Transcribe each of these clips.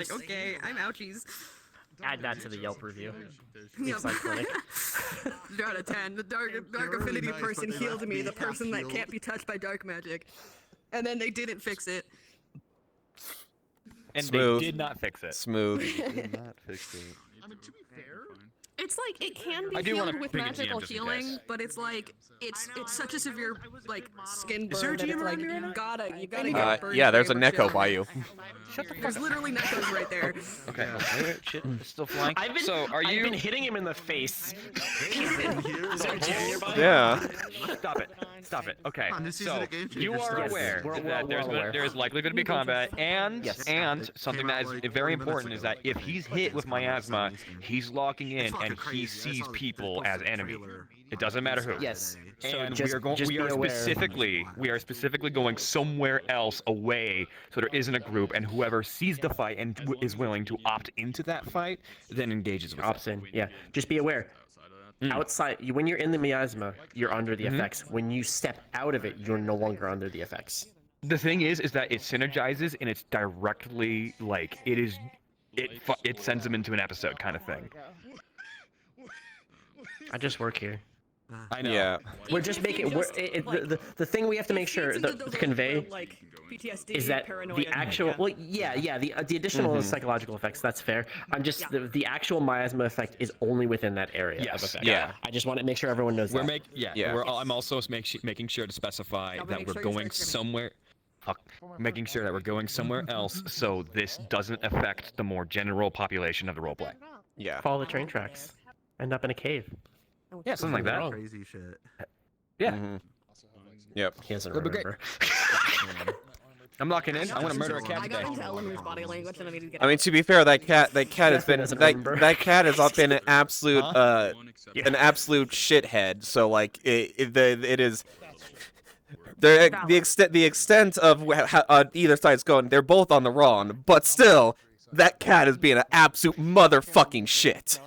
Like, okay, I'm ouchies. Add that to the Yelp review. Yep. Clinic. 0 out of 10. The dark affinity really nice, person but they healed left me, me the person that half-healed. can't be touched by dark magic. And then they didn't fix it. And Smooth. they did not fix it. Smooth. Did not fix it. I mean, to be fair, It's like, it can I be do wanna healed with pick a GM magical just in healing, case. but it's like, it's such a severe, like, skin burn Is there a that it's GM like, around me right now? you gotta get burned. Yeah, there's a very much Neko down. by you. Shut the fuck There's up. literally Nekos right there. Okay. Wait, shit, it's still flying. Are I've you? been hitting him in the face. Is there a gym nearby? Yeah. Stop it. Stop it. Okay. On this season So of Game you Changers, are yes, aware we're that aware. there's likely going to be combat, and Yes. something that is very important is that if he's hit with miasma, he's locking in and he sees people as enemy. It doesn't matter who. Yes. So And just, we are specifically going somewhere else away, so there isn't a group, and whoever sees the fight and is willing to opt into that fight, then engages with Opts in. Yeah. Just be aware. Outside, when you're in the miasma, you're under the effects. When you step out of it, you're no longer under the effects. The thing is that it synergizes and it's directly like it sends them into an episode kind of thing. I just work here. I know. Yeah. We're just making the thing we have to make sure to convey like PTSD, is that paranoia, the actual the additional psychological effects, that's fair. I'm just the actual miasma effect is only within that area of Yes. effect. Yeah. I just want to make sure everyone knows that. I'm also making sure to specify I'll that make we're sure you going start somewhere. Making sure that we're going somewhere else, so this doesn't affect the more general population of the roleplay. Yeah. Follow the train tracks. End up in a cave. Yeah, something like that. crazy shit. Yeah. Yep. He doesn't That'd be great. remember. I'm locking in. I'm gonna murder a cat I got today. into Eleanor's body language and I needed to get I mean, to be fair, that cat has been doesn't remember. that cat has been an absolute an absolute shithead. So like it is. The extent of how either side's going, they're both on the wrong, but still, that cat is being an absolute motherfucking shit.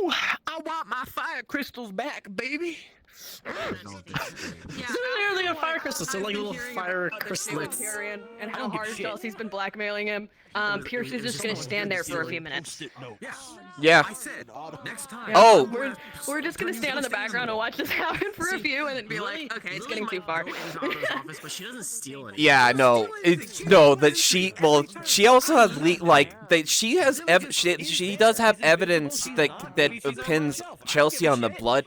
Ooh, I want my fire crystals back, baby. Yeah, Literally a fire crystal, so I've like been little hearing fire about the shit with crystals. Tyrion and I how don't give hard shit. Chelsea's been blackmailing him. Pierce is just gonna stand there for a few minutes. Yeah. I said next time. Oh. We're just gonna stand in the background and watch this happen for a few, and then be like, okay, it's getting too far. But she doesn't steal anything. Yeah, no, that she also has she does have evidence that pins Chelsea on the blood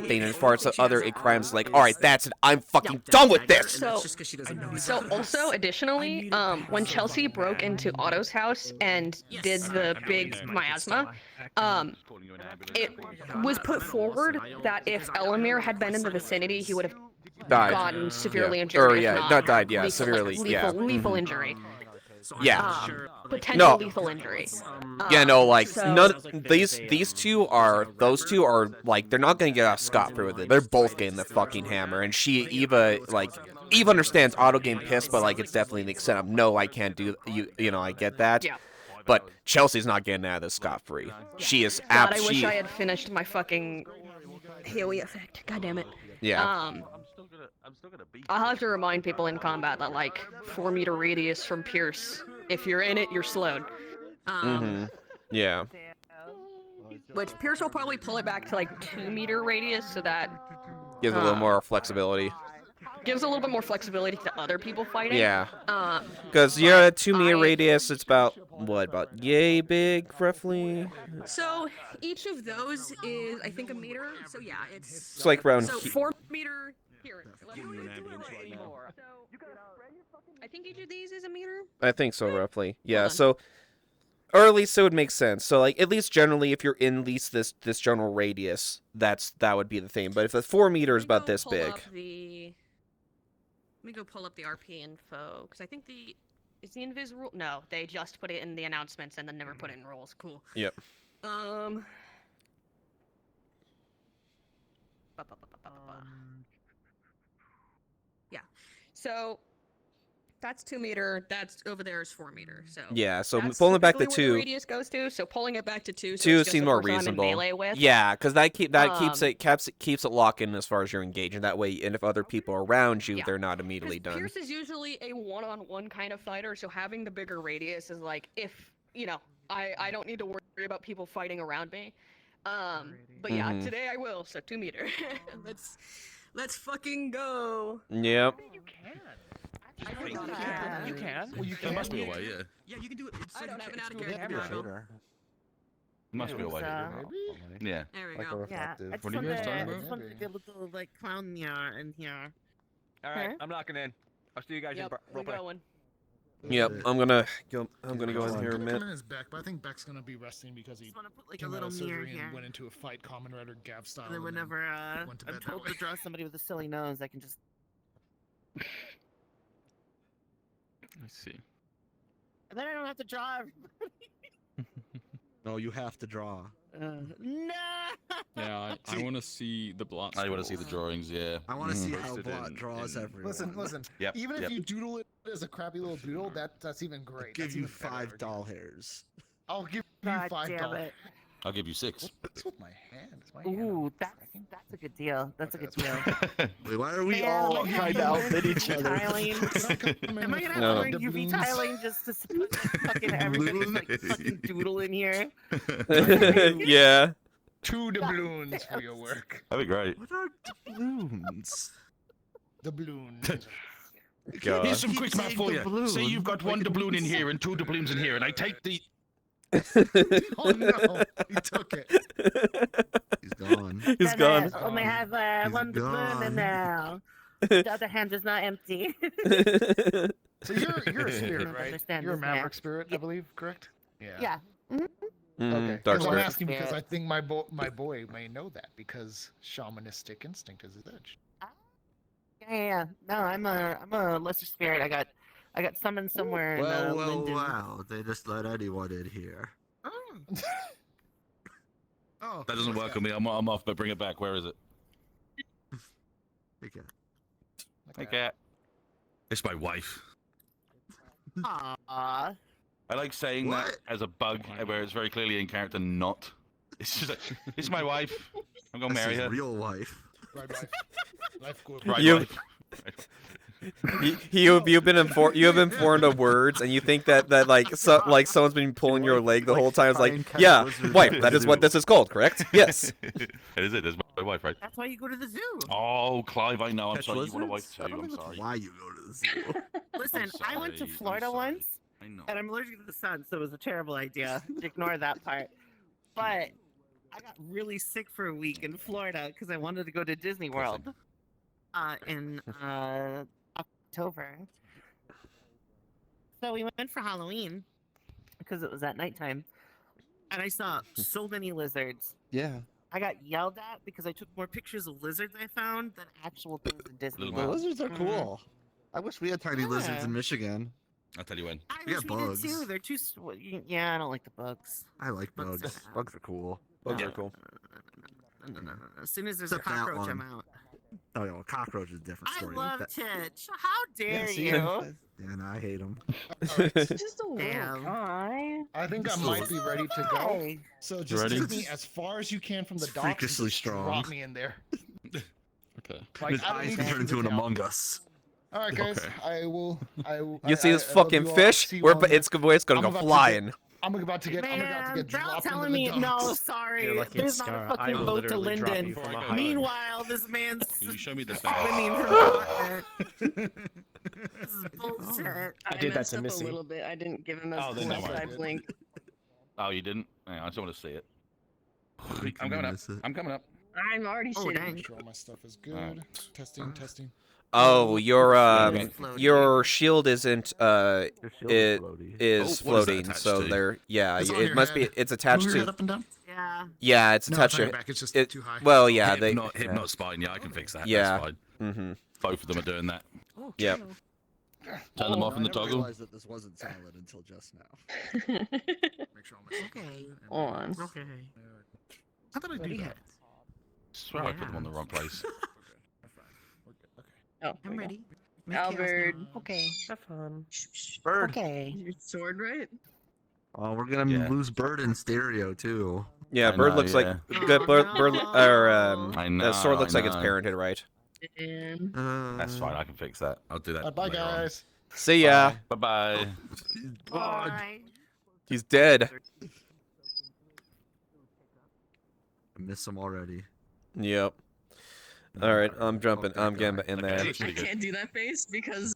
thing as far as other crimes. Like, all right, that's it. I'm fucking done with this. So also additionally, when Chelsea broke into Otto's house and did the big miasma, it was put forward that if Elamir had been in the vicinity, he would have Died. gotten severely Yeah. injured. Or if yeah, not not died. Yeah, lethal, severely. Yeah. lethal injury. Yeah. Potential No. lethal injury. Yeah, no, like so- none. Those two are like they're not gonna get off scot free with it. They're both getting the fucking hammer, and Eva understands Otto getting pissed, but like it's definitely the extent of no, I can't do you know I get that. Yeah. But Chelsea's not getting out of this scot free. She is God, I wish I had finished my fucking AoE effect. God damn it. Yeah. I'll have to remind people in combat that like 4-meter radius from Pierce. If you're in it, you're slowed. Yeah. Which Pierce will probably pull it back to like 2-meter radius, so that Gives a little more flexibility. gives a little bit more flexibility to other people fighting. Yeah. Um, Because you're at a 2-meter radius, it's about yay big, roughly. so each of those is, I think, a meter. So yeah, It's like around. so 4-meter here. I think each of these is a meter. I think so, roughly. Yeah. on. So, or at least it would make sense. So, like, at least generally, if you're in at least this general radius, that would be the thing. But if the 4 meters is about this big. Let me go pull up the RP info, because I think is the invis rule? No, they just put it in the announcements and then never put it in rules. Cool. Yep. Yeah. So That's 2 meter. That's over there is 4 meter. So Yeah, so that's pulling it back to typically where the 2. radius goes to. So pulling it back to 2. So 2 it's just seems the more person I'm in reasonable. melee with. Yeah, because that keeps Um, it keeps it locked in as far as you're engaging. That way, and if other people are around you, Yeah. they're not immediately done. Pierce is usually a one-on-one kind of fighter, so having the bigger radius is like if I don't need to worry about people fighting around me. But yeah, Mhm. today I will. So 2 meter. Let's fucking go. Yep. You can. I You forgot can. that. You can. Well, you There must be a can. way, yeah. Yeah, you can do it. It's I like don't have an it's out-of-character doing model. shader. Must be a way. Yeah. There we Like go. a Yeah, reflective. I just What are you wanted guys talking I about? just wanted to be able to like clown Nya in here. All right, Huh? I'm locking in. I'll see you guys Yep, in we're roleplay. going. Yep. I'm gonna go in here a Put him minute. in his back, but I think Beck's gonna be resting because he Just want to put like a came out little of mirror surgery here. and went into a fight, Common Rider Gav style. And then and whenever went to I'm bed that told way. to draw somebody with a silly nose, I can just. Let's see. And then I don't have to draw. No, you have to draw. No. Yeah, I want to see the blot. I want to see the drawings, yeah. I want to see Mhm. how Posted Blot in- draws in- everyone. Listen. Yep, Even if yep. you doodle it as a crappy little doodle, that's even great. Give That's you even better, 5 Archie. doll hairs. I'll give you God 5 damn dollars. it. I'll give you 6. What's with my hand? Is my hand Ooh, on that's a good deal. That's a Okay, good deal. Wait, why are we Man, all am I trying to gonna outfit learn each UV other? tiling? Am I gonna have No. to learn UV tiling just to put fucking everybody's like fucking doodle in here? Yeah. 2 doubloons for your work. That'd be great. What are doubloons? Doubloons. God. Here's some Keep quick math saying for you. doubloon. Say you've got Like 1 it doubloon in means here and 2 doubloons in here, and I take the... Oh no, he took it. He's gone. He's Then gone. I only have He's one doubloon gone. in now. The other hand is not empty. So you're a spirit, don't right? understand You're a this, man. maverick spirit, I Yeah. believe, correct? Yeah. Mhm, Okay. Dark Well, I'm spirit. asking because Spirit. I think my boy may know that because shamanistic instinct is his edge. Yeah. No, I'm a lesser spirit. I got summoned somewhere in Well, Linden. wow. They just let anyone in here. Oh. Oh, That doesn't work on me. I'm off, but bring it back. Where is it? Okay. Hey, cat. It's my wife. Aww. I like saying that What? as a bug, where it's very clearly in character not. It's just like, it's my wife. I'm gonna That's marry his her. real wife. Right, life good. Right, You- wife. You've been informed of words, and you think that like someone's been pulling your leg the whole time. It's like, Fine, yeah, lizard wife. That is what zoo. this is called, correct? Yes. That is it. That's my wife, right? That's why you go to the zoo. Oh, Clive, I know. I'm Catch sorry. You want a wife lizards? too. I don't I'm think that's sorry. why you go to the zoo. Listen, I went to sorry, I'm Florida sorry. once, I know. and I'm allergic to the sun, so it was a terrible idea. Ignore that part. But I got really sick for a week in Florida because I wanted to go to Disney Poor World thing. in October. So we went for Halloween because it was at nighttime, and I saw so many lizards. Yeah. I got yelled at because I took more pictures of lizards I found than actual things in Disney Little The World. lizards are Mhm. cool. I wish we had tiny lizards Yeah. in Michigan. I'll tell you when. I We wish got we did bugs. too. They're too. Yeah, I don't like the bugs. I like Bugs bugs. are bad. Bugs are cool. Bugs Yeah. are cool. No. As soon as there's a Except that cockroach, I'm one. out. Oh, yeah, well, cockroach is a different I story. love That- Titch. How dare see, you? Yeah, no, I hate them. Just a Damn. guy. I think I might be ready to go. Hey. So just ready? take me as far as you can from the It's docks and freakishly just strong. drop me in there. Okay. Like, His I don't eyes need can to turn see into the an town. Among Us. All right, guys. Okay. I will. You see this I love fucking you all. fish? See you We're all next- it's gonna I'm go about to get- flying. I'm about to get. I'm about to Man, get they're all dropped telling into me the no. docks. Sorry, You're lucky there's it's not a Scar. I fucking will boat to literally drop Linden. you from a Before I go. height. Meanwhile, this man's Can you show me this swimming bag? from the continent. This is bullshit. I did that messed to up Missy. a little bit. I didn't give him a Oh, then left never side mind. blink. Oh, you didn't? Hang on, I just want to see it. We I'm coming up. miss it. I'm coming up. I'm already Oh, sitting. dang. Make sure all my stuff is good. Alright. Testing. Oh, your Okay. your shield isn't Your shield it is floaty. is Oh, what is that floating, attached so to? there. Yeah, It's on it your must be. head. It's attached Move your head to. up and down. Yeah. Yeah, it's No, attached it's on to. your back. It's just It. too high. Well, yeah, they. Hypnot spine. Yeah, I can fix that. Yeah. That's fine. Mm-hmm. Both of them are doing that. Oh, Yep. chill. Turn them Oh, off in the I never toggle. realized that this wasn't solid until just now. Make sure all my stuff Okay. is good. On. Okay. How did I do Ready? that? Swear I put them on the wrong place. Okay, we're fine. We're good. Okay. Oh, there I'm we go. ready. Albert. Okay. Have fun. Bird. Okay. Your sword, right? Oh, we're gonna Yeah. lose Bird in stereo too. Yeah, I Bird know, looks like yeah. good. Bird, or I know. Sword looks I like it's know. parented right. And That's fine. I can fix that. I'll do that. Bye, later on. guys. See ya. Bye bye. Bye. He's dead. I miss him already. Yep. All right, I'm jumping. Fuck that I'm getting guy. in Okay, there. looks pretty good. do that face because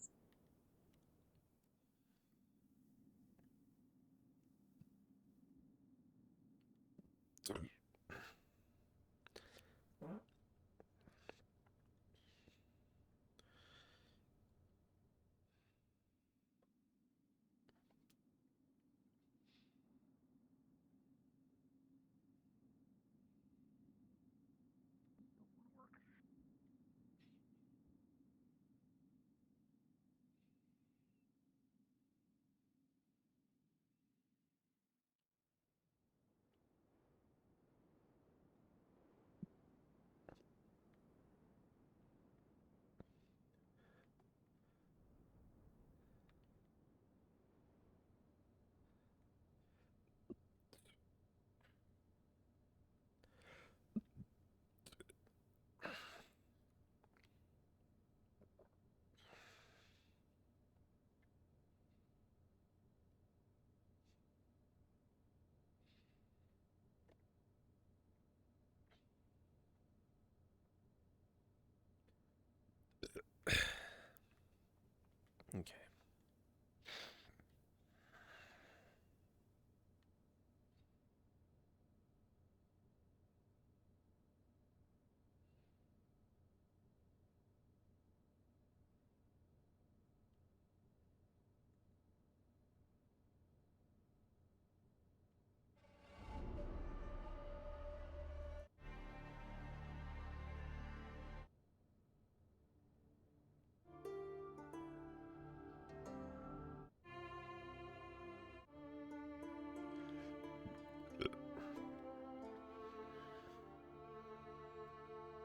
Okay.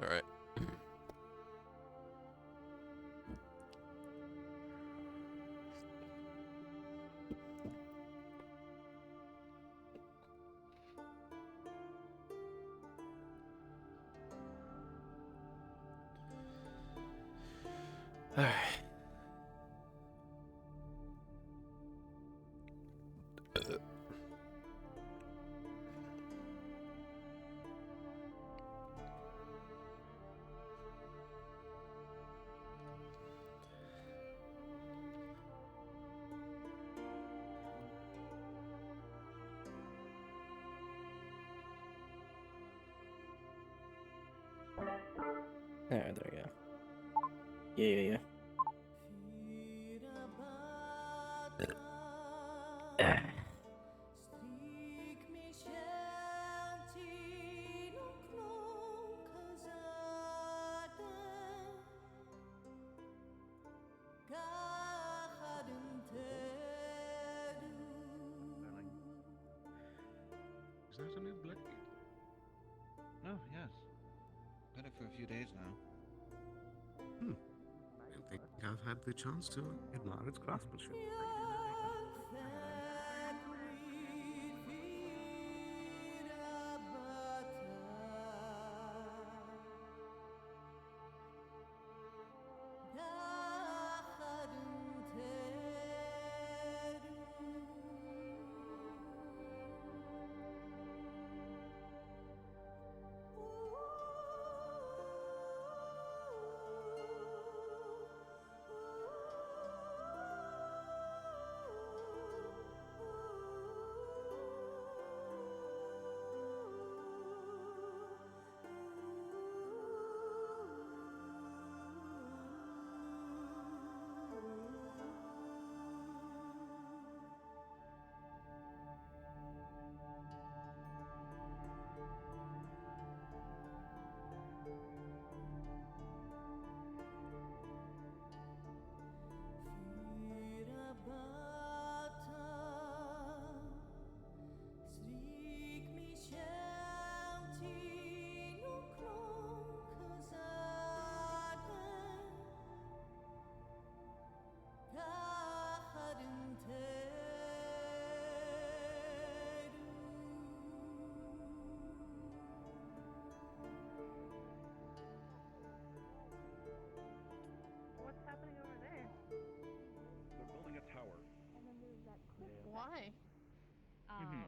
All right. All right. There we go. Yeah. Is that a new blick? Oh, yes. Had it for a few days now. I don't think I've had the chance to admire its craftsmanship.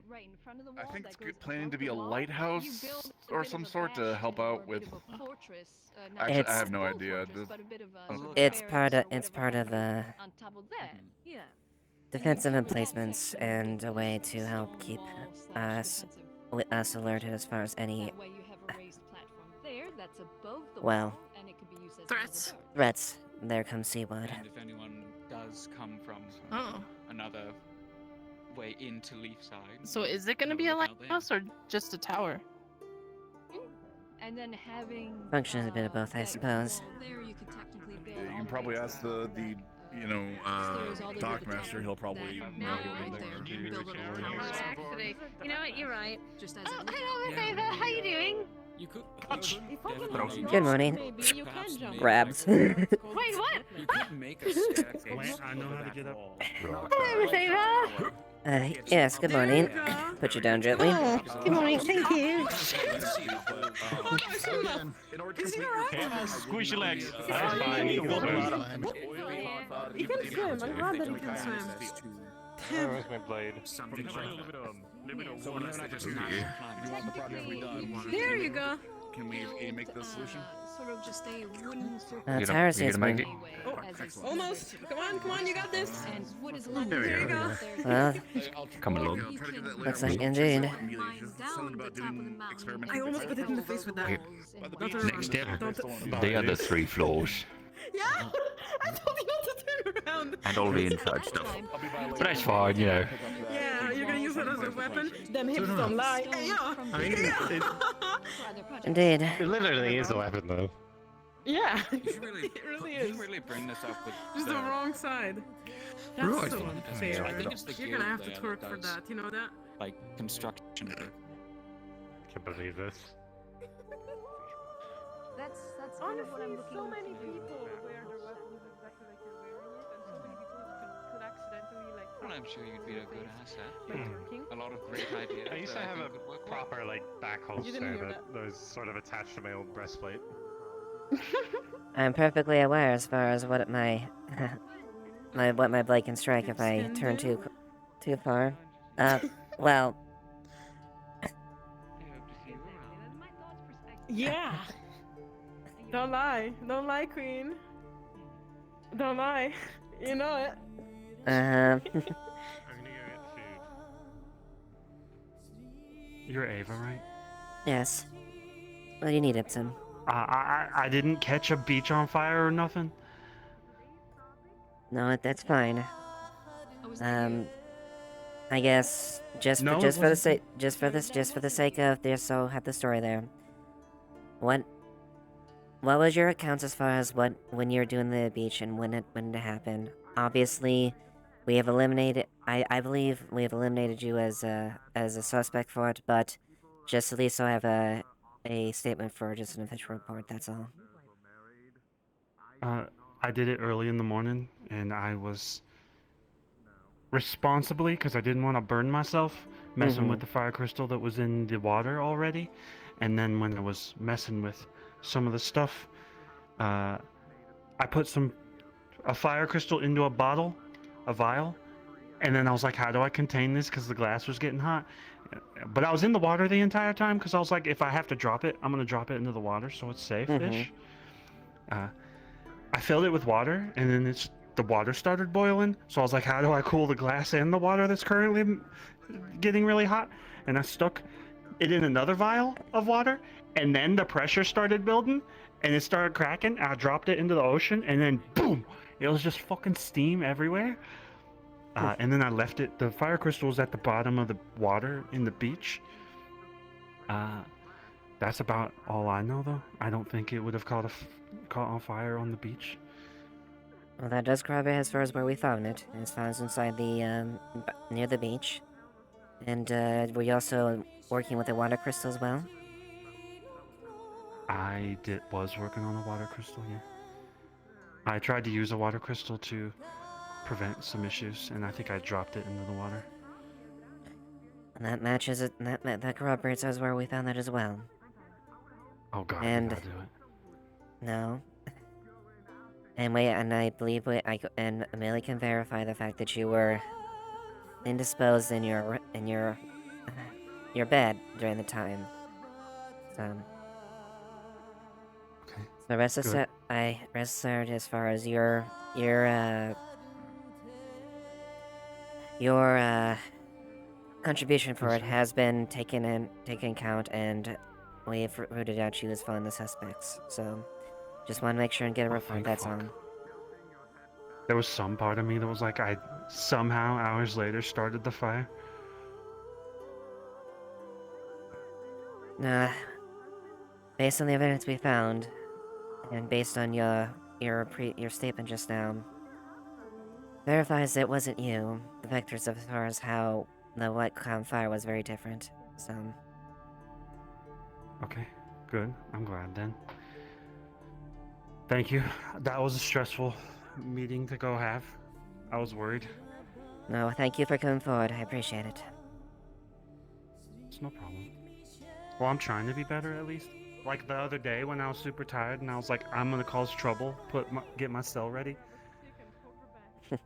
right in front of the I wall think that it's goes planning above to the be a wall. You lighthouse build a or bit some of a sort to help bastion out or a with. bit of a fortress, Actually, I It's- have no full idea. fortress, but a bit of a sort of It's barracks or it's whatever part of on top of that. Yeah. defensive emplacements and a way to help keep us alerted as far as any That way you have a raised platform there that's above the well, wall, and it could be used as Threats. threats. There comes Seawood. And if anyone does come from Oh. another way into Leafside. So is it gonna be a lighthouse or just a tower? And then having Function is a bit of both, I that suppose. wall there, you could technically build You all can the probably way ask to the dockmaster. He'll probably know what they want. Actually, you know what? You're right. Just as Oh, hello, Miss Ava. How you doing? You could. Good morning. Maybe you can jump. Grabs. Wait, what? You could make a staircase. I know how to get up. Hello, Miss Ava. Yes, good morning. Put you down gently. Oh, good morning. Thank you. Squeeze your legs. That's fine. You can He can swim. I'm glad that he can swim. Where's my blade? There you go. Can we make the solution? Sort of just a wooden circle. That's Harris is make it? Almost. Come on, you got this. And wood is a lot There you go. Well, Come along. looks like indeed. I almost put it in the face with that. Next step. Don't- The other 3 floors. Yeah. I told you not to turn around. And all the inside stuff. But that's fine, you know. Yeah, you're gonna use it as a weapon. Them hips don't lie. Hey, yeah. Indeed. It literally is a weapon, though. Yeah. You should really, It really you is. should really bring this up with Just the wrong side. That's Right. so I unfair. think it's the You're gonna have to guild there twerk that for does, that. You know that? like construction work. Can't believe this. That's kind of what I'm looking so many to do. people wear their weapons exactly like you're wearing it, and so many people could accidentally like. Well, I'm sure you'd be a good asset. By twerking. A lot of great ideas. I used to that I have think a could work well. proper like back You didn't holster hear that was sort of attached to my old breastplate. I'm perfectly aware as far as what my what my blade can strike if I turn too far. Well, Yeah. Don't lie. Don't lie, Queen. Don't lie. You know it. I'm gonna go get food. You're Ava, right? yes. What do you need, Ipsum? I didn't catch a beach on fire or nothing. No, that's fine. I guess just No, for, it just for the wasn't. sake just for the sake of this, so have the story there. What was your accounts as far as when you were doing the beach and when it happened? Obviously, we have eliminated. I believe we have eliminated you as a suspect for it, but just at least so I have a statement for just an official report. That's all. I did it early in the morning, and I was responsibly, because I didn't want to burn myself, messing with the fire crystal that was in the water already. And then when I was messing with some of the stuff, I put a fire crystal into a bottle, a vial, and then I was like, how do I contain this? Because the glass was getting hot. But I was in the water the entire time, because I was like, if I have to drop it, I'm going to drop it into the water, so it's safe-ish. I filled it with water, and then the water started boiling, so I was like, how do I cool the glass and the water that's currently getting really hot? And I stuck it in another vial of water, and then the pressure started building, and it started cracking. I dropped it into the ocean, and then boom! It was just fucking steam everywhere. And then I left it. The fire crystal was at the bottom of the water in the beach. That's about all I know, though. I don't think it would have caught on fire on the beach. Well, that does corroborate as far as where we found it. It's found inside the near the beach. And were you also working with the water crystal as well? I was working on a water crystal, yeah. I tried to use a water crystal to prevent some issues, and I think I dropped it into the water. And that matches it. That corroborates as where we found that as well. Oh god, And I gotta do it. no. And I believe and Amelia can verify the fact that you were indisposed in your your bed during the time. So Okay. so rest Good. assured as far as your contribution for it Appreciate it. has been taken account, and we've rooted out you as one of the suspects. So just want to make sure and get a Oh, report. thank That's fuck. all. There was some part of me that was like, I somehow hours later started the fire. Based on the evidence we found, and based on your statement just now, verifies it wasn't you. The vectors as far as how the White Cloud fire was very different. So Okay, good. I'm glad then. Thank you. That was a stressful meeting to go have. I was worried. no, thank you for coming forward. I appreciate it. It's no problem. Well, I'm trying to be better at least. Like the other day when I was super tired and I was like, I'm gonna cause trouble, get my cell ready. I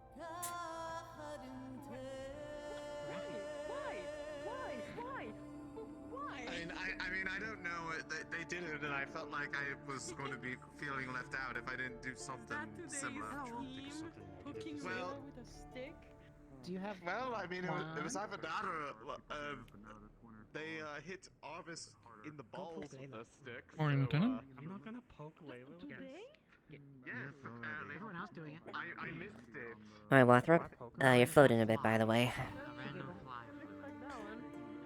mean, I don't know. They did it, and I felt like I was going to be feeling left out if I didn't do something similar. Well, with a stick. Do you have? well, I mean, it was either that or they hit Arvis in the balls with a stick. Morning, so, Lieutenant. I'm not gonna poke Layla. Yes, apparently. Everyone else doing it. I missed it. Alright, Lothrop. You're floating a bit, by the way.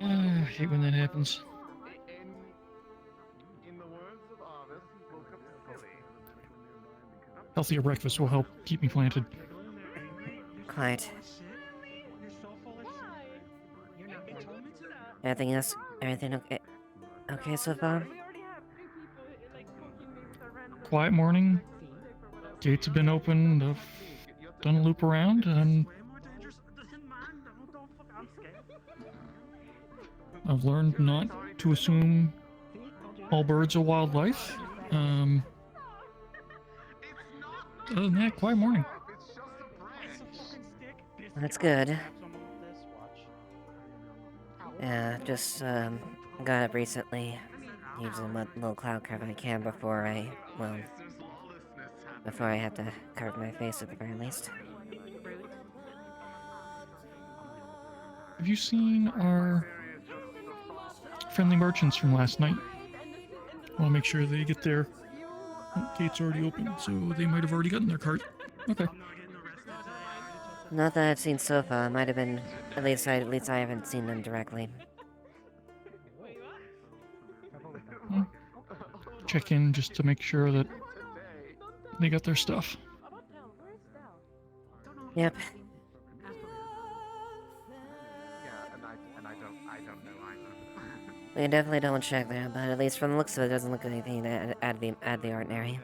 Hate when that happens. In the words of Arvis, he woke up silly. Healthier breakfast will help keep me planted. Quite. Anything else? Everything okay? Okay so far? Quiet morning. Gates have been opened. I've done a loop around, and I've learned not to assume all birds are wildlife. Other than that, quiet morning. That's good. Yeah, just got up recently. Using what little cloud cover I can before I have to cover my face at the very least. Have you seen our friendly merchants from last night? I want to make sure they get their gates already open, so they might have already gotten their cart. Okay. Not that I've seen so far. Might have been. At least I haven't seen them directly. Check in just to make sure that they got their stuff. Yep. And I don't know either. We definitely don't check there, but at least from the looks of it, it doesn't look like anything out of the ordinary.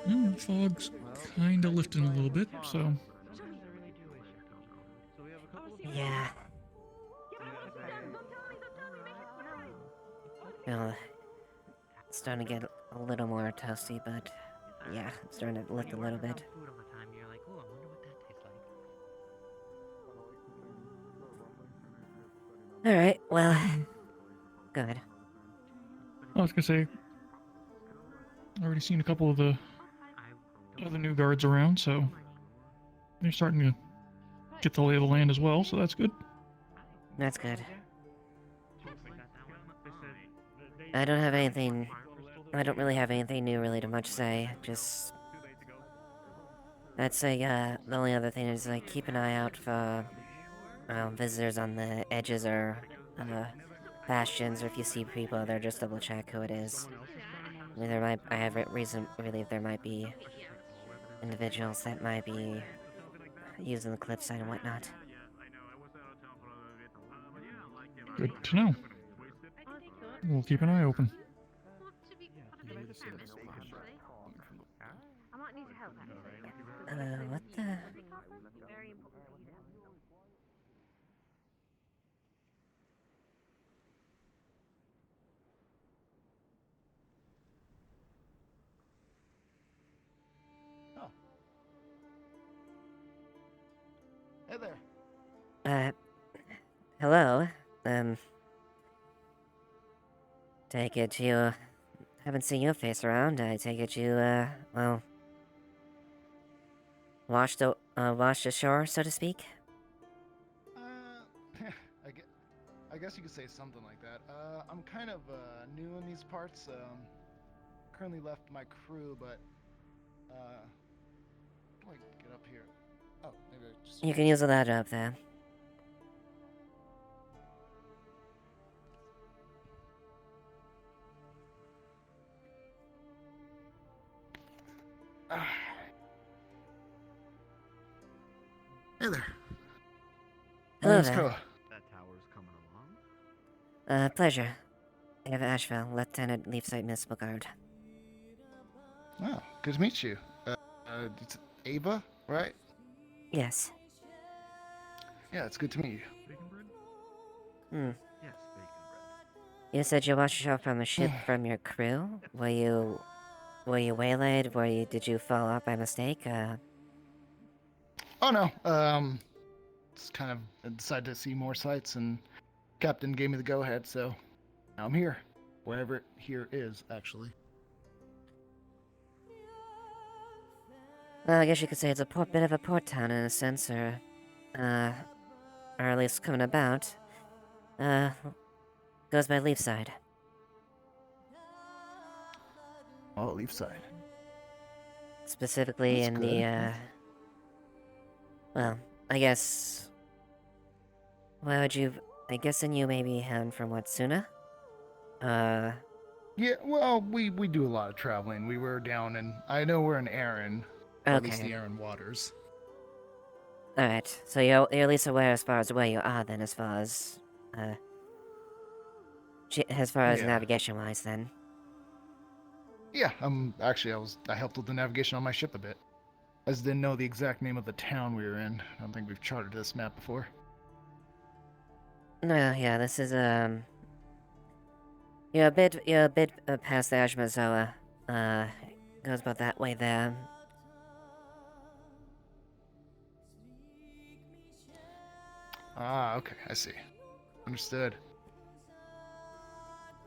The fog's kinda lifting a little bit, so... Yeah. Well, it's starting to get a little more toasty, but yeah, it's starting to lift a little bit. Alright, well, good. I was gonna say, I've already seen a couple of the other new guards around, so they're starting to get the lay of the land as well, so that's good. That's good. I don't really have anything new really to much say, just... I'd say, the only other thing is, like, keep an eye out for, visitors on the edges or, bastions, or if you see people there, just double check who it is. I mean, I have reason to believe there might be individuals that might be using the cliffside and whatnot. Good to know. We'll keep an eye open. What the... there. Hello. Take it you haven't seen your face around. I take it you, well, washed ashore, so to speak? I guess you could say something like that. I'm kind of new in these parts. Currently left my crew, but how do I get up here? Oh, maybe I just. You can use a ladder up there. Hey there. Hello name's there. Koa. That tower's coming along. Pleasure. Eva Ashevail, Lieutenant Leafside Municipal Guard. Oh, good to meet you. It's Ava, right? Yes. Yeah, it's good to meet you. Bacon bread? Hmm. Yes, bacon bread. You said you washed ashore from a ship from your crew? Were you waylaid? Did you fall off by mistake? Oh no, just kind of decided to see more sights, and Captain gave me the go-ahead, so now I'm here. Wherever here is, actually. Well, I guess you could say it's a bit of a port town in a sense, or at least coming about. Goes by Leafside. Oh, Leafside. Specifically That's in good. the, well, I guess... Why would you... I guessing you may be hound from Watsuna? Yeah, well, we do a lot of traveling. We were down in... I know we're in Erin. At least the Okay. Erin waters. Alright, so you're at least aware as far as where you are then, as far as Yeah. navigation-wise then. Yeah, actually, I helped with the navigation on my ship a bit. I just didn't know the exact name of the town we were in. I don't think we've charted this map before. No, yeah, this is, you're a bit past the Ashmazoa. Goes about that way there. Ah, okay, I see. Understood.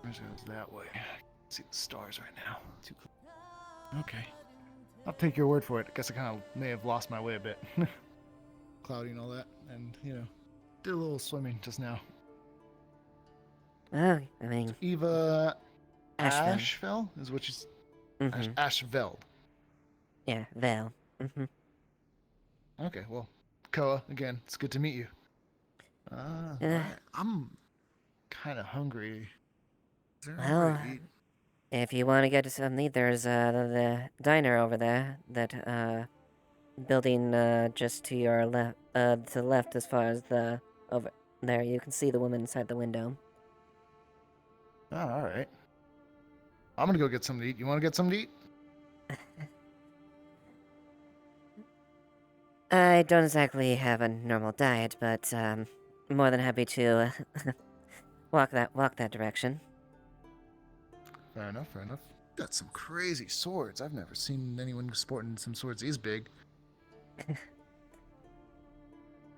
It goes that way. I can see the stars right now. Too close. Okay. I'll take your word for it. I guess I kind of may have lost my way a bit. Cloudy and all that. And, did a little swimming just now. Oh, I mean... Eva Ashevail. Ashevail is what she's... Mm-hmm. Ashevail. Yeah, Vale. Mm-hmm. Okay, well, Koa, again, it's good to meet you. I'm kind of hungry. Is there anywhere Well, to eat? if you want to get something to eat, there's the diner over there. That building just to your left, to the left as far as the over there. You can see the woman inside the window. Oh, all right. I'm gonna go get something to eat. You want to get something to eat? I don't exactly have a normal diet, but more than happy to walk that direction. Fair enough, fair enough. Got some crazy swords. I've never seen anyone sporting some swords these big.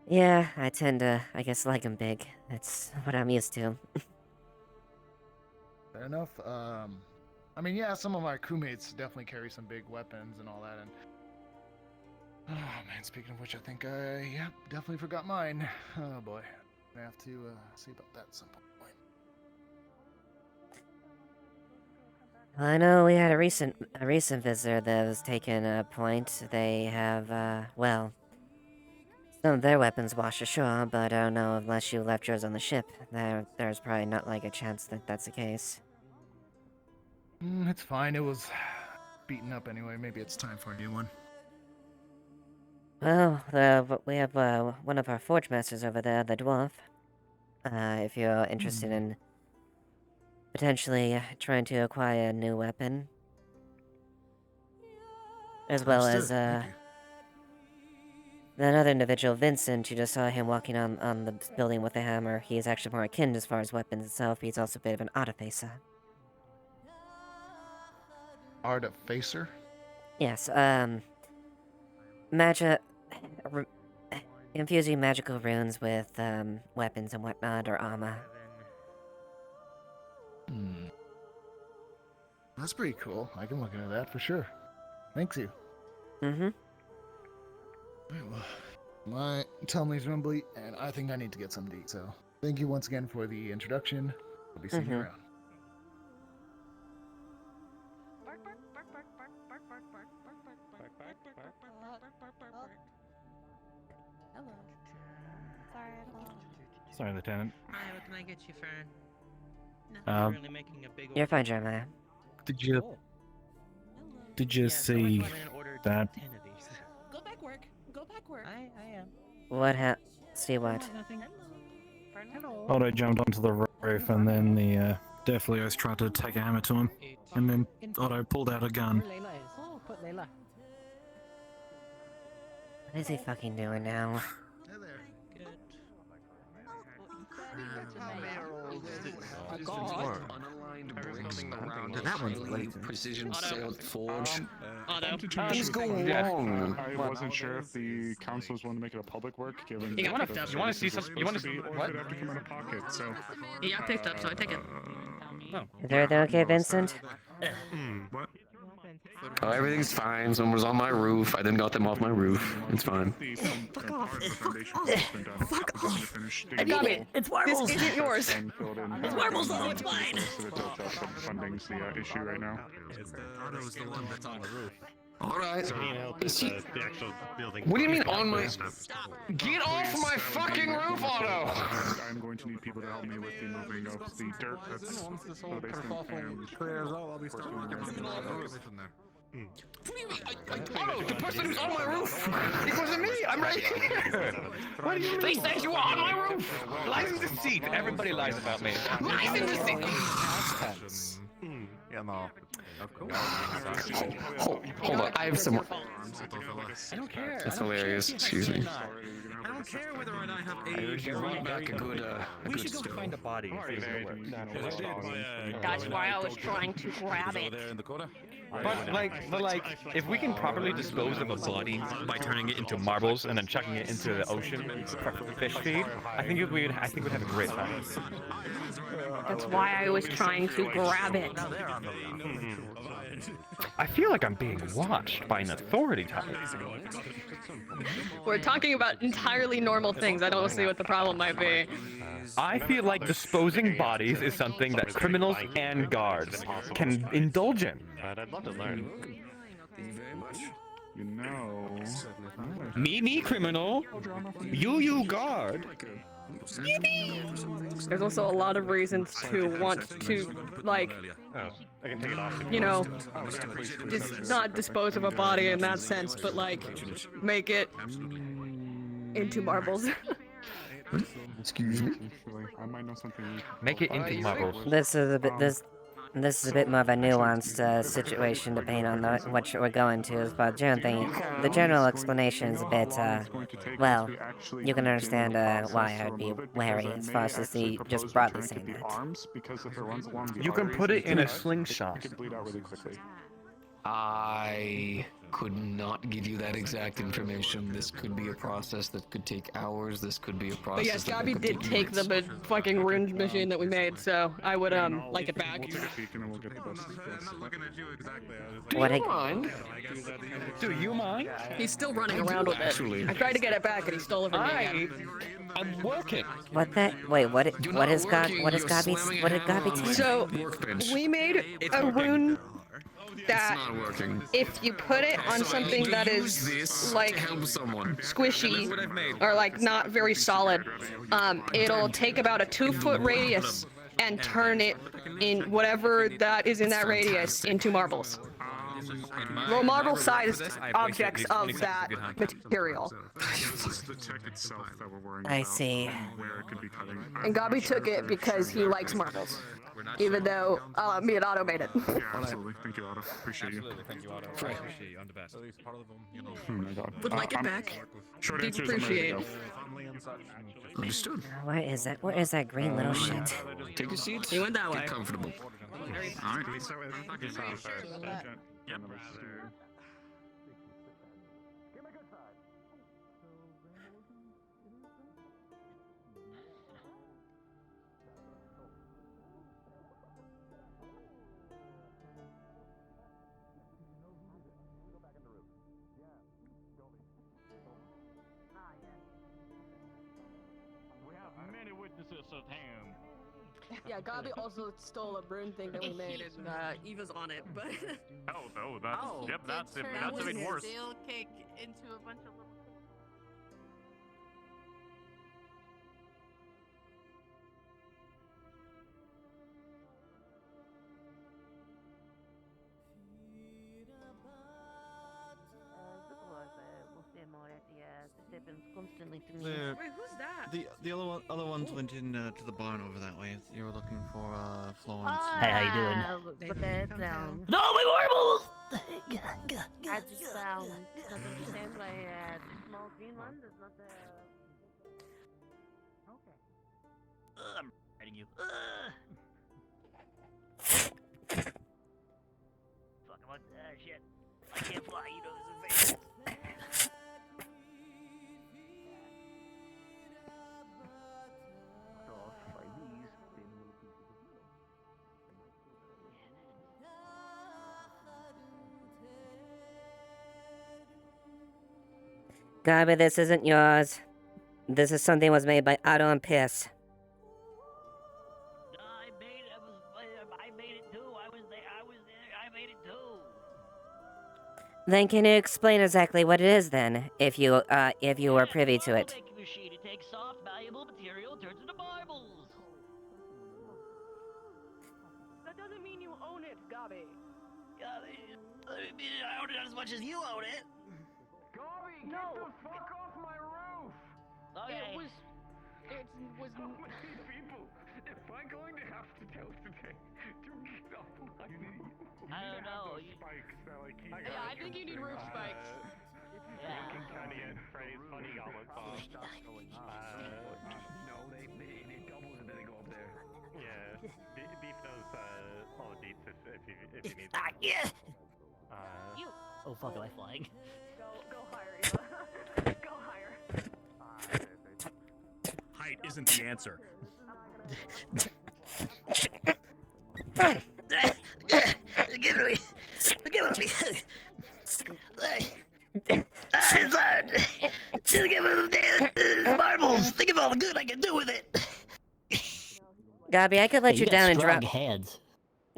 Yeah, I tend to, I guess, like 'em big. That's what I'm used to. Fair enough. I mean, yeah, some of my crewmates definitely carry some big weapons and all that. And oh man, speaking of which, I think I definitely forgot mine. Oh boy, I have to see about that at some point. Well, I know we had a recent visitor that was taking a point. They have, well, some of their weapons washed ashore, but I don't know unless you left yours on the ship. There's probably not like a chance that that's the case. It's fine. It was beaten up anyway. Maybe it's time for a new one. Well, we have one of our forge masters over there, the dwarf. If you're interested in potentially trying to acquire a new weapon, as well as that other individual, Vincent. You just saw him walking on the building with a hammer. He is actually more akin as far as weapons itself. He's also a bit of an artificer. Artificer? Yes, magic. Infusing magical runes with weapons and whatnot or armor. That's pretty cool. I can look into that for sure. Thanks you. Mm-hmm. Alright, well, my tummy's rumbly, and I think I need to get some to eat. So, thank you once again for the introduction. I'll be seeing you around. Hello. Sorry, Sorry, Lieutenant. Hi, what can I get you, Fern? Um, You're fine, Jeremiah. Did you see that? Go back work. Go back work. I am. What see what? Hello. Otto jumped onto the roof, and then the Death Leos tried to take a hammer to him, and then Otto pulled out a gun. Oh, put Layla. What is he fucking doing now? That one's blatant. Precision sailed forge. Things go wrong. I wasn't sure if the councilors wanted to make it a public work, given. You got picked up. You want to see some? You want to be, see or what? could have to come out of pocket. So. He got picked up, so I take it. Is everything okay, Vincent? What? Oh, everything's fine. Someone was on my roof. I then got them off my roof. It's fine. Fuck off. Fuck off. I got it. It's Warbles. This isn't yours. It's Warbles, though. It's mine. Funding's the issue right now. Otto's the one that's on the roof. Alright. Is he... the actual building. What do you mean on my... Get off my fucking roof, Otto! I'm going to need people to help me with the moving of the dirt that's in the basement and... Clears all, I'll be still from there. What do you mean? Otto, the person who's on my roof! It wasn't me! I'm right here! What do you mean? They said you were on my roof! Lies and deceit. Everybody lies about me. Lies and deceit! Yeah, no. Of course. Hold on, I have some... I don't care. That's hilarious, excuse me. I don't care whether or not I have I heard you brought back a good, We should go stove. find a body. That's why I was trying to grab it. But like, if we can properly dispose of a body by turning it into marbles and then chucking it into the ocean for fish feed, I think we'd have a great time. That's why I was trying to grab it. I feel like I'm being watched by an authority type. We're talking about entirely normal things. I don't see what the problem might be. I feel like disposing bodies is something that criminals and guards can indulge in. I'd love to learn. Thank you very much. You know... Me criminal. You guard. There's also a lot of reasons to want to, like, you know, just not dispose of a body in that sense, but like, make it into marbles. Excuse me? I might know something. Make it into marbles. This is a bit this is a bit more of a nuanced situation depending on what we're going to. But the general explanation is a bit well, you can understand why I would be wary as far as the just broadly saying that. You can put it in a slingshot. I could not give you that exact information. This could be a process that could take hours. This could be a process. But yes, Gabby did take the fucking rune machine that we made, so I would like it back. What Do you mind? He's still running around with it. I tried to get it back and he stole it from me again. I'm working. What that? Wait, what did Gabby take? So we made a rune that if you put it on something that is like squishy or like not very solid, it'll take about a 2-foot radius and turn it in whatever that is in that radius into marbles. Well, marble-sized objects of that material. I see. And Gabi took it because he likes marbles, even though me and Otto made it. Yeah, absolutely. Thank you, Otto. Appreciate you. Thank you, Otto. Appreciate you. I'm the best. At least part of them, you know. Oh my god. Would like it back. Short Deep answer is I'm ready to appreciate. go. Understood. Where is that? Where is that green little shit? Take a seat. He went that way. Get comfortable. Alright. Yeah, Gabi also stole a broom thing that we made, and Eva's on it, but. Oh, that's yep. That's Turn that's even his worse. Stale cake into a bunch of little. Constantly to me. The- Wait, who's that? The other ones went in to the barn over that way. You were looking for Florence. Hey, how you doing? Put that down. No, my marbles! I just doesn't understand why the small green one does not Okay. I'm writing you. Fuck, I'm on. Shit. I can't fly, you know, this is advanced. Gabi, this isn't yours. This is something that was made by Otto and Piss. I made it too. I was there. I made it too. Then can you explain exactly what it is then, if you were privy to it? Making machine. It takes soft, malleable material, turns into marbles. That doesn't mean you own it, Gabi. I own it as much as you own it. Gabi, No. get the fuck off my roof! Okay. It was. So many people. Am I going to have to tell today to get off my roof? I don't know. Spikes that like keep Yeah, I think you need roof spikes. King County and Freddy's funny gauntlet song. No, it doubles and then they go up there. Yeah, Beef knows all the beats if you need. Yeah. You. Oh fuck, am I flying? Go higher, Eva. Go higher. Height isn't the answer. Give it to me. Just give it the marbles. Think of all the good I can do with it. Gabi, I could let you down and drop. Hands.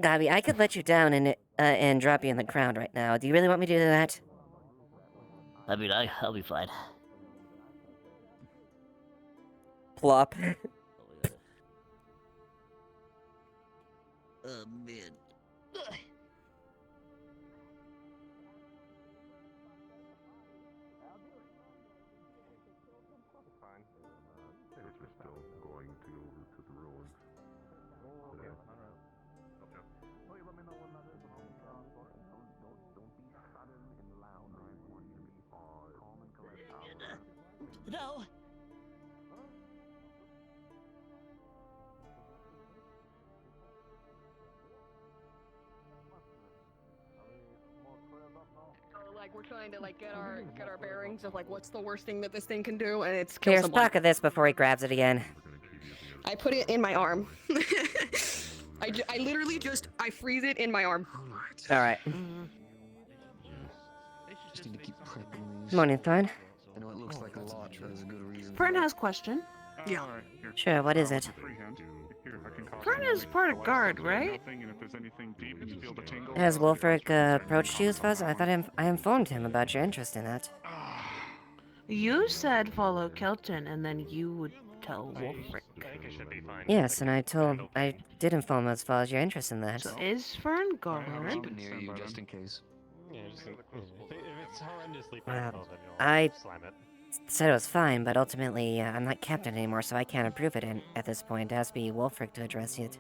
Gabi, I could let you down and drop you in the ground right now. Do you really want me to do that? I mean, I'll be fine. Plop. Oh man. Fine. We're still going to go over to the ruins. Okay. Let me know when that is. Don't be sudden and loud. I want you to be calm and collected. No. So, like, we're trying to like get our bearings of like what's the worst thing that this thing can do, and it's kill Here, someone. stock of this before he grabs it again. I put it in my arm. I literally just freeze it in my arm. Alright. Just need to keep prepping these. Morning, Thorn. I know it looks like a lot, but there's a good reason. Fern has a question. Yeah. Sure, what is it? Fern is part of guard, right? Has Wolfric approached you, Fuzz? I thought I informed him about your interest in that. You said follow Kelton, and then you would tell Wolfric. I think it should be fine. Yes, and I did inform as far as your interest in that. So is Fern guard? Keep it near you just in case. Yeah, just if it's horrendously Well, painful, then you'll I slam it. said it was fine, but ultimately I'm not captain anymore, so I can't approve it at this point. It has to be Wolfric to address it.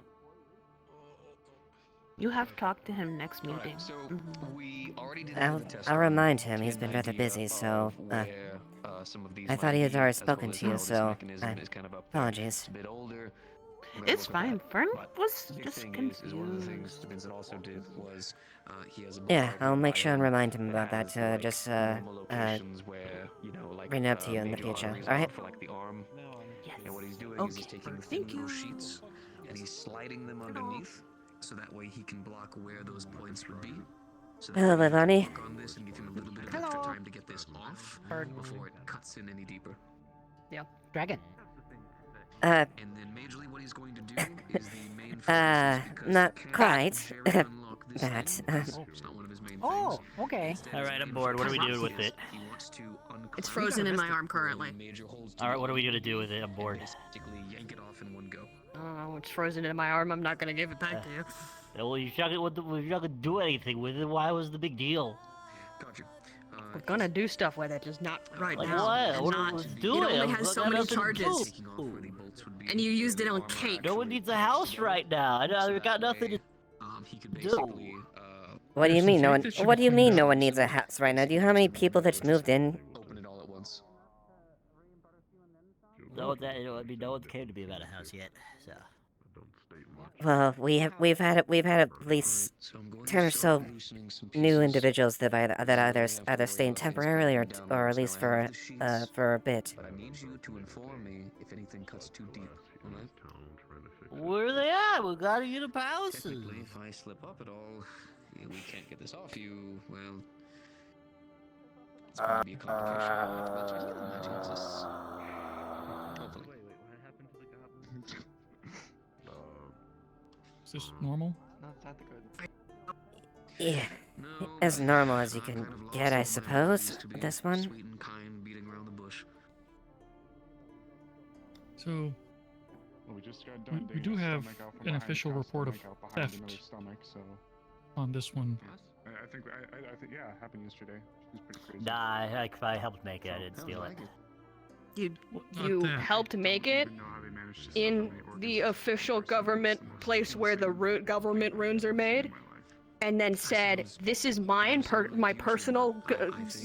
You have talked to him next meeting. So we already did I'll remind him. He's been rather busy, so I thought he had already spoken to you, so apologies. It's fine. Fern was Big just thing is one of the things confused. Vincent also did was he has a Yeah, book I'll make sure and where remind him about that. has, Just normal locations where, you know, like, bring it up to you in the major future. arteries All right. for like the arm. Yes. And what he's doing is he's Okay. taking Thank thin little you. sheets and he's sliding them underneath, so that way he can block where those points would be. So that Hello, way he can Levani. work on this and give him a little bit of extra time to get this off before it cuts in any deeper. Yeah. Dragon. Uh, And then majorly what he's going to do is the main focus is because not the cat quite. can cherry unlock this That, thing. It's not one of his main Oh, things. okay. Instead, All his right, I'm main bored. What are we focus doing with is it? He wants to It's unclip frozen in my arm the currently. major holes to All right, the what are we arm gonna do with it? I'm and bored. basically yank it off in one go. Oh, it's frozen in my arm. I'm not gonna give it back to you. Well, you're not gonna do anything with it. Why was the big deal? Gotcha. We're gonna do stuff with it, just not right Like now. what? And What not, let's it do it. only has so Got many nothing to charges. do. And you used it on cake. No one needs a house right now. I got nothing to He could do. basically what do you There's mean some no one? cake that should What be do you cleaned mean up. no one needs a house right now? Do you know how many people that's moved in? open it all at once. No one that no one came to me about a house yet. So Well, we've had at least 10 or so new individuals that either staying temporarily or at least for a bit. But I need you to inform me if anything cuts too deep. Alright? where are they at? We gotta get a house. Technically, if I slip up at all, we can't get this off you. Well, it's going to be a complication. But I don't imagine it's this. Hopefully. Is this normal? Yeah, as normal as you can get, I suppose. This one. Sweet and kind, beating around the bush. So, Well, we just got we done do digging a have stomach out from an behind the official cow's report of stomach out behind theft another stomach, so on this one. I think yeah, it happened yesterday. It was pretty crazy. Nah, I helped make it. I didn't steal it. You Not that. helped make it in the official government place where the government runes are made, and then said, "This is mine, my personal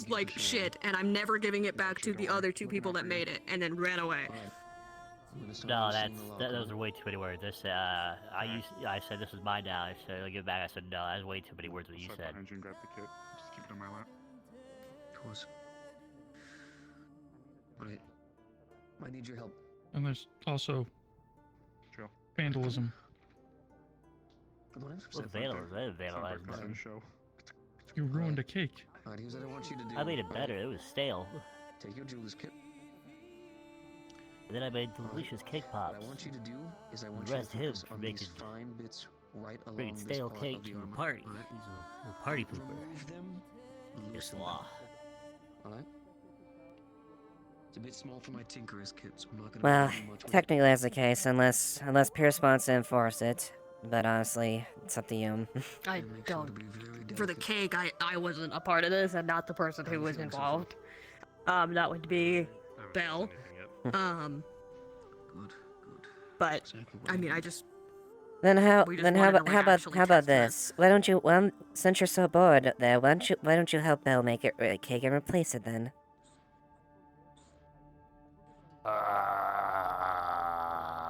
like shit, and I'm never giving it back to the other two people that made it," and then ran away. No, those are way too many words. I said this is mine now. I said I'll give it back. I said no. That's way too many words. What you Slide said. behind you and grab the kit. Just keep it on my lap. Of course. Alright. I need your help. And there's also Chill. vandalism. Good morning. What's vandalism? I didn't vandalize It's nothing. a show. You ruined a cake. Alright, here's what I want you to do. I made it better. It was stale. Take your jeweler's kit. And then I made delicious cake pops. What I want you to do is I want you to Arrest him focus for on making these fine bits right along bringing this stale part cake of the to a armor. party. Alright? He's a party pooper. Remove them. It's law. Alright? It's a bit small for my tinkerer's kit, so I'm not gonna Well, bother you much with it. technically that's the case, unless Pierce wants to enforce it. But honestly, it's up to you. I don't. For the cake, I wasn't a part of this, and not the person who was involved. That would be Belle. Good, good. But I mean, I just Then how We just then wanted to, like, actually how about test it. this? Why don't you since you're so bored up there, why don't you help Belle make it cake and replace it then?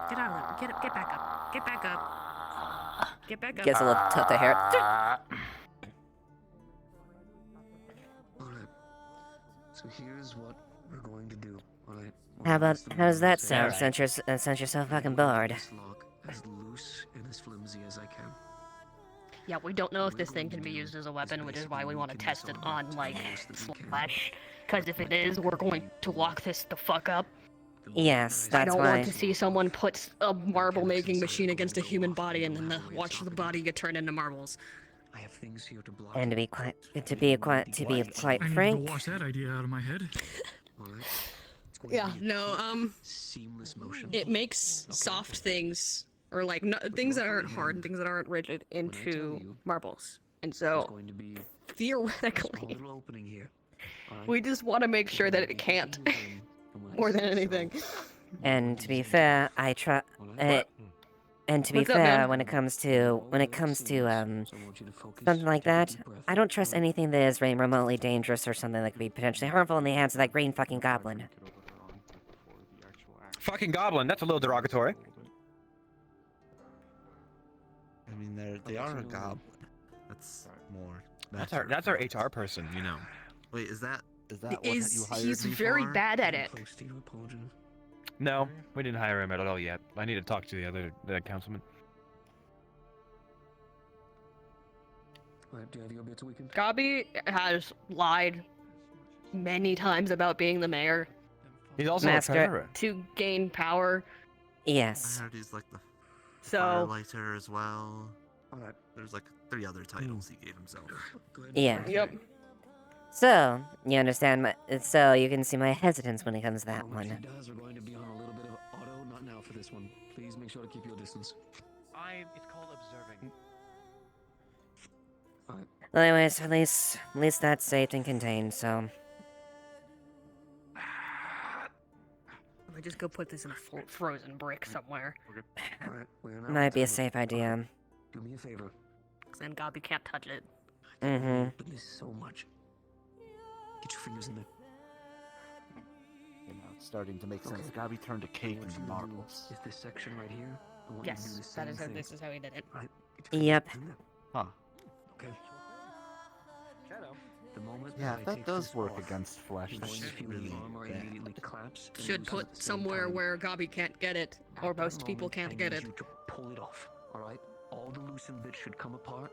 get out of there. Get back up. Get back up. Get back up. Gets a little tuft of hair. Alright. So here's what we're going to do. Alright? How does that sound? Alright. Since you're so fucking bored. This lock as loose and as flimsy as I can. Yeah, we don't know if this thing can be used as a weapon, which is why we want to test it on, like, Slash. Because if it is, we're going to lock this the fuck up. Yes, I that's don't why. want to see someone put a marble-making machine against a human body and then watch the body get turned into marbles. I have things here to block. And to be quite I need frank, to wash that idea out of my head. Alright? It's going Yeah, to be no, seamless motion. it makes soft things, or like things that aren't hard and things that aren't rigid, into marbles. And There's so, going to be a small theoretically, little opening here. Alright? we just want to make sure that it can't, more than anything. and to be fair, I try. And to be What's up, fair, man? when it comes to something like that, I don't trust anything that is remotely dangerous or something that could be potentially harmful in the hands of that green fucking goblin. Fucking goblin. That's a little derogatory. I mean, they are a goblin. That's more. That's our HR person, you know. Wait, is that what you hired He's me very for? bad at it. No, we didn't hire him at all yet. I need to talk to the councilman. Alright, do you have your bits we can? Gabi has lied many times about being the mayor He's also Master- a treasurer. to gain power. Yes. I heard he's like the So firelighter as well. There's like 3 other titles he gave himself. Yeah. Yep. So, you understand my. So, you can see my hesitance when it comes to that What she one. does, we're going to be on a little bit of auto. Not now for this one. Please make sure to keep your distance. It's called observing. Well, anyways, at least that's safe and contained, so. I just go put this in a frozen brick somewhere. Alright, we are now Might be a outside. safe idea. Do me a favor. Cause then Gobby can't touch it. Mm-hmm. Open this so much. Get your fingers in there. You know, it's starting to make sense. Gobby turned a cake What into you marbles. do is this section right here. I want you to do the Yes, same thing. this is how he did it. Right. Yep. Huh. Okay. The moment Yeah, I that take does this work off, against flesh. you're That's going to feel really the armor bad. immediately collapse. and Should loosen put at the same somewhere time. where Gobby can't get it, or At that most people moment, can't I get need it. you to pull it off. All right. All the loosened bits should come apart.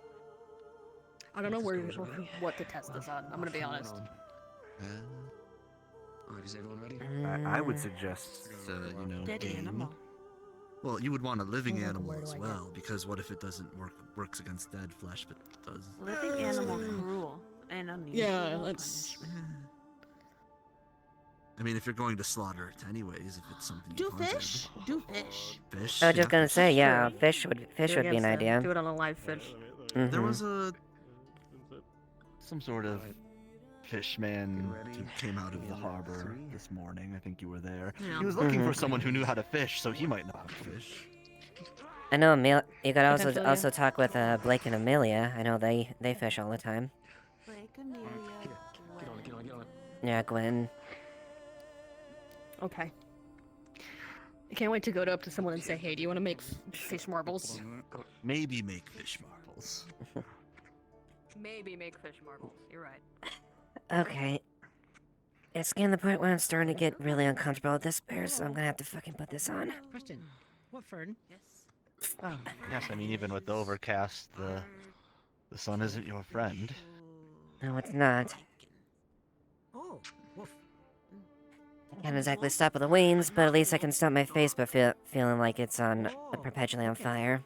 I don't know Once where this goes away, what to test this on. I'm gonna be honest. Alright, is everyone ready? I would suggest, you know, Dead game. animal. Well, you would want a living Well, animal where do as I well, because what if it doesn't works against dead flesh, but it does? Living animal cruel and unusual. Yeah, let's. I mean, if you're going to slaughter it anyways, if it's something Do you wanted. fish. Do fish. Fish. I was just yeah, gonna fish say, is yeah, good. fish would be an idea. Do it on a live fish. There Mhm. was some sort of fishman who came out of the harbor this morning. I think you were there. Yeah. He was looking for Mhm. someone who knew how to fish, so he might know how to fish. I know you could also Potentially, yeah. talk with Blake and Amelia. I know they fish all the time. Blake, Amelia, Get on it, get on it, get on it. Yeah, Gwen. Okay. I can't wait to go up to someone and say, "Hey, do you want to make fish marbles?" Maybe make fish marbles. Maybe make fish marbles. You're right. Okay. It's getting to the point where I'm starting to get really uncomfortable with this bear, so I'm gonna have to fucking put this on. Question. What fern? Yes. Oh, yes, I mean, even with the overcast, the sun isn't your friend. No, it's not. Oh, woof. Can't exactly stop with the wings, but at least I can stop my face by feeling like it's on perpetually on fire.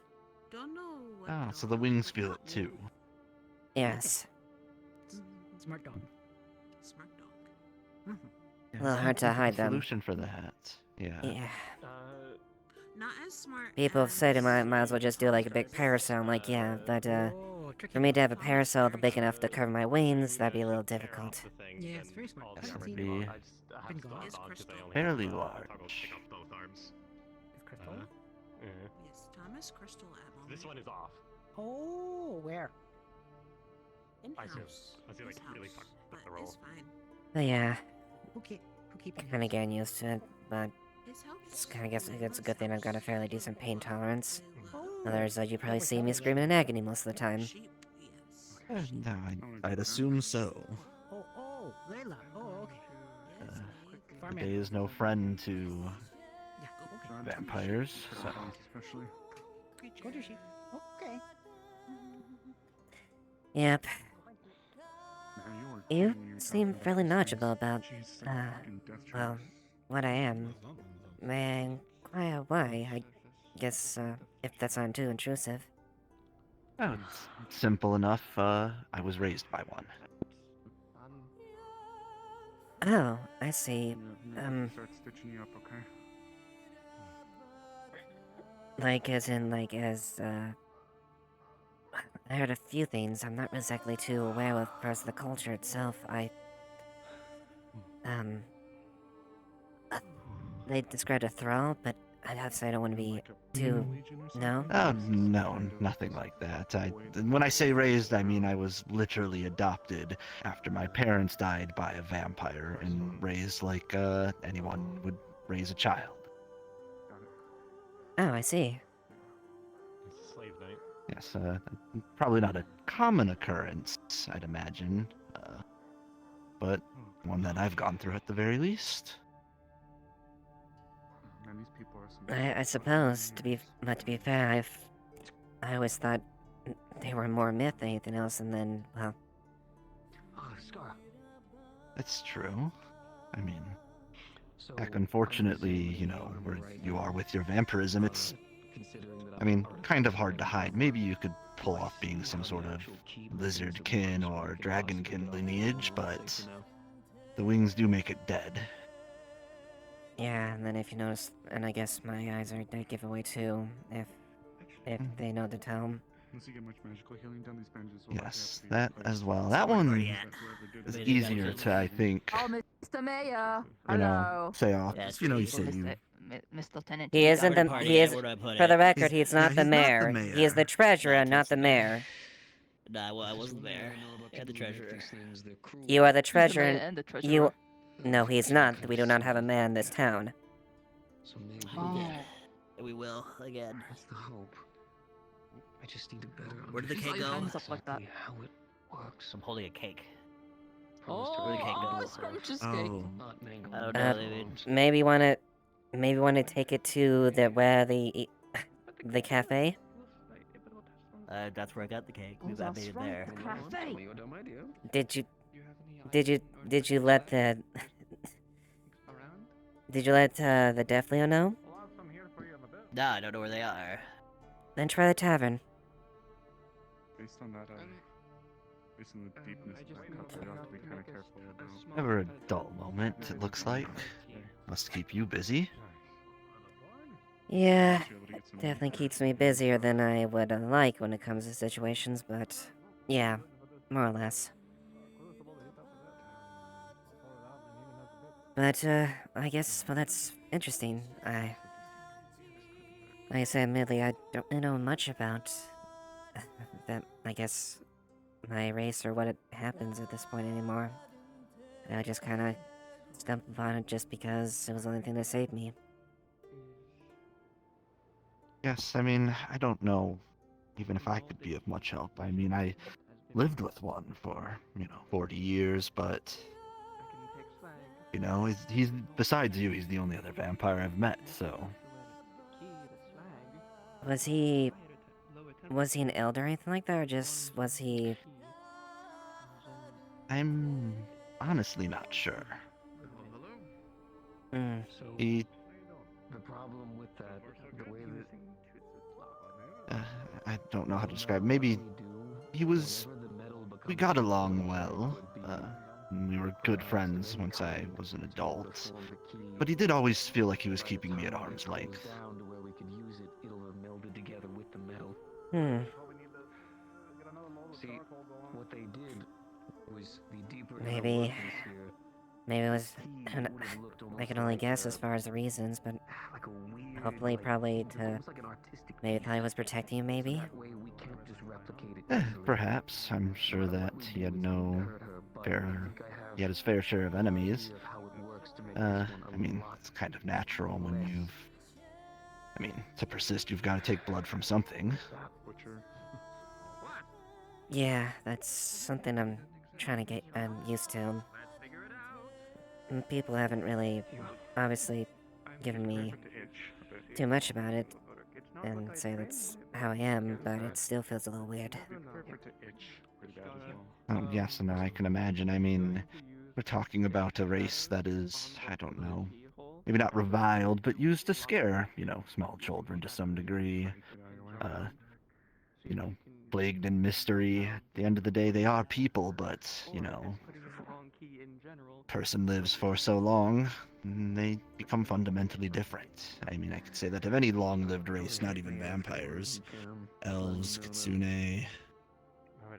Don't know. Ah, so the wings feel it too. Yes. Smart dog. Smart dog. A little hard to hide them. Solution for that. Yeah. Yeah. Not as smart. People have said I might as well just do like a big parasol. I'm like, yeah, but for me to have a parasol big enough to cover my wings, that'd be a little difficult. Yeah, it's very smart. That would Seen be Been gone. Is Crystal? fairly large. Is Crystal? Yes, Thomas, Crystal, Emma. This one is off. Oh, where? In I see house. like His really house, fucked but with the roll. it's fine. But yeah, Who keeping kind of getting used to it. But His house. it's kind of guess it's a good thing I've got a fairly decent pain tolerance. Oh, Otherwise, you probably see me screaming in agony most of the time. sheep, yes. No, I'd assume so. Oh, Layla. Oh, okay. Yes, The Farmhand. day is no friend to Yeah, okay. vampires, so. Go to sheep. Okay. Yep. You seem fairly knowledgeable about, well, what I am. May I inquire why? I guess, if that's not too intrusive. Oh, it's simple enough. I was raised by one. Oh, I see. Like, I heard a few things. I'm not exactly too aware of parts of the culture itself. They described a thrall, but I'd have to say I don't want to be too... No? Oh, no, nothing like that. When I say raised, I mean I was literally adopted after my parents died by a vampire and raised like anyone would raise a child. Oh, I see. Slave night. Yes, probably not a common occurrence, I'd imagine, but one that I've gone through at the very least. I suppose, to be fair, I always thought they were more myth than anything else, and then, well... Scar. That's true. I mean, Heck, unfortunately, you know, where you are with your vampirism, it's, I mean, kind of hard to hide. Maybe you could pull off being some sort of lizardkin or dragonkin lineage, but the wings do make it dead. Yeah, and then if you notice, and I guess my eyes are a dead giveaway too, if they know to tell 'em. Yes, that as well. That one is easier to, I think, Oh, Mr. Mayor. you know, Hello. say off. Yes, You know, you please. say you. Mr. Lieutenant. He isn't the, party he at, is, where do I put for it? the record, he's not the he's not the mayor. He is mayor. the treasurer, not the mayor. Nah, well, I wasn't there. Yeah, the treasurer. You are the He's the mayor treasurer, and the treasurer. you... No, he's not. We do not have a mayor in this town. Oh. We will, again. That's the hope. I just need a better Where did the cake Put your go? hands up like that. how it works. I'm holding a cake. Oh, Where the cake go? scrumptious cake. Not mango. I don't know, David. Maybe wanna take it to the cafe? That's where I got the cake. Oh, I that's made it right, there. the cafe. Did you let the the Death Leo know? Nah, I don't know where they are. Then try the tavern. Based on that, based on the deepness of that cup, you have to be kind of careful about. Never a dull moment, it looks like. Must keep you busy. Yeah, definitely keeps me busier than I would like when it comes to situations, but yeah, more or less. But, I guess, well, that's interesting. Like I said, admittedly, I don't really know much about that, I guess, my race or what it happens at this point anymore. I just kinda stumbled upon it just because it was the only thing that saved me. Yes, I mean, I don't know even if I could be of much help. I mean, I lived with one for, 40 years, but, he's besides you, he's the only other vampire I've met, so. Was he an elder or anything like that, or just was he... I'm honestly not sure. Mm. He, The problem with that, the way that I don't know how to describe it. Maybe he was, we got along well. We were good friends once I was an adult. But he did always feel like he was keeping me at arm's length. down to where we could use it, it'll have melded together with the metal. See, what they did was the deeper Maybe it was... I can only guess as far as the reasons, but hopefully probably to... Maybe thought he was protecting you, maybe? Perhaps. I'm sure that he had he had his fair share of enemies. I mean, it's kind of natural when to persist, you've got to take blood from something. Yeah, that's something I'm trying to get used to. People haven't really, obviously, given me too much about it, and say that's how I am, but it still feels a little weird. Oh, yes, and I can imagine. I mean, we're talking about a race that is, I don't know, maybe not reviled, but used to scare, small children to some degree. Plagued in mystery. At the end of the day, they are people, but, person lives for so long, they become fundamentally different. I mean, I could say that of any long-lived race, not even vampires. Elves, kitsune,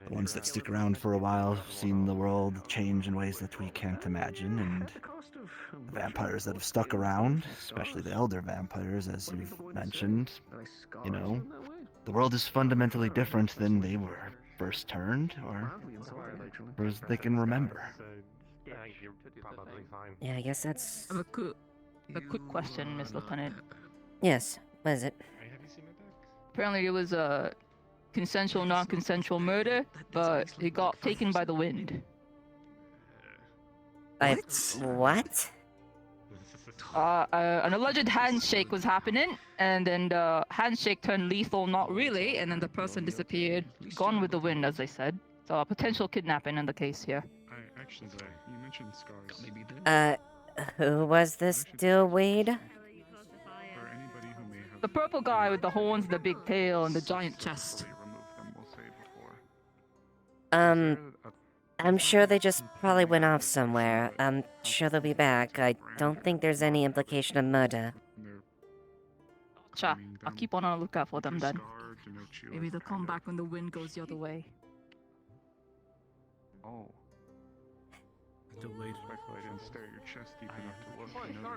the ones that stick around for a while, have seen the world change in ways that we can't imagine, and the vampires that have stuck around, especially the elder vampires, as you've mentioned, the world is fundamentally different than they were first turned, or as they can remember. Yeah, I guess that's... I have a quick question, Miss Lieutenant. Yes, what is it? Apparently it was a consensual, non-consensual murder, but it got taken by the wind. What? An alleged handshake was happening, and then the handshake turned lethal, not really, and then the person disappeared, gone with the wind, as they said. So a potential kidnapping in the case here. Actually, you mentioned scars. Who was this dillweed? The purple guy with the horns, the big tail, and the giant chest. I'm sure they just probably went off somewhere. I'm sure they'll be back. I don't think there's any implication of murder. Cha, I'll keep on a lookout for them then. Maybe they'll come back when the wind goes the other way. Oh. Delayed. Respectfully, I didn't stare at your chest deep enough to look. You know.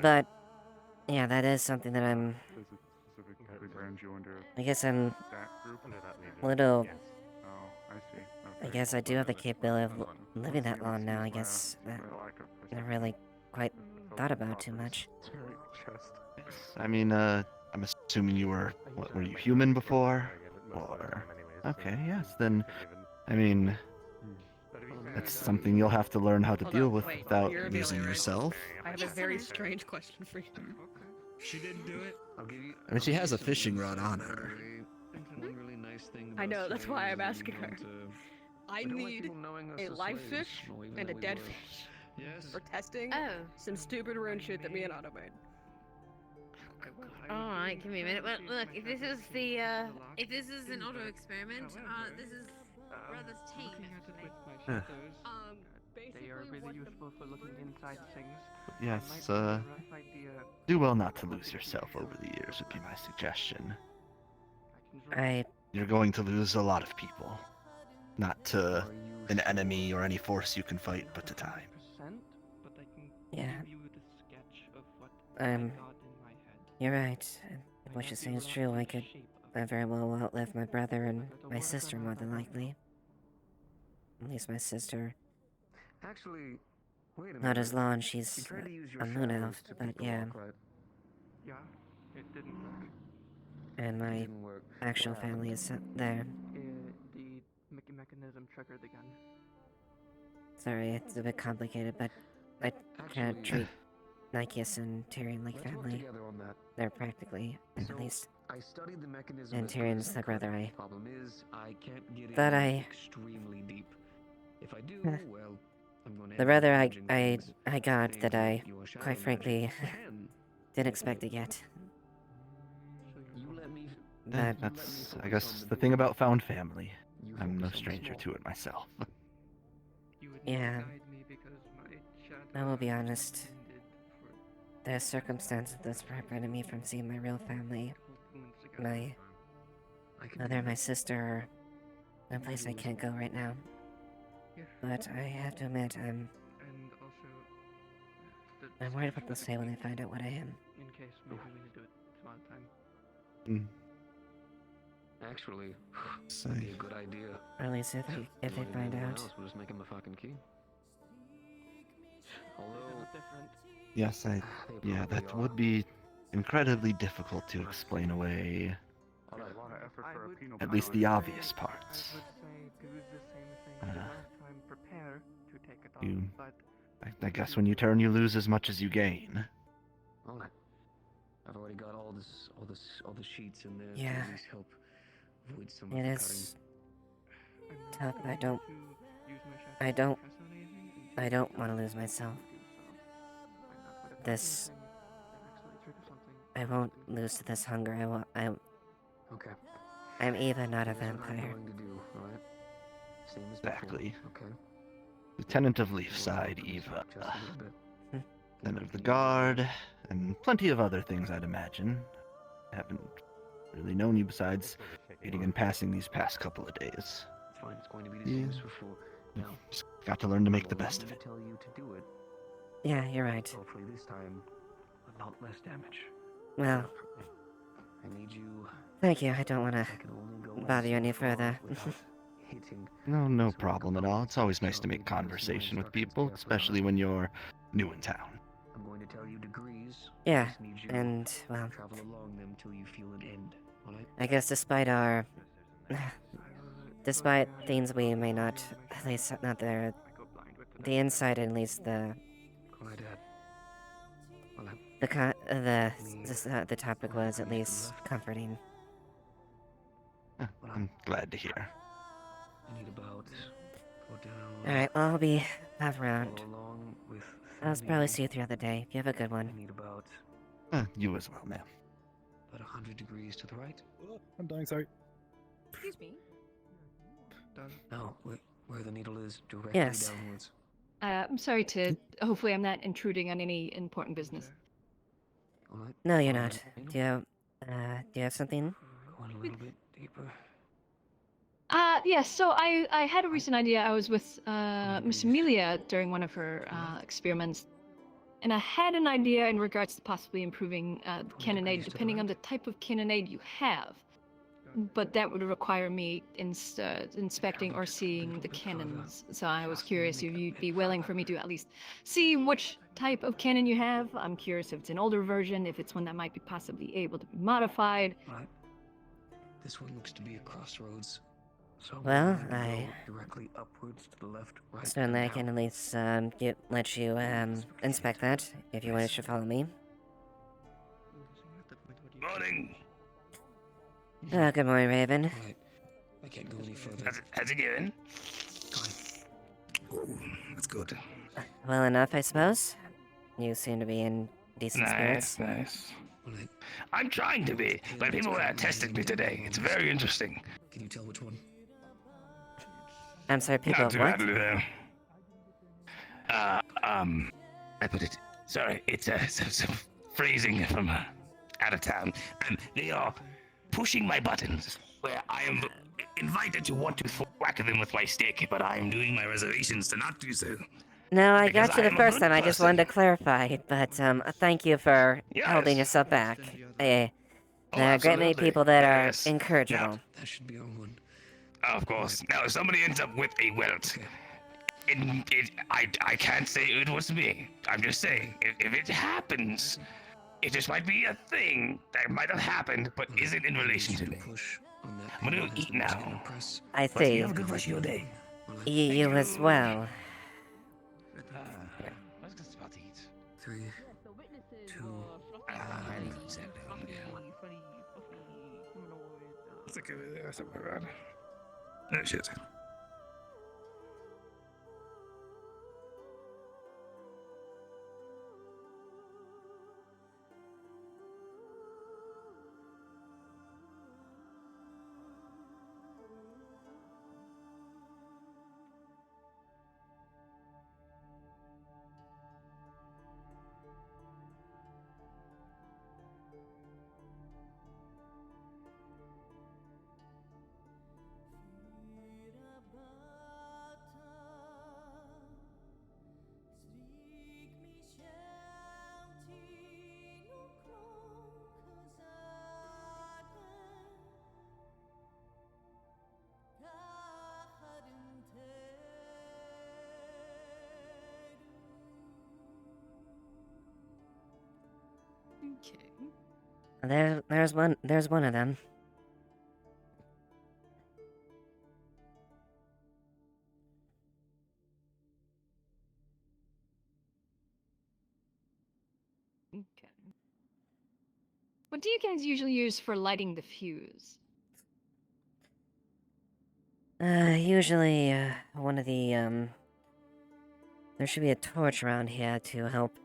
But, yeah, that is something that I'm... There's a specific background you under I guess I'm that group? a little... Oh, I see. I Okay. guess I do have the capability of living that long now. I guess I never really quite thought about it too much. I mean, I'm assuming you were, what, were you human before? Or, okay, yes, then, I mean, that's something you'll have to learn how to deal with without losing yourself. I have a very strange question for you. She didn't do it. I mean, she has a fishing rod on her. One really nice thing I know, about that's why I'm slaves asking is her. we don't, I don't like need people knowing us a as live slaves, fish or even and a that we dead were. fish Yes. for testing some stupid rune shit that me and Otto made. Alright, give me a minute. Well, look, if this is the, if this is an auto experiment, this is rather tame, actually. Huh. They are really useful for looking inside things. Yes, do well not to lose yourself over the years would be my suggestion. You're going to lose a lot of people. Not to an enemy or any force you can fight, but to time. Yeah. You're right. What you're saying is true. I could very well outlive my brother and my sister more than likely. At least my sister. Actually, wait a minute. Not as long, she's You tried to use your a moon shadows elf, to but pick the yeah. lock, right? Yeah, it didn't work. And my didn't work. actual What family is there. The mechanism triggered again. Sorry, it's a bit complicated, but I can't treat Nikeus and Tyrion like Let's work family. together on that. They're practically, So, at least. I studied the mechanism. And as good Tyrion's as the I could. brother I... Problem is, I can't get That in I... extremely deep. If I do, well, I'm going to The end up brother managing things. I got that I, You are shadow quite frankly, magic. didn't expect to get. You let me. Yeah, But that's, I guess, the thing about found family. I'm no stranger to it myself. Yeah. I will be honest. There's circumstances that's prevented me from seeing my real family. My mother and my sister are in a place I can't go right now. But I have to admit, I'm worried what they'll say when they find out what I am. In case maybe we need to do it some other time. Actually, So- that'd be a good idea. Or at least if they find out. We'll just make him a fucking key. Although, Yes, yeah, that would be incredibly difficult to explain away. At least the obvious parts. I guess when you turn, you lose as much as you gain. well, I've already got all the sheets in there Yeah. to at least help avoid some of It the is tough. I don't want to lose myself. This... I won't lose to this hunger. Okay. I'm even not a Here's what I'm vampire. going to do, alright? Same as Exactly. before, okay? Lieutenant of Leafside, Eva. Just a little bit. Then of the guard, and plenty of other things, I'd imagine. Haven't really known you besides meeting and passing these past couple of days. Fine, it's going to be the same as before. Now, Just got to learn to make the best of I it. tell you to do it. Yeah, you're right. Hopefully this time, a lot less damage. Well, I need you. thank you. I don't want to bother you any further. Hitting. No problem at all. It's always nice to make conversation with people, especially when you're new in town. I'm going to tell you degrees. Yeah, Just need you and, well, to travel along them till you feel an end. Alright? I guess despite our... despite things we may not... At least not the insight, at least the... My dad. The topic was at least comforting. I'm glad to hear. I need about Alright, well, I'll be half around. I'll probably see you throughout the day. You have a good one. You as well, ma'am. About 100 degrees to the right. I'm dying, sorry. Excuse me. No, where the needle is, directly Yes. downwards. I'm sorry to. Hopefully, I'm not intruding on any important business. No, you're not. Do you have something? Going a little bit deeper. Yes, so I had a recent idea. I was with Miss Amelia during one of her experiments, and I had an idea in regards to possibly improving the cannonade depending on the type of cannonade you have. But that would require me inspecting or seeing the cannons. So I was curious if you'd be willing for me to at least see which type of cannon you have. I'm curious if it's an older version, if it's one that might be possibly able to be modified. Right. This one looks to be a crossroads. So Well, we're gonna I go directly upwards to the left, right. certainly I can at least let you inspect that if you wish to follow me. Morning. Good morning, Raven. Right. I can't go any further. How's it going? That's good. Well enough, I suppose. You seem to be in decent spirits. Nice. I'm trying to be, but people are testing me today. It's very interesting. Can you tell which one? I'm sorry, people Not of too what? badly though. I put it. Sorry, it's so freezing from out of town, and they are pushing my buttons. Where I am invited to want to whack them with my stick, but I am doing my reservations to not do so. No, I Because got you I the am a first good time. I just person. wanted to clarify. But thank you for holding Yes. yourself back. There Oh, are a great many absolutely. people that Yes. are incorrigible. Yep. That should be our one. Of course. Now, if somebody ends up with a welt, I can't say it was me. I'm just saying, if it happens, it just might be a thing that might have happened, but isn't in relation to me. I'm gonna eat now. I But see. you have a good rest of your day. You as well. Let's get about to eat. 3, 2, It's okay. That's not bad. Oh shit. Okay. There's one of them. Okay. What do you guys usually use for lighting the fuse? Usually, one of the, there should be a torch around here to help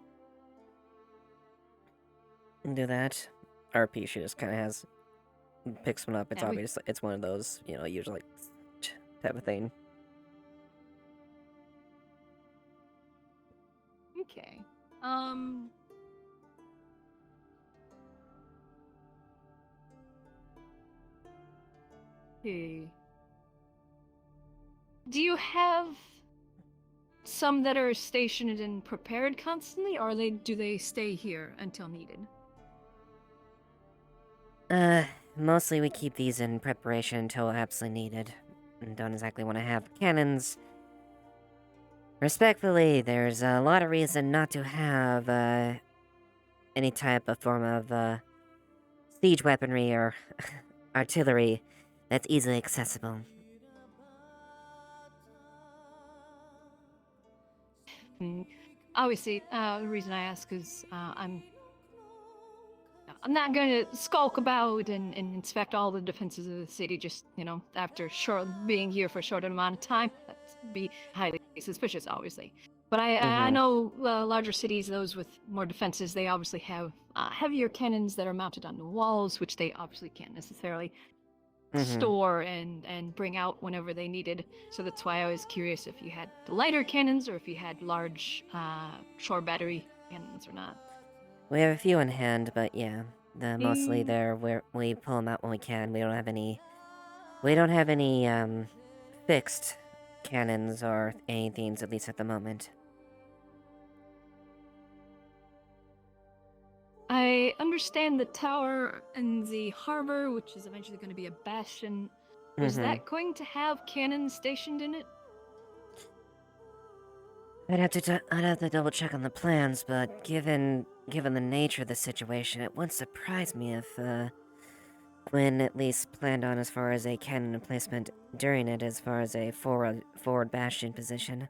do that. RP, she just kind of picks one up. It's Yeah, we- obvious, it's one of those, usually like, type of thing. Okay. Okay. Do you have some that are stationed and prepared constantly, or do they stay here until needed? Mostly we keep these in preparation until absolutely needed. And don't exactly want to have cannons. Respectfully, there's a lot of reason not to have, any type of form of, siege weaponry or artillery that's easily accessible. Obviously, the reason I ask is I'm not going to skulk about and inspect all the defenses of the city just, after being here for a short amount of time. That'd be highly suspicious, obviously. But I know larger cities, those with more defenses, they obviously have heavier cannons that are mounted on the walls, which they obviously can't necessarily store and bring out whenever they needed. So that's why I was curious if you had the lighter cannons or if you had large shore battery cannons or not. We have a few in hand, but yeah, mostly they're where we pull them out when we can. We don't have any. We don't have any fixed cannons or anything, at least at the moment. I understand the tower and the harbor, which is eventually going to be a bastion. Was that going to have cannons stationed in it? I'd have to double check on the plans, but given the nature of the situation, it wouldn't surprise me if Quinn at least planned on as far as a cannon emplacement during it, as far as a forward bastion position.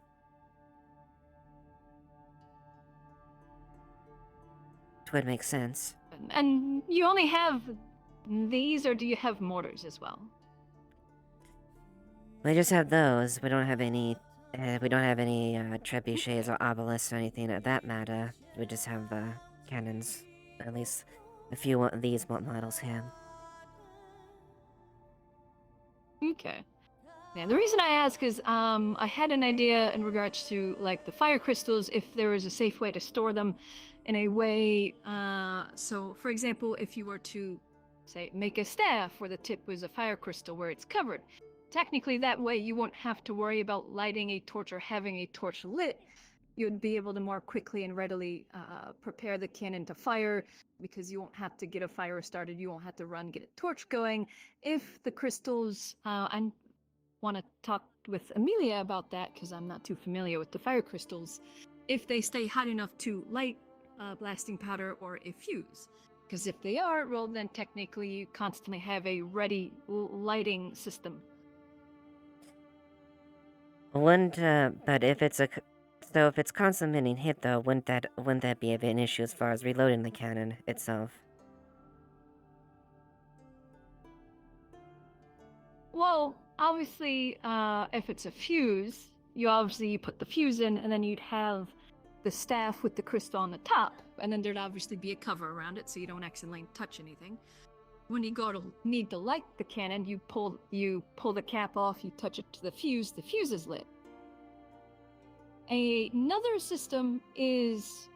It would make sense. And you only have these, or do you have mortars as well? We just have those. We don't have any. We don't have any trebuchets or obelisks or anything of that matter. We just have cannons. At least a few of these models have. Okay. Yeah, the reason I ask is I had an idea in regards to like the fire crystals, if there was a safe way to store them in a way. So, for example, if you were to say make a staff where the tip was a fire crystal where it's covered. Technically, that way you won't have to worry about lighting a torch or having a torch lit. You'd be able to more quickly and readily prepare the cannon to fire because you won't have to get a fire started. You won't have to run, get a torch going. If the crystals, I want to talk with Amelia about that because I'm not too familiar with the fire crystals. If they stay hot enough to light blasting powder or a fuse. Because if they are, well, then technically you constantly have a ready lighting system. Wouldn't, but if it's if it's constantly getting hit though, wouldn't that be an issue as far as reloading the cannon itself? Well, obviously, if it's a fuse, you put the fuse in, and then you'd have the staff with the crystal on the top, and then there'd obviously be a cover around it so you don't accidentally touch anything. When you need to light the cannon, you pull the cap off, you touch it to the fuse is lit. Another system is,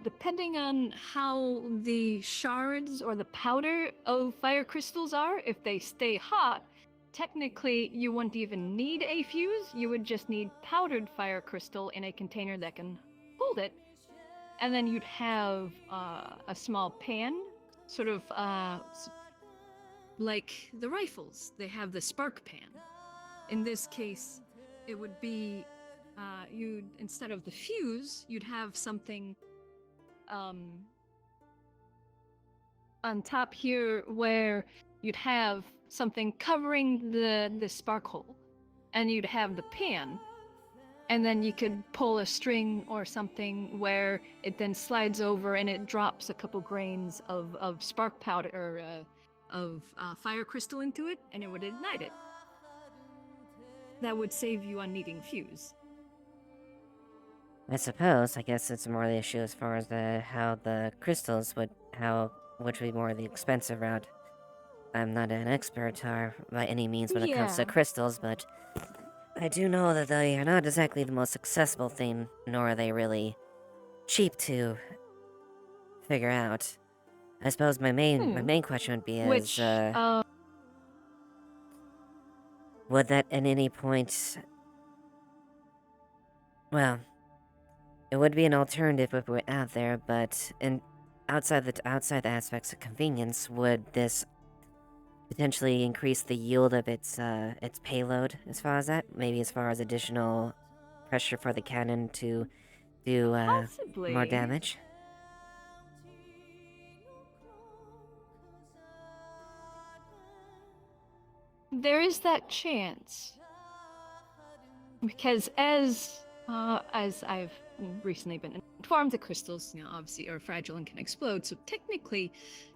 depending on how the shards or the powder of fire crystals are, if they stay hot, technically you wouldn't even need a fuse, you would just need powdered fire crystal in a container that can hold it. And then you'd have a small pan, sort of like the rifles, they have the spark pan. In this case, it would be, instead of the fuse, you'd have something on top here where you'd have something covering the spark hole, and you'd have the pan, and then you could pull a string or something where it then slides over and it drops a couple grains of spark powder of fire crystal into it, and it would ignite it. That would save you on needing fuse. I suppose. I guess it's more the issue as far as how the crystals which would be more the expensive route. I'm not an expert by any means when it comes to crystals, but I do know that they are not exactly the most accessible thing, nor are they really cheap to figure out. I suppose my main question would be would that at any point, well, it would be an alternative if we were out there, but outside the aspects of convenience, would this potentially increase the yield of its payload as far as that? Maybe as far as additional pressure for the cannon to do more damage? There is that chance. Because as as I've recently been informed, the crystals, obviously are fragile and can explode. So technically,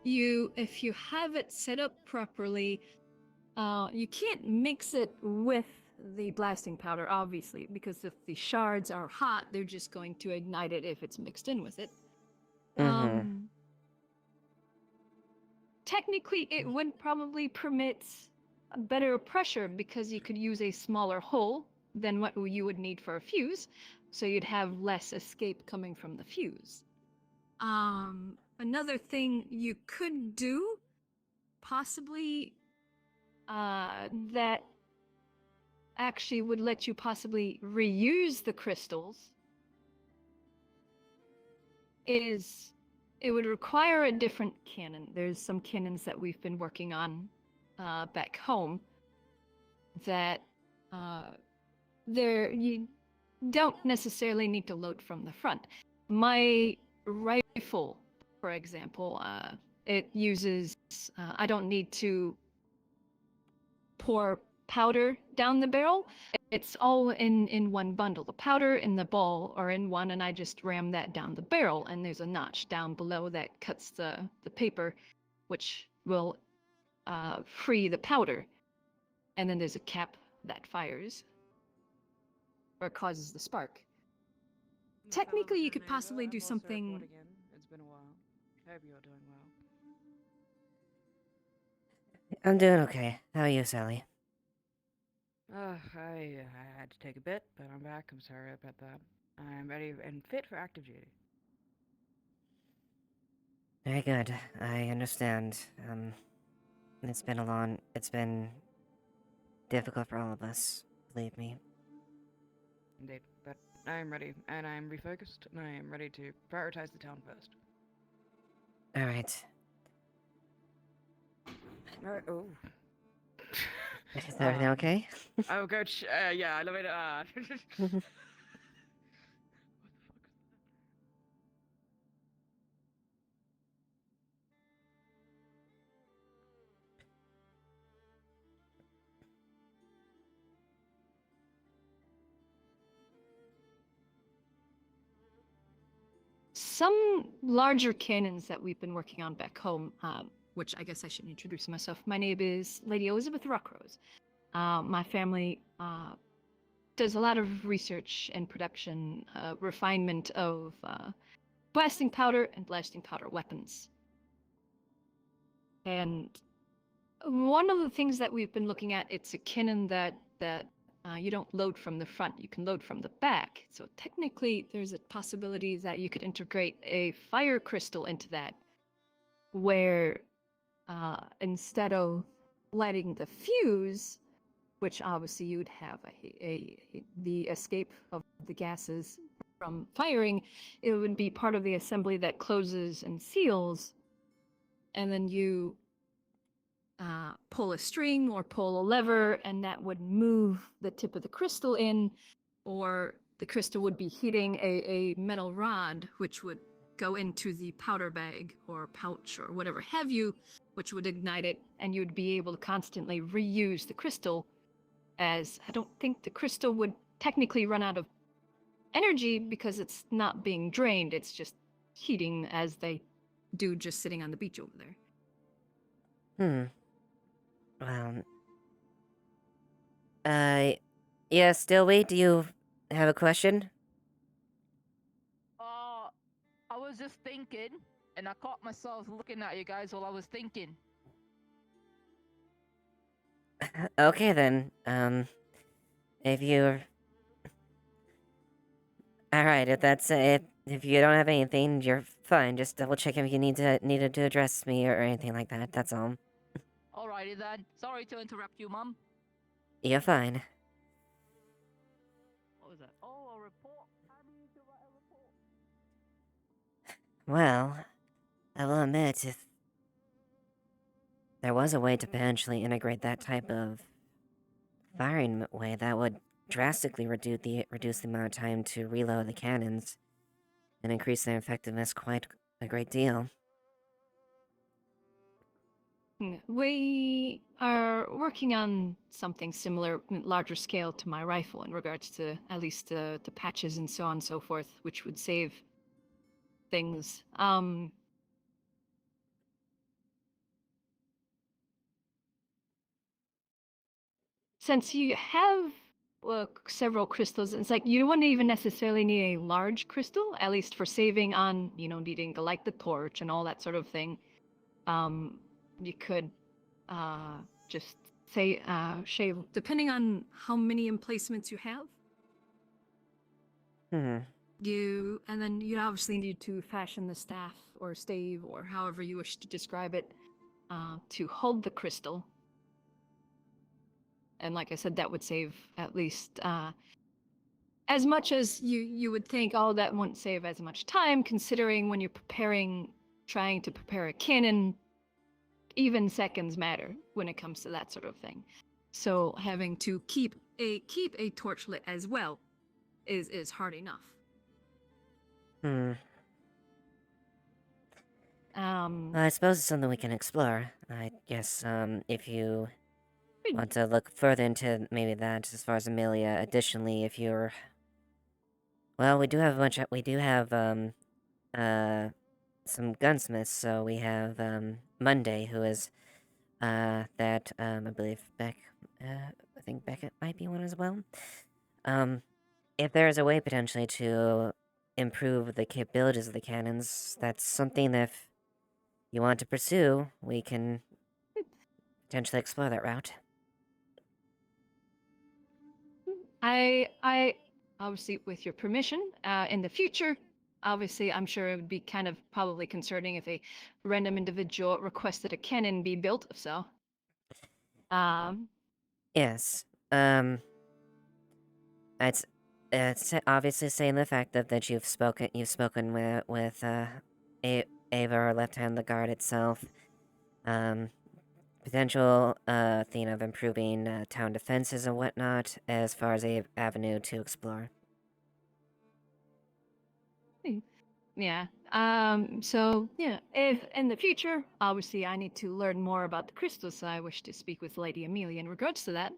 if you have it set up properly, you can't mix it with the blasting powder, obviously, because if the shards are hot, they're just going to ignite it if it's mixed in with it. Technically, it would probably permit a better pressure because you could use a smaller hole than what you would need for a fuse, so you'd have less escape coming from the fuse. Another thing you could do, possibly, that actually would let you possibly reuse the crystals, is it would require a different cannon. There's some cannons that we've been working on back home that you don't necessarily need to load from the front. My rifle, for example, it uses, I don't need to pour powder down the barrel. It's all in one bundle. The powder and the ball are in one, and I just ram that down the barrel, and there's a notch down below that cuts the paper, which will free the powder. And then there's a cap that fires or causes the spark. Technically, you could possibly do something. It's been a while. Hope you're doing well. I'm doing okay. How are you, Sally? I had to take a bit, but I'm back. I'm sorry about that. I'm ready and fit for active duty. Very good. I understand. It's been difficult for all of us, believe me. Indeed, but I am ready, and I am refocused, and I am ready to prioritize the town first. Alright. Oh. Is everything okay? Oh, coach, yeah, elevator, Some larger cannons that we've been working on back home, which I guess I should introduce myself. My name is Lady Elizabeth Rockrose. My family does a lot of research and production, refinement of blasting powder and blasting powder weapons. And one of the things that we've been looking at, it's a cannon that you don't load from the front, you can load from the back. So technically, there's a possibility that you could integrate a fire crystal into that, where instead of lighting the fuse, which obviously you'd have the escape of the gases from firing, it would be part of the assembly that closes and seals, and then you pull a string or pull a lever, and that would move the tip of the crystal in, or the crystal would be heating a metal rod, which would go into the powder bag or pouch or whatever have you, which would ignite it, and you'd be able to constantly reuse the crystal, as I don't think the crystal would technically run out of energy because it's not being drained, it's just heating as they do just sitting on the beach over there. Yeah, Stillway, do you have a question? I was just thinking, and I caught myself looking at you guys while I was thinking. Okay then, if you're... Alright, if that's it, if you don't have anything, you're fine. Just double check if you needed to address me or anything like that, that's all. Alrighty then. Sorry to interrupt you, Mum. You're fine. What was that? Oh, a report. How do you do a report? Well, I will admit, if there was a way to potentially integrate that type of firing way, that would drastically reduce the amount of time to reload the cannons and increase their effectiveness quite a great deal. We are working on something similar, larger scale to my rifle in regards to at least the patches and so on and so forth, which would save things. Since you have several crystals, it's like you wouldn't even necessarily need a large crystal, at least for saving on, needing to light the torch and all that sort of thing. You could just say shave, depending on how many emplacements you have. And then you obviously need to fashion the staff or stave or however you wish to describe it to hold the crystal. And like I said, that would save at least as much as you would think, oh, that wouldn't save as much time, considering when you're trying to prepare a cannon, even seconds matter when it comes to that sort of thing. So having to keep a torch lit as well is hard enough. Well, I suppose it's something we can explore. I guess, if you want to look further into maybe that as far as Amelia. Additionally, if you're... Well, we do have some gunsmiths, so we have, Monday, who is, I believe I think Beckett might be one as well. If there is a way potentially to improve the capabilities of the cannons, that's something that if you want to pursue, we can potentially explore that route. I obviously, with your permission, in the future, obviously, I'm sure it would be kind of probably concerning if a random individual requested a cannon be built. So, Yes. It's obviously saying the fact that you've spoken with Ava, or Left Hand the Guard itself. Potential thing of improving town defenses and whatnot, as far as a avenue to explore. Yeah. So yeah, if in the future, obviously, I need to learn more about the crystals, so I wish to speak with Lady Amelia in regards to that,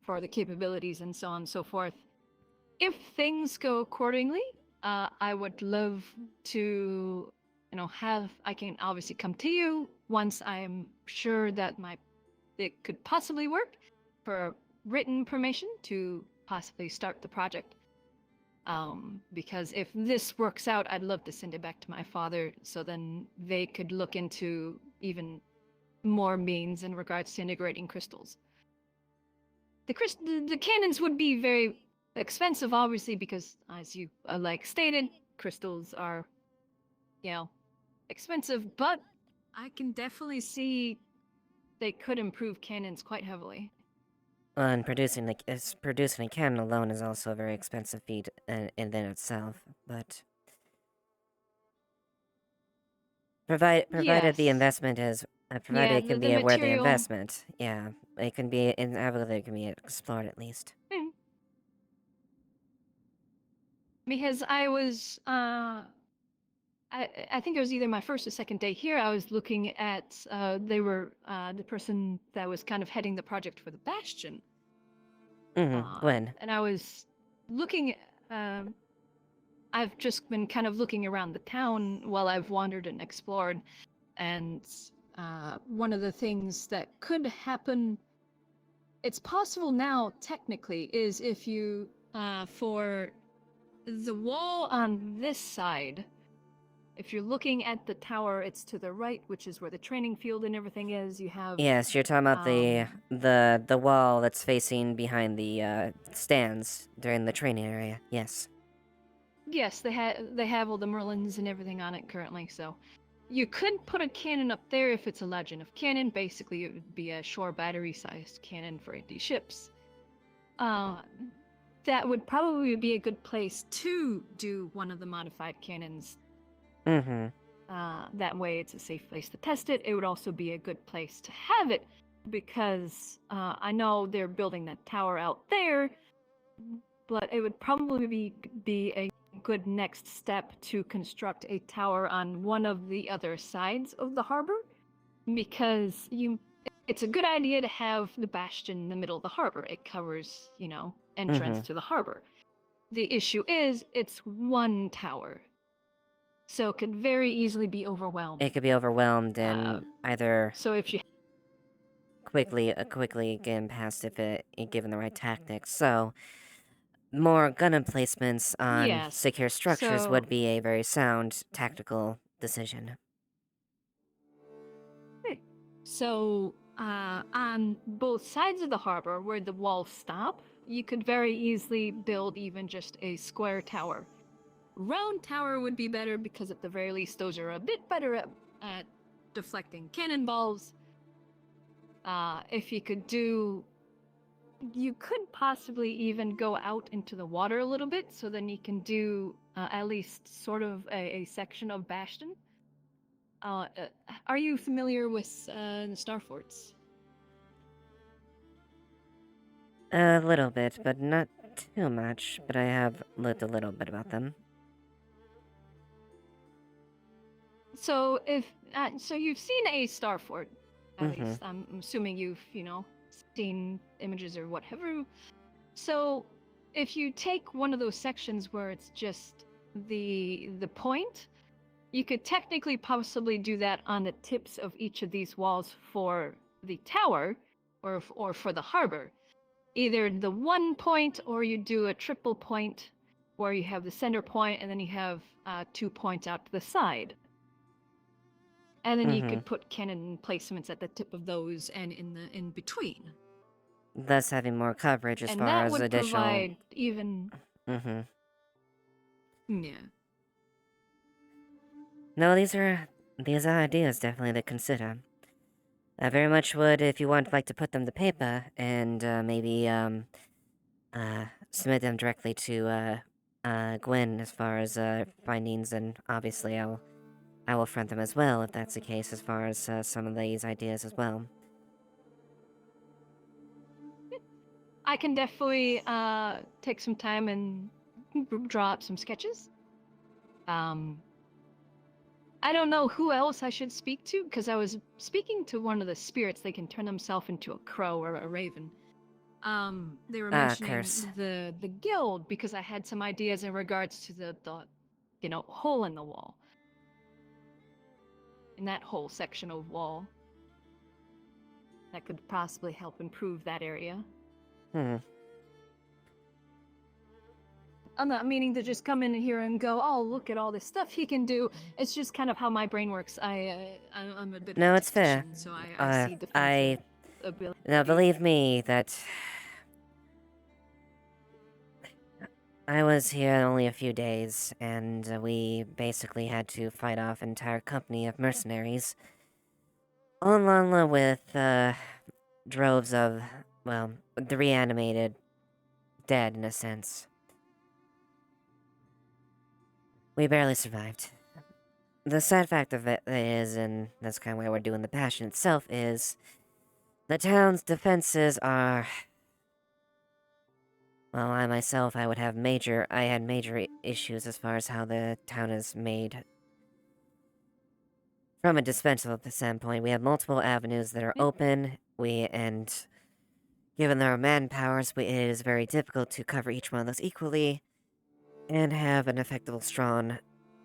for the capabilities and so on and so forth. If things go accordingly, I would love to, I can obviously come to you once I am sure that it could possibly work, for written permission to possibly start the project. Because if this works out, I'd love to send it back to my father, so then they could look into even more means in regards to integrating crystals. The cannons would be very expensive, obviously, because as you stated, crystals are, expensive, but I can definitely see they could improve cannons quite heavily. Well, and producing a cannon alone is also a very expensive feat in itself, but provided the investment is provided it can be a worthy investment. Yeah, it can be inevitably explored at least. Because I was I think it was either my first or second day here. I was looking at they were the person that was kind of heading the project for the Bastion. When? And I was looking. I've just been kind of looking around the town while I've wandered and explored, and one of the things that could happen, it's possible now technically, is if you for the wall on this side, if you're looking at the tower, it's to the right, which is where the training field and everything is. You have... Yes, you're talking about the wall that's facing behind the stands during the training area. Yes. Yes, they have all the Merlins and everything on it currently, so you could put a cannon up there if it's a large enough cannon. Basically, it would be a shore battery-sized cannon for anti-ships. That would probably be a good place to do one of the modified cannons. That way it's a safe place to test it. It would also be a good place to have it, because I know they're building that tower out there, but it would probably be a good next step to construct a tower on one of the other sides of the harbor, because it's a good idea to have the bastion in the middle of the harbor. It covers, entrance Mhm. to the harbor. The issue is it's one tower, so it could very easily be overwhelmed. It could be overwhelmed and either So if you quickly get past if given the right tactics. So more gun emplacements on Yes, secure structures so- would be a very sound tactical decision. So, on both sides of the harbor, where the walls stop, you could very easily build even just a square tower. Round tower would be better because, at the very least, those are a bit better at deflecting cannonballs. If you could do. You could possibly even go out into the water a little bit, so then you can do at least sort of a section of bastion. Are you familiar with the Star Forts? A little bit, but not too much. But I have looked a little bit about them. So so you've seen a Star Fort, at Mhm. least. I'm assuming you've seen images or whatever. So if you take one of those sections where it's just the point, you could technically possibly do that on the tips of each of these walls for the tower, or for the harbor. Either the one point, or you do a triple point, where you have the center point and then you have 2 points out to the side. And then you Mhm. could put cannon placements at the tip of those and in between. Thus having more coverage as And far that as would additional. provide even. Mm-hmm. Yeah. No, these are ideas definitely to consider. I very much would if you want like to put them to paper and maybe submit them directly to Gwen as far as findings, and obviously I will front them as well if that's the case as far as some of these ideas as well. I can definitely take some time and draw up some sketches. I don't know who else I should speak to, because I was speaking to one of the spirits. They can turn themselves into a crow or a raven. They were mentioning curse. the guild, because I had some ideas in regards to the hole in the wall. In that whole section of wall. That could possibly help improve that area. I'm not meaning to just come in here and go, oh, look at all this stuff he can do. It's just kind of how my brain works. I'm a bit No, of a it's fair. technician, so I see defensive ability. Now believe me that I was here only a few days, and we basically had to fight off an entire company of mercenaries, along with droves of, well, the reanimated dead in a sense. We barely survived. The sad fact of it is, and that's kind of why we're doing the passion itself, is the town's defenses are. Well, I myself, I had major issues as far as how the town is made. From a dispensable standpoint, we have multiple avenues that are open, and given our manpowers, it is very difficult to cover each one of those equally, and have an effective, strong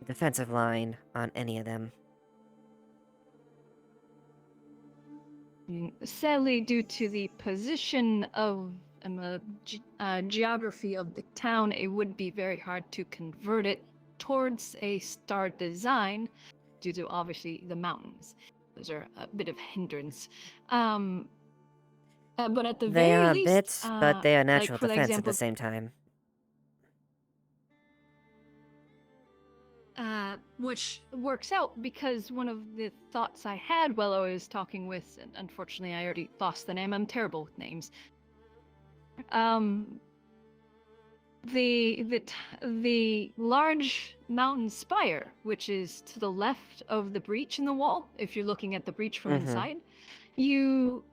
defensive line on any of them. Sadly, due to the position of geography of the town, it would be very hard to convert it towards a star design, due to obviously the mountains. Those are a bit of hindrance. But at the They very are least, bits, but they are natural like for defense at example, the same time. which works out because one of the thoughts I had while I was talking with, and unfortunately I already lost the name, I'm terrible with names. The large mountain spire, which is to the left of the breach in the wall, if you're looking at the breach from inside, you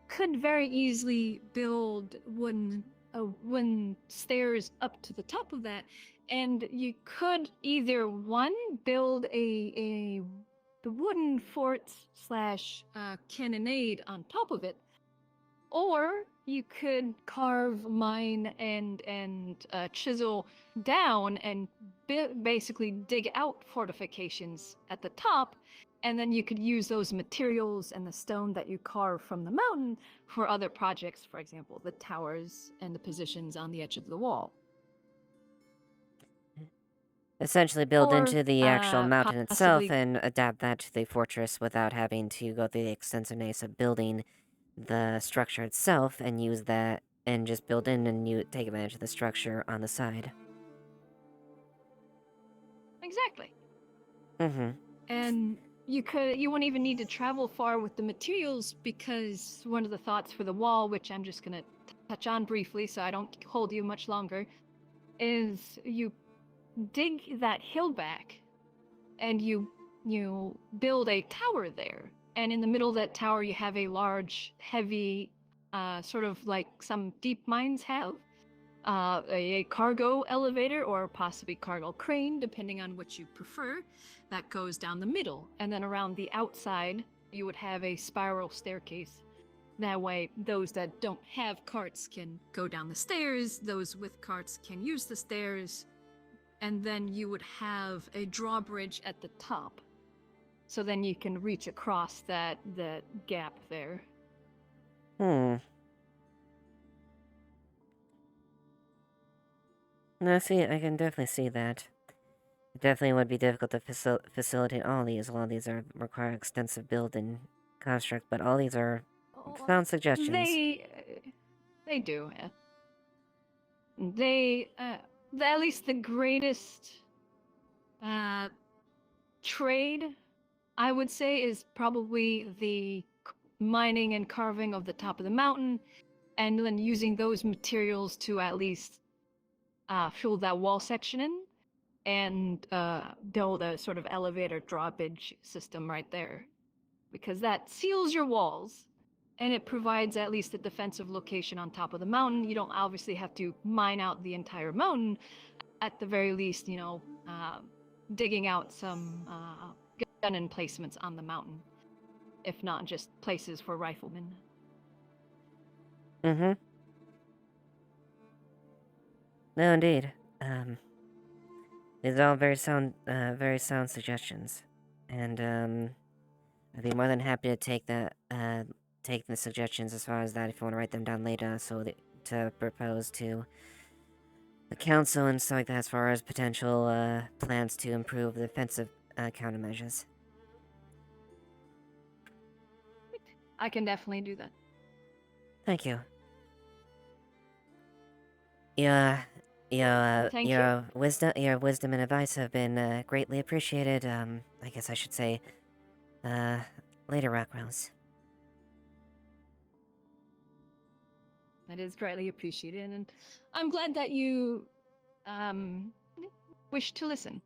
could very easily build wooden stairs up to the top of that, and you could either build a the wooden fort slash cannonade on top of it, or you could carve, mine, and chisel down and basically dig out fortifications at the top, and then you could use those materials and the stone that you carve from the mountain for other projects, for example, the towers and the positions on the edge of the wall. Essentially build Or, into the actual mountain itself possibly- and adapt that to the fortress without having to go through the extensiveness of building the structure itself and use that and just build in and you take advantage of the structure on the side. Exactly. Mm-hmm. And you wouldn't even need to travel far with the materials, because one of the thoughts for the wall, which I'm just gonna touch on briefly so I don't hold you much longer, is you dig that hill back and you build a tower there. And in the middle of that tower you have a large, heavy, sort of like some deep mines have, a cargo elevator or possibly cargo crane, depending on what you prefer, that goes down the middle. And then around the outside, you would have a spiral staircase. That way, those that don't have carts can go down the stairs, those with carts can use the stairs, and then you would have a drawbridge at the top. So then you can reach across that gap there. Hmm. No, see, I can definitely see that. It definitely would be difficult to facilitate all these. A lot of these require extensive build and construct, but all these are sound suggestions. They do. Yeah. They, at least the greatest trade, I would say, is probably the mining and carving of the top of the mountain, and then using those materials to at least fill that wall section in, and build a sort of elevator drawbridge system right there, because that seals your walls and it provides at least a defensive location on top of the mountain. You don't obviously have to mine out the entire mountain. At the very least, digging out some gun emplacements on the mountain, if not just places for riflemen. Mm-hmm. No, indeed. These are all very sound suggestions, and I'd be more than happy to take the suggestions as far as that if you want to write them down later, to propose to the council and stuff like that as far as potential plans to improve the defensive countermeasures. I can definitely do that. Thank you. Your Thank your wisdom and advice have been greatly appreciated. I guess I should say, later, Rockwells. That is greatly appreciated, and I'm glad that you wish to listen.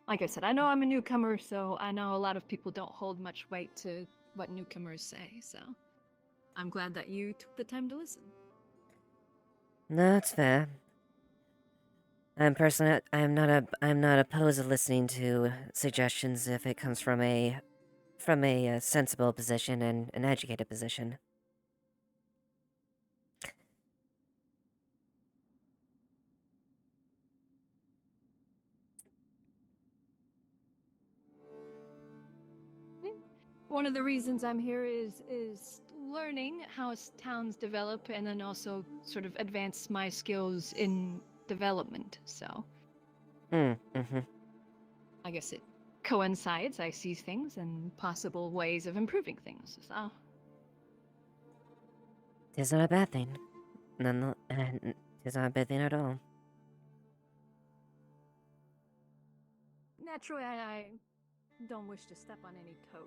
Like I said, I know I'm a newcomer, so I know a lot of people don't hold much weight to what newcomers say, so I'm glad that you took the time to listen. No, it's fair. I'm not opposed to listening to suggestions if it comes from a sensible position and an educated position. One of the reasons I'm here is learning how towns develop, and then also sort of advance my skills in development, so Mm-hmm. I guess it coincides. I see things and possible ways of improving things, so It's not a bad thing. It's not a bad thing at all. naturally I don't wish to step on any toes.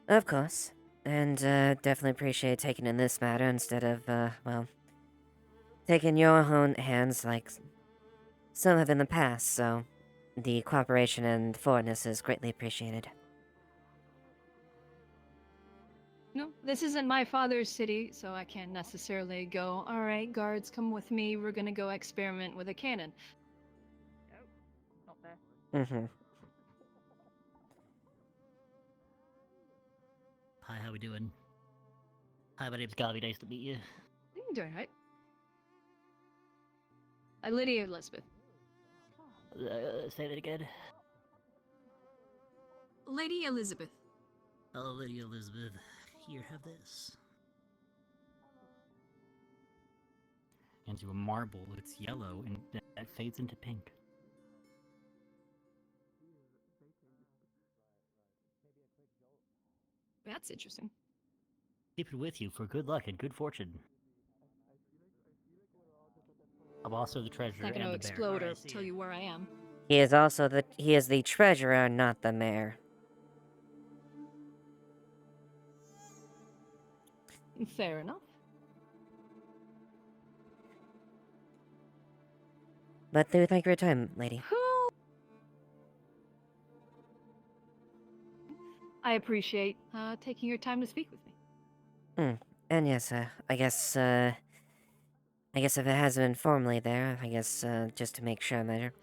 Of course. And, definitely appreciate taking in this matter instead of, taking your own hands like some have in the past, so the cooperation and forwardness is greatly appreciated. No, this isn't my father's city, so I can't necessarily go, alright, guards, come with me, we're gonna go experiment with a cannon. Mm-hmm. Hi, how we doing? Hi, my name's Garvey. Nice to meet you. I'm doing right. Lydia Elizabeth. Say that again. Lady Elizabeth. Hello, Lady Elizabeth. Here, have this. Hands you a marble. It's yellow, and that fades into pink. That's interesting. Keep it with you for good luck and good fortune. I'm also the treasurer Not and gonna the explode bearer. or tell you where I am. He is also he is the treasurer, not the mayor. Fair enough. But thank you for your time, lady. I appreciate taking your time to speak with me. And yes, I guess if it hasn't been formally there, I guess, just to make sure, measure.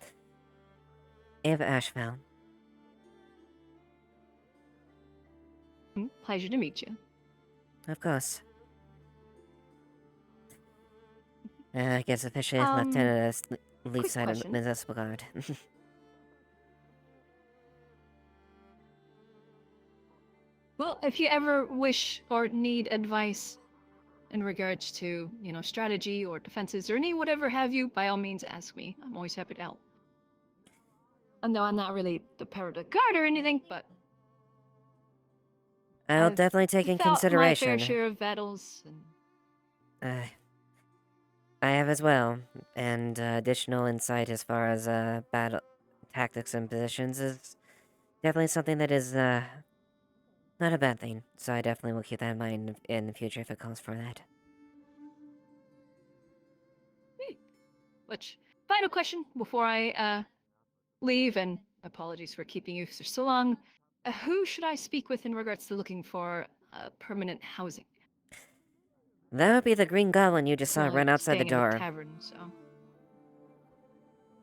Eva Ashevail. Pleasure to meet you. Of course. I guess officially Lieutenant Leaf Side of question. Ms. Espelgard. Well, if you ever wish or need advice in regards to, strategy or defenses or any whatever have you, by all means ask me. I'm always happy to help. I know I'm not really the power of the guard or anything, but I'll I've definitely take in fought my consideration. fair share of battles. And I have as well, and additional insight as far as battle tactics and positions is definitely something that is not a bad thing. So I definitely will keep that in mind in the future if it calls for that. Which, final question before I leave, and apologies for keeping you for so long. Who should I speak with in regards to looking for permanent housing? That would be the green goblin you just saw Well, run outside the staying in door. tavern, so.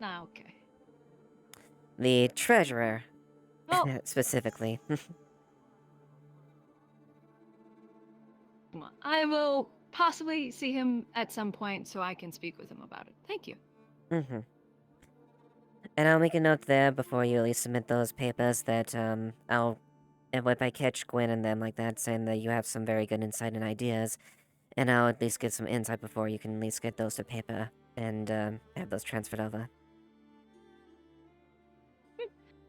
Ah, okay. The treasurer, Well, specifically. I will possibly see him at some point so I can speak with him about it. Thank you. Mm-hmm. And I'll make a note there before you at least submit those papers that, and if I catch Gwen and them like that, saying that you have some very good insight and ideas, and I'll at least get some insight before you can at least get those to paper and, have those transferred over.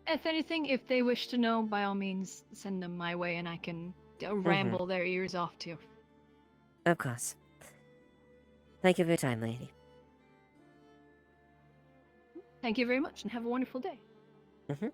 If anything, if they wish to know, by all means, send them my way and I can ramble their ears off too. Of course. Thank you for your time, lady. Thank you very much and have a wonderful day. Mm-hmm.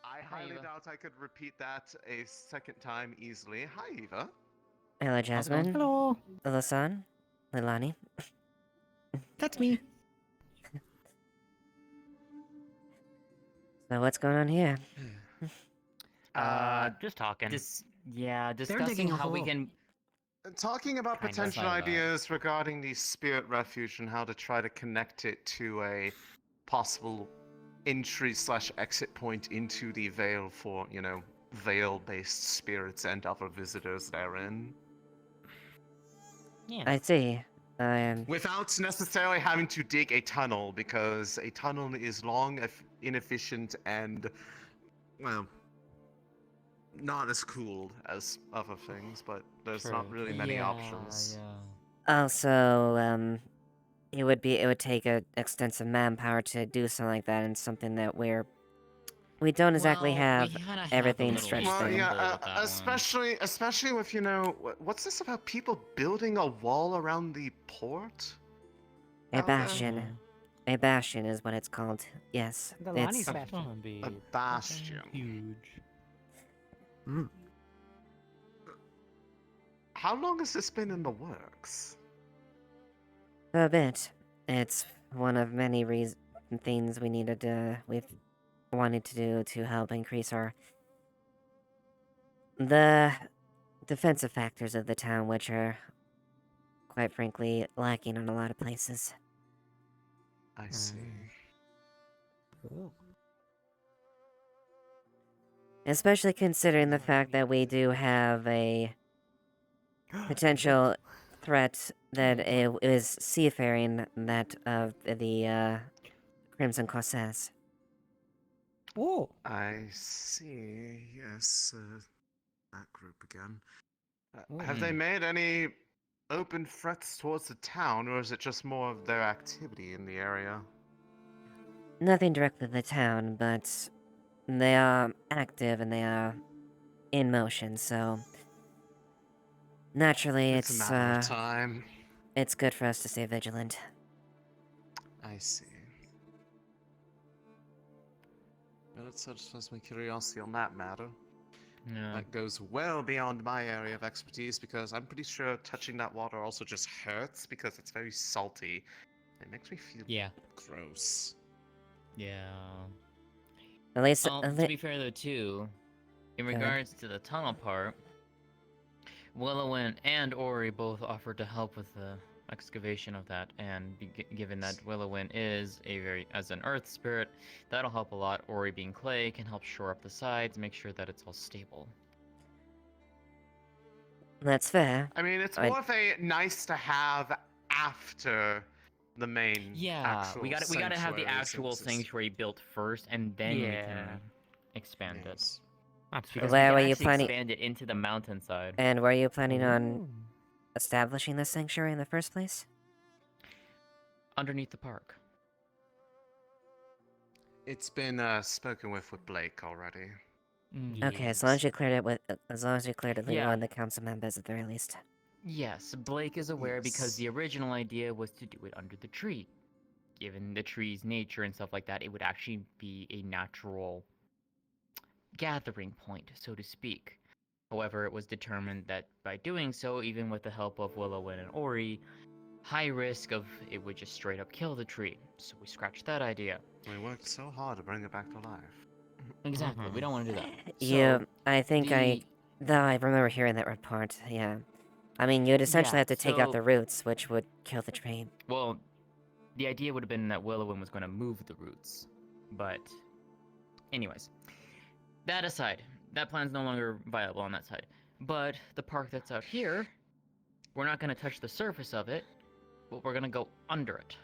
I highly doubt I could repeat that a second time easily. Hi, Eva. Hello, Jasmine. Hello. Hello, San. Leilani. That's me. So what's going on here? Just talking. They're Discussing digging a how we hole. can. Talking about Kind of. potential ideas regarding the spirit refuge and how to try to connect it to a possible entry/exit point into the Vale for, Vale-based spirits and other visitors therein. Yeah. I see. Without necessarily having to dig a tunnel, because a tunnel is long, inefficient, and, well, not as cool as other things, but there's not really many options. Also, it would take a extensive manpower to do something like that, and something that we don't exactly have everything stretched Well, thin. yeah, especially with, what's this about people building a wall around the port? A bastion. A bastion is what it's called. Yes. The It's Lonnie's bastion. A bastion. Huge. how long has this been in the works? A bit. It's one of many things we've wanted to do to help increase the defensive factors of the town, which are, quite frankly, lacking in a lot of places. I see. Especially considering the fact that we do have a potential threat that is seafaring that of the Crimson Corsairs. Whoa! I see. Yes, that group again. Have they made any open threats towards the town, or is it just more of their activity in the area? Nothing directly to the town, but they are active and they are in motion, so naturally It's a matter of time. It's good for us to stay vigilant. I see. Well, it satisfies my curiosity on that matter. Yeah. That goes well beyond my area of expertise because I'm pretty sure touching that water also just hurts because it's very salty. It makes me feel gross. Yeah. At least, To be fair though, too, in Go ahead. regards to the tunnel part, Willowin and Ori both offered to help with the excavation of that, and given that Willowin is as an earth spirit, that'll help a lot. Ori being clay can help shore up the sides, make sure that it's all stable. That's fair. I mean, it's more of a nice to have after the main. Yeah, we gotta have the sanctuary actual exists. sanctuary built first, and then we Yeah. can expand it. That's Because Where we were can you actually planning- expand it into the mountainside. And were you planning on establishing this sanctuary in the first place? Underneath the park. It's been spoken with Blake already. Okay, as long as you cleared it with Yeah. one of the council members at the very least. Yes, Blake is aware because the original idea was to do it under the tree. Given the tree's nature and stuff like that, it would actually be a natural gathering point, so to speak. However, it was determined that by doing so, even with the help of Willowin and Ori, high risk of it would just straight up kill the tree. So we scratched that idea. We worked so hard to bring it back to life. Exactly, we don't want to do that. Yeah, So, I think I remember hearing that report, yeah. I mean, you'd essentially Yeah, have to take out so- the roots, which would kill the tree. Well, the idea would have been that Willowin was going to move the roots. But, anyways. That aside, that plan's no longer viable on that side. But the park that's out here, we're not going to touch the surface of it, but we're going to go under it.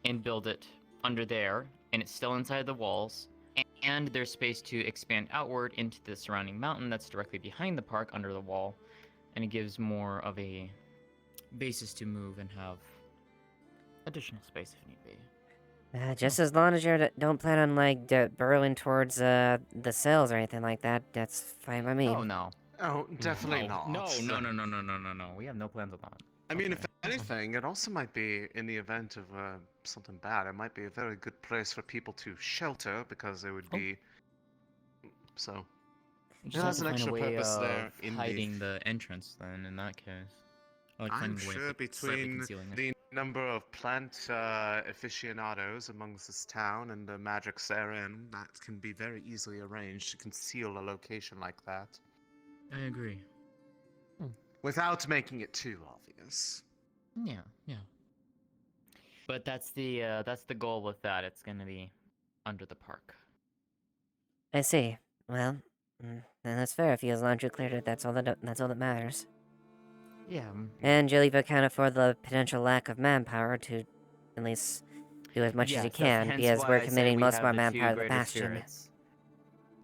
And build it under there, and it's still inside the walls. And there's space to expand outward into the surrounding mountain that's directly behind the park under the wall. And it gives more of a basis to move and have additional space if need be. Just as long as you don't plan on, like, burrowing towards, the cells or anything like that, that's fine by me. Oh, no. Oh, definitely not. No. We have no plans on that. I mean, if anything, it also might be, in the event of something bad, it might be a very good place for people to shelter because it would be. So. We It just has have an to find extra a way purpose of there in hiding the entrance then, in that case. Like I'm finding a way of, sure like, slightly between concealing it. the number of plant aficionados amongst this town and the magics therein, that can be very easily arranged to conceal a location like that. I agree. Without making it too obvious. Yeah. But that's the goal with that. It's gonna be under the park. I see. Well, then that's fair. If you as long as you cleared it, that's all that matters. Yeah. And you'll leave account for the potential lack of manpower to at least do as much as you can, because we're committing most of our manpower to the Bastion.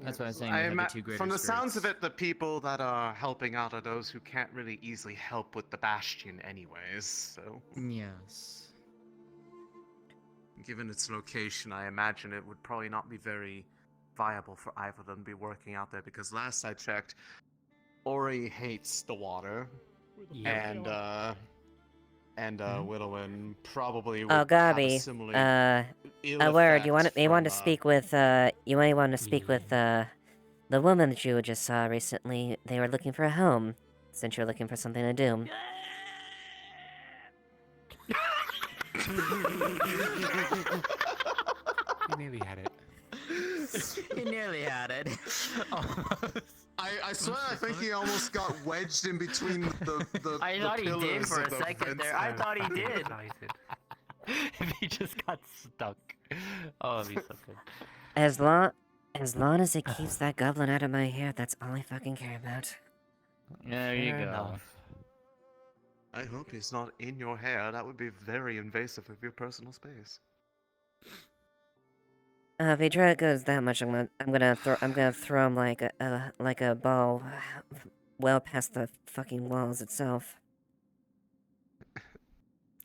That's what I'm saying. We have the two greater From the sounds of spirits. it, the people that are helping out are those who can't really easily help with the Bastion anyways, so. Yes. Given its location, I imagine it would probably not be very viable for either of them to be working out there, because last I checked, Ori hates the water, and Willowin probably would Oh, have a Gabi, similar a word. You effect may want to from, speak with, you may want to speak with, the woman that you just saw recently. They were looking for a home. since you're looking for something to do. You nearly had it. He nearly had it. I swear, I think he almost got wedged in between the I thought he did for a second there. I thought he did. If he just got stuck. Oh, that'd be so good. As long as it keeps that goblin out of my hair, that's all I fucking care about. There you Fair go. enough. I hope he's not in your hair. That would be very invasive of your personal space. If he try goes that much, I'm gonna throw him like a ball, well past the fucking walls itself.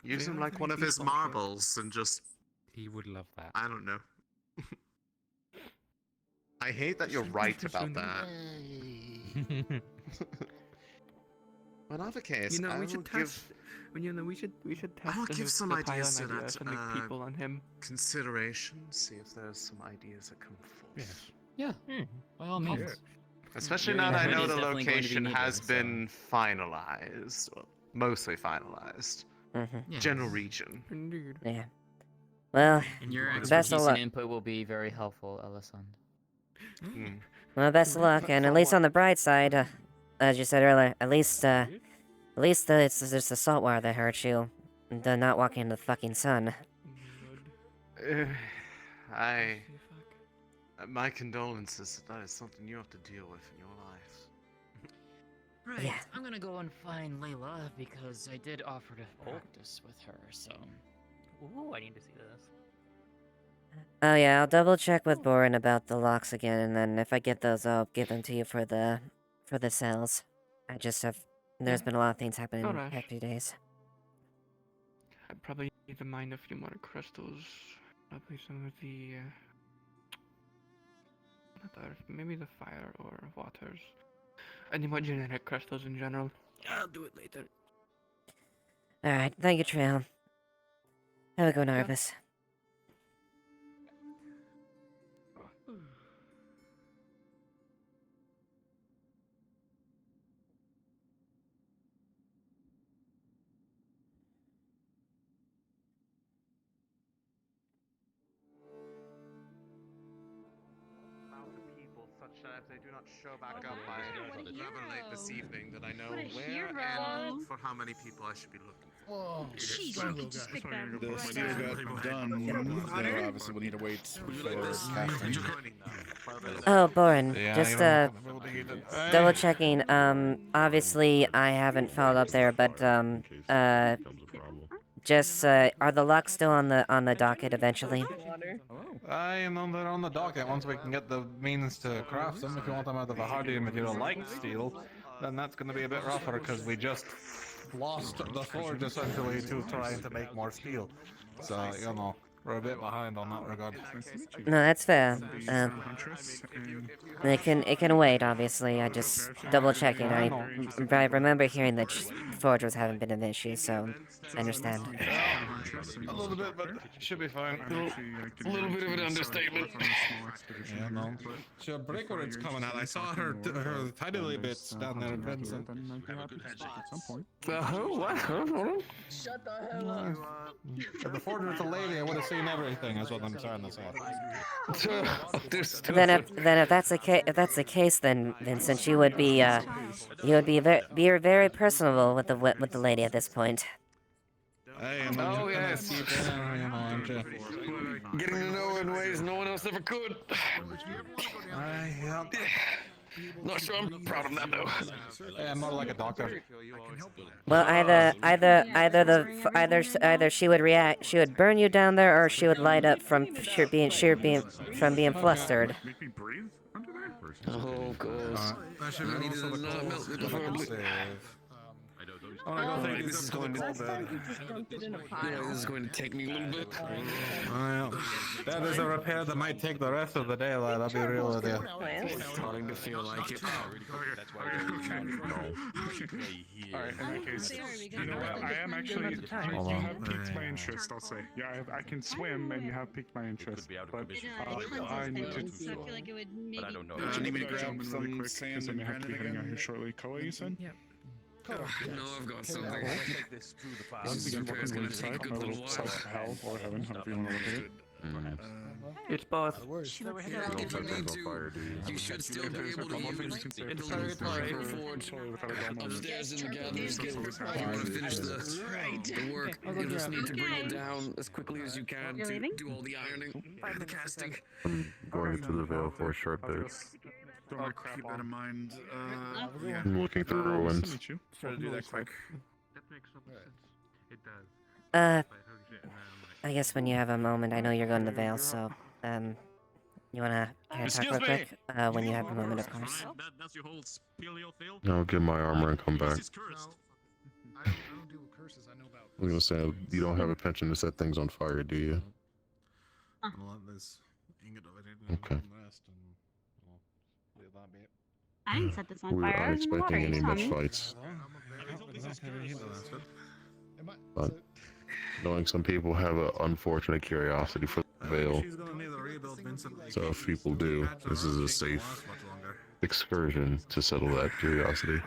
Use him like one of his marbles and just... He would love that. I don't know. I hate that you're right about that. But other case, You know, I we will should give... test. We should test. I will the give new- some the ideas to pilot that idea and the people on him. consideration. See if there's some ideas that come forth. Yes. Yeah. By all means. Especially Your now that I know input is the definitely going to be location needed, has so- been finalized, well, mostly finalized. Mm-hmm. General region. Indeed. Yeah. Well, And your best expertise of and luck. input will be very helpful, Elisand. Well, best of luck, and at least on the bright side, as you said earlier, at least it's just the salt water that hurts you, the not walking in the fucking sun. My condolences. That is something you have to deal with in your life. Right. Yeah. I'm gonna go and find Layla because I did offer to practice with her, so. Ooh, I need to see this. Oh yeah, I'll double check with Borin about the locks again, and then if I get those, I'll give them to you for the cells. There's been a lot of things happening in the Alright. past few days. I probably need to mine a few more crystals. Probably some of the not the earth, maybe the fire or waters. Any more genetic crystals in general. I'll do it later. Alright, thank you, Trail. Have a good one, Arvis. Such that if they do not show back up by rather late this evening, that I know What a where hero. and for how many people I should be looking for. Whoa, jeez, you could just pick that The right steel up. got done. So obviously we'll need to wait for casting. Oh, Borin, Yeah, just you don't have double checking. Obviously I haven't followed up there, but are the locks still on the docket eventually? I am on the docket once we can get the means to craft them. If you want them out of a hardier material like steel, then that's going to be a bit rougher because we just lost the forge essentially to trying to make more steel. So, you know, we're a bit behind on that regard. No, that's fair. It can wait. Obviously, I just double checking. I remember hearing that forgers haven't been an issue, so I understand. A little bit, but should be fine. A little bit of an understatement. Yeah, no. So Breaker's coming out. I saw her tiny little bits down there in Vincent. What? Shut the hell up. If the forger's a lady, I would have seen everything. Is what I'm trying to say. Then if that's the case, then Vincent, you would be very personable with the lady at this point. Hey, I'm yes. Getting to know in ways no one else ever could. Not sure I'm proud of that though. Hey, I'm more like a doctor. Well, either she would burn you down there, or she would light up from being flustered. Oh, gosh. I need to melt This is going to take me a little bit. Well, that is a repair that might take the rest of the day, lad. I'll be real with you. It's starting to feel like it. Alright, in that case, you know what, I am actually, you have piqued my interest, I'll say. Yeah, I can swim, and you have piqued my interest, but I need to... I feel like it would maybe... I need me to grab some really quick, because I may have to be heading out here shortly. Koa, you said? Yep. No, I've got something. Once again, welcome to Inside, my little south hell or heaven, however you want to look at it. It's both. You should still be able to use the Fire Forge upstairs in the Gatherer's Guild. If you want to finish the work, you'll just need to bring it down as quickly as you can to do all the ironing and the casting. I'm going into the Veil for a short bit. I'll keep that in mind. Yeah. I'm looking through ruins. Try to do that quick. I guess when you have a moment, I know you're going to the Veil, so, you wanna kind of talk real quick? When you have a moment, of course. I'll get my armor and come back. I don't deal with curses, I know about. I'm gonna say, you don't have a penchant to set things on fire, do you? Okay. I didn't set this on We fire. aren't expecting any much Tommy. fights. But knowing some people have an unfortunate curiosity for the Veil. So if people do, this is a safe excursion to settle that curiosity.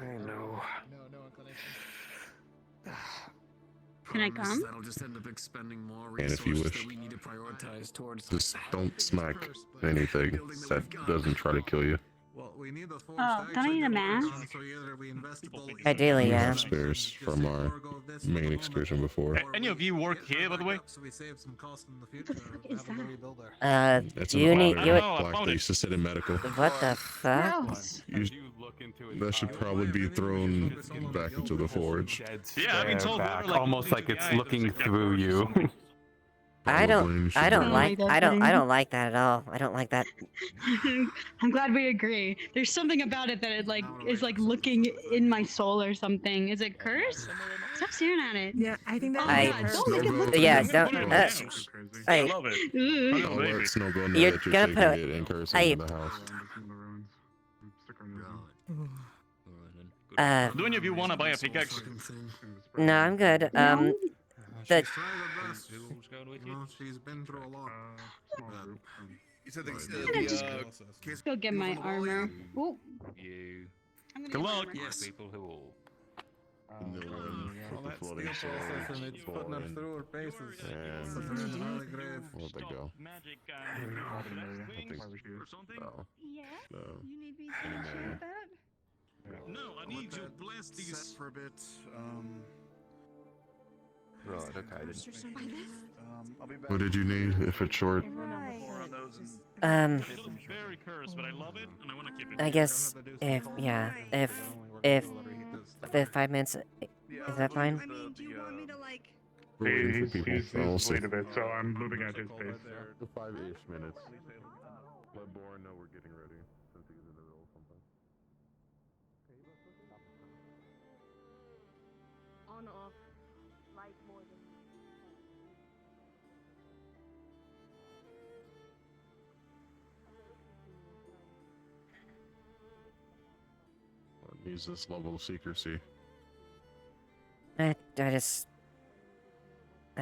Can I come? That'll just end up expending more And if you resources wish, that we need to prioritize towards. just don't smack anything that doesn't try to kill you. Oh, don't I need a mask? Ideally, We yeah. have spares from our main excursion before. Any of you work here, by the way? That's you an need, audit you block that used to sit in medical. What the fuck? That should probably be thrown back into the forge. Yeah, I've been told back, like, almost like it's looking through you. I don't like that at all. I don't like that. I'm glad we agree. There's something about it that it like is like looking in my soul or something. Is it cursed? Stop staring at it. Yeah, I think that. Don't make it look Yeah, cursed. don't. I Hey, love it. I'll let Snowball know You're that you're gonna taking put- it and cursing Hey. in the house. Do any of you want to buy a pickaxe? No, I'm good. The She's been through a lot. You said Go get my armor. Ooh. You. I'm gonna Good get my luck. armor. Yes. People who will. All that steel process and it's putting us through our paces. Where'd they go? I think so. Yeah. No. You need me Any to more? shoot that? No, I need to blast these for a bit. Right, okay. I'll be back. What did you need if it's short? It's very cursed, but I love it and I want to keep it. I guess if the 5 minutes, is that fine? I mean, do you want me to like? We're waiting for people. He's I'll see. late a bit, so I'm moving at his pace. 5-ish minutes. Let Boren know we're getting ready since he's in the middle of something. On off, like more than. Needs this level of secrecy. I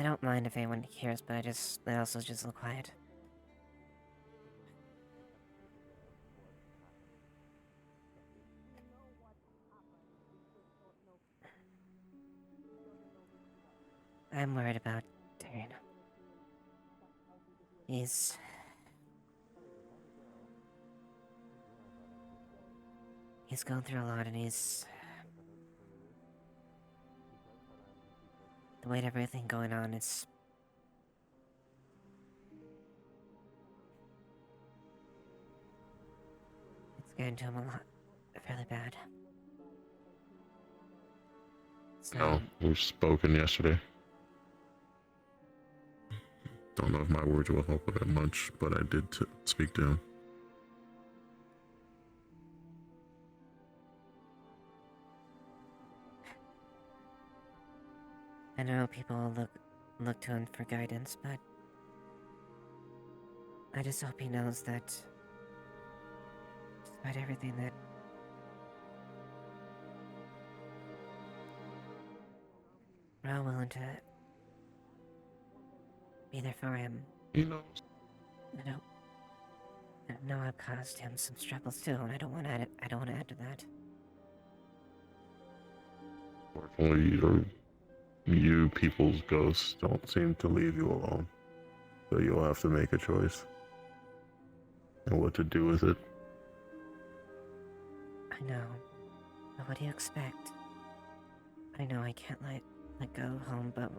don't mind if anyone hears, but I also just look quiet. I'm worried about Darren. He's going through a lot, and the weight of everything going on, it's getting to him a lot, fairly bad. So, No, we've spoken yesterday. Don't know if my words will help with that much, but I did speak to him. I know people look to him for guidance, but I just hope he knows that despite everything that we're all willing to be there for him. He knows. I know I've caused him some struggles too, and I don't want to add to that. Unfortunately, you people's ghosts don't seem to leave you alone. So you'll have to make a choice. And what to do with it. I know. But what do you expect? I know I can't let go home, but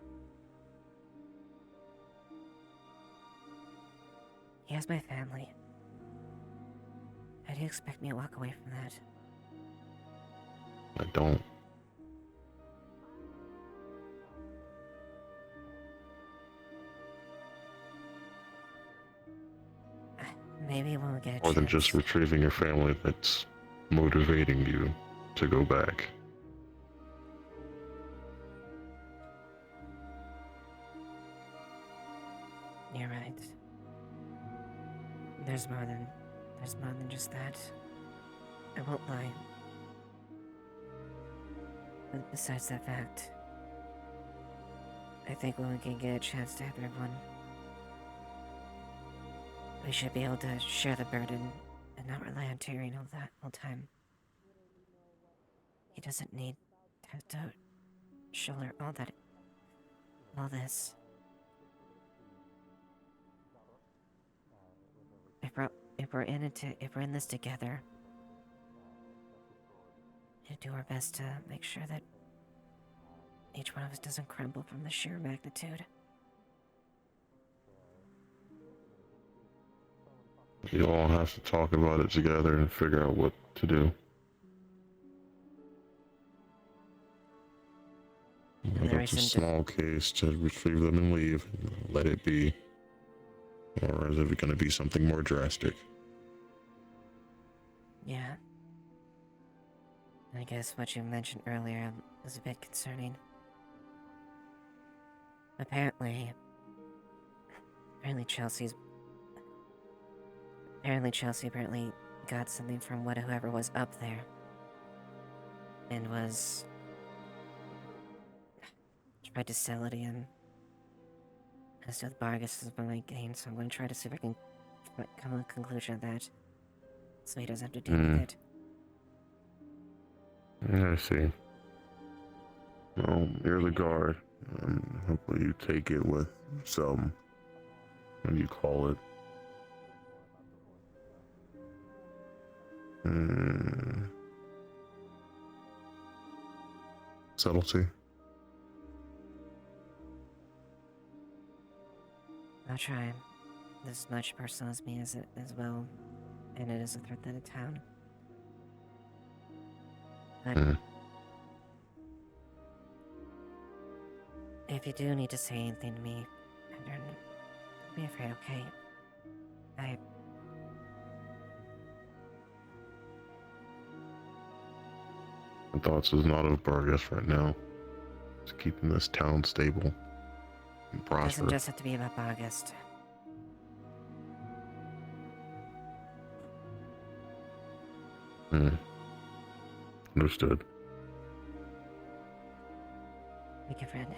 he has my family. How do you expect me to walk away from that? I don't. Maybe we'll get a More than chance. just retrieving your family that's motivating you to go back. You're right. There's more than just that. I won't lie. But besides that fact, I think when we can get a chance to have everyone, we should be able to share the burden and not rely on Tyrion all the time. He doesn't need to have to shoulder all this. If we're in this together, we do our best to make sure that each one of us doesn't crumble from the sheer magnitude. You all have to talk about it together and figure out what to do. Whether it's a small case to retrieve them and leave, and let it be, or is it going to be something more drastic? Yeah. I guess what you mentioned earlier is a bit concerning. Apparently Chelsea got something from whoever was up there. And tried to sell it in. As to Vargas has been my gain, so I'm going to try to see if I can come to a conclusion of that. So he doesn't have to deal with it. I see. Well, you're the guard. Hopefully you take it with some, what do you call it? Subtlety. I'll try. This is much personal as me as well, and it is a threat to the town. But if you do need to say anything to me, don't be afraid, okay? My thoughts is not of Vargas right now. Just keeping this town stable and It prosper. doesn't just have to be about August. Understood. Thank you, friend.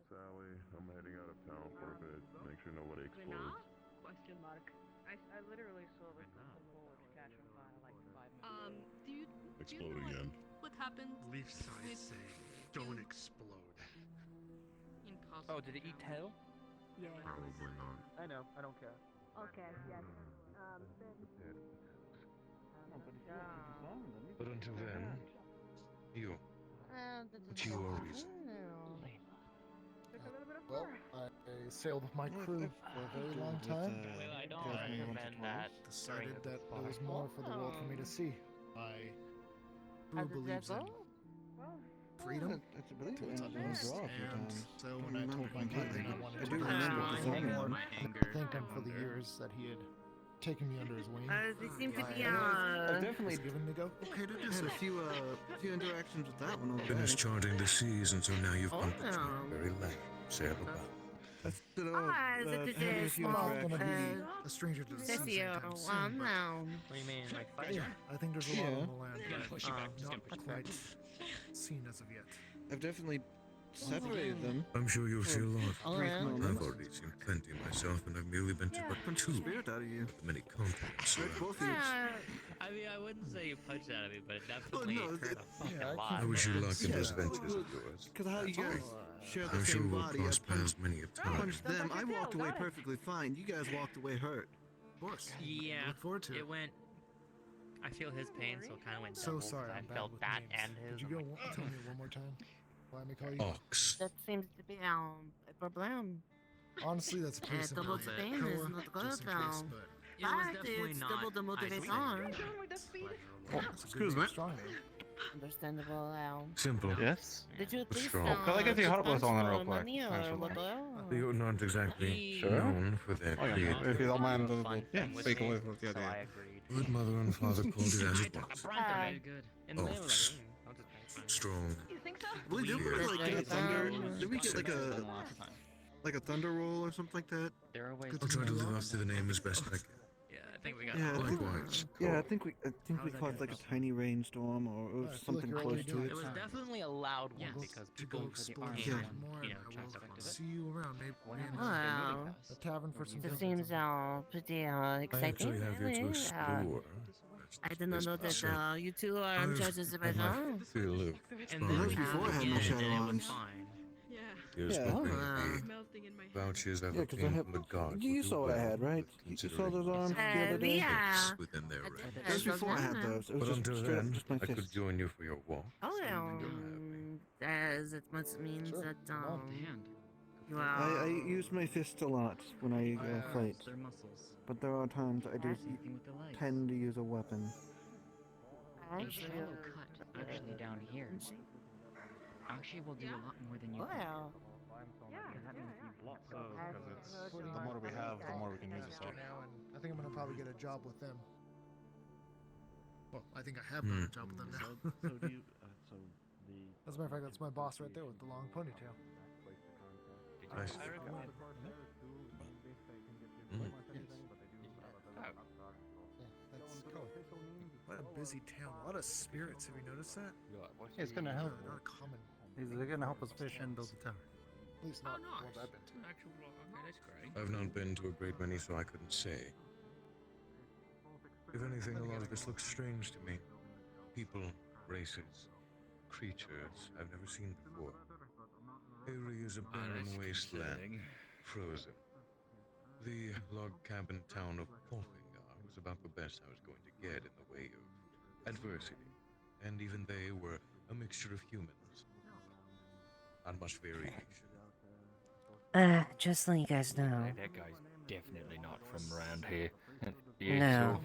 Sally, I'm heading out of town for a bit. Make sure nobody explodes. Question mark. I literally saw the forge catch on fire like 5 minutes ago. Do you Explode know again. what happened? Leaf size saying, don't explode. Impossible. Oh, did it eat tail? Yeah. Probably not. I know. I don't care. Okay, yes. But until then, you. What you worries? Well, I sailed with my crew for a very long time. Well, I don't recommend that. Decided that there was more for the world for me to see. My crew believes in freedom to its utmost, and so when I told my captain I wanted to thank him for the years that he had taken me under his wing. They seem to be, definitely given me go. Okay, I had a few interactions with that one. Finished charting the seas, and so now you've come to Oh. very late. Sail about. I'm gonna be a stranger to the seas anytime soon, but What do you mean, like fire? yeah, I think there's a lot on the land We're gonna that push you back just not gonna push you quite seen as of yet. I've definitely separated them. I'm sure you'll see a lot. Brief I've moments. already seen plenty myself, and I've merely been to but Punch the two spirit out of you. of the many continents Right, around. both of you. I mean, I wouldn't say you punched out of me, but it Well, definitely no, hurt a fucking I lot. I wish you luck in Yeah. those ventures of yours. Because how you guys share the I'm sure same we'll body. cross I punched, paths many a time. punched them. I walked away perfectly fine. You guys walked away hurt. Of course. Yeah, Look forward to it. it went. I feel his pain, so it kind of went So double. sorry, I I'm bad felt with that names. and his. Could you go tell me one more time? Why me call you? Ox. That seems to be a problem. Honestly, that's a pretty simple. Double Spain is Koa, not good just in case, now. but It was But definitely it's not double the motivation. oh, excuse me. Strong name. Understandable. Simple. Yes? Did you at But least strong. Can I get you hot with on that real quick? money or Actually. what? You're not exactly Sure. known for their Oh, yeah. creativity. If you don't mind, yeah, with speak me, away with the so I idea. agreed. Good mother and father called it as it was. Hi. Good. And they were like, Ox. I'll just pay fine. Strong. You think so? Well, did we Yeah. like get a thunder? Did we get Successful like lots of time. a thunder roll or something like that? There are ways I'll try to live up to the name as best I can. Yeah, I think we got. Yeah, I think, Likewise. yeah, I think we caught like a tiny rainstorm or I feel something like you're close already to doing it. It was definitely a loud one because To people go for the explore army Yeah. one, more, you know, I trying will to affect see it. you around. Maybe What we happened? Wow. a tavern for some This drinks. seems pretty I exciting. actually have yet to really. explore. I did not know that So, you two are in I've charge of had my Azerbaijan. fill of And then we exploring had before I had it my again, shadow and it was arms. fine. Here's Yeah. hoping Oh, the melting in my vouchers I've Yeah, 'cause I obtained have. from the gods You will do saw what I well had, right? You saw considering those arms the other day. yeah. it's within their range. That was before I had those. It was But just until straight up then, just my I could fists. join you for your walk. Oh, as it must means that you are. I use my fists a lot when I fight, Their muscles. but there are times I do Same thing with the legs. tend to use a weapon. A shallow cut actually down here. Actually, will do a lot more than you think. Wow. That means you block So, because it's the more we have, the more we can use it. So. Now, and I think I'm gonna probably get a job with them. Well, I think I have Hmm. got a job with them now. As a matter of fact, that's my boss right there with the long ponytail. I see. That's cool. What a busy town. A lot of spirits. Have you noticed that? It's gonna help. Not common. They're gonna help us fish and build the tower. At least not the ones I've been to. I've not been to a great many, so I couldn't say. If anything, a lot of this looks strange to me. People, races, creatures I've never seen before. Area is a barren wasteland, frozen. The log cabin town of Polfingar was about the best I was going to get in the way of adversity, and even they were a mixture of humans. Not much variation. Just to let you guys know. That guy's definitely not from around here. No.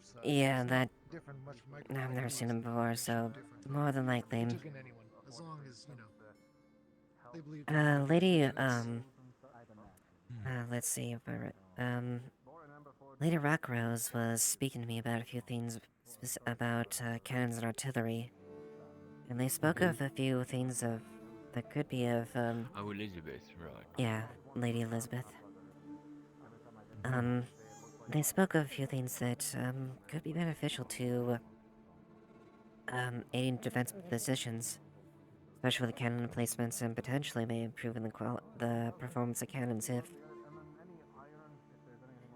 So Yeah, that. Different, much from I've never seen him before, so more than likely. Took in anyone, as long as you know. They believe. Lady, let's see if I read. Lady Rockrose was speaking to me about a few things about cannons and artillery, and they spoke of a few things that could be of Oh, Elizabeth, right. Yeah, Lady Elizabeth. They spoke of a few things that could be beneficial to aiding defensive positions, especially with cannon placements, and potentially may improve in the performance of cannons if.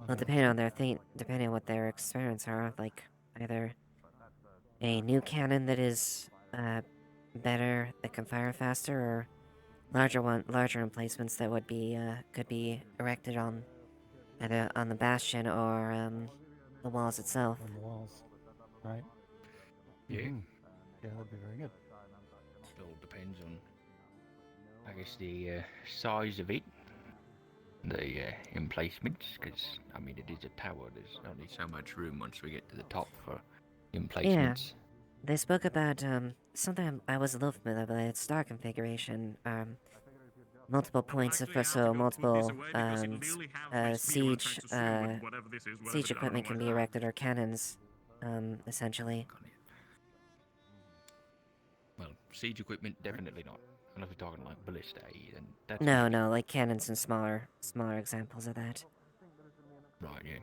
Well, depending on depending on what their experiments are, like either a new cannon that is better, that can fire faster, or larger emplacements that would be could be erected on either on the bastion or the walls itself. On the walls, right? Yeah. Yeah, that'd be very good. It all depends on, I guess, the size of it, the emplacements, because, I mean, it is a tower. There's only so much room once we get to the top for emplacements. They spoke about something I was a little familiar with, its star configuration. Multiple points of multiple siege siege equipment can be erected, or cannons, essentially. Well, siege equipment, definitely not. Unless we're talking like ballistae, then that's... No, like cannons and smaller examples of that. Right, yeah.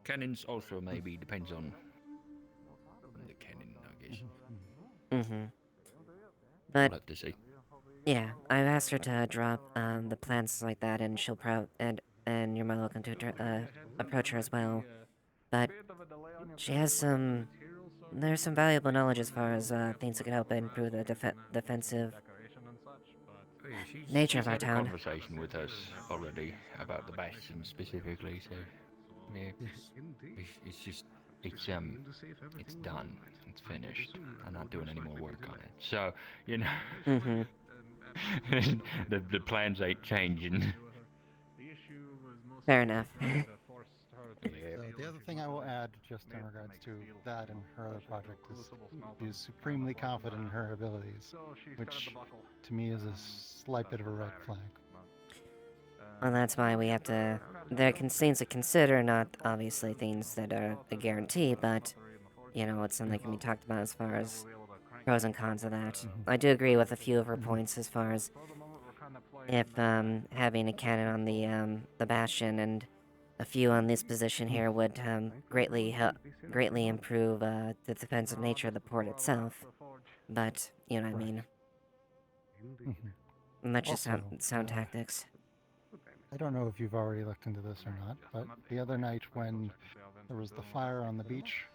Cannons also maybe depends on the cannon, I guess. Mm-hmm. We'll But have to see. Yeah, I've asked her to drop the plants like that, and she'll and you're more welcome to approach her as well. But she has there's some valuable knowledge as far as things that could help improve the defensive nature of our had a town. conversation with us already about the bastion specifically, so yeah, it's just it's done, it's finished. I'm not doing any more work on it. So you know, Mhm. the plans ain't changing. Fair enough. Yeah. So the other thing I will add, just in regards to that and her other project, is she is supremely confident in her abilities, which to me is a slight bit of a red flag. Well, that's why we have to. There are things to consider, not obviously things that are a guarantee, but you know, it's something that can be talked about as far as pros and cons of that. I do agree with a few of her points as far as if having a cannon on the bastion and a few on this position here would greatly improve the defensive nature of the port itself. But you know what I mean. And that's just sound tactics. I don't know if you've already looked into this or not, but the other night when there was the fire on the beach,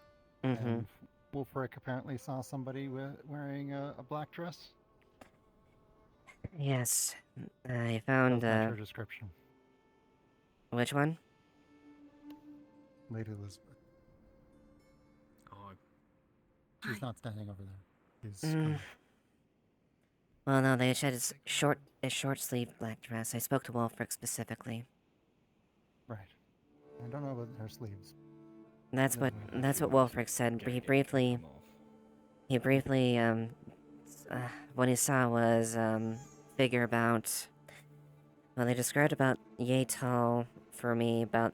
and Wolfric apparently saw somebody wearing a black dress. Yes, I found. That was her description. Which one? Lady Elizabeth. Oh, she's not standing over there. She's. Well, no, they said it's a short-sleeved black dress. I spoke to Wolfric specifically. Right. I don't know about her sleeves. That's what Wolfric said. He briefly, what he saw was, figure about, well, they described about yay tall for me, about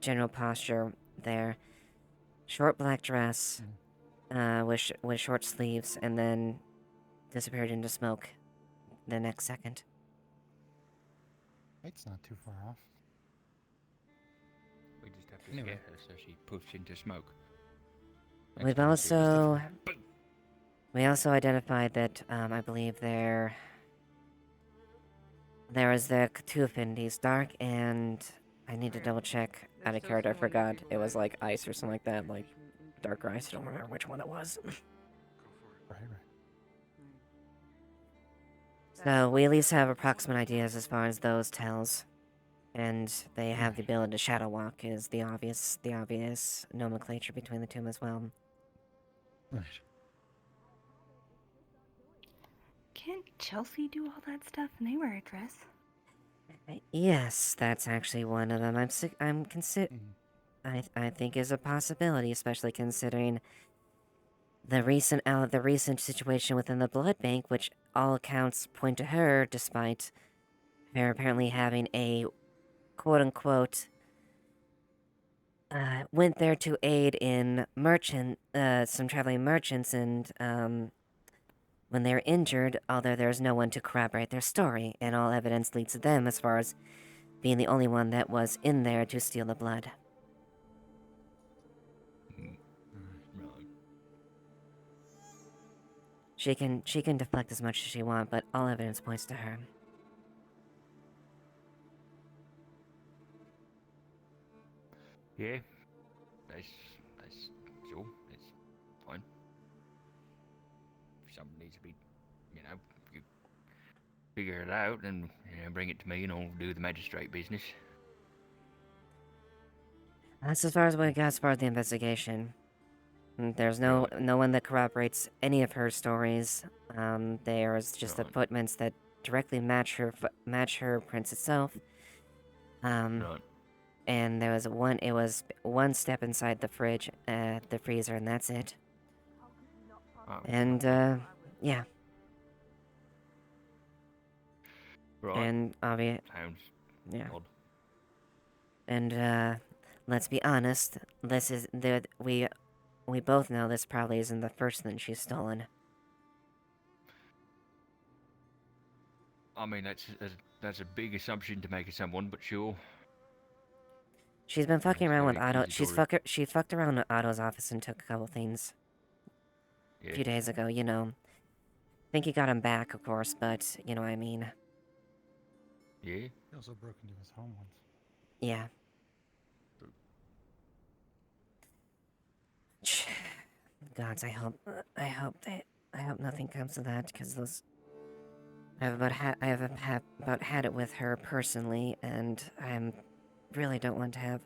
general posture there. Short black dress, with short sleeves, and then disappeared into smoke the next second. It's not too far off. We just have to scare her so she puffs into smoke. We also identified that I believe there was the two affinities, dark and I need to double check out of character. I forgot. It was like ice or something like that, like dark or ice. I don't remember which one it was. Right. So we at least have approximate ideas as far as those tells, and they have the ability to shadow walk is the obvious nomenclature between the two as well. Right. Can't Chelsea do all that stuff and they wear a dress? Yes, that's actually one of them. I think is a possibility, especially considering the recent situation within the blood bank, which all accounts point to her, despite her apparently having a quote-unquote went there to aid in some traveling merchants, and when they were injured, although there's no one to corroborate their story, and all evidence leads to them as far as being the only one that was in there to steal the blood. She can deflect as much as she wants, but all evidence points to her. Yeah, that's sure, it's fine. If something needs to be, you figure it out and bring it to me and I'll do the magistrate business. That's as far as we got as far as the investigation. There's no one that corroborates any of her stories. There's just the footprints that directly match her prints itself. And there was one step inside the fridge, the freezer, and that's it. And yeah. Right. And Sounds odd. And let's be honest, we both know this probably isn't the first thing she's stolen. I mean, that's a big assumption to make of someone, but sure. She's been fucking around with Otto. She fucked around with Otto's office and took a couple things a few days ago, you know. think he got him back, of course, but you know what I mean. Yeah? He also broke into his home once. Yeah. Gods, I hope nothing comes of that, because those... I have about had it with her personally, and I really don't want to have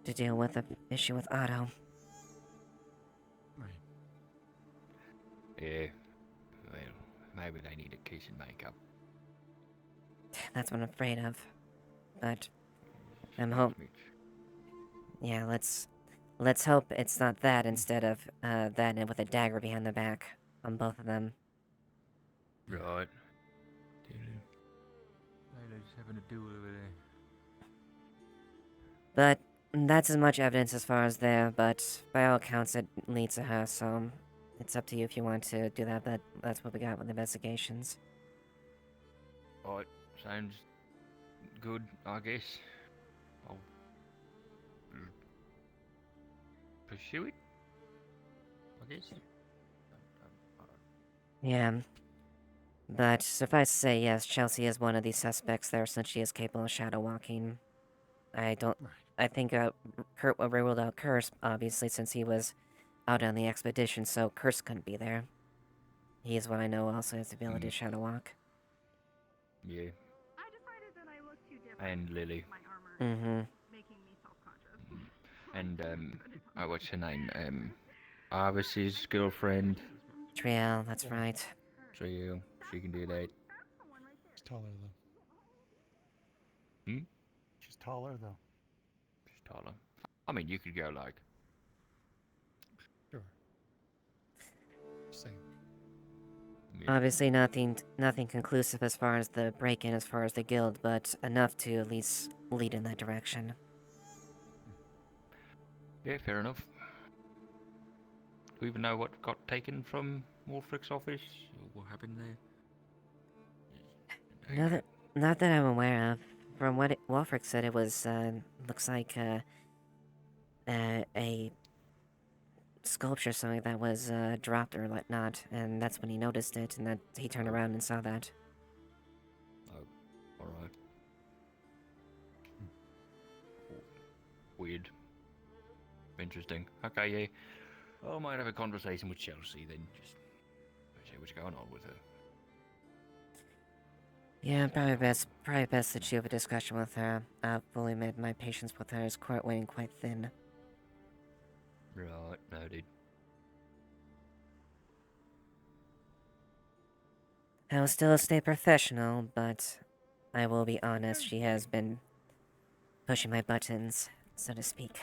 to deal with the issue with Otto. Yeah. Well, maybe they need a kiss and make up. That's what I'm afraid of. But I'm yeah, let's hope it's not that instead of that and with a dagger behind the back on both of them. Right. Layla's having a duel over there. But that's as much evidence as far as there, but by all accounts it leads to her, so it's up to you if you want to do that, but that's what we got with investigations. Right, sounds good, I guess. I'll pursue it, I guess. Yeah. But suffice to say, yes, Chelsea is one of these suspects there since she is capable of shadow walking. I think Kurt ruled out Curse, obviously, since he was out on the expedition, so Curse couldn't be there. He is what I know also has the ability to shadow walk. Yeah. And Lily. Mm-hmm. And, oh, what's her name? Arvis's girlfriend. Triel, that's right. Triel, she can do that. She's taller, though. Hmm? She's taller, though. She's taller. I mean, you could go like... Sure. Same. Yeah. Obviously nothing conclusive as far as the break-in, as far as the guild, but enough to at least lead in that direction. Yeah, fair enough. Do we even know what got taken from Wolfric's office? Or what happened there? Not that I'm aware of. From what Wolfric said, it was, looks like, a sculpture or something that was, dropped or whatnot, and that's when he noticed it, and that he turned around and saw that. Oh, alright. Weird. Interesting. Okay, yeah. I might have a conversation with Chelsea then, just see what's going on with her. Yeah, probably best that you have a discussion with her. I've fully admit my patience with her is waning quite thin. Right, noted. I will still stay professional, but I will be honest, she has been pushing my buttons, so to speak.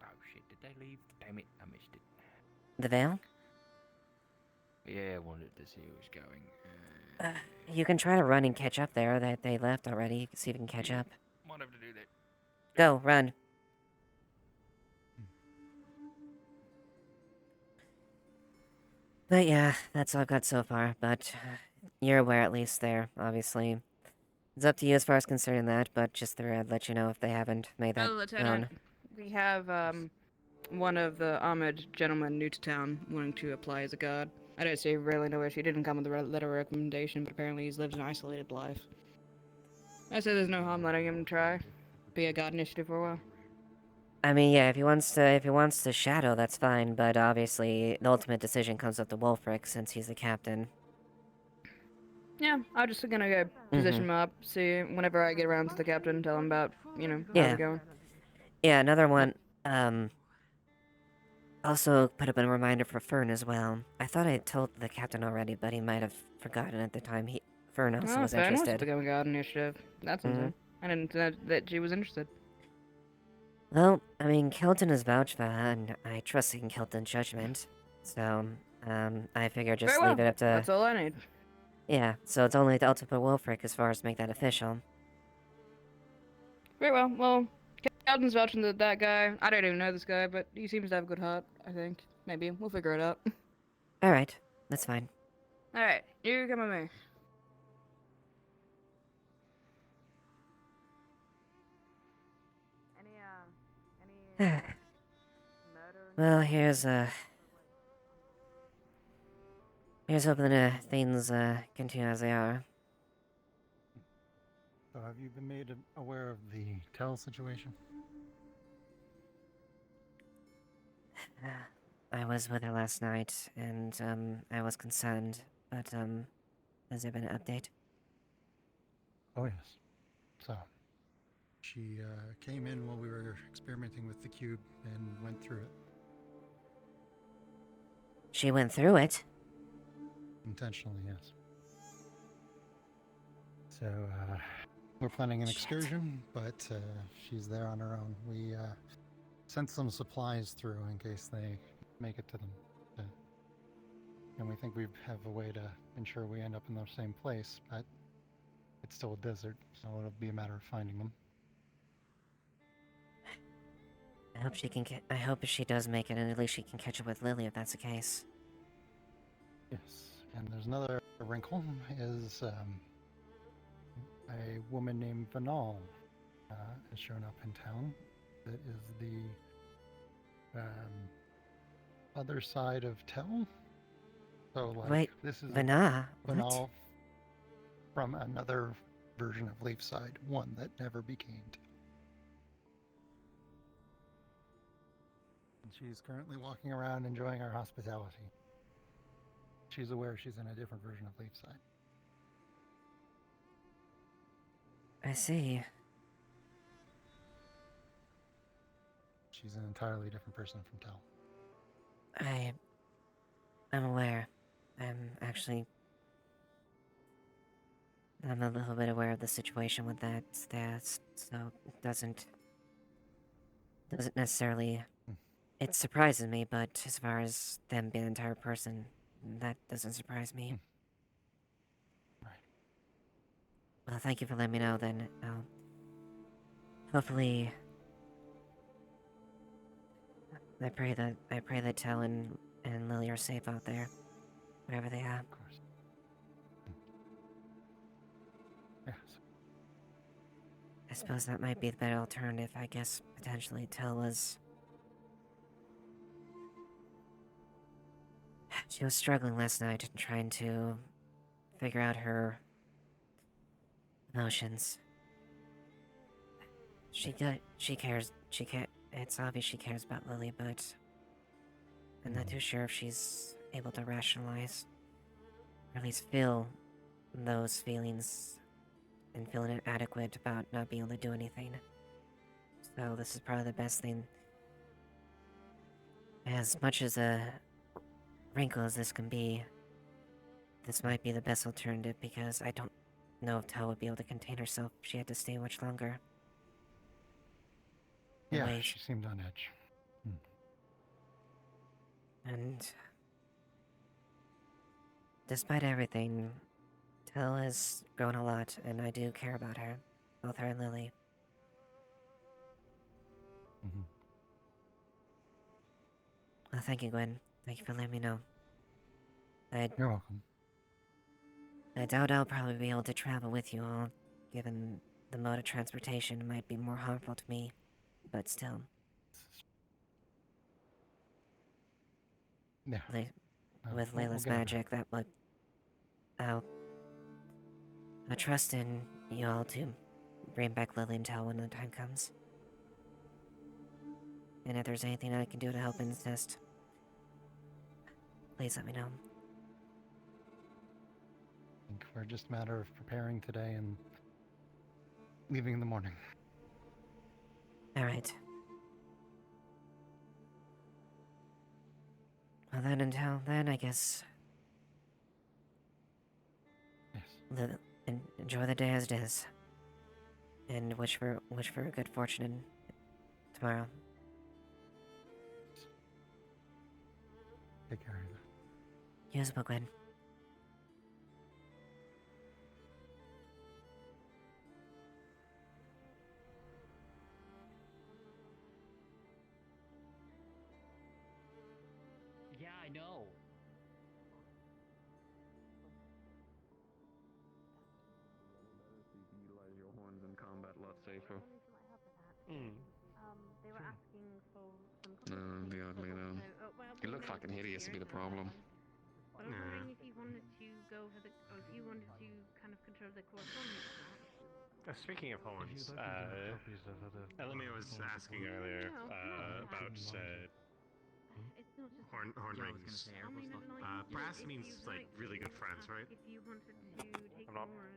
Oh shit, did they leave? Damn it, I missed it. The veil? Yeah, I wanted to see who was going. You can try to run and catch up there. They left already. You can see if you can catch up. Might have to do that. Go, run. But yeah, that's all I've got so far, but you're aware at least there, obviously. It's up to you as far as concerning that, but just thought I'd let you know if they haven't made that Oh, Lieutenant, known. we have one of the Ahmed gentlemen new to town wanting to apply as a guard. I don't see really no issue. He didn't come with a letter of recommendation, but apparently he's lived an isolated life. I say there's no harm letting him try. Be a guard initiative for a while. I mean, yeah, if he wants to shadow, that's fine, but obviously the ultimate decision comes up to Wolfric since he's the captain. Yeah, I'm just gonna go position him up, see whenever I get around to the captain, tell him about, you know, how's it going. Yeah, another one, also put up a reminder for Fern as well. I thought I had told the captain already, but he might have forgotten at the time. Fern also was Fern wants interested. to become a guard initiative. That's insane. I didn't know that she was interested. Well, I mean, Kelton has vouched for her, and I trust in Kelton's judgment. So, I figure just Very well. leave it up to... That's all I need. Yeah, so it's only up to Wolfric as far as make that official. Very well. Well, Kelton's vouching that guy. I don't even know this guy, but he seems to have a good heart, I think. Maybe. We'll figure it out. Alright, that's fine. Alright, you come with me. Well, Here's hoping things continue as they are. So have you been made aware of the Tell situation? I was with her last night, and I was concerned, but has there been an update? Oh yes. So she came in while we were experimenting with the cube and went through it. She went through it? Intentionally, yes. So we're planning an excursion, but she's there on her own. We sent some supplies through in case they make it to them. And we think we have a way to ensure we end up in the same place, but it's still a desert, so it'll be a matter of finding them. I hope she can I hope if she does make it, and at least she can catch up with Lily if that's the case. Yes, and there's another wrinkle, is a woman named Vanal has shown up in town. That is the other side of Tell. So, like, Wait, this is Vanal? Vanal from another version of Leafside, one that never became. And she's currently walking around enjoying our hospitality. She's aware she's in a different version of Leafside. I see. She's an entirely different person from Tell. I'm aware. I'm a little bit aware of the situation with that, so it doesn't necessarily... It surprises me, but as far as them being an entire person, that doesn't surprise me. Right. Well, thank you for letting me know, then. Hopefully... I pray that Tell and Lily are safe out there, wherever they are. Of course. Yes. I suppose that might be the better alternative. I guess potentially Tell was... She was struggling last night and trying to figure out her emotions. It's obvious she cares about Lily, but I'm not too sure if she's able to rationalize, or at least feel those feelings and feeling inadequate about not being able to do anything. So this is probably the best thing. As much as a wrinkle as this can be, this might be the best alternative, because I don't know if Tell would be able to contain herself if she had to stay much longer. Yeah, Wait. she seemed on edge. And despite everything, Tell has grown a lot, and I do care about her, both her and Lily. Well, thank you, Gwen. Thank you for letting me know. You're welcome. I doubt I'll probably be able to travel with you all, given the mode of transportation might be more harmful to me, but still. Yeah. With we'll Layla's get her. magic, that would... I trust in you all to bring back Lily and Tell when the time comes. And if there's anything I can do to help and assist, please let me know. I think we're just a matter of preparing today and leaving in the morning. Alright. Well then, until then, I guess... Yes. Enjoy the day as it is. And wish for good fortune tomorrow. Take care of it. You as well, Gwen. Yeah, I know. Utilize your horns in combat a lot safer. They were asking for some The ugly though. You look fucking hideous to be the problem. I was wondering if you wanted to go for the, or if you wanted to kind of control the correspondence. Speaking of horns, Elamir was asking earlier about It's not just horn rings. I mean, like, Brass if means you'd like really good friends, right? If you wanted to take I'm not more of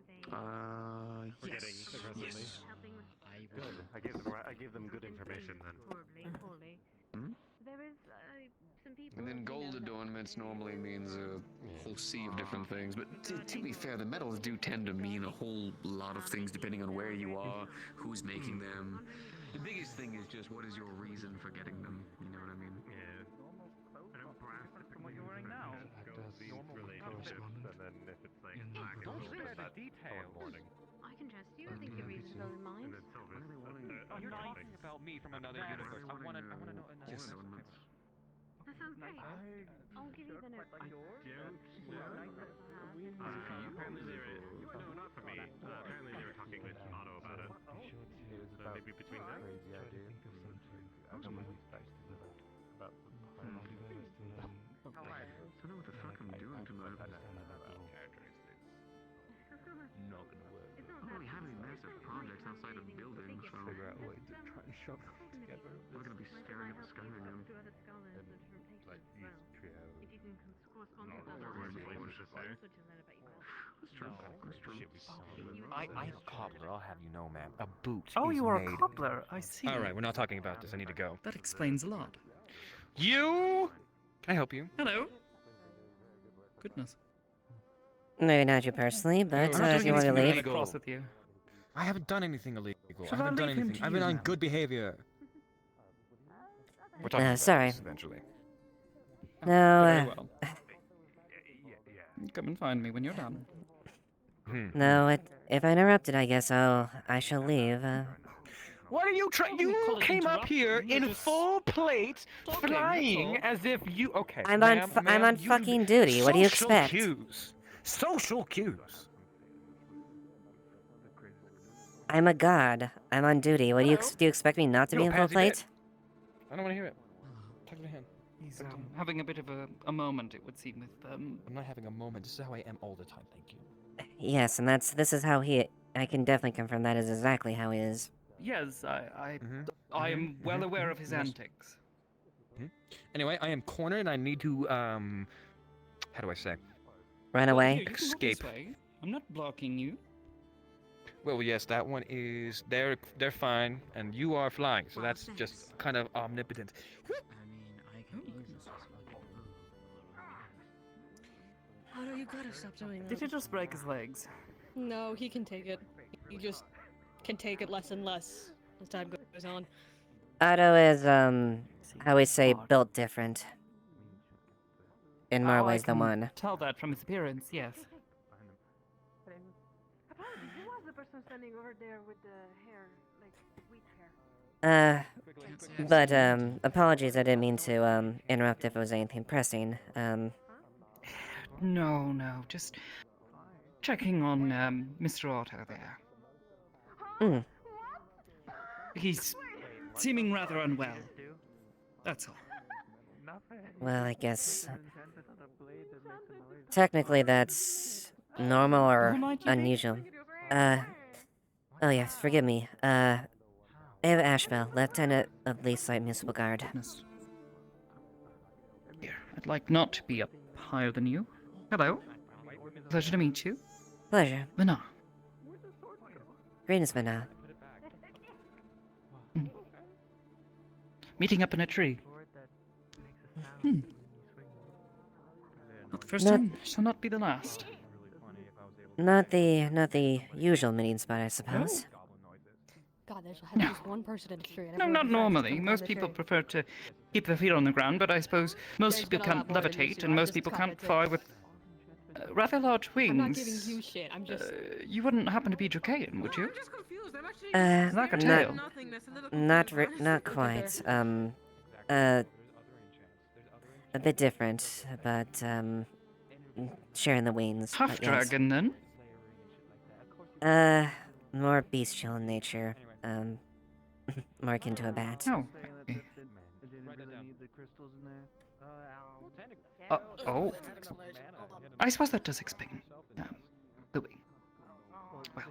a forgetting aggressively. helping with Good. I gave them good information then. poorly. There is some people. And then gold adornments normally means a whole sea of different things. But to be fair, the medals do tend to mean a whole lot of things depending on where you are, who's making them. The biggest thing is just what is your reason for getting them. You know what I mean? Yeah. I know brass from what you're wearing now. Goes these relationships, and then if it's like black and gold, then that's thorn morning. I can trust you. I think you're reasonable in mind. And then silver. Oh, you're talking about me from another universe. I wanna know another Yes. That sounds great. I'll give you the note. Apparently they were, no, not for me. Apparently they were talking with Otto about it. Maybe between them? I don't know what the fuck I'm doing tonight. Not gonna work. I don't really have any massive projects outside of building, so Figure out a way to try and shove it all together. we're gonna be staring at the sky again. Like these trios. If you can correspond with Or others, relationships there. That's true. That's true. I am a cobbler, I'll have you know, ma'am. A boot Oh, is you are made... a cobbler. I see. Alright, we're not talking about this. I need to go. That explains a lot. You... Can I help you? Hello. Goodness. Maybe not you personally, but I'm not if you want to doing anything leave. illegal. With you. I haven't done anything illegal. Should I haven't I done leave him anything. to I've you been on then? good behavior. We're talking about sorry. this eventually. No, Very well. Come and find me when you're done. no. If I interrupted, I guess I shall leave. What are you trying? You came up here in full plate, flying as if you. Okay. I'm ma'am, on ma'am, you- fucking duty. What do you Social expect? Cues. Social cues. I'm a god. I'm on duty. What do you do? You expect me not to be Yo, in full pansy plate? bit. I don't want to hear it. Tuck it in. He's having a bit of a moment, it would seem, with I'm not having a moment. This is how I am all the time. Thank you. Yes, and this is how he. I can definitely confirm that is exactly how he is. Yes, I am well aware of his antics. Anyway, I am cornered and I need to how do I say? Run away. You can look this way. I'm not blocking you. Well, yes, that one is they're fine, and you are flying, so that's just kind of omnipotent. Otto, you gotta stop doing that. Did he just break his legs? No, he can take it. He just can take it less and less as time goes on. Otto is how we say, built different. In more ways than one. Tell that from his appearance, yes. Apologies, who was the person standing over there with the hair, like wheat hair? Apologies, I didn't mean to interrupt if it was anything pressing. No, just checking on Mr. Otto there. He's seeming rather unwell. That's all. Well, I guess technically that's normal or Who might you be? unusual. Oh yes, forgive me. Eva Ashevail, Lieutenant of Least Light Municipal Guard. Here, I'd like not to be up higher than you. Hello. Pleasure to meet you. Pleasure. Vana. Greetings, Vana. Meeting up in a tree. Not the first Not- time, shall not be the last. Not the usual meeting spot, I suppose. God, there's at least one person in the tree. and No, everyone not decides to normally. come Most down the people tree. prefer to keep their feet on the ground, but I suppose most There's people been a can't lot more than you levitate, two. and I'm most just people can't commenting. fly with rather large wings. I'm not giving you shit. I'm just. You wouldn't happen to be Dracaean, would you? Not, a tail. not quite. A bit different, but sharing the wings. Half but yes. dragon, then? More bestial in nature. More akin to a bat. Oh. I suppose that does explain the wing. Well,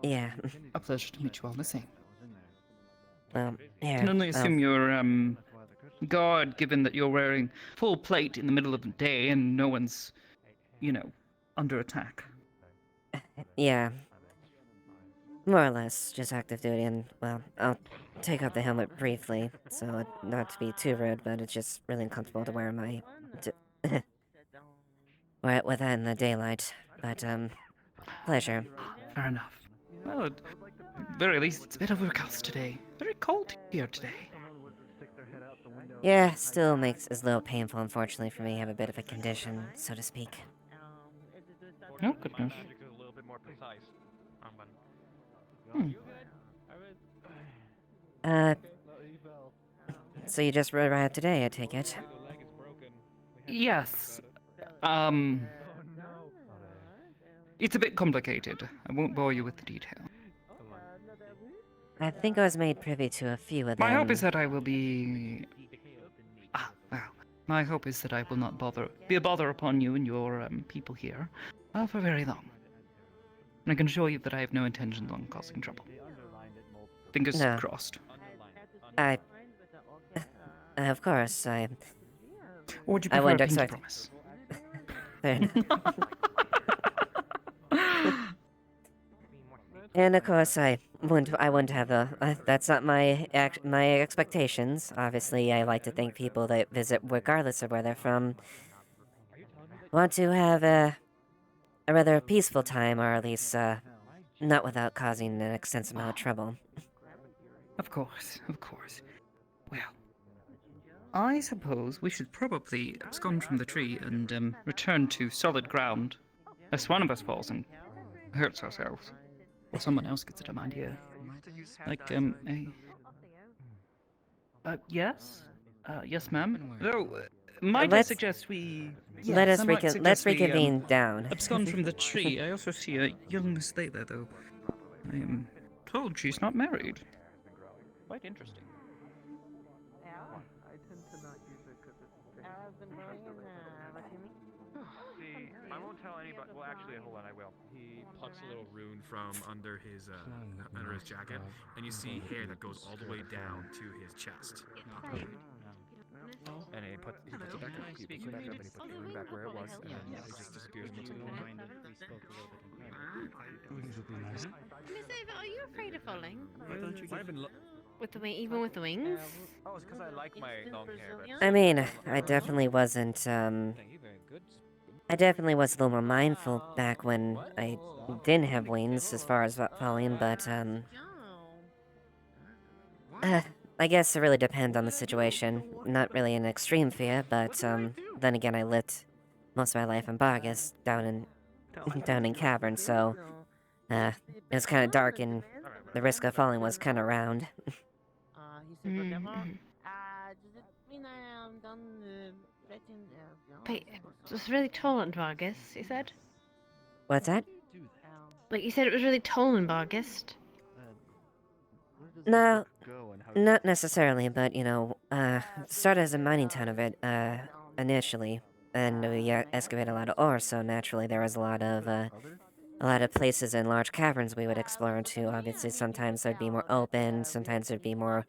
Yeah. a pleasure to meet you all the same. Well, I can only assume you're guard, given that you're wearing full plate in the middle of the day and no one's, under attack. Yeah. More or less, just active duty, and, well, I'll take off the helmet briefly, so not to be too rude, but it's just really uncomfortable to wear my... wear it with that in the daylight, but, pleasure. Fair enough. Well, at very least, it's a bit overcast today. Very cold here today. Yeah, still makes it a little painful, unfortunately, for me. I have a bit of a condition, so to speak. Oh, goodness. So you just arrived today, I take it? Yes. It's a bit complicated. I won't bore you with the detail. I think I was made privy to a few of them. My hope is that I will be... my hope is that I will not be a bother upon you and your people here for very long. And I can assure you that I have no intentions on causing trouble. Fingers crossed. Of course, Or would you prefer a pinky promise? And of course, I wouldn't have that's not my expectations. Obviously, I like to think people that visit, regardless of where they're from, want to have a rather peaceful time, or at least not without causing an extensive amount of trouble. Of course. Well, I suppose we should probably abscond from the tree and return to solid ground, lest one of us falls and hurts ourselves. Or someone else gets a mind here. Like, yes? Yes, ma'am? No, might I suggest we... Let's reconvene down. Abscond from the tree. I also see a young Miss there, though. I am told she's not married. Quite interesting. I won't tell anybody. Well, actually, hold on, I will. He plucks a little rune from under his jacket, and you see hair that goes all the way down to his chest. And he puts it back up. He puts it back up, and he puts the rune back where it was, and then it just disappears into the Miss Ava, are you afraid of falling? With the even with the wings? Oh, it's because I like my long hair. I mean, I definitely wasn't, I definitely was a little more mindful back when I didn't have wings as far as falling, but, I guess it really depends on the situation. Not really an extreme fear, but, then again, I lived most of my life in Bargus, down in caverns, so, it was kind of dark and the risk of falling was kind of round. Wait, it was really tall in Vargas, you said? What's that? Like, you said it was really tall in Vargas? No, not necessarily, but, started as a mining town of it, initially, and we excavated a lot of ore, so naturally there was a lot of places in large caverns we would explore into. Obviously, sometimes there'd be more open, sometimes there'd be more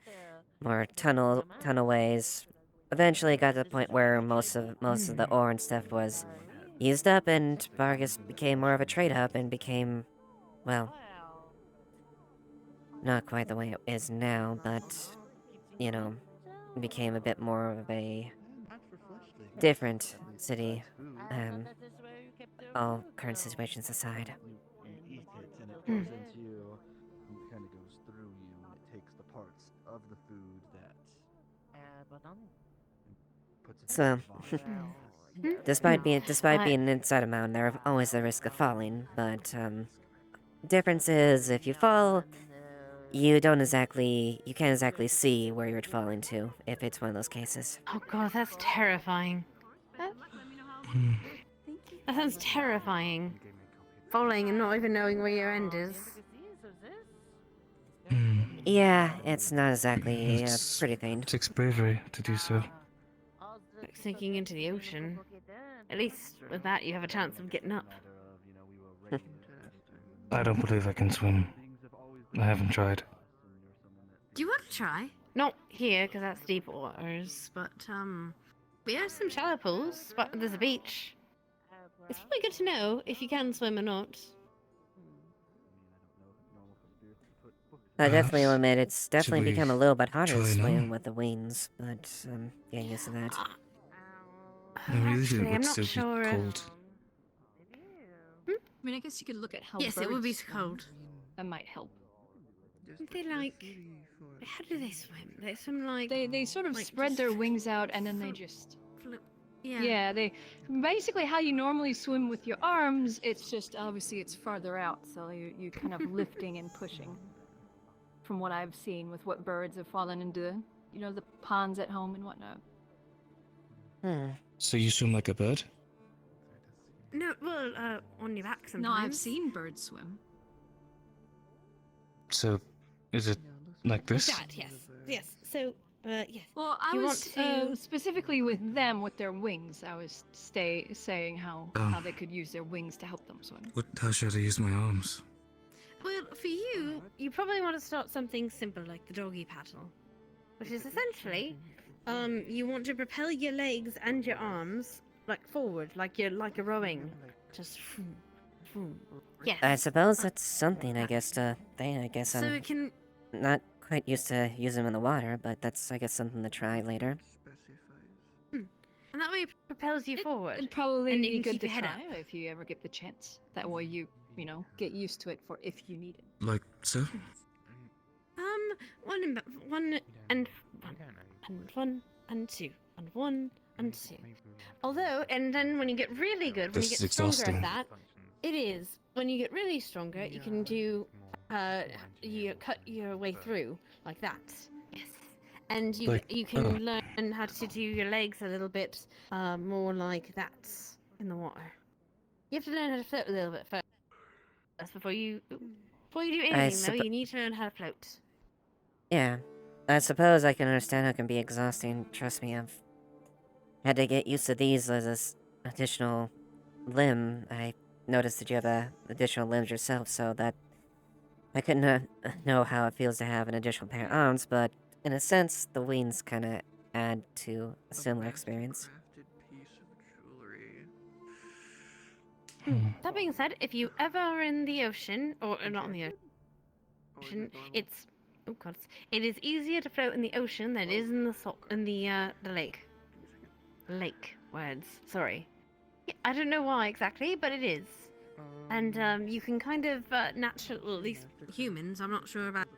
tunnel ways. Eventually, it got to the point where most of the ore and stuff was used up, and Vargas became more of a trade hub and became, well, not quite the way it is now, but became a bit more of a different city. All current situations aside. You eat it, and it goes into you, and kind of goes through you, and it takes the parts of the food that puts it So, despite being inside a mountain, there are always the risk of falling. But difference is, if you fall, you can't exactly see where you're falling to. If it's one of those cases. Oh god, that's terrifying. That sounds terrifying. Falling and not even knowing where your end is. Yeah, it's not exactly a pretty thing. It takes bravery to do so. Like sinking into the ocean. At least with that, you have a chance of getting up. I don't believe I can swim. I haven't tried. Do you want to try? Not here, because that's deep waters, but, we have some shallow pools, but there's a beach. It's probably good to know if you can swim or not. I definitely will admit it's definitely we become a little bit harder to try swim now? with the wings, but getting used to that. I really think Actually, it I'm would not still sure. be cold. I mean, I guess you could look at how Yes, it would be birds swim. cold. That might help. They like. How do they swim? They swim like. They sort of like spread just their wings out and then they just. Yeah. Yeah, they basically how you normally swim with your arms. It's just obviously it's farther out, so you kind of lifting and pushing. From what I've seen with what birds have fallen into, the ponds at home and whatnot. So you swim like a bird? No, well, on your back sometimes. No, I've seen birds swim. So, is it like this? That, yes. Yes. So, yes. Well, I You was want to- specifically with them with their wings. I was saying how they could use their wings to help them swim. How should I use my arms? Well, for you, you probably want to start something simple like the doggy paddle, which is essentially, you want to propel your legs and your arms like forward, like you're rowing, just. Yes. I suppose that's something, I guess, So I'm it can. not quite used to use them in the water, but that's, I guess, something to try later. And that way it propels you forward. It'd probably and you be can good keep to your head try if you ever get the chance. That way you get used to it for if you need it. Like so? One and two, and one and two. Although, and then when you get really good, when This you is get stronger exhausting. at that, it is. When you get really stronger, you can do, you cut your way through like that. Yes. And you Like, you can learn how to do your legs a little bit more like that in the water. You have to learn how to float a little bit first before you do anything. Though you need to learn how to float. Yeah, I suppose I can understand how it can be exhausting. Trust me, I've had to get used to these as this additional limb. I noticed that you have additional limbs yourself, so that I couldn't know how it feels to have an additional pair of arms, but in a sense, the wings kind of add to a similar experience. That being said, if you ever are in the ocean, or not in the ocean, it is easier to float in the ocean than it is in the lake. Lake words. Sorry. Yeah, I don't know why exactly, but it is. And you can kind of naturally, well, at least humans. I'm not sure about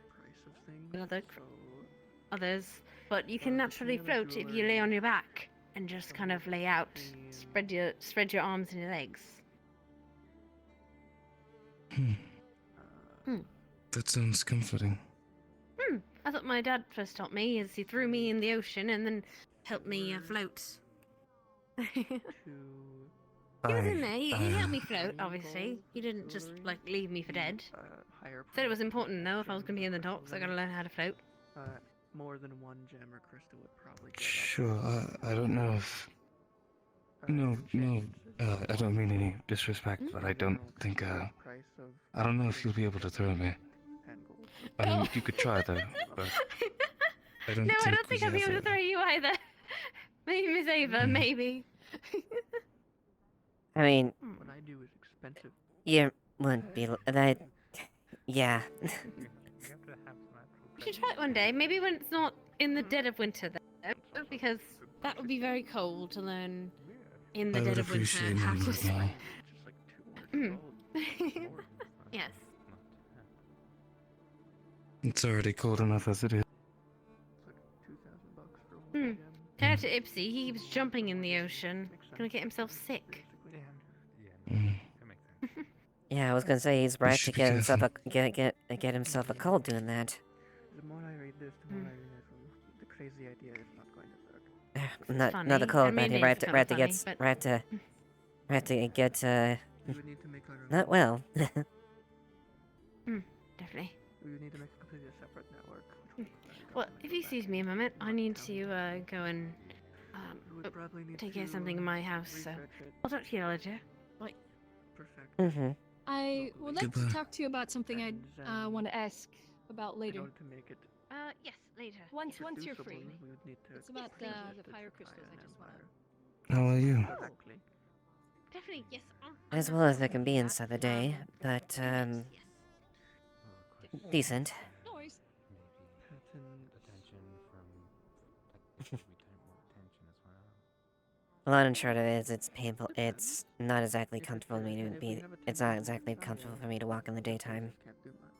others, but you can naturally float if you lay on your back and just kind of lay out, spread your arms and your legs. That sounds comforting. That's what my dad first taught me, is he threw me in the ocean and then helped me float. He was in there, he helped me float, obviously. He didn't just, leave me for dead. Said it was important, though, if I was going to be in the docks, I got to learn how to float. More than one gem or crystal would probably get Sure, I don't know if... No, I don't mean any disrespect, but I don't think, I don't know if you'll be able to throw me. I mean, you could try, though, but I don't I don't we think I'll be have able to throw you either. Maybe Miss Ava, maybe. I mean, What I do is expensive. you wouldn't be... that... yeah. We should try it one day, maybe when it's not in the dead of winter, though, because that would be very cold to learn in the I dead would of winter appreciate how knowing to that swim. now. Yes. It's already cold enough as it is. Shout out to Ipsy, he was jumping in the ocean. Gonna get himself sick. Yeah, I was gonna say he's right to should be get himself get himself a cold doing that. The more I read this, the more I realize the crazy idea is not going to work. Not the cold, but he right to funny, get not well. Definitely. We would need to make a completely separate network. Well, if you excuse me a moment, I need to go and take care of something in my house, so I'll talk to you later. Bye. Mm-hmm. I would like to Goodbye. talk to you about something I want to ask about later. Yes, later. Once Yes. you're free. It's about the fire crystals I just wanna. How are you? Definitely, yes. As well as the convenience of the day, but, decent. No worries. Long and short of it is, it's painful. It's not exactly comfortable for me to be. It's not exactly comfortable for me to walk in the daytime. Can't do much.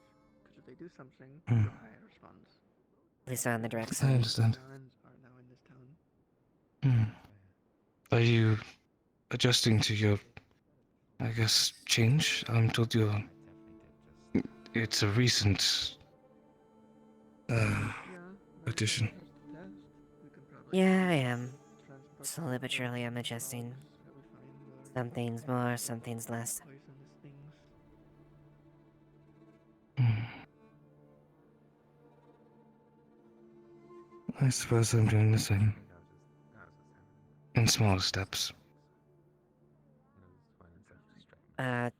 Because if they do something, Hmm. the higher response. At least not in the direct I sun. understand. Lions are now in this town. Are you adjusting to your, I guess, change? I'm told you're. It's a recent addition. Yeah, I am. Slowly but surely, I'm adjusting. Some things more, some things less. I suppose I'm doing the same. In smaller steps. I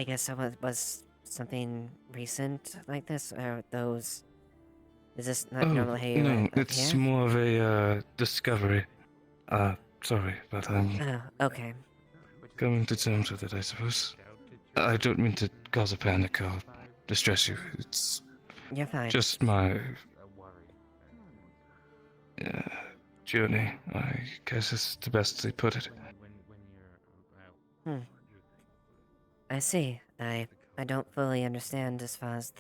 guess it was something recent like this, or those. Is this not normally how you no, up it's here? more of a discovery. Sorry, but I'm Oh, okay. coming to terms with it, I suppose. I don't mean to cause a panic or distress you. It's You're fine. just my journey, I guess is the best to put it. Hmm. I see. I don't fully understand as far as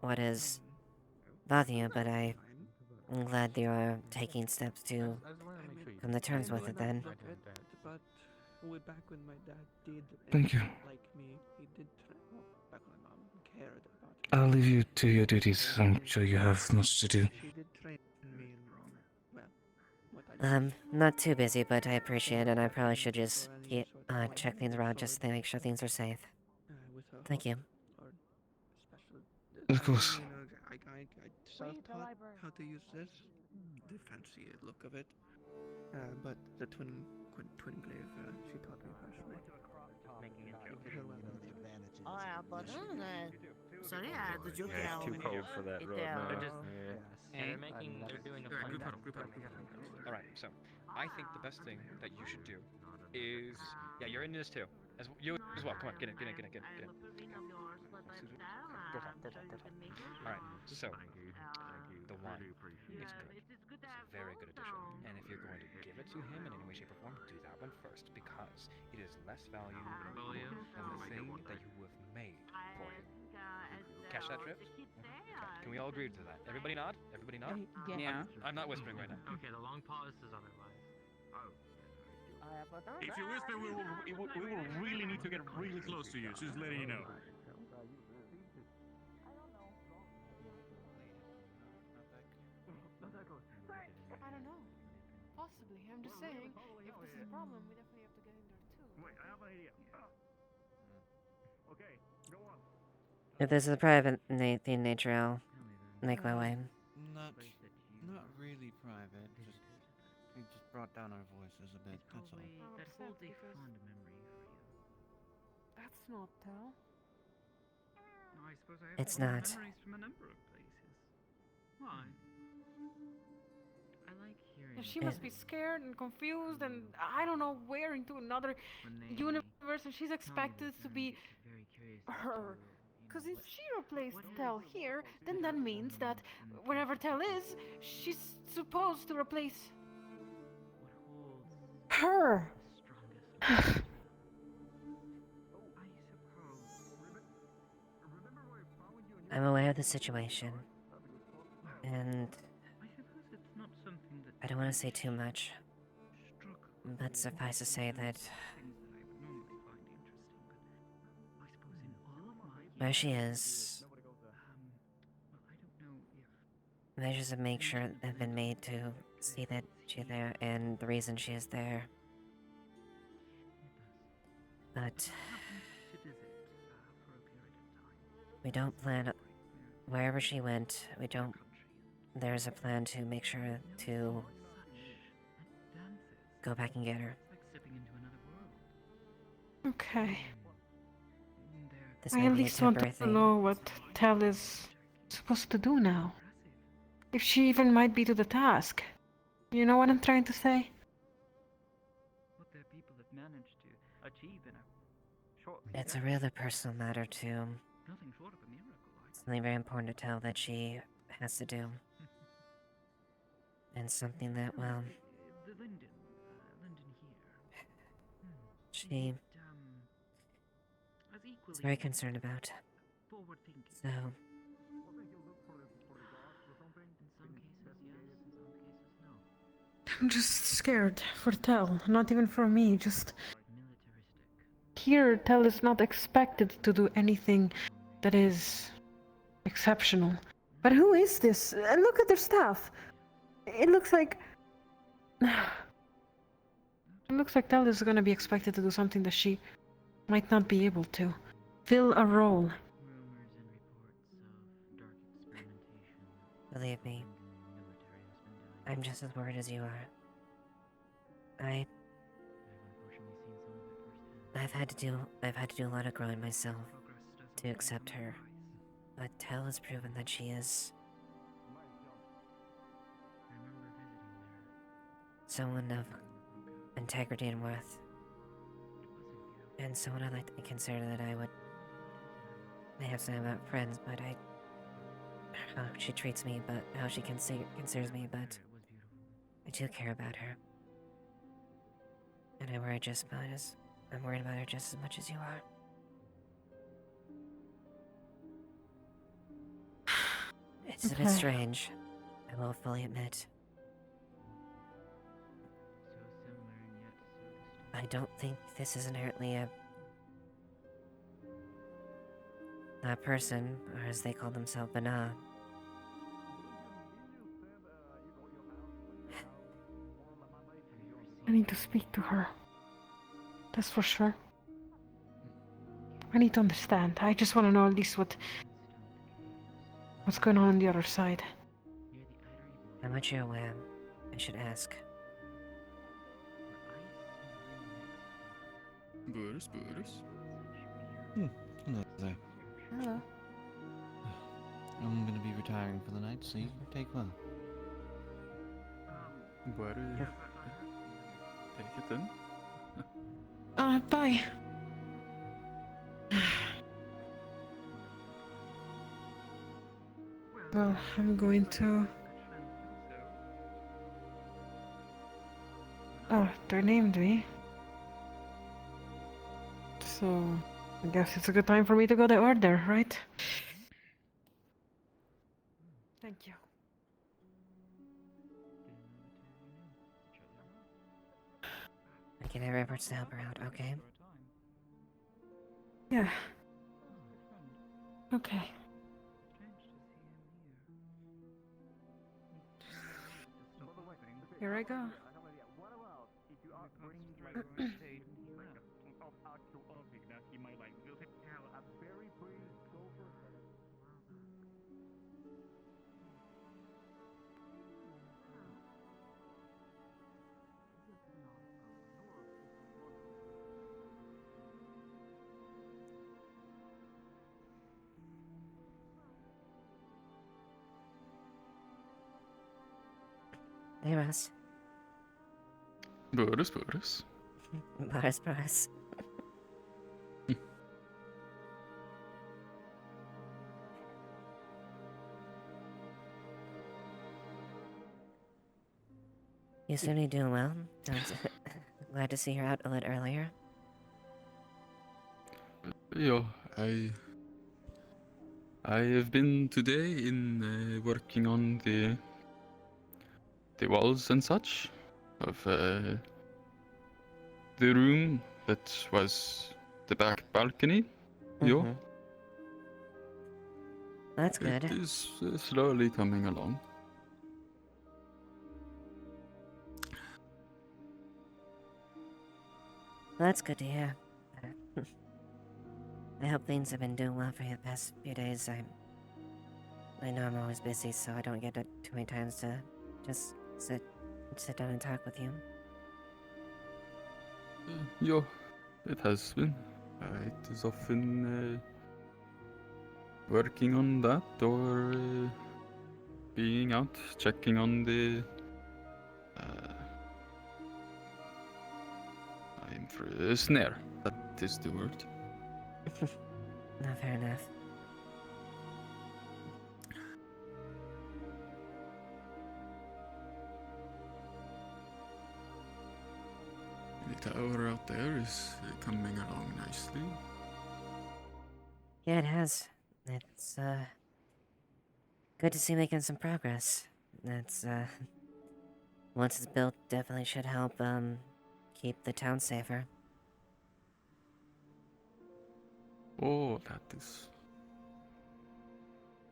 what is bothering you, but I'm glad you're taking steps to come to terms with it then. But way back when my dad did Thank you. like me, he did try. Well, back when my mom cared about me. I'll leave you to your duties. I'm sure you have much to do. She did train me in, well, what I I'm not too busy, but I appreciate it, and I probably should just check things around just to make sure things are safe. Thank you. Of course. I self-taught how to use this. The fancy look of it. But the twin glaive, she taught me personally. Oh yeah, but sorry, the joke Yeah, it's too cold for that road now. They're doing a group huddle. All right, so I think the best thing that you should do is, yeah, you're in this too. You as well. Come on, get in. Go top. All right, so the one is good. It's a very good addition, and if you're going to give it to him in any way, shape, or form, do that one first because it is less value than the thing that you have made for him. Catch that drift? Okay. Can we all agree to that? Everybody nod? Yeah. I'm not whispering right now. Okay, the long pause is otherwise. If you whisper, we will really need to get really close to you. Just letting you know. I don't know. Possibly. I'm just saying, if this is a problem, we definitely have to get in there too. Wait, I have an idea. Okay, go on. If this is a private thing nature, I'll make my way. Not really private. We just brought down our voices a bit. That's all. That holds a fond memory for you. That's not Tell. No, I suppose I have It's fond not. memories from a number of places. Why? I like hearing. She must be scared and confused, and I don't know where into another universe, and she's expected to be her. Because if she replaced Tell here, then that means that wherever Tell is, she's supposed to replace her. I'm aware of the situation, and I don't want to say too much, but suffice to say that where she is, measures of make sure have been made to see that she's there and the reason she is there. But we don't plan wherever she went. We don't there's a plan to make sure to go back and get her. Okay. This I might at be a least want temporary to thing. know what Tel is supposed to do now. If she even might be to the task. You know what I'm trying to say? What their people have managed to achieve in a short It's a really personal matter too. Nothing short of a miracle. Something very important to Tel that she has to do. And something that, well, The Linden here. she As equally is very concerned about. forward thinking. So, In some cases, yes. In some cases, no. I'm just scared for Tel. Not even for me, just... Here, Tel is not expected to do anything that is exceptional. But who is this? And look at their staff. It looks like... It looks like Tel is gonna be expected to do something that she might not be able to. Fill a role. believe me, I'm just as worried as you are. I've had to do a lot of growing myself to accept her. But Tel has proven that she is someone of integrity and worth. And someone I'd like to consider that I would perhaps not about friends, but how she treats me, but how she considers me, but I do care about her. And I'm worried about her just as much as you are. It's a bit strange, I will fully admit. I don't think this is inherently a person, or as they call themselves, Bana. I need to speak to her. That's for sure. I need to understand. I just want to know at least what's going on the other side. How much you're aware, I should ask. Boris. Hello there. Hello. I'm gonna be retiring for the night, so you take well. Take it then. Bye. Well, I'm going to... Oh, they named me. So, I guess it's a good time for me to go to order, right? Thank you. I can have efforts to help her out, okay? Yeah. Okay. Here I go. Hey, Russ. Boris. Boris. You seem to be doing well. Glad to see her out a little earlier. Yeah, I have been today in working on the walls and such of the room that was the back balcony. Yeah. That's good. It is slowly coming along. That's good to hear. I hope things have been doing well for you the past few days. I know I'm always busy, so I don't get too many times to just sit down and talk with you. Yeah, it has been. It is often working on that or being out, checking on the. I'm for a snare. That is the word. No, fair enough. The tower out there is coming along nicely. Yeah, it has. It's good to see making some progress. That's once it's built, definitely should help keep the town safer. Oh, that is.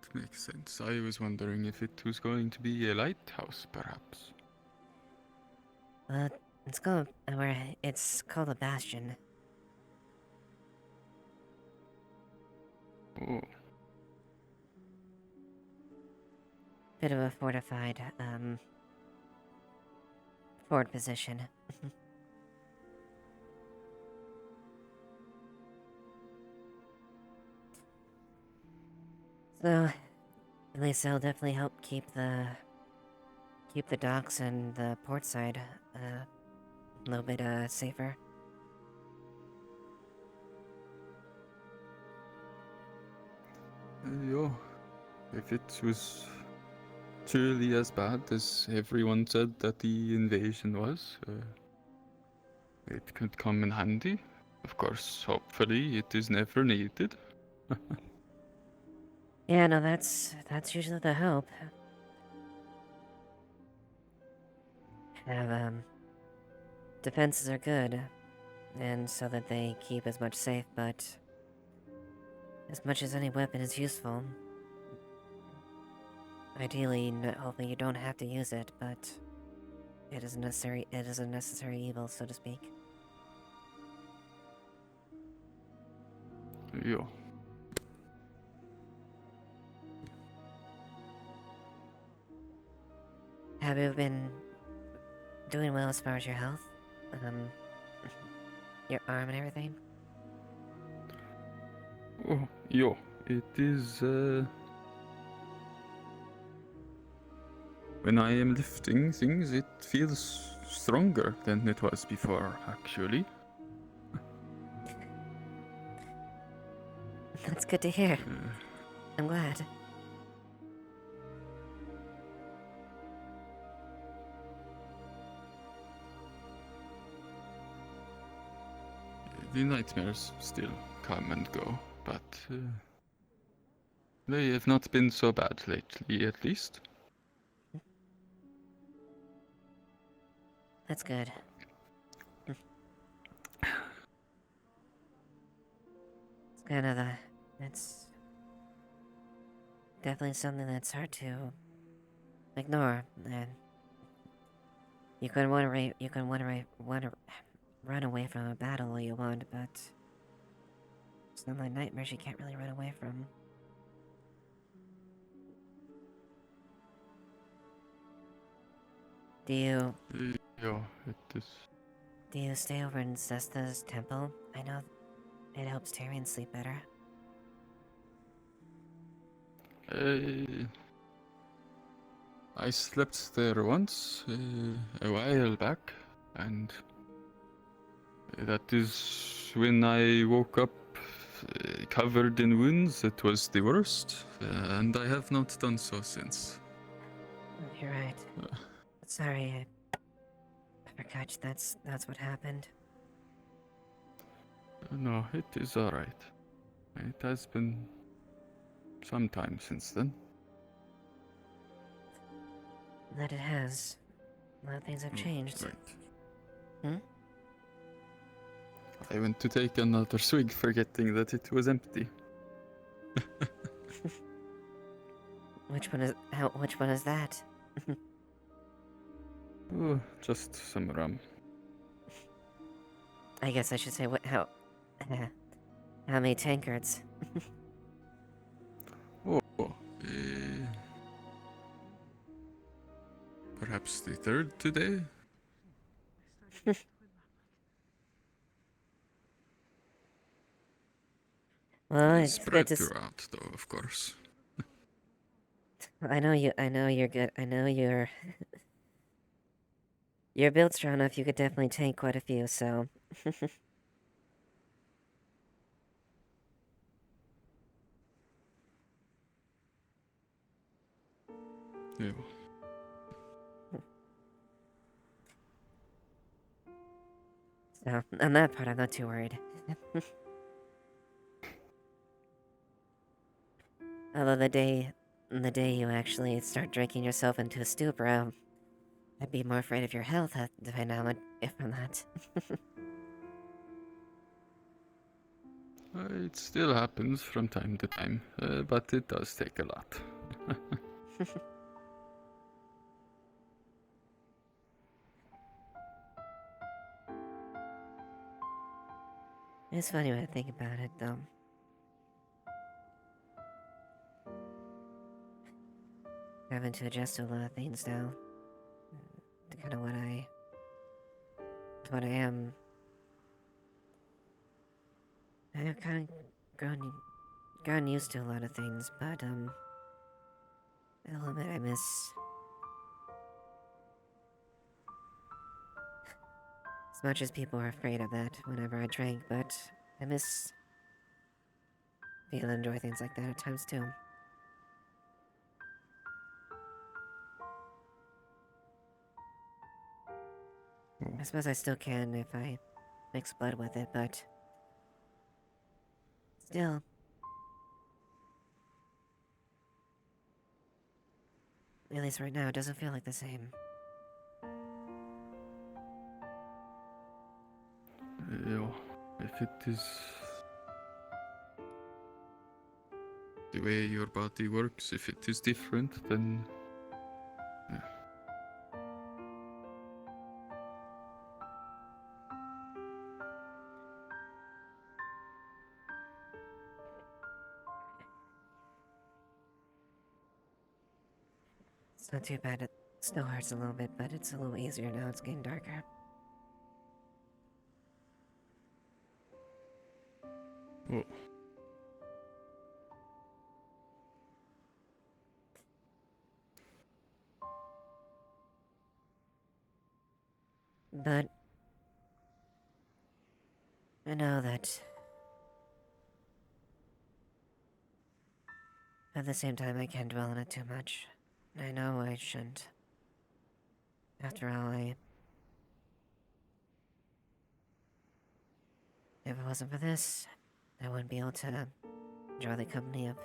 It makes sense. I was wondering if it was going to be a lighthouse, perhaps. It's called a bastion. Oh. Bit of a fortified, forward position. So, at least it'll definitely help keep the docks and the port side a little bit safer. Yeah, if it was truly as bad as everyone said that the invasion was, it could come in handy. Of course, hopefully it is never needed. Yeah, no, that's usually the hope. Have defenses are good, and so that they keep as much safe, but as much as any weapon is useful. Ideally, hopefully you don't have to use it, but it is a necessary evil, so to speak. Yeah. Have you been doing well as far as your health? Your arm and everything? Oh, yeah, it is, when I am lifting things, it feels stronger than it was before, actually. That's good to hear. I'm glad. The nightmares still come and go, but they have not been so bad lately, at least. That's good. It's kind of it's definitely something that's hard to ignore, and you can want to run away from a battle all you want, but some like nightmares you can't really run away from. Do you? Yeah, it is. Do you stay over in Zesta's temple? I know it helps Tyrion sleep better. I slept there once, a while back, and that is when I woke up covered in wounds. It was the worst, and I have not done so since. You're right. Sorry, I forgot that's what happened. No, it is alright. It has been some time since then. That it has. A lot of things have changed. Right. I went to take another swig, forgetting that it was empty. Which one is that? Oh, just some rum. I guess I should say how many tankards? Oh, perhaps the third today? Well, It's it's spread good to. throughout, though, of course. I know you. I know you're good. I know you're. You're built strong enough. You could definitely tank quite a few. So. Yeah. So on that part, I'm not too worried. Although the day you actually start drinking yourself into a stupor, I'd be more afraid of your health depending on if I'm not. It still happens from time to time, but it does take a lot. It's funny when I think about it, though. Having to adjust to a lot of things now. To kind of what I am. I've kind of gotten used to a lot of things, but I'll admit I miss. As much as people are afraid of that whenever I drank, but I miss being able to enjoy things like that at times too. I suppose I still can if I mix blood with it, but still. At least right now, it doesn't feel like the same. Yeah, if it is the way your body works, if it is different, then yeah. It's not too bad. It still hurts a little bit, but it's a little easier now. It's getting darker. Oh. But I know that at the same time I can't dwell on it too much. I know I shouldn't. After all, if it wasn't for this, I wouldn't be able to enjoy the company of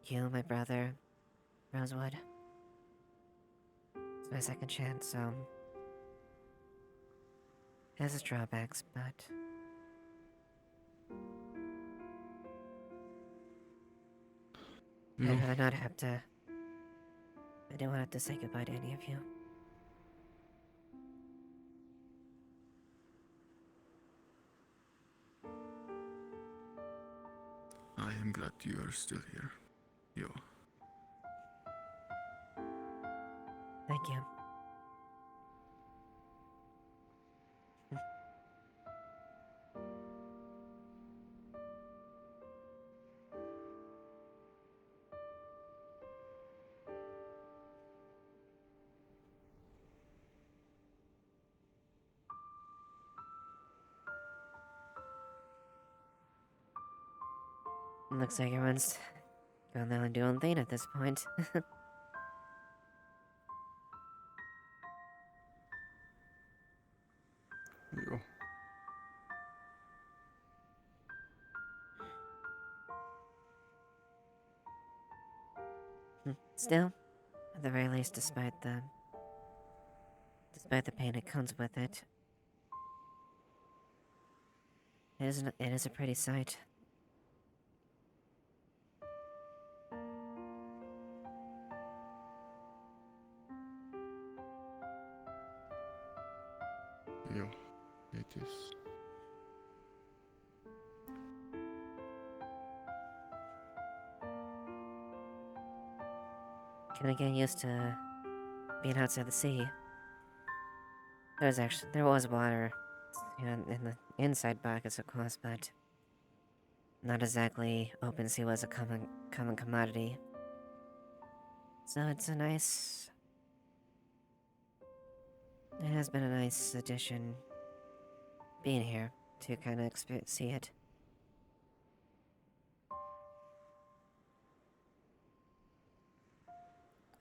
you, my brother, Rosewood. It's my second chance, so it has its drawbacks, but Yeah. I'd rather not have to. I don't want to have to say goodbye to any of you. I am glad you are still here. Yo. Thank you. Looks like everyone's going down and doing thing at this point. Yo. Still, at the very least, despite the pain that comes with it, it is a pretty sight. Yo. It is. Can I get used to being outside the sea. There was water, you know, in the inside pockets, of course, but not exactly open sea was a common commodity. So it's a nice... It has been a nice addition being here to kind of see it.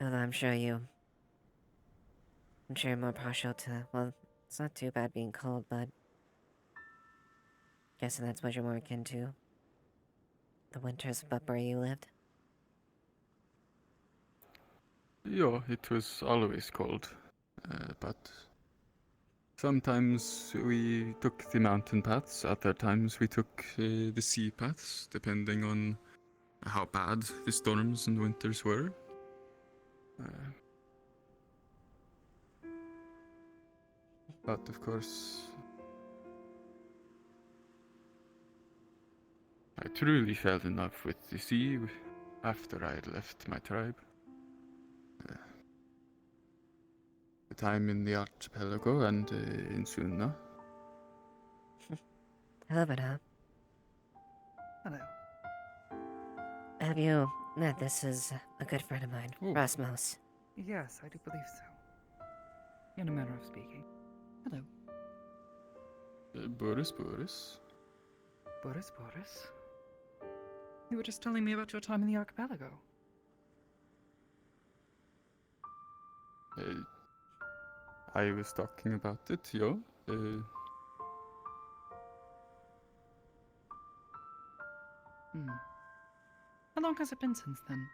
Although I'm sure you're more partial to, well, it's not too bad being cold, but guessing that's what you're more akin to. The winters up where you lived. Yeah, it was always cold, but sometimes we took the mountain paths, other times we took the sea paths, depending on how bad the storms and winters were. But of course, I truly fell in love with the sea after I had left my tribe. The time in the archipelago and in Sunna. Hello, Vada. Hello. Have you met? This is a good friend of mine, Rasmus. Yes, I do believe so. In a manner of speaking. Hello. Boris. Boris. You were just telling me about your time in the archipelago. I was talking about it, yeah. How long has it been since then?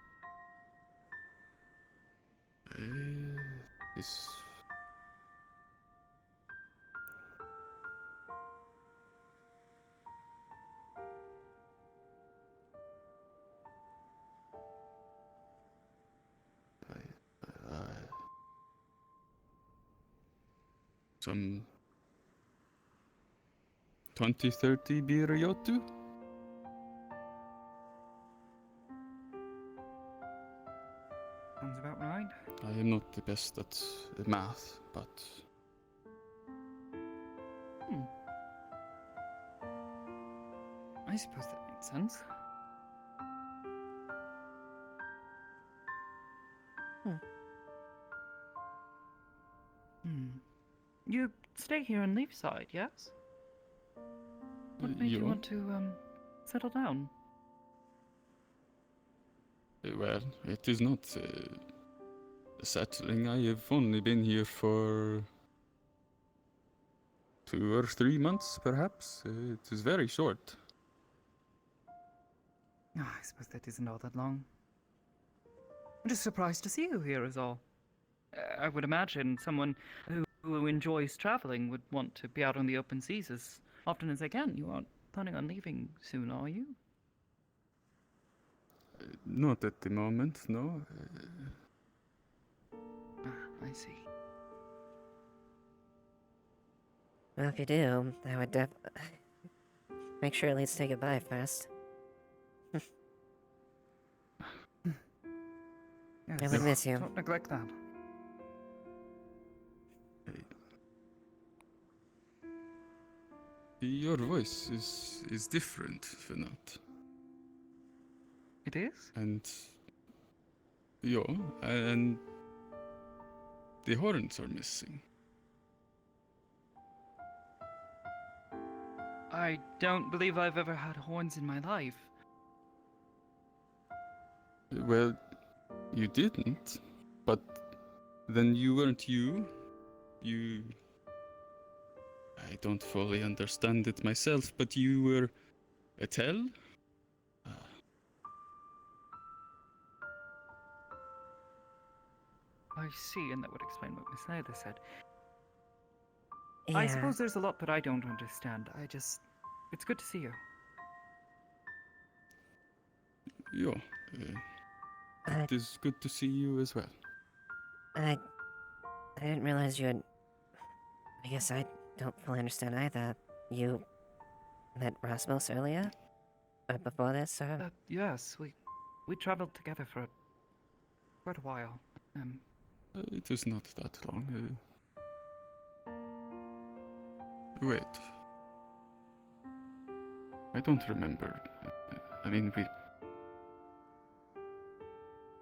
This... some 20-30 beer yotu? Sounds about right. I am not the best at math, but... I suppose that makes sense. You stay here in Leafside, yes? What made you want to, settle down? Well, it is not settling. I have only been here for 2 or 3 months, perhaps. It is very short. I suppose that isn't all that long. I'm just surprised to see you here is all. I would imagine someone who enjoys traveling would want to be out on the open seas as often as they can. You aren't planning on leaving soon, are you? Not at the moment, no. I see. Well, if you do, I would make sure at least say goodbye first. Yes, I would miss you. Don't neglect that. Your voice is different, Fenat. It is? And... yeah, and... the horns are missing. I don't believe I've ever had horns in my life. Well, you didn't, but then you weren't you. I don't fully understand it myself, but you were a tell? I see, and that would explain what Miss Naylor said. Yeah. I suppose there's a lot that I don't understand. It's good to see you. Yeah, it is good to see you as well. I didn't realize you had... I guess I don't fully understand either. You met Rasmus earlier? Or before this, or...? Yes, we traveled together for quite a while. It is not that long. Wait. I don't remember. I mean, we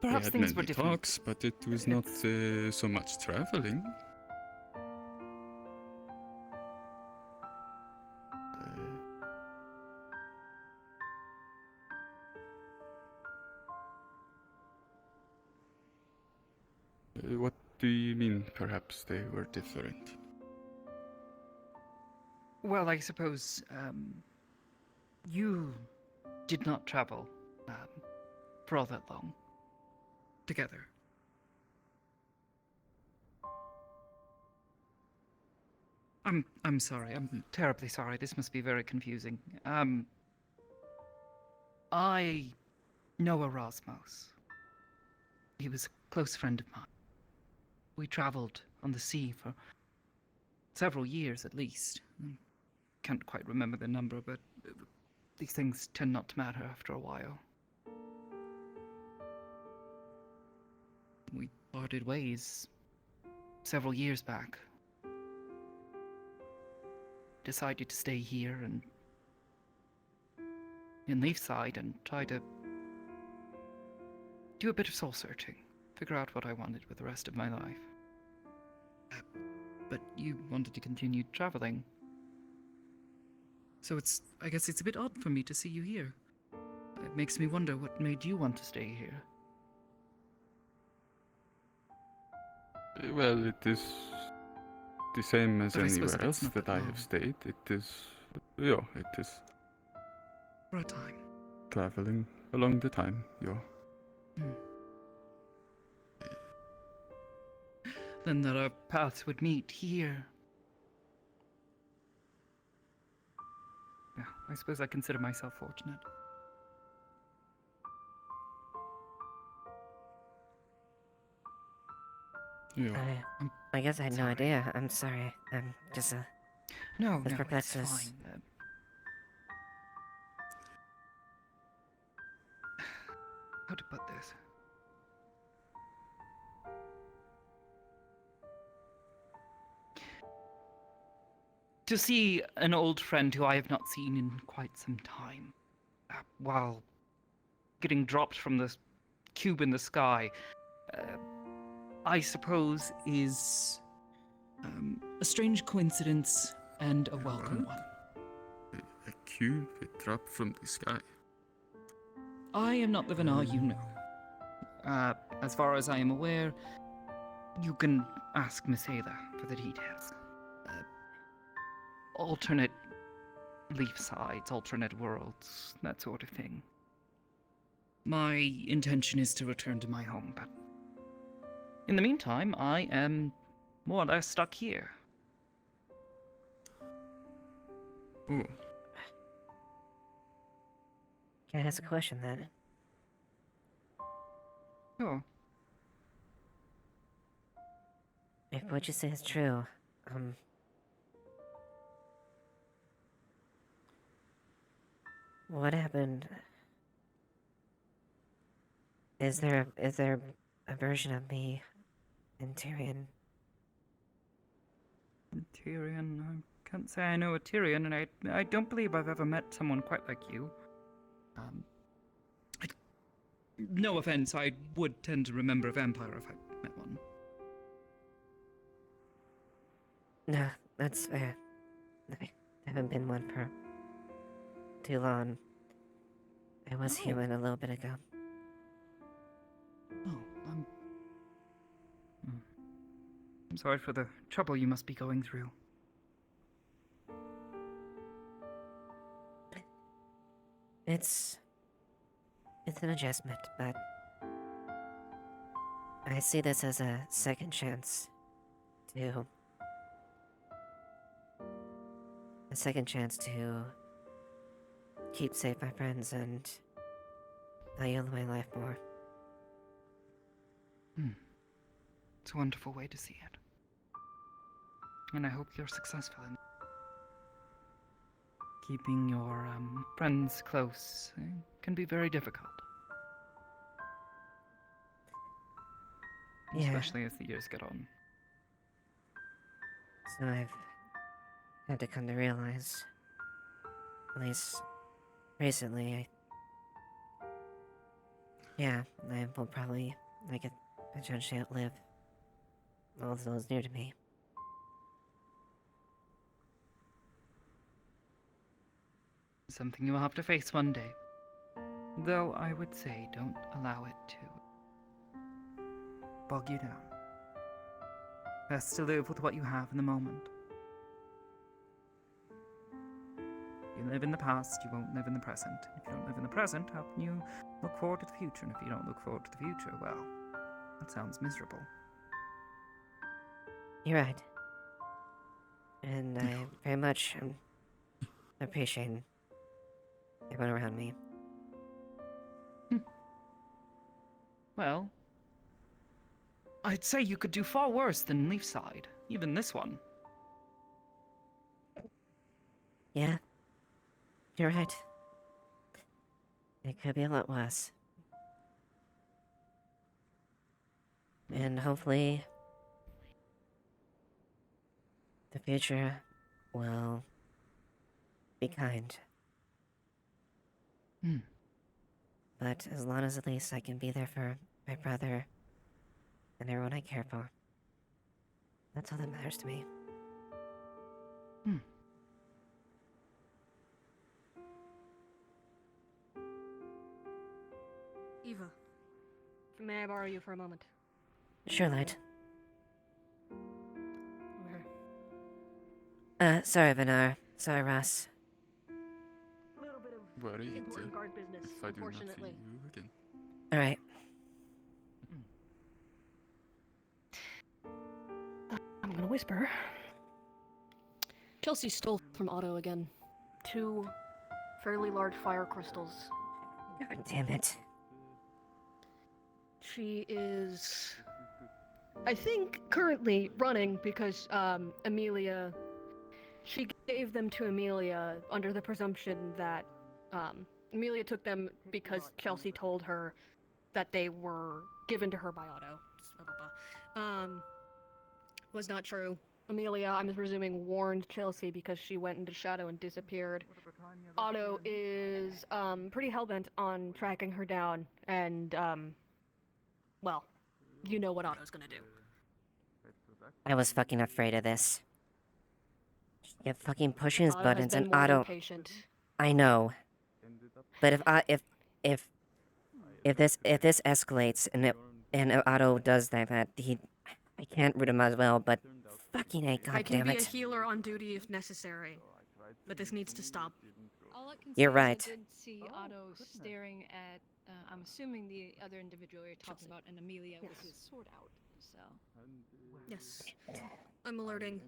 Perhaps had things many were different. talks, but it was not so much traveling. What do you mean, perhaps they were different? Well, I suppose, you did not travel, for all that long. Together. I'm sorry. I'm terribly sorry. This must be very confusing. I know Erasmus. He was a close friend of mine. We traveled on the sea for several years at least. I can't quite remember the number, but these things tend not to matter after a while. We parted ways several years back. Decided to stay here and in Leafside and try to do a bit of soul searching, figure out what I wanted with the rest of my life. But you wanted to continue traveling. So I guess it's a bit odd for me to see you here. It makes me wonder what made you want to stay here. Well, it is the same as But I suppose anywhere if it's else not that that I long. have stayed. It is, yeah, it is For a time. traveling along the time, yeah. Then that our paths would meet here. Yeah, I suppose I consider myself fortunate. Yeah. I guess I had no idea. I'm sorry. I'm just No, as no, perplexed it's as- fine. How to put this? To see an old friend who I have not seen in quite some time, while getting dropped from the cube in the sky, I suppose is a strange coincidence and a welcome one. A cube it dropped from the sky. I am not the Vinar you know. As far as I am aware, you can ask Miss Ayla for the details. Alternate leaf sides, alternate worlds, that sort of thing. My intention is to return to my home, but in the meantime, I am more or less stuck here. Ooh. Can I ask a question then? Sure. If what you say is true, what happened? Is there a version of me in Tyrion? Tyrion, I can't say I know a Tyrion, and I don't believe I've ever met someone quite like you. No offense, I would tend to remember a vampire if I met one. No, that's fair. I haven't been one for too long. I was human a little bit ago. Oh, I'm sorry for the trouble you must be going through. It's an adjustment, but I see this as a second chance to keep safe my friends and value my life more. It's a wonderful way to see it. And I hope you're successful in keeping your friends close. Can be very difficult. Yeah. especially as the years get on. So I've had to come to realize, at least recently, I will probably, potentially outlive all of those near to me. Something you will have to face one day. Though I would say don't allow it to bog you down. Best to live with what you have in the moment. If you live in the past, you won't live in the present. If you don't live in the present, how can you look forward to the future? And if you don't look forward to the future, well, that sounds miserable. You're right. And I very much appreciate everyone around me. Well, I'd say you could do far worse than Leafside, even this one. Yeah, you're right. It could be a lot worse. And hopefully, the future will be kind. But as long as at least I can be there for my brother and everyone I care for, that's all that matters to me. Eva, may I borrow you for a moment? Sure, Light. Okay. Sorry, Vinar. Sorry, Ross. Worried Important guard business, if I do not see unfortunately. you again. Alright. I'm gonna whisper. Chelsea stole from Otto again. 2 fairly large fire crystals. God damn it. She is, I think, currently running because Amelia. She gave them to Amelia under the presumption that Amelia took them because Chelsea told her that they were given to her by Otto. Was not true. Amelia, I'm presuming, warned Chelsea because she went into shadow and disappeared. Otto is pretty hellbent on tracking her down, and well, you know what Otto's gonna do. I was fucking afraid of this. He kept fucking pushing his Otto has buttons been and more than Otto. patient. I know. But if this escalates and Otto does that, I can't root him as well. But fucking A, I can goddammit. be a healer on duty if necessary, but this needs to stop. All I can You're say right. is I did see Otto staring at, I'm assuming the other individual you're talking about, and Amelia with his sword out, so. Yes. I'm alerting.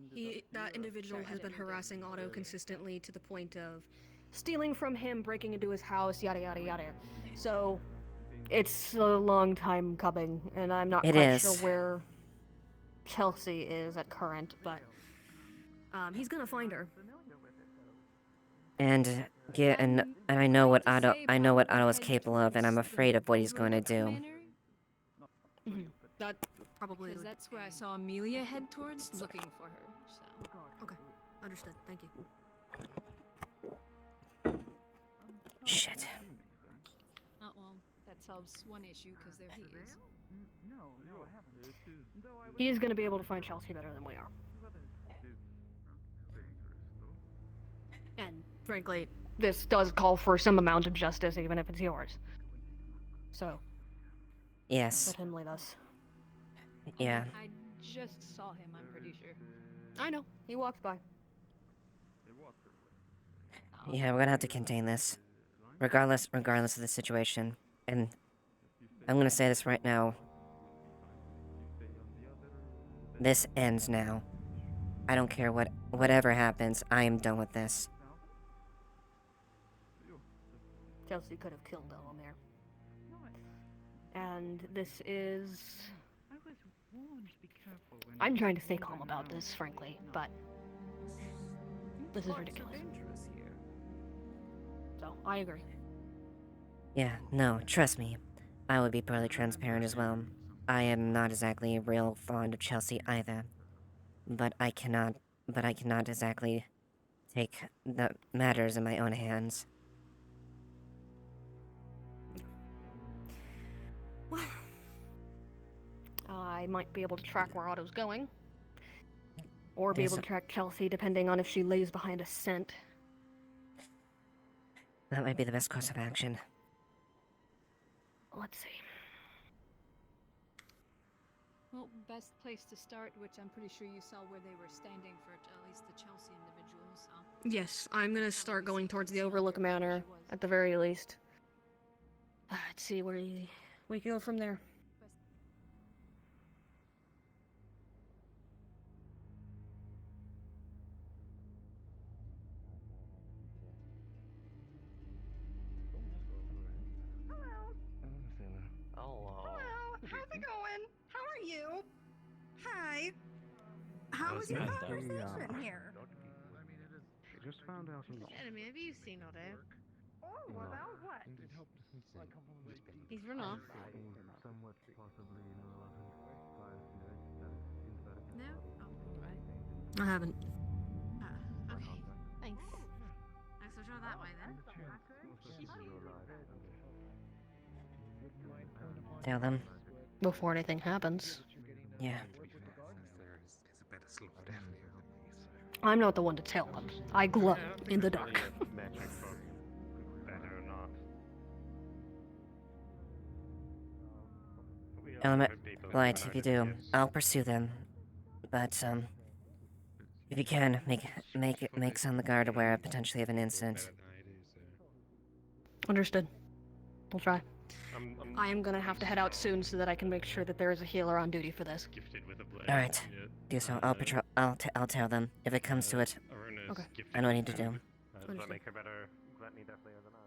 That individual has been harassing Otto consistently to the point of stealing from him, breaking into his house, yada yada yada. So, it's a long time coming, and I'm not It quite is. sure where Chelsea is at current, but he's gonna find her. And I know what Otto is capable of, and I'm afraid of what he's going to do. That probably. Because that's where I saw Amelia head towards, looking for her, so. Okay, understood. Thank you. Shit. Oh, well, that solves one issue, because there he is. He is gonna be able to find Chelsea better than we are. And frankly, this does call for some amount of justice, even if it's yours. So. Yes. Let him lead us. Yeah. I just saw him, I'm pretty sure. I know. He walked by. Yeah, we're gonna have to contain this. Regardless of the situation. And I'm gonna say this right now. This ends now. I don't care whatever happens, I am done with this. Chelsea could have killed Elamir. And this is... I'm trying to stay calm about this, frankly, but... this is ridiculous. So, I agree. Yeah, no, trust me. I would be fairly transparent as well. I am not exactly real fond of Chelsea either. But I cannot exactly take the matters in my own hands. I might be able to track where Otto's going. Or be There's able to track Chelsea, depending on if she lays behind a scent. That might be the best course of action. Let's see. Well, best place to start, which I'm pretty sure you saw where they were standing for at least the Chelsea individuals. Yes, I'm gonna start going towards the Overlook Manor, at the very least. Let's see where we can go from there. Hello. How's it going? How are you? Hi. How was your conversation here? She just found out a lot. Enemy, have you seen Otto? Oh, well, that was what? He's run off. Somewhat possibly No? Oh, right. I haven't. Okay. Thanks. I shall draw that way then. Tell them. Before anything happens. Yeah. I'm not the one to tell them. I glow in the dark. Element Light, if you do, I'll pursue them. But, if you can, make some of the guard aware potentially of an incident. Understood. We'll try. I am gonna have to head out soon so that I can make sure that there is a healer on duty for this. Alright. Do so. I'll patrol. I'll tell them. If it comes to it. Okay. I know what I need to do. Does that make her better gluttony definitely than I?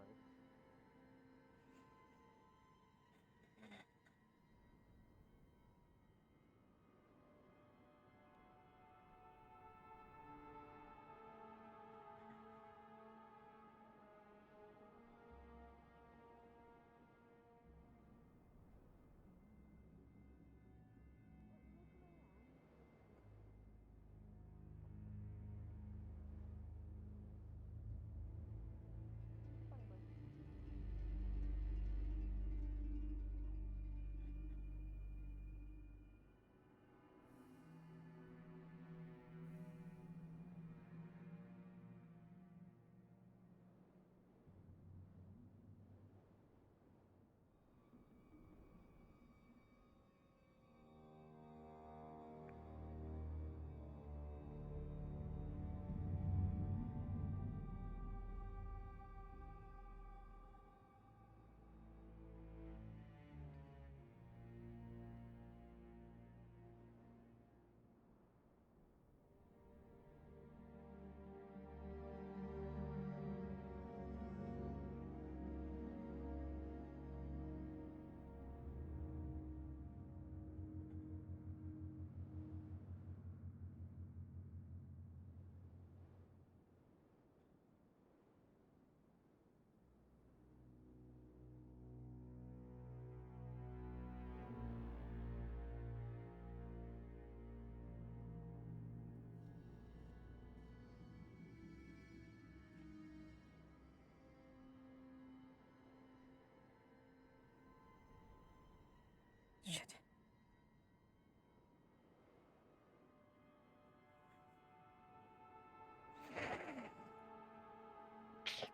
Shit.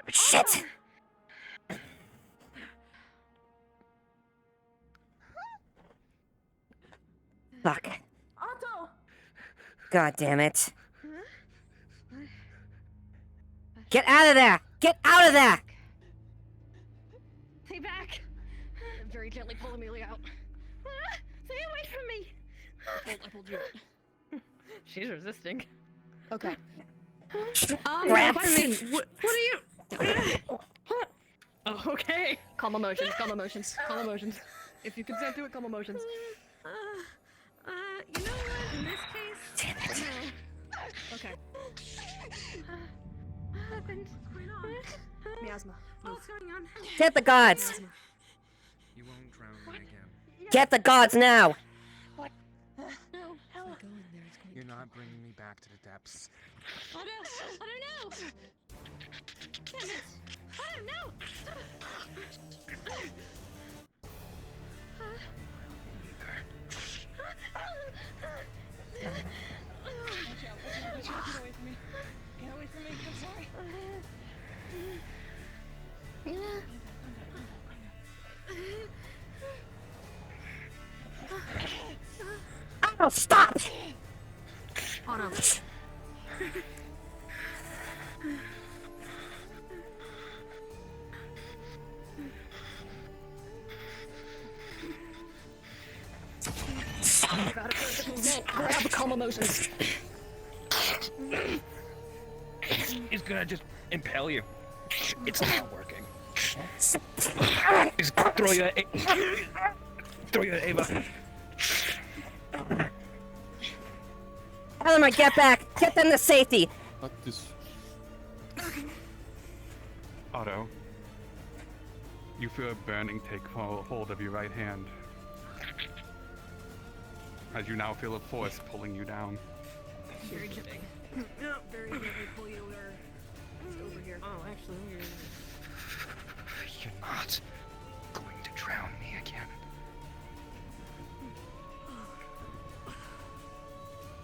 Shit! Fuck. Otto! God damn it. Get out of there! Get out of there! Stay back! Very gently pull Amelia out. Stay away from me! I pulled you out. She's resisting. Okay. Grab What are you? Oh, okay. Calm emotions, calm emotions, calm emotions. If you consent to it, calm emotions. You know what? In this case, damn it. no. Okay. What happened? What's going on? Miasma. What's going on? Get the gods! You won't drown me again. Get the gods now! What? No, Ella. You're not bringing me back to the depths. I don't know. Damn it. I don't know. Get away from me. Get away from me. I'm sorry. Oh, stop! Otto. Grab the calm emotions. He's gonna just impale you. It's not working. Just throw you at Ava. Eleanor, get back! Get them to safety! What is... Otto, you feel a burning take hold of your right hand. As you now feel a force pulling you down. Very kidding. No, very gently pull you over. It's over here. Oh, actually, You're not going to drown me again.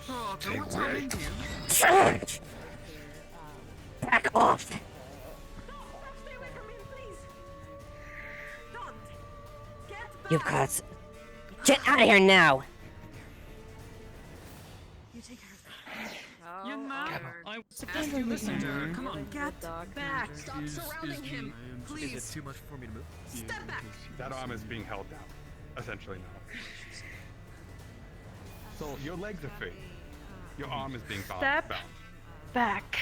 Oh, Stay what's away. happening to you? Charge! Back off! Stay away from me, please. Don't. Get back. You guys, get out of here now! You take care of You I'm supposed to listen to her. Come on. Get back! Stop surrounding him! Is Please! it too much for me to move? Step back! That arm is being held down, essentially now. So your legs are free. Your arm is being bound. Step back.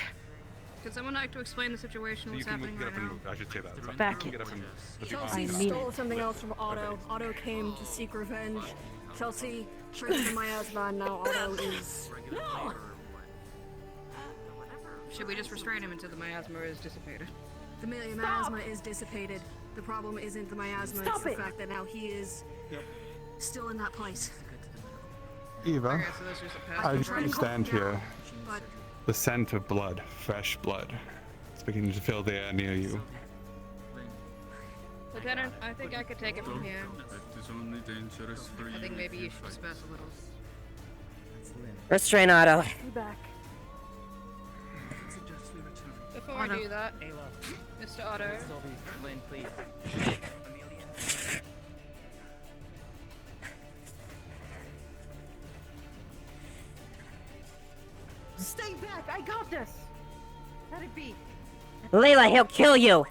Could someone like to explain the situation? So you What's can happening get right up and now? move. I should say that. So Back you can it. get up and move. With your Chelsea arm mean stole it. something else from Otto. Otto came to seek revenge. Chelsea traded the miasma, and now Otto is... No! Should we just restrain him until the miasma is dissipated? The miasma is dissipated. The problem isn't the miasma, it's the fact that now he is still in that place. Eva, Okay, so that's just a passive as you right? stand here, But the scent of blood, fresh blood, it's beginning to fill the air near you. Lieutenant, I think I could take it from here. It is only dangerous for I think maybe you should disperse a little. Restrain Otto. be back. Before I do that, Mr. Otto, Lynn, please. Stay back! I got this! Let it be. Layla, he'll kill you!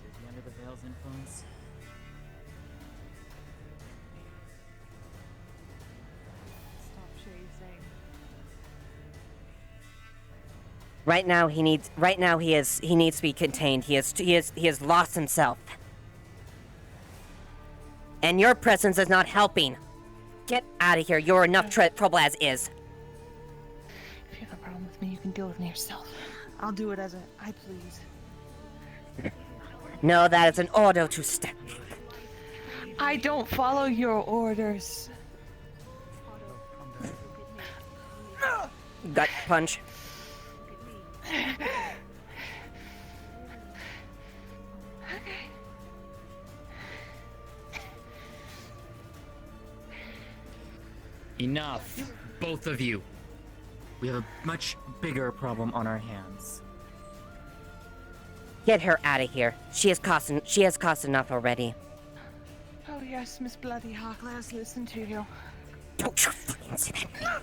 Is he under the veil's influence? Stop chasing. Right now he needs to be contained. He has lost himself. And your presence is not helping. Get out of here. You're enough trouble as is. If you have a problem with me, you can deal with me yourself. I'll do it as I please. No, that is an order to step. I don't follow your orders. Gut punch. Enough, both of you. We have a much bigger problem on our hands. Get her out of here. She has cost enough already. Oh yes, Miss Bloody Hawk, let us listen to you. Don't you fucking say that.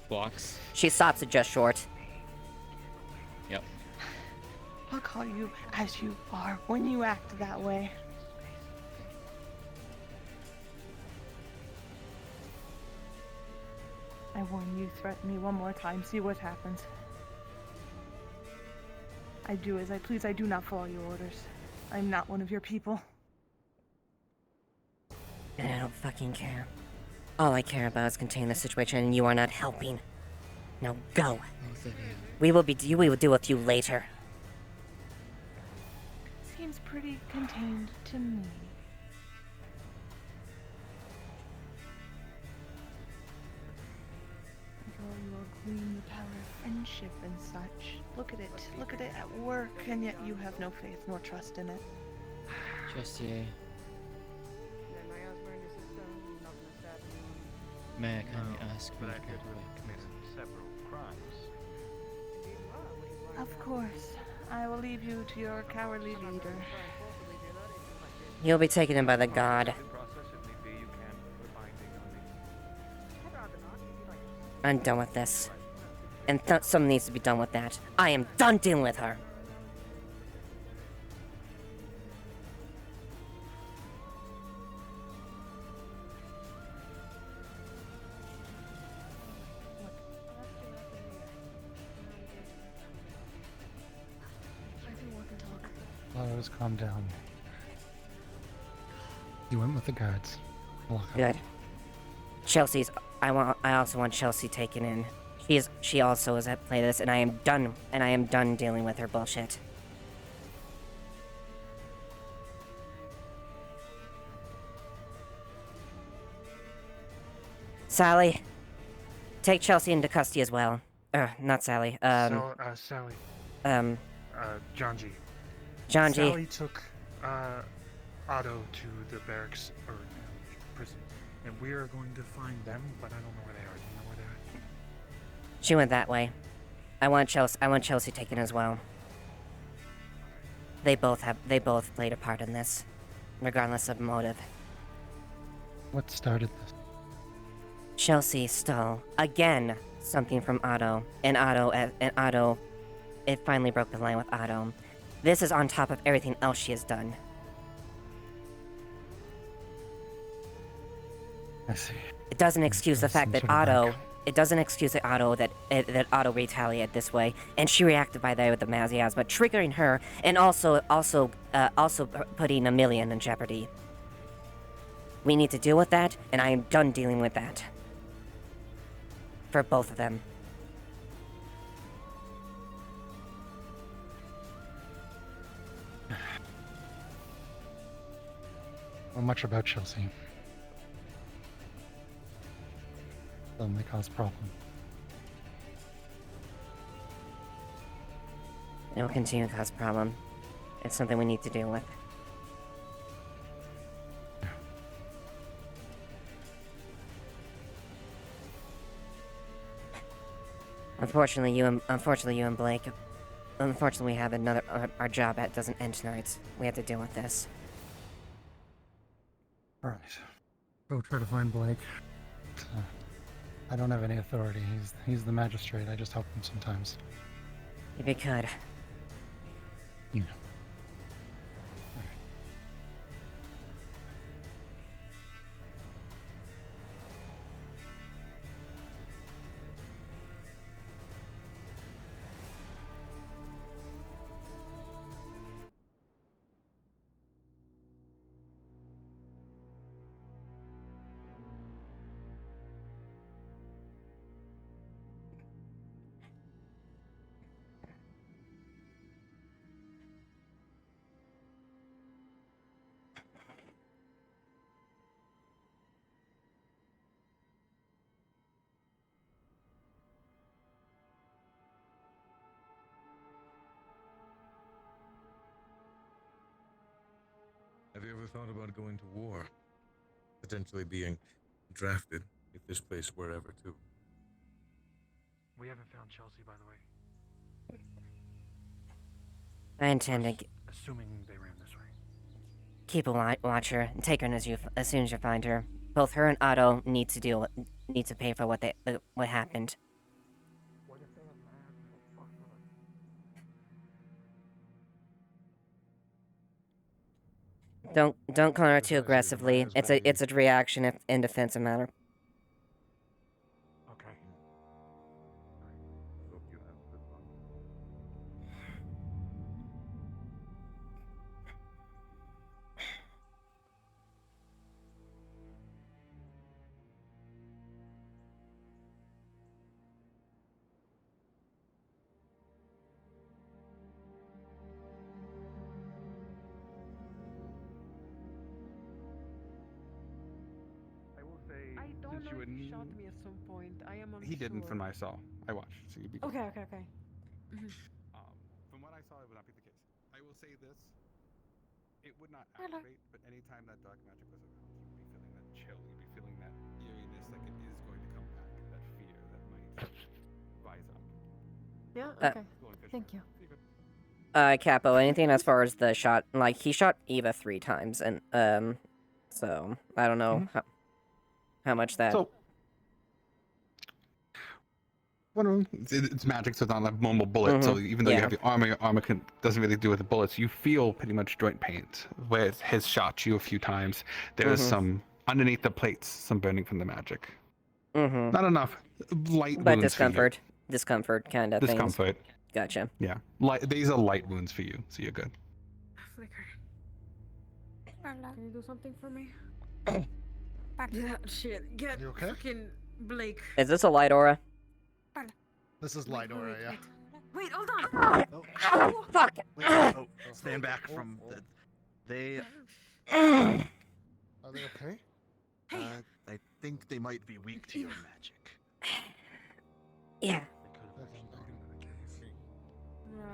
Blocks. She stops it just short. Yep. I'll call you as you are when you act that way. I warn you, threaten me one more time, see what happens. I do as I please. I do not follow your orders. I'm not one of your people. And I don't fucking care. All I care about is containing the situation, and you are not helping. Now go. We will deal with you later. Seems pretty contained to me. You are gleaning the power of friendship and such. Look at it at work, and yet you have no faith nor trust in it. Chessier. May I kindly ask for your committed several crimes. Of course. I will leave you to your cowardly leader. You'll be taken in by the god. I'm done with this. And something needs to be done with that. I am done dealing with her. Flowers, calm down. You went with the guards. Good. Chelsea's. I also want Chelsea taken in. She also is at play this, and I am done. And I am done dealing with her bullshit. Sally, take Chelsea into custody as well. Not Sally. Sally. John G. John G. Sally took Otto to the barracks or prison, and we are going to find them, but I don't know where they are. Do you know where they're at? She went that way. I want Chelsea taken as well. They both played a part in this, regardless of motive. What started this? Chelsea stole again something from Otto, and Otto, it finally broke the line with Otto. This is on top of everything else she has done. I see. It doesn't excuse the fact that Otto. It doesn't excuse that Otto retaliated this way, and she reacted by that with the miasma, triggering her, and also putting Amelia in jeopardy. We need to deal with that, and I am done dealing with that. For both of them. Not much about Chelsea. That may cause problem. It will continue to cause problem. It's something we need to deal with. Unfortunately, you and Blake. Unfortunately, we have another. Our job doesn't end tonight. We have to deal with this. Alright. Go try to find Blake. I don't have any authority. He's the magistrate. I just help him sometimes. If you could. Yeah. Have you ever thought about going to war? Potentially being drafted if this place were ever to. We haven't found Chelsea, by the way. I intend to Assuming they ran this way. keep a watcher and take her in as soon as you find her. Both her and Otto need to pay for what happened. Don't corner her too aggressively. It's a reaction in defensive matter. Okay. Hope you have good luck. thought you would. He shot me at some point. I am unsure. He didn't, from what I saw. I watched, so you'd be good. Okay, okay, okay. From what I saw, it would not be the case. I will say this: it would not activate, but anytime that dark magic was around, you'd be feeling that chill. You'd be feeling that eeriness, like it is going to come back. That fear that might rise up. Yeah. Okay. Thank you. Capo, anything as far as the shot? Like, he shot Eva 3 times, and, so, I don't know how much that... So, it's magic, so it's not like normal bullet. So even though you have the armor, your armor doesn't really do with the bullets. You feel pretty much joint pains. Where his shot you a few times, there's some, underneath the plates, some burning from the magic. Not enough. Light but wounds discomfort. For you. Discomfort, kind of Discomfort. things. Gotcha. Yeah. These are light wounds for you, so you're good. Can you do something for me? Yeah, shit. Get You okay? fucking Blake. Is this a light aura? This is light aura, yeah. Wait, hold on. Oh, fuck! Wait, oh, stand back from the... They... Are they okay? I think they might be weak to your magic. Yeah.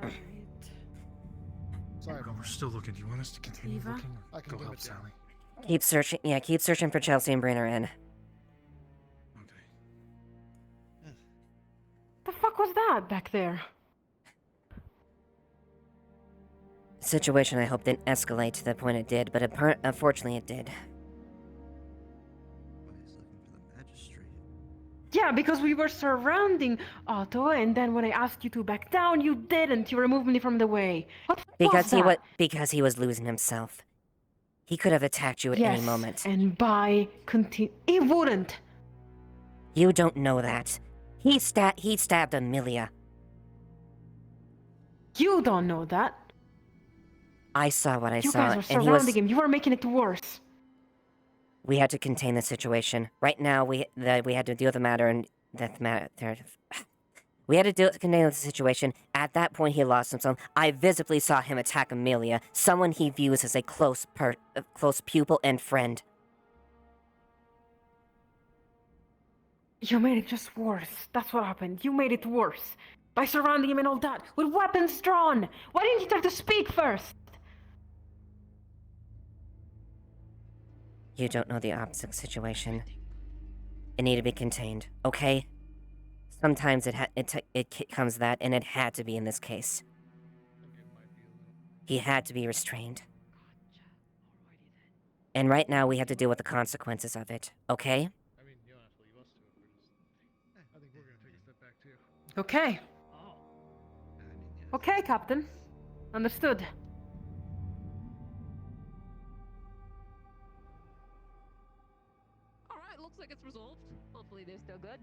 Right. Sorry, We're still looking. Do you want us to continue Eva? looking? I can Go do help it, yeah. Sally. Keep searching. Yeah, keep searching for Chelsea and bring her in. The fuck was that back there? Situation I hope didn't escalate to the point it did, but unfortunately it did. Yeah, because we were surrounding Otto, and then when I asked you to back down, you didn't. You removed me from the way. What Because was that? because he was losing himself. He could have attacked you at any moment. And by he wouldn't. You don't know that. He stabbed Amelia. You don't know that. I saw what I You saw, guys were and surrounding him. You were making it worse. we had to contain the situation. Right now, we had to deal with the matter, and we had to contain the situation. At that point, he lost himself. I visibly saw him attack Amelia, someone he views as a close pupil and friend. You made it just worse. That's what happened. You made it worse. By surrounding him and all that, with weapons drawn. Why didn't you try to speak first? You don't know the opposite situation. It needed to be contained, okay? Sometimes it comes to that, and it had to be in this case. He had to be restrained. And right now, we have to deal with the consequences of it, okay? Okay. Okay, Captain. Understood. Alright, looks like it's resolved. Hopefully they're still good.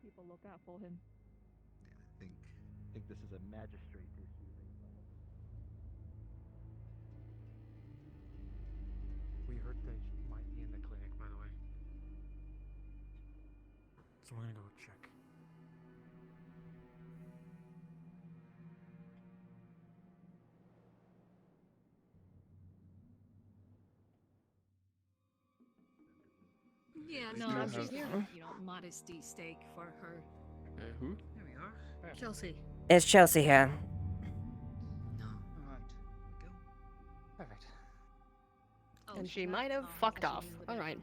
People look out for him. I think this is a magistrate issue. We heard that he might be in the clinic, by the way. So we're gonna go check. Yeah, We no, do I'm just, have- modesty stake for her. Who? There we are. Chelsea. It's Chelsea here. Alright. Perfect. And she might have fucked off. Alright.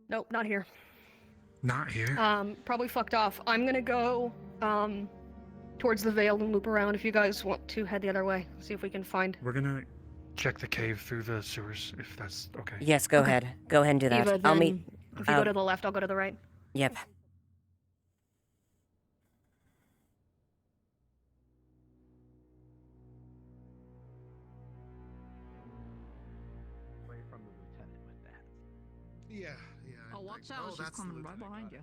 Nope, not here. Not here. Probably fucked off. I'm gonna go, towards the Vale and loop around if you guys want to head the other way. See if we can find... We're gonna check the cave through the sewers, if that's okay. Yes, go ahead. Go ahead and do that. Eva, I'll then meet... if you go to the left, I'll go to the right. Yep. Away from the lieutenant with that. Yeah. Oh, watch out, she's coming right behind you.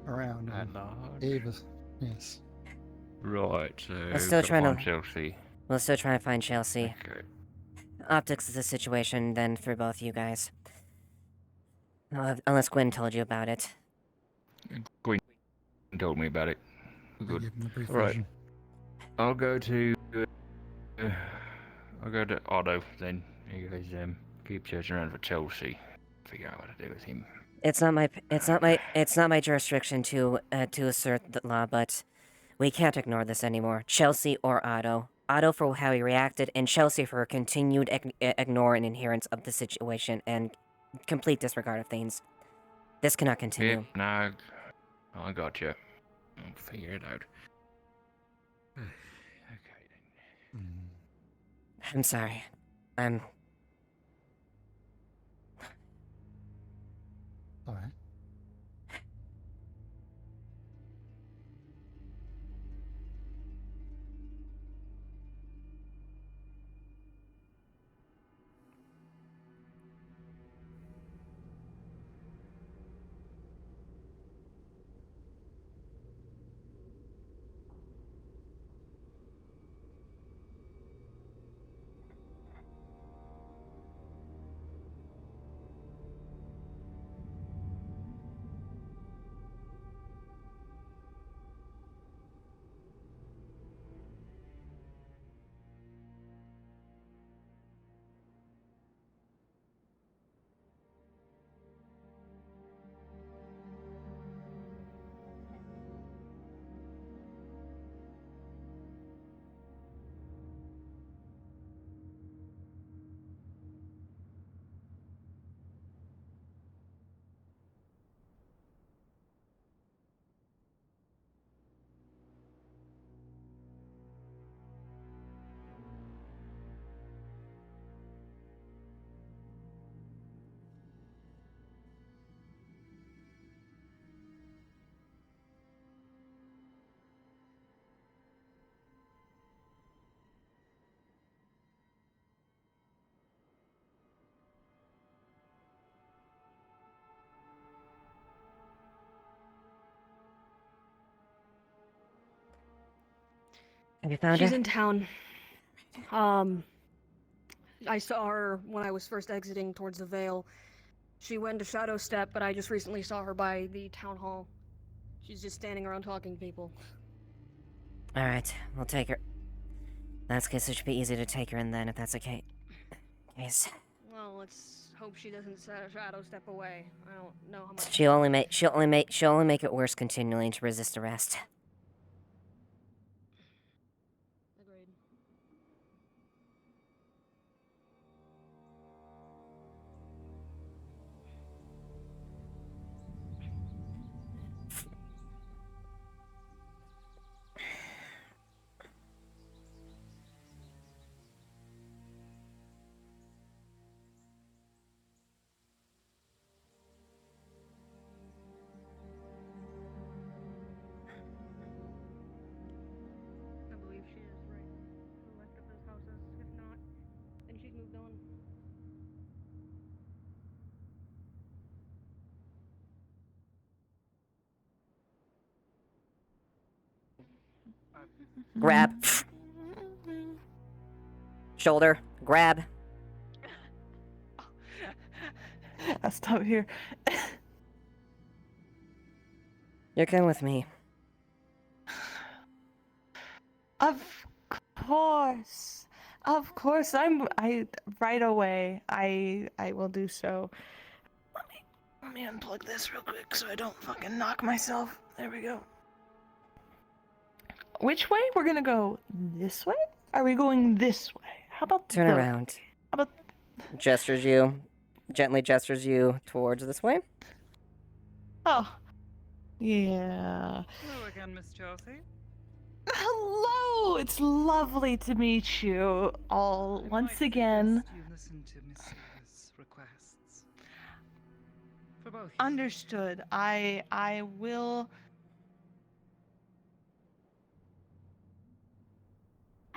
Around Ava's. Yes. We're Right, still trying to... Chelsea. We're still trying to find Chelsea. Okay. Optics is a situation then for both you guys. Unless Gwen told you about it. Gwen told me about it. I'll Good. give him a brief Right. version. I'll go to Otto then. You guys keep searching around for Chelsea. Figure out what to do with him. It's not my jurisdiction to assert the law, but we can't ignore this anymore. Chelsea or Otto. Otto for how he reacted, and Chelsea for her continued ignore and adherence of the situation and complete disregard of things. This cannot continue. Yeah, no, I got you. I'll figure it out. I'm sorry. I'm... Alright. Have you found She's her? in town. I saw her when I was first exiting towards the Vale. She went to Shadow Step, but I just recently saw her by the town hall. She's just standing around talking to people. Alright, we'll take her. In that case, it should be easy to take her in then, if that's okay. Yes. Well, let's hope she doesn't shadow step away. I don't know how much. She'll only make it worse continuing to resist arrest. Agreed. I believe she is right. The rest of those houses, if not, then she's moved on. Grab. Shoulder. Grab. I'll stop here. You're coming with me. Of course. Of course. I right away. I will do so. Let me unplug this real quick so I don't fucking knock myself. There we go. Which way? We're gonna go this way? Are we going this way? How about Turn the- around. How about Gently gestures you towards this way. Oh. Yeah. Hello again, Miss Chelsea. Hello! It's lovely to meet you all once again. You listen to Miss Silver's requests. For both. Understood. I will.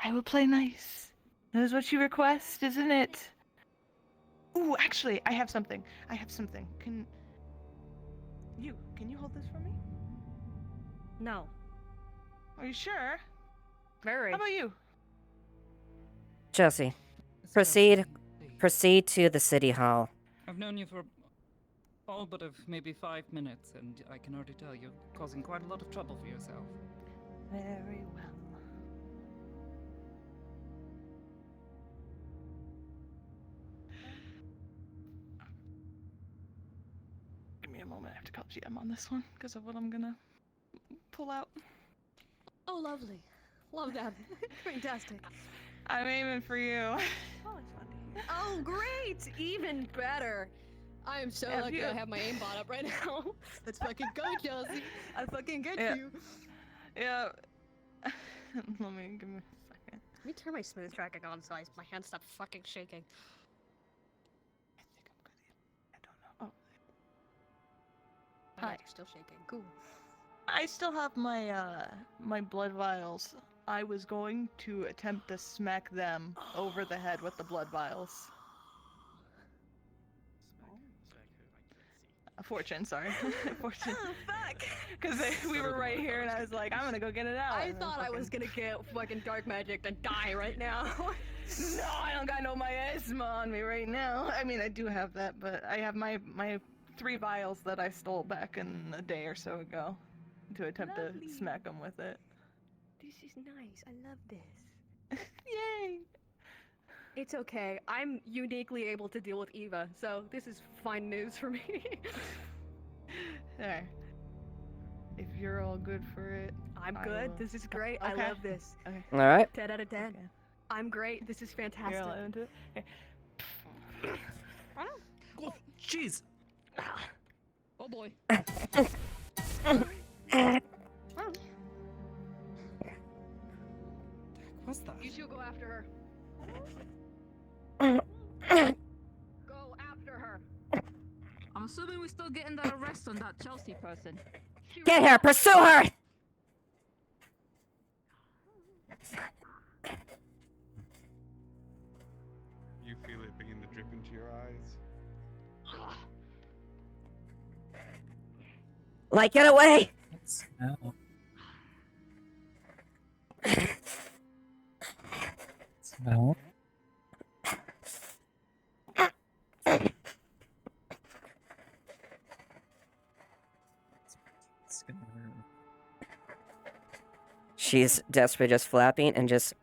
I will play nice. That is what you request, isn't it? Ooh, actually, I have something. Can you hold this for me? No. Are you sure? Very. How about you? Chelsea, proceed to the city hall. I've known you for all but of maybe 5 minutes, and I can already tell you're causing quite a lot of trouble for yourself. Very well. Give me a moment. I have to call GM on this one because of what I'm gonna pull out. Oh, lovely. Love that. Fantastic. I'm aiming for you. Oh, great! Even better. I am so Yeah, lucky you- I have my aimbot up right now. Let's fucking go, Chelsea. I fucking get Yeah. you. Yeah. Give me a second. Let me turn my smooth tracking on so my hands stop fucking shaking. Oh. My Hi. hands are still shaking. Cool. I still have my my blood vials. I was going to attempt to smack them over the head with the blood vials. Fortune, sorry. Fortune. Oh, fuck! Because we were right here and I was like, I'm gonna go get it out. I and then thought I was gonna get fucking dark magic and die right now. No, I don't got no miasma on me right now. I mean, I do have that, but I have my 3 vials that I stole back in a day or so ago to attempt to smack them with it. This is nice. I love this. Yay! It's okay. I'm uniquely able to deal with Eva, so this is fine news for me. There. If you're all good for it, I'm I good. will- This is great. Okay. I love this. Okay. All right. 10 out of 10. Okay. I'm great. This is fantastic. You're all into it? Okay. Oh, jeez. Oh boy. What's that? You two go after her. Go after her. I'm assuming we're still getting that arrest on that Chelsea person. Get her! Pursue her! You feel it begin to drip into your eyes. Like, get away! No. She's desperate, just flapping and just.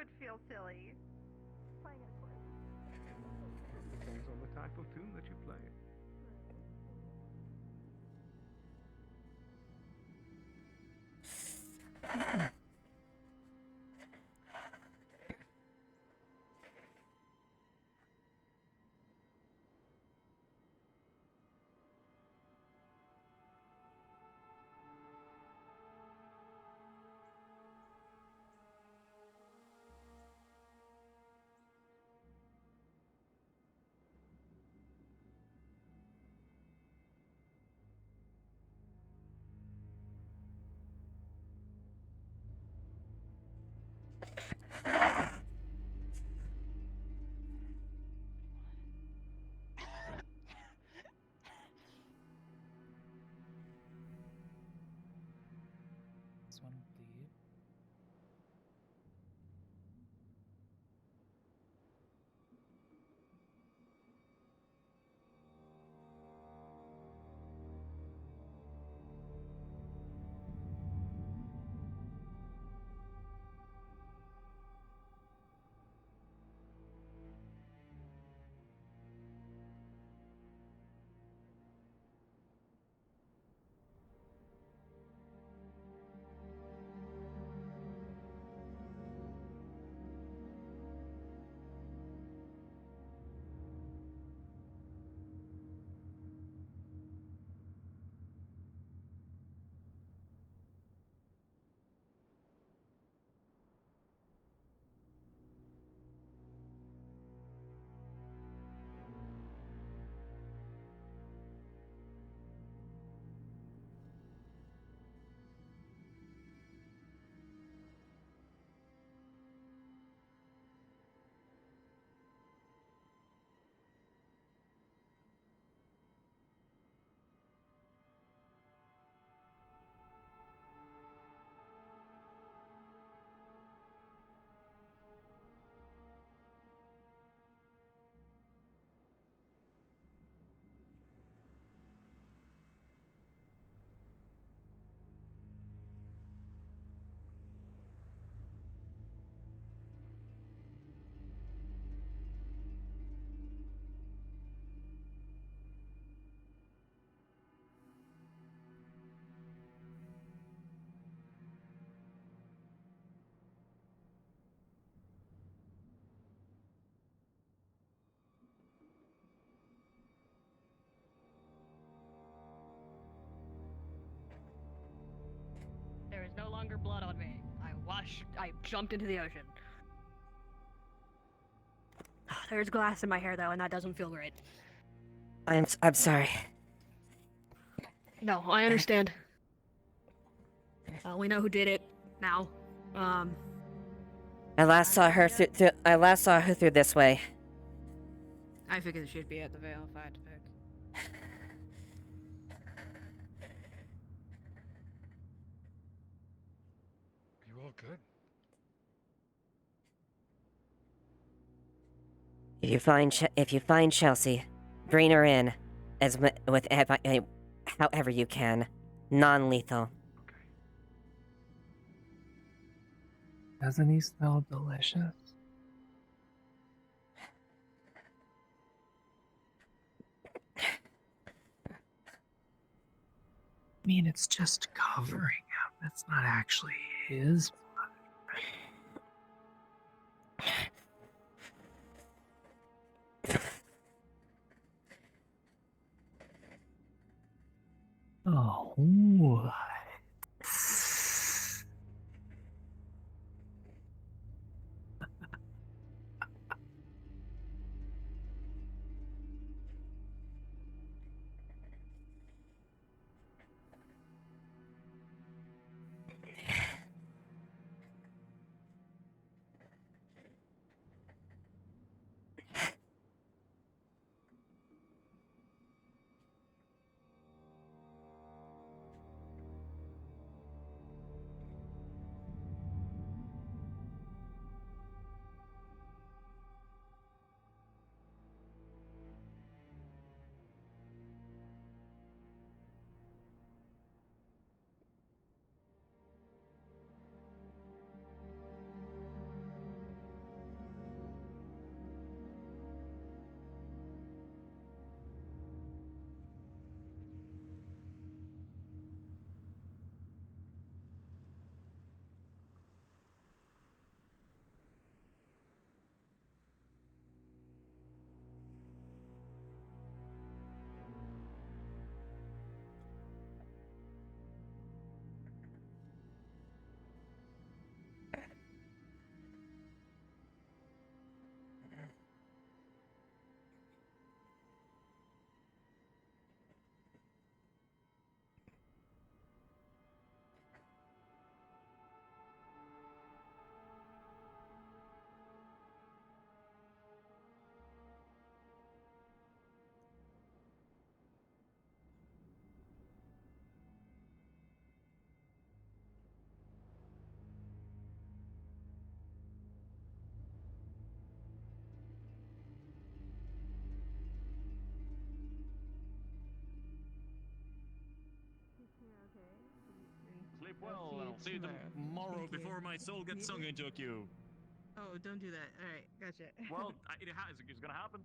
would feel silly. Playing it for Depends on the type of tune that you play. This one bleed. There is no longer blood on me. I jumped into the ocean. There's glass in my hair though, and that doesn't feel great. I'm sorry. No, I understand. We know who did it now. I last saw her through this way. I figured she'd be at the Vale if I had to pick. You all good? If you find Chelsea, bring her in, however you can, non-lethal. Doesn't he smell delicious? I mean, it's just covering up. That's not actually his blood. Oh, what? Sleep well, and I'll see you tomorrow before my soul gets sung into a cube. Oh, don't do that. All right, gotcha. Well, it's gonna happen.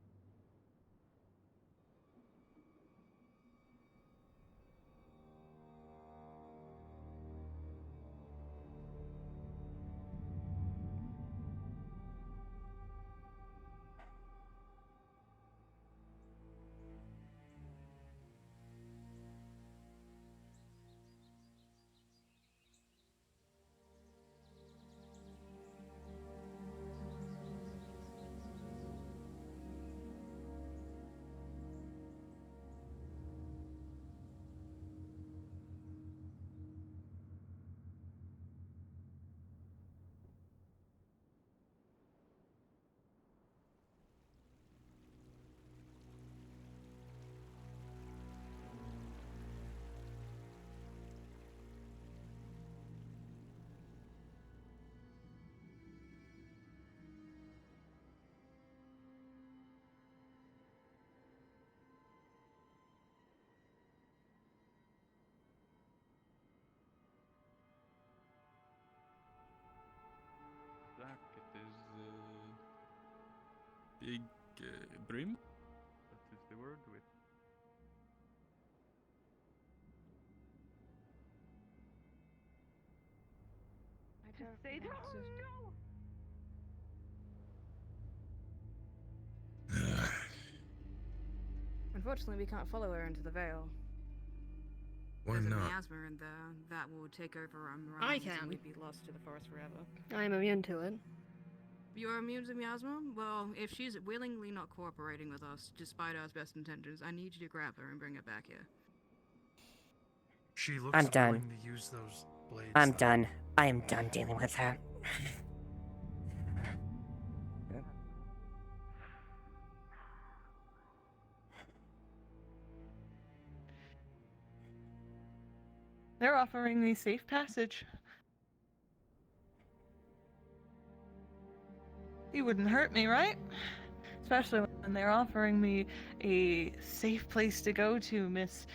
Black, it is big brim. That is the word with. I just say no. Unfortunately, we can't follow her into the Vale. Why There's a not? miasma in there that will take over our minds. I can. And we'd be lost to the forest forever. I am immune to it. You're immune to miasma? Well, if she's willingly not cooperating with us, despite our best intentions, I need you to grab her and bring her back here. She looks I'm done. willing to use those blades. I'm though. done. I am done dealing with her. They're offering me safe passage. You wouldn't hurt me, right? Especially when they're offering me a safe place to go to, Miss...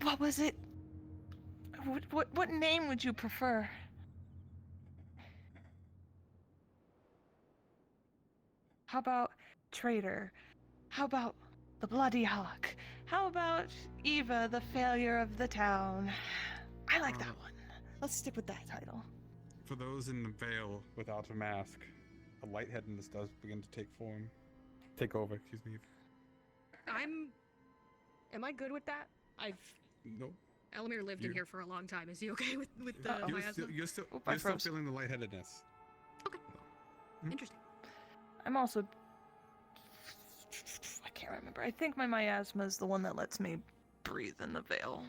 What was it? What name would you prefer? How about Traitor? How about the Bloody Hawk? How about Eva, the failure of the town? I like that one. Let's stick with that title. For those in the Vale without a mask, a lightheadedness does begin to take over, excuse me. Am I good with that? No. Elamir lived in here for a long time. Is he okay with the miasma? You're still froze. feeling the lightheadedness. Interesting. I'm also... I can't remember. I think my miasma is the one that lets me breathe in the Vale.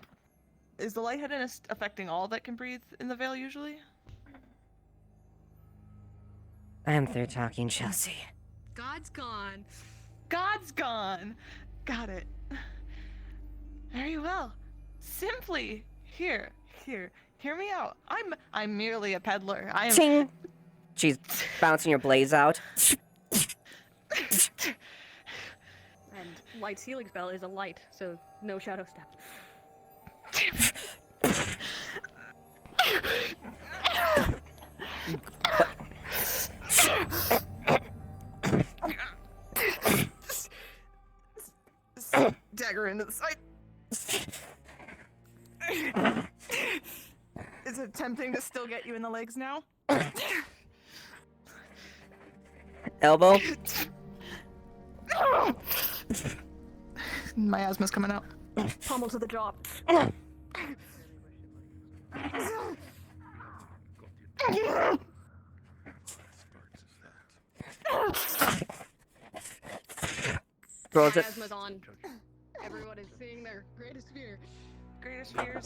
Is the lightheadedness affecting all that can breathe in the Vale usually? I am through talking, Chelsea. God's gone. God's gone! Got it. Very well. Simply, hear me out. I'm merely a peddler. I am... Ting! She's bouncing your blades out. And Light's healing spell is a light, so no shadow step. Dagger into the side. Is it tempting to still get you in the legs now? Elbow? Miasma's coming out. Pummel to the jaw. Throws it. Miasma's on. Everyone is seeing their greatest fear. Greatest fears.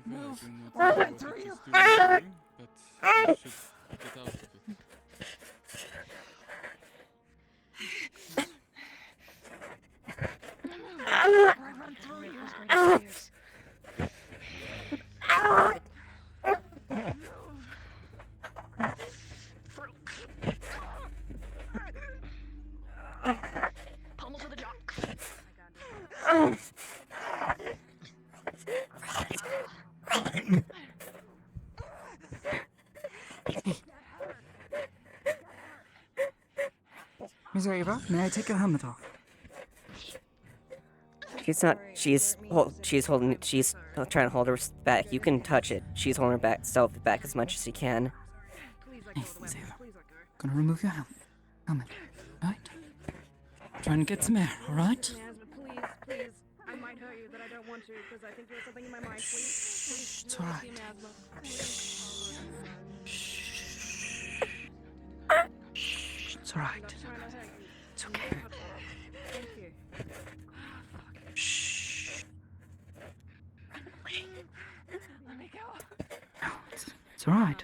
Move. But you should get out of it. Miss Ava, may I take your helmet off? She's not. She's holding. She's trying to hold her back. You can touch it. She's holding herself back as much as she can. Hey, Miss Ava. Gonna remove your helmet. Right? Trying to get some air, alright? Please, please. I might hurt you that I don't want to because I think there's something in my mind. Please, It's alright. It's alright. It's okay. Thank you. Shh. Let me go. No, it's alright.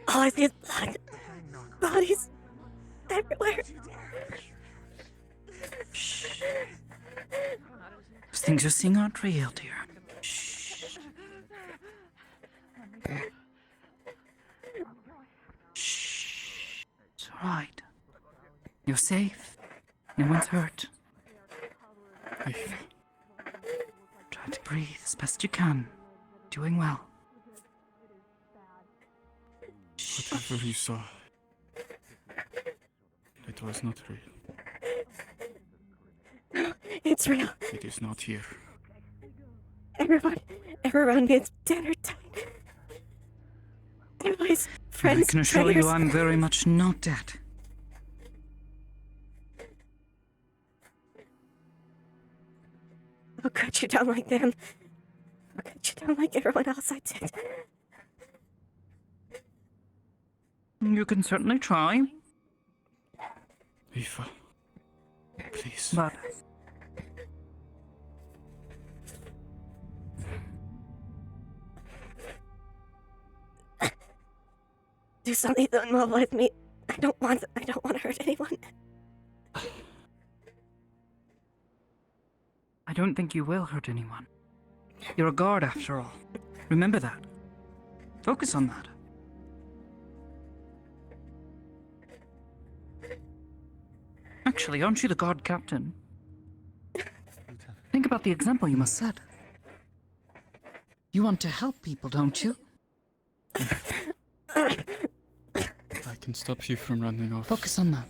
All I see is blood. Bodies everywhere. Shh. Those things you're seeing aren't real, dear. Shh. Shh. It's alright. You're safe. No one's hurt. Ava. Try to breathe as best you can. Doing well. Whatever you saw, it was not real. It's real. It is not here. Everyone around me is dead or died. Anyways, friends, I can assure prayers. you I'm very much not dead. I'll cut you down like them. I'll cut you down like everyone else I did. You can certainly try. Eva, please. But do something to immobilize me. I don't want to hurt anyone. I don't think you will hurt anyone. You're a guard after all. Remember that. Focus on that. Actually, aren't you the guard captain? Think about the example you must set. You want to help people, don't you? I can stop you from running off. Focus on that.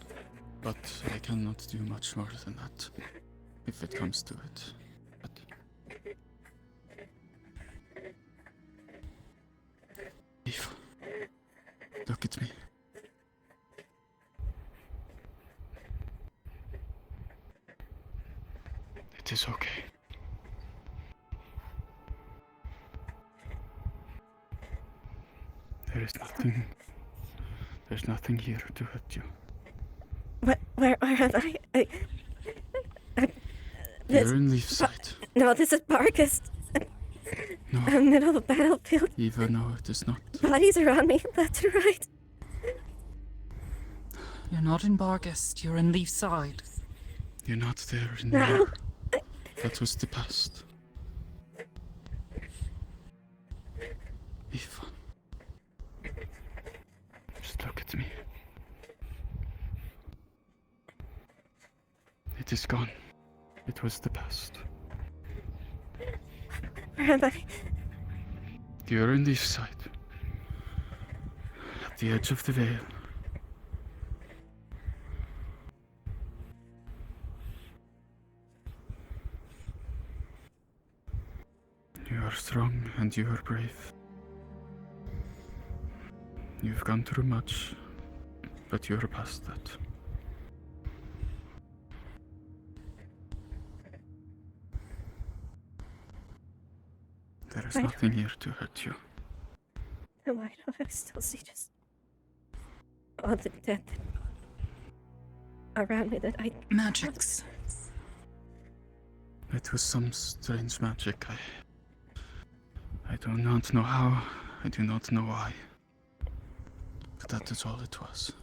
But I cannot do much more than that, if it comes to it. But... Eva, look at me. It is okay. There's nothing here to hurt you. Where am I? You're in Leafside. No, this is Barkus. No. I'm in the middle of a battlefield. Eva, no, it is not. Bodies around me, left and right. You're not in Bargest, you're in Leafside. You're not there No. anymore. That was the past. Eva. Just look at me. It is gone. It was the past. Where am I? You're in Leafside. At the edge of the Vale. You are strong and you are brave. You've gone through much, but you're past that. There is nothing here to hurt you. Why do I still see just all the death around me that I... Magics. It was some strange magic. I do not know how. I do not know why. But that is all it was.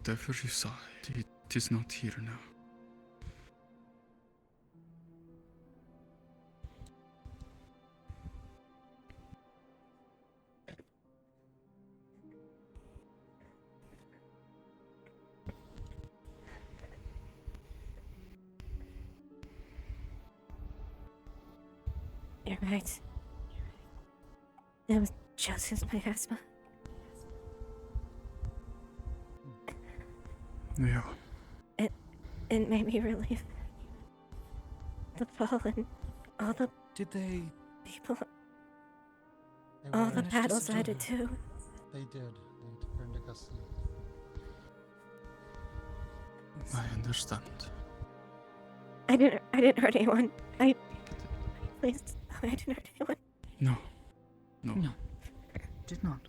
Whatever you saw, it is not here now. You're right. It was Chelsea's miasma. Yeah. It made me relieve the fallen, all the Did they? people, They all were the managed to battles I subdue did her. too. They did. They took her into custody. I understand. I didn't hurt anyone. Please tell me I didn't hurt anyone. No. No. Did not.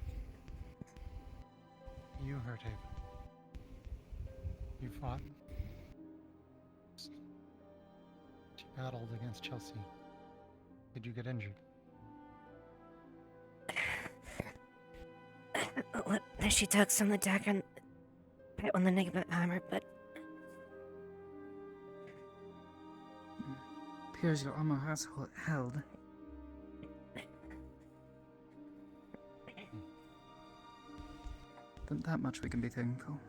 You hurt Haven. You fought. She battled against Chelsea. Did you get injured? She took some of the dagger and bit on the Enigma armor, but Appears your armor has held. That much we can be thankful.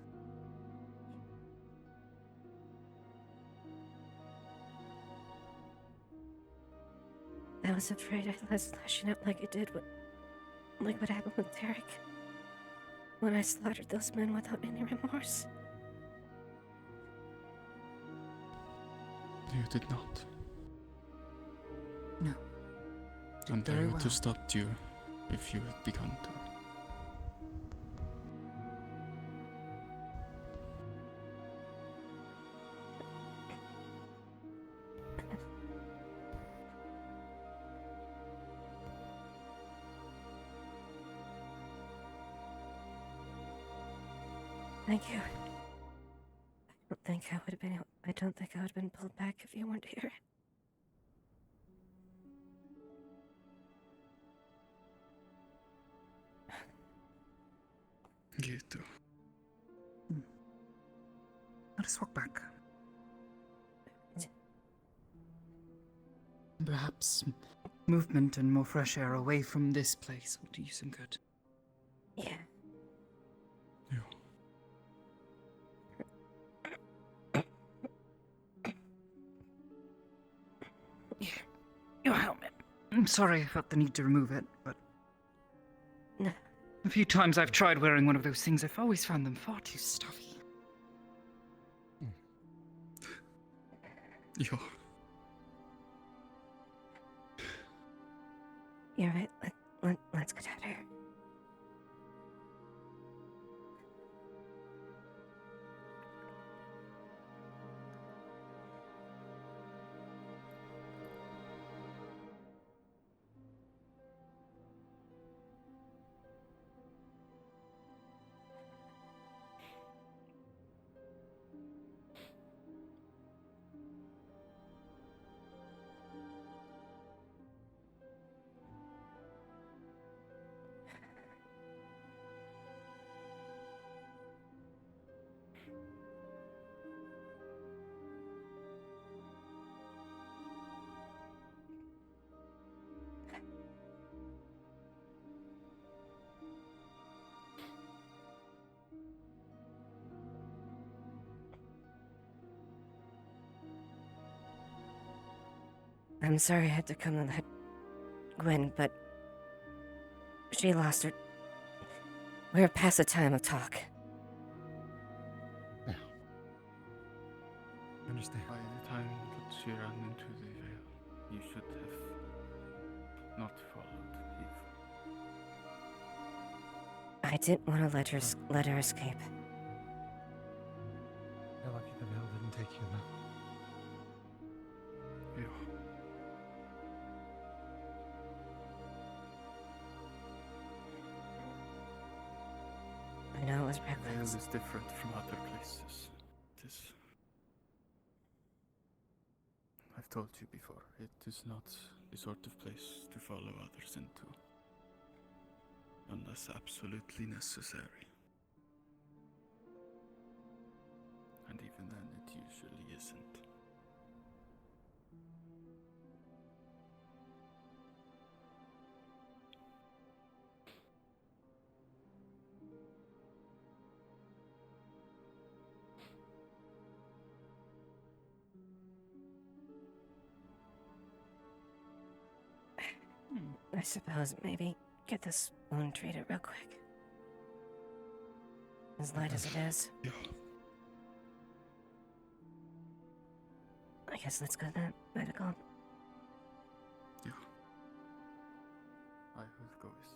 I was afraid I'd let lashing out like it did like what happened with Derek. When I slaughtered those men without any remorse. You did not. No. And I very would well. have stopped you if you had begun to. Thank you. I don't think I would have been pulled back if you weren't here. You too. Let us walk back. Perhaps movement and more fresh air away from this place will do you some good. Yeah. Your helmet. I'm sorry I felt the need to remove it, but... No. A few times I've tried wearing one of those things, I've always found them far too stuffy. Yo. You're right. Let's get out of here. I'm sorry I had to come to that, Gwen, but she lost her. We're past the time of talk. Yeah. Understand. By the time that she ran into the veil, you should have not followed Eve. I didn't want to let her escape. You're lucky the veil didn't take you, though. Yeah. I know it was The reckless. veil is different from other places. It is. I've told you before, it is not the sort of place to follow others into. Unless absolutely necessary. I suppose maybe get this wound treated real quick. As light as it is. Yeah. I guess let's go to medical. Yeah. I will go with.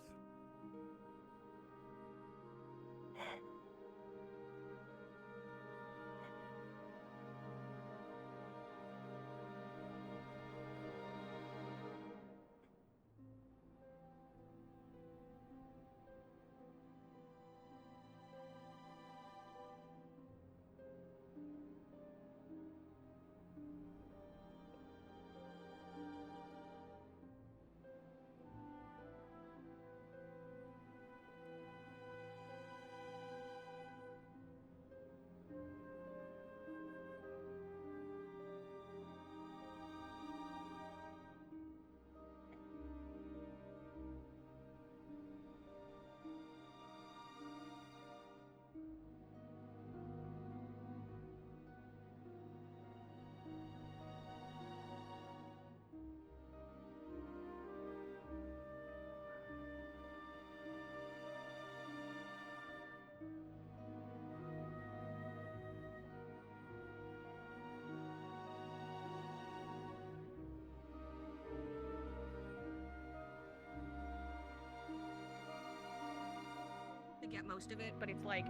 To get most of it, but it's like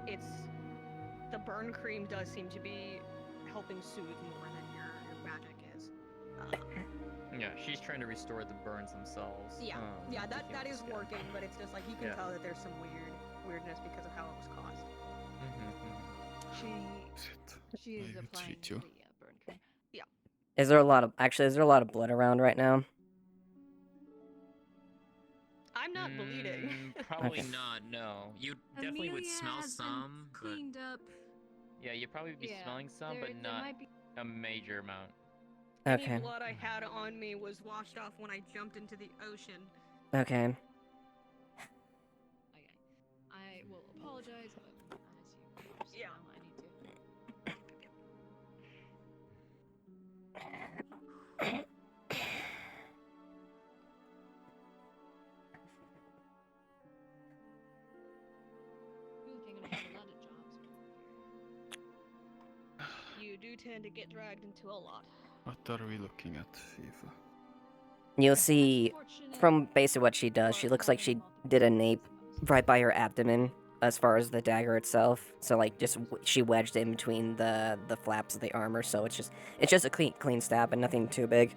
the burn cream does seem to be helping soothe more than your magic is. Yeah, she's trying to restore the burns themselves. Yeah, yeah, that is skin. working, but it's just like you can Yeah. tell that there's some weirdness because of how it was caused. She is I applying treat you. the burn cream. Yeah. Is there a lot of blood around right now? I'm not bleeding. Probably Okay. not. No, you definitely would Amelia smell has some, been cleaned up. yeah, you'd probably be Yeah, smelling some, there but not might be... a major amount. Okay. Any blood I had on me was washed off when I jumped into the ocean. Okay. I will apologize, but as you know, I need to. You're looking at a lot of jobs. You do tend to get dragged into a lot. What are we looking at, Eva? You'll see from basically what she does, she looks like she did a nape right by her abdomen as far as the dagger itself. So like just she wedged it in between the flaps of the armor, so it's just a clean stab and nothing too big.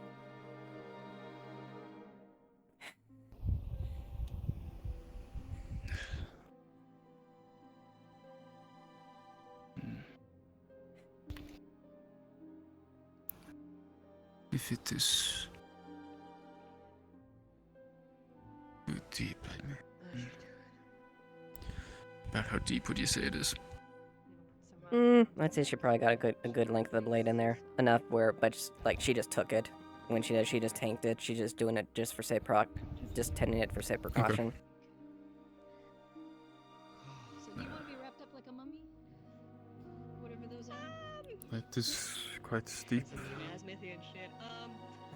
If it is too deep, about how deep would you say it is? I'd say she probably got a good length of the blade in there, enough where, but just, like she just took it. When she does, she just tanked it. She's just doing it just for just tending it for safe precaution. So do you want to be wrapped up like a mummy? Whatever those are. It is quite steep. Smithy and shit.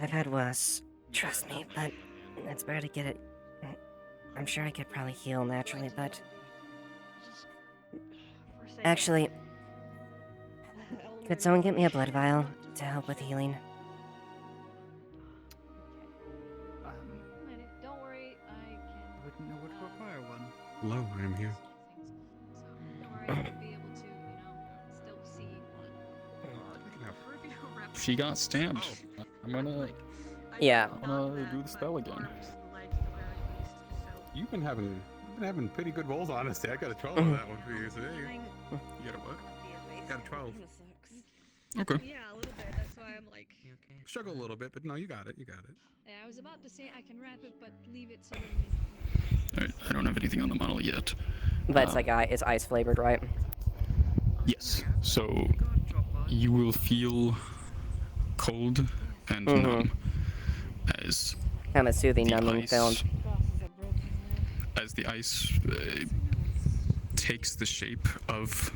I've had worse, trust me, but it's better to get it. I'm sure I could probably heal naturally, but actually, could someone get me a blood vial to help with healing? Don't worry, I can. Wouldn't know what to require one. Hello, I'm here. Don't worry, I'll be able to, still see what. She got stabbed. I'm gonna do the spell again. You've been having pretty good rolls, honestly. I got a 12 on that one for you. So there you got a what? Got a 12. Okay. Yeah, a little bit. That's why I'm like Struggle a little bit, but no, you got it. You got it. Yeah, I was about to say I can wrap it, but leave it so Alright, I don't have anything on the model yet. But it's like it's ice flavored, right? Yes. So you will feel cold and numb as Kind of soothing, the numbing ice- film. As the ice takes the shape of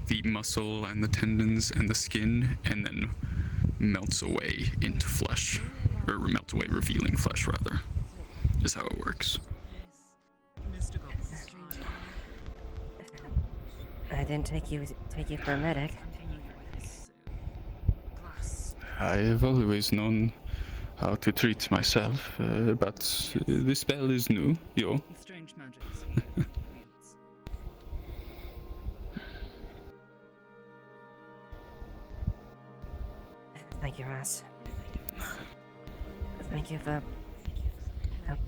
the muscle and the tendons and the skin, and then melts away into flesh, or melts away, revealing flesh rather. is how it works. I didn't take you for a medic. I have always known how to treat myself, but this spell is new, yo. Strange magics. Thank you, Ross. Thank you for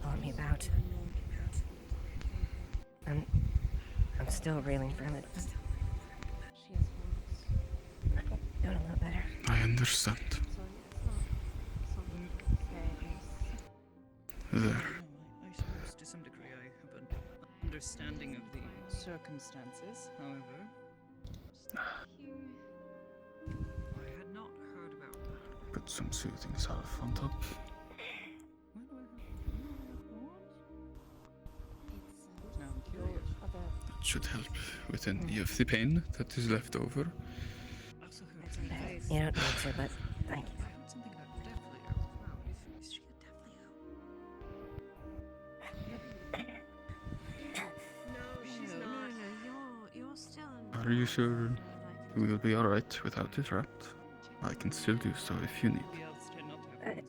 pulling me about. I'm still reeling from it. Doing a little better. I understand. There. I suppose to some degree I have an understanding of the circumstances, however. I had not heard about that. Put some soothing salve on top. Now I'm curious. That should help with any of the pain that is left over. You don't need to, but thank you. I heard something about Deathly Oak. Wow, is she a Deathly Oak? No, she's not. You're still in. Are you sure you will be alright without it wrapped? I can still do so if you need.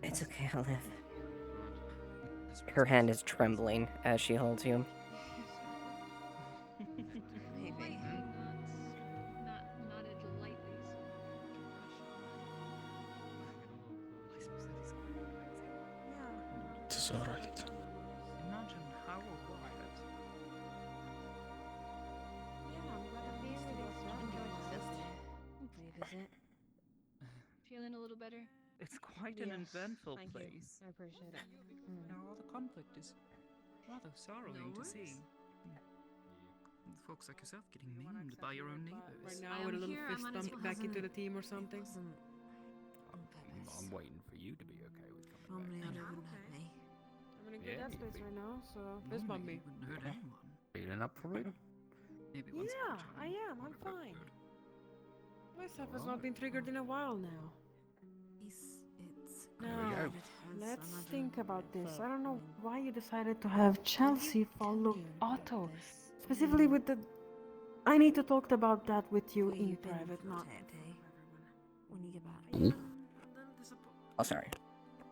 It's okay, I'll live. Her hand is trembling as she holds you. Maybe. Not it lightly. It is alright. Imagine how wild. Feeling a little better? It's quite an eventful Thank you. place. I appreciate it. Now all the conflict is rather sorrowing to see. Folks like yourself getting maimed by your own neighbors. Right now, with a little fist bump back into the team or something. I'm waiting for you to be okay with coming I'm back. in a good Yeah, headspace you right now, so fist bump me. Wouldn't hurt anyone. Feeling up for it? Maybe once Yeah, I am. I'm fine. My stuff has not been triggered in a while now. Now, let's think about this. I don't know why you decided to have Chelsea follow Otto. Specifically with the... I need to talk about that with you in private, not... When you get back. Oh, sorry.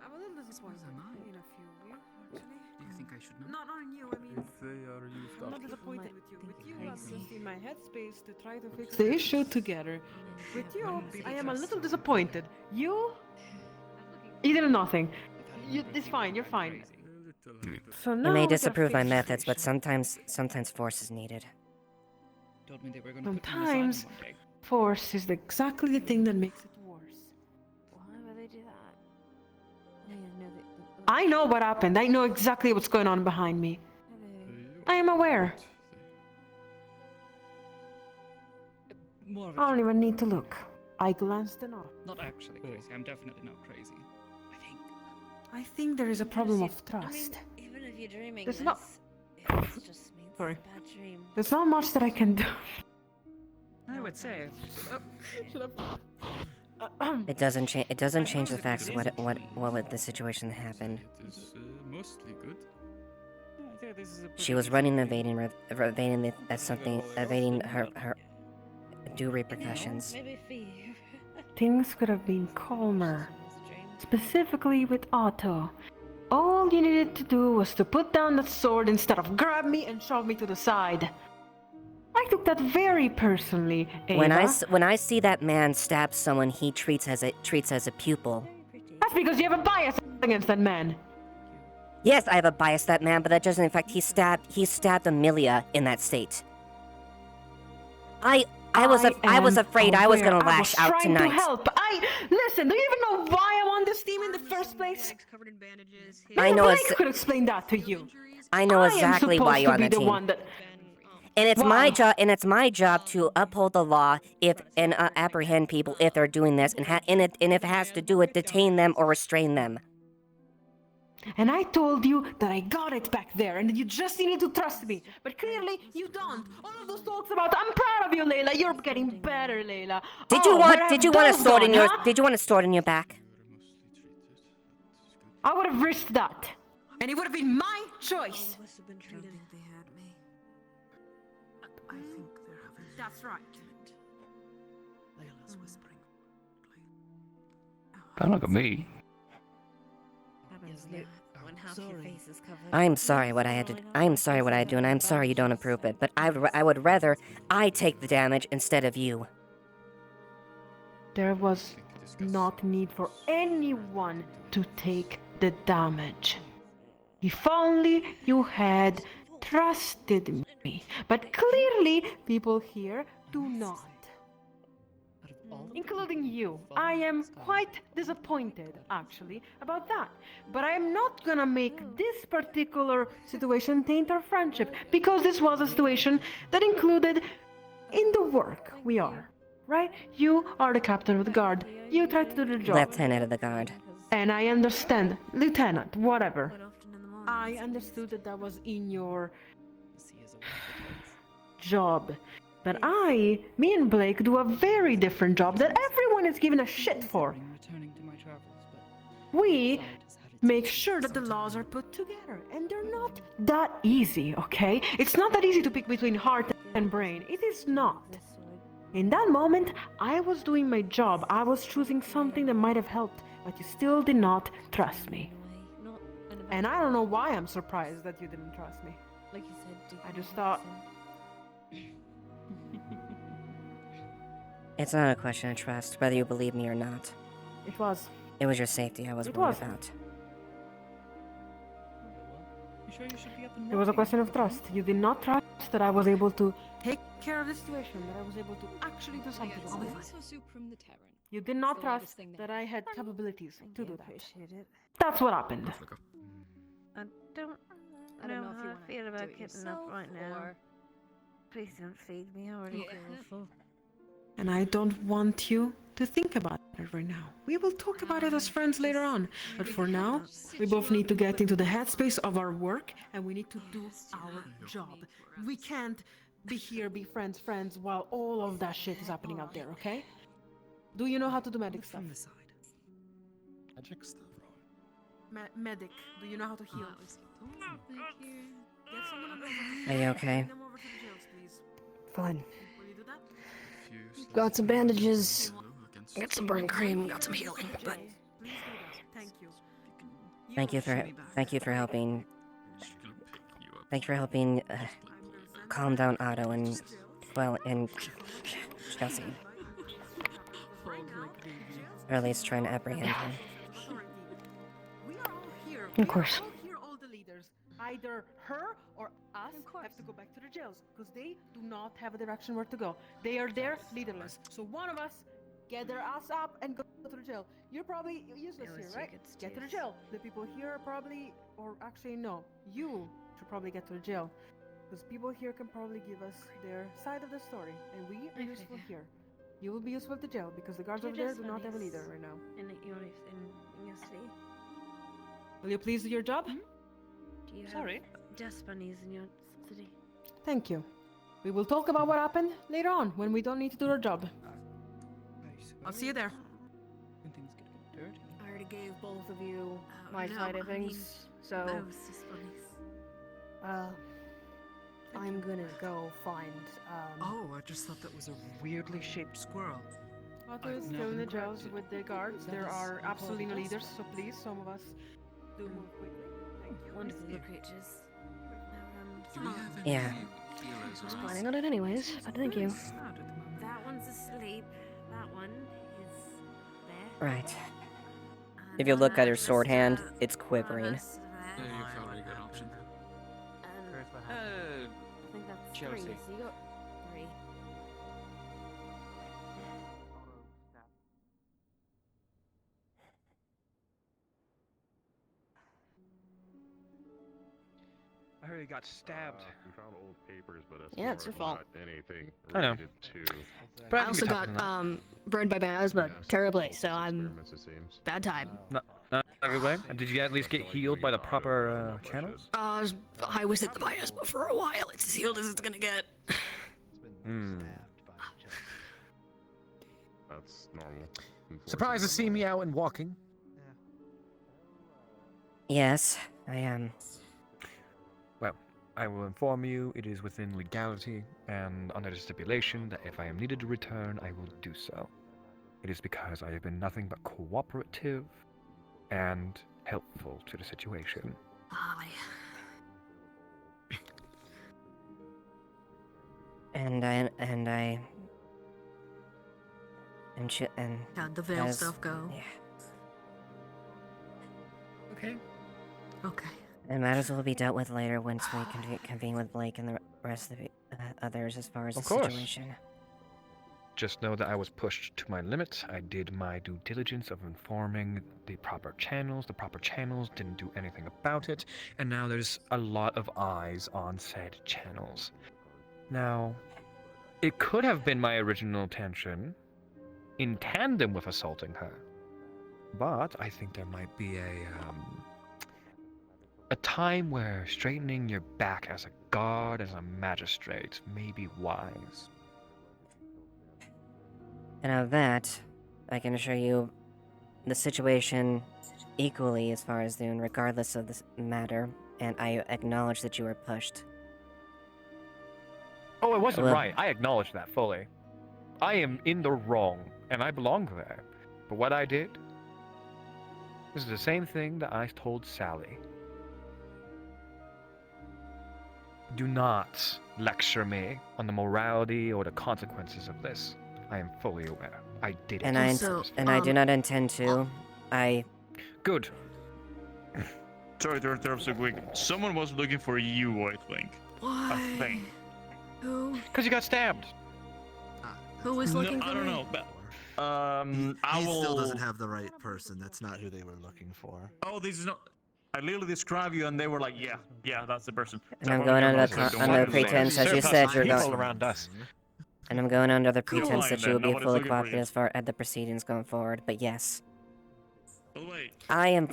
I'm a little disappointed in a few of you, actually. Do you think I should know? Not on you, I mean... If they are used I'm up. not disappointed with you. With you, I'm just in my headspace to try to fix the issue together. With you, I am a little disappointed. You... Either or nothing. It's fine, you're fine. So now You may we gotta disapprove my fix the methods, but sometimes force is needed. Told me they were going to put me in Sometimes asylum one day. force is exactly the thing that makes it worse. Why would they do that? I know what happened. I know exactly what's going on behind me. I am aware. More of I don't even need to look. I glanced enough. Not actually crazy. I'm definitely not crazy. I think there is a problem of trust. Even if you're dreaming There's this, not- it just means Sorry. it's a bad dream. There's not much that I can do. I would say. It doesn't change. It doesn't change the facts of what with the situation that happened. It is mostly good. I think this is a She was running, evading that's something, evading her due repercussions. Maybe for you. Things could have been calmer. Specifically with Otto. All you needed to do was to put down that sword instead of grab me and shove me to the side. I took that very personally, Ava. When I see that man stab someone he treats as a pupil. That's because you have a bias against that man. Yes, I have a bias that man, but that doesn't. In fact, he stabbed Amelia in that state. I was afraid I was gonna lash out trying tonight. to help. Listen. Do you even know why I'm on this team in the first place? I know Blake could explain that to you. I know exactly why you're on the that team. one that. And it's Why? my job. And it's my job to uphold the law and apprehend people if they're doing this, and if it has to do it, detain them or restrain them. And I told you that I got it back there, and that you just needed to trust me. But clearly, you don't. All of those talks about I'm proud of you, Layla. You're getting better, Layla. Did you want a sword in your Huh? Did you want a sword in your back? I would have risked that. And it would have been my choice. I don't think they had me. I think they're having. That's right. Layla's whispering. Don't look at me. I'm sorry what I had to. I'm sorry what I do, and I'm sorry you don't approve it. But I would rather I take the damage instead of you. There was not need for anyone to take the damage. If only you had trusted me. But clearly, people here do not. Including you. I am quite disappointed, actually, about that. But I am not gonna make this particular situation taint our friendship, because this was a situation that included in the work we are. Right? You are the captain of the guard. You tried to do the job. Lieutenant of the guard. And I understand. Lieutenant, whatever. I understood that that was in your job. But me and Blake do a very different job that everyone is given a shit for. We make sure that the laws are put together, and they're not that easy, okay? It's not that easy to pick between heart and brain. It is not. In that moment, I was doing my job. I was choosing something that might have helped, but you still did not trust me. And I don't know why I'm surprised that you didn't trust me. Like you said, I just thought... It's not a question of trust, whether you believe me or not. It was. It was your safety I was worried about. It was a question of trust. You did not trust that I was able to take care of the situation, that I was able to actually do something about it. You did not trust that I had capabilities to do that. That's what happened. I don't know how I feel about getting up right now. Please don't feed me, I already feel full. And I don't want you to think about it right now. We will talk about it as friends later on. But for now, we both need to get into the headspace of our work, and we need to do our job. We can't be here, be friends, while all of that shit is happening out there, okay? Do you know how to do medic stuff? Magic stuff? Medic. Do you know how to heal? Thank you. Get someone up. Are you okay? Bring them over to the jails, please. Fine. Will you do that? Got some bandages, got some burn cream, got some healing, but... Please do that. Thank you. Thank you for helping. Thank you for helping calm down Otto and, well, and Chelsea. Or at least trying to apprehend him. Of course. All the leaders, either her or us, have to go back to the jails because they do not have a direction where to go. They are there, leaderless. So one of us get their ass up and go to the jail. You're probably useless here, right? Get to the jail. The people here are probably, or actually no, you should probably get to the jail because people here can probably give us their side of the story, and we are useful here. You will be useful to jail because the guards over there do not have a leader right now. In your city? Will you please do your job? Do you have dust bunnies in your city? Thank you. We will talk about what happened later on when we don't need to do our job. I'll see you there. I already gave both of you my side of things, so... I'm gonna go find, Oh, I just thought that was a weirdly shaped squirrel. Otto is still in the jails with the guards. There are absolutely no leaders, so please, some of us do move quickly. Thank you. Wonderful little creatures. Yeah. I was planning on it anyways, but thank you. That one's asleep. That one is there. Right. If you look at her sword hand, it's quivering. Yeah, you probably a good option. I think that's Chelsea. 3, so you got 3. I heard he got stabbed. We found old papers, but Yeah, it's your fault. Anything I know. related to I also got burned by my asthma terribly, so I'm bad time. Not everybody. Did you at least get healed by the proper channels? I was hit by asthma for a while. It's as healed as it's gonna get. Hmm. That's normal. Surprised to see me out and walking. Yes. I am. Well, I will inform you it is within legality, and under the stipulation that if I am needed to return, I will do so. It is because I have been nothing but cooperative and helpful to the situation. Aye. And I and How'd the veil stuff go? Yeah. Okay. Okay. And matters will be dealt with later once we convene with Blake and the rest of the others as far as Of the course. situation. Just know that I was pushed to my limit. I did my due diligence of informing the proper channels. The proper channels didn't do anything about it, and now there's a lot of eyes on said channels. Now, it could have been my original intention, in tandem with assaulting her, but I think there might be a time where straightening your back as a guard, as a magistrate, may be wise. And of that, I can assure you the situation equally as far as doing, regardless of this matter, and I acknowledge that you were pushed. Oh, it wasn't Well- right. I acknowledge that fully. I am in the wrong, and I belong there. But what I did, this is the same thing that I told Sally. Do not lecture me on the morality or the consequences of this. I am fully aware. I did it. And I do not intend to. Good. Sorry to interrupt so quick. Someone was looking for you, I think. Why? I think. Who? Because you got stabbed. Who was looking for I don't me? know. But, He still doesn't have the right person. That's not who they were looking for. Oh, this is not. I literally described you, and they were like, "Yeah, that's the person." And I'm going under the pretense, as you said, you're people going. around us. And I'm going under the Cool. pretense that you will be Nobody's fully looking for you. cooperative as far as the proceedings going forward. But yes, By the way, I am.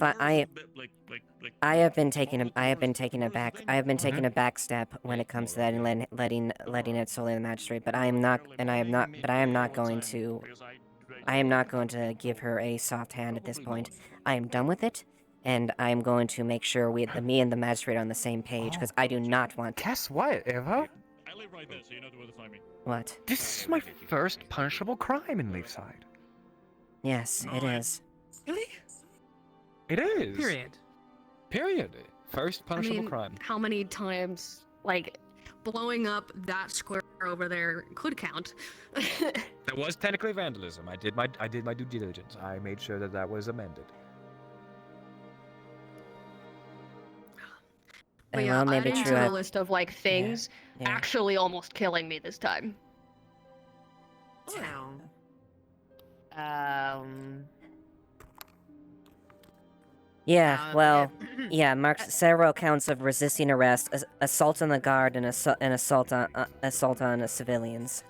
I have been taking a. I have been taking a back. I have been Mm-hmm. taking a back step when it comes to that and letting it solely in the magistrate. But I am not. And I am not. But I am not going to. I am not going to give her a soft hand at this point. I am done with it, and I am going to make sure me and the magistrate are on the same page because I do not want. Guess what, Eva? I live right there, so you know where to find me. What? This is my first punishable crime in Leafside. Yes, it is. Really? It is. Period. First I punishable mean, crime. how many times, like, blowing up that square over there could count? That was technically vandalism. I did my due diligence. I made sure that that was amended. But Well, maybe adding true. to the list of like things yeah. actually almost killing me this time. Yeah, well, yeah, marks several counts of resisting arrest, assault on the guard, and assault on civilians.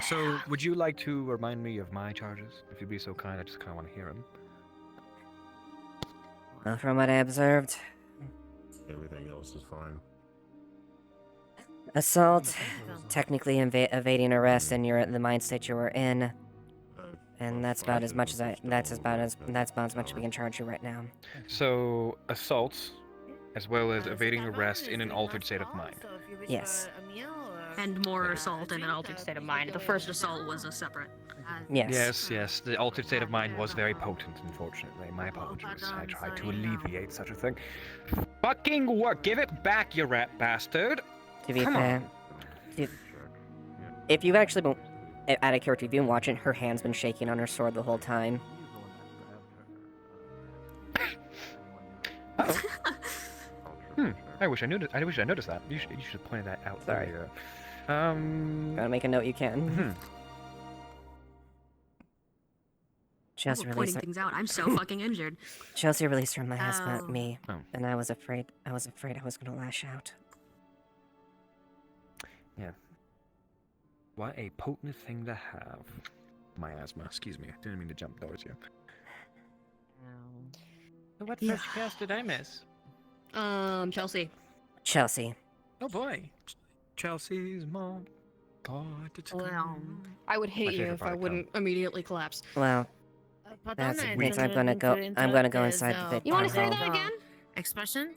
So, would you like to remind me of my charges? If you'd be so kind, I just kind of want to hear them. Well, from what I observed, Everything else is fine. assault, technically evading arrest, and you're at the mind state you were in, and that's about as much as that's about as much we can charge you right now. So, assault, as well as evading arrest in an altered state of mind. Yes. And more assault in an altered state of mind. The first assault was a separate. Yes. Yes. The altered state of mind was very potent, unfortunately. My apologies. I tried to alleviate such a thing. Fucking work! Give it back, you rat bastard! To be Come fair, on. if you've actually been out of character, if you've been watching, her hand's been shaking on her sword the whole time. I wish I noticed that. You should have pointed that out Sorry. earlier. Gotta make a note you can. Chelsea Pointing released her. things out. I'm so fucking injured. Chelsea released her last Oh. but me, Oh. and I was afraid I was gonna lash out. Yeah. What a potent thing to have. My asthma. Excuse me. I didn't mean to jump towards you. What first cast did I miss? Chelsea. Chelsea. Oh boy. Chelsea's mom. God, it's I would My hate you favorite if I part, wouldn't immediately collapse. Well, that means I'm gonna go inside the You want to say that again? expression.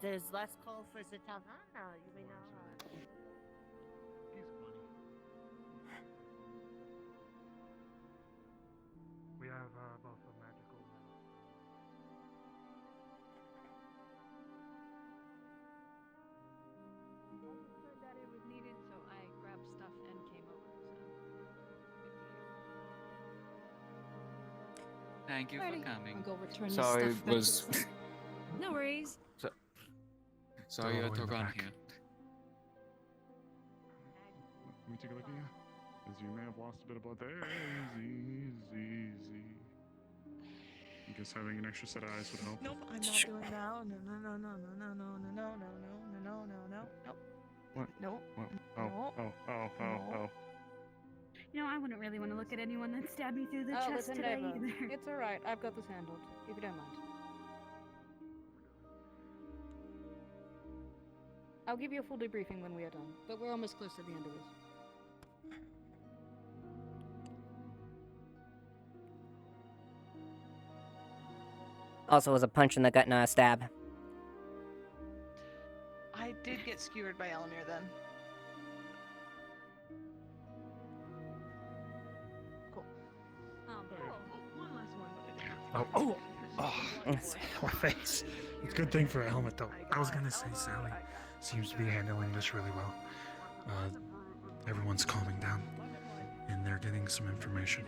There's less call for the Tavana, you may know. We have both a magical. Heard that it was needed, so I grabbed stuff and came over. Thank you Alrighty, for coming. I'll go return this Sorry, stuff back to was. the- No worries. Sorry, Throw I it in took the on back. here. Let me take a look at you. As you may have lost a bit of blood there. Easy. I guess having an extra set of eyes would help. Nope, I'm not doing that. No. What? Nope. What? Nope. Oh. You know, I wouldn't really want to look at anyone that stabbed me through the Oh, chest listen, today Deva. either. It's alright. I've got this handled. If you don't mind. I'll give you a full debriefing when we are done, but we're almost close to the end of this. Also, was a punch in the gut, not a stab. I did get skewered by Elamir then. Cool. One last one. My face. It's a good thing for a helmet, though. I was gonna say Sally seems to be handling this really well. Everyone's calming down, and they're getting some information.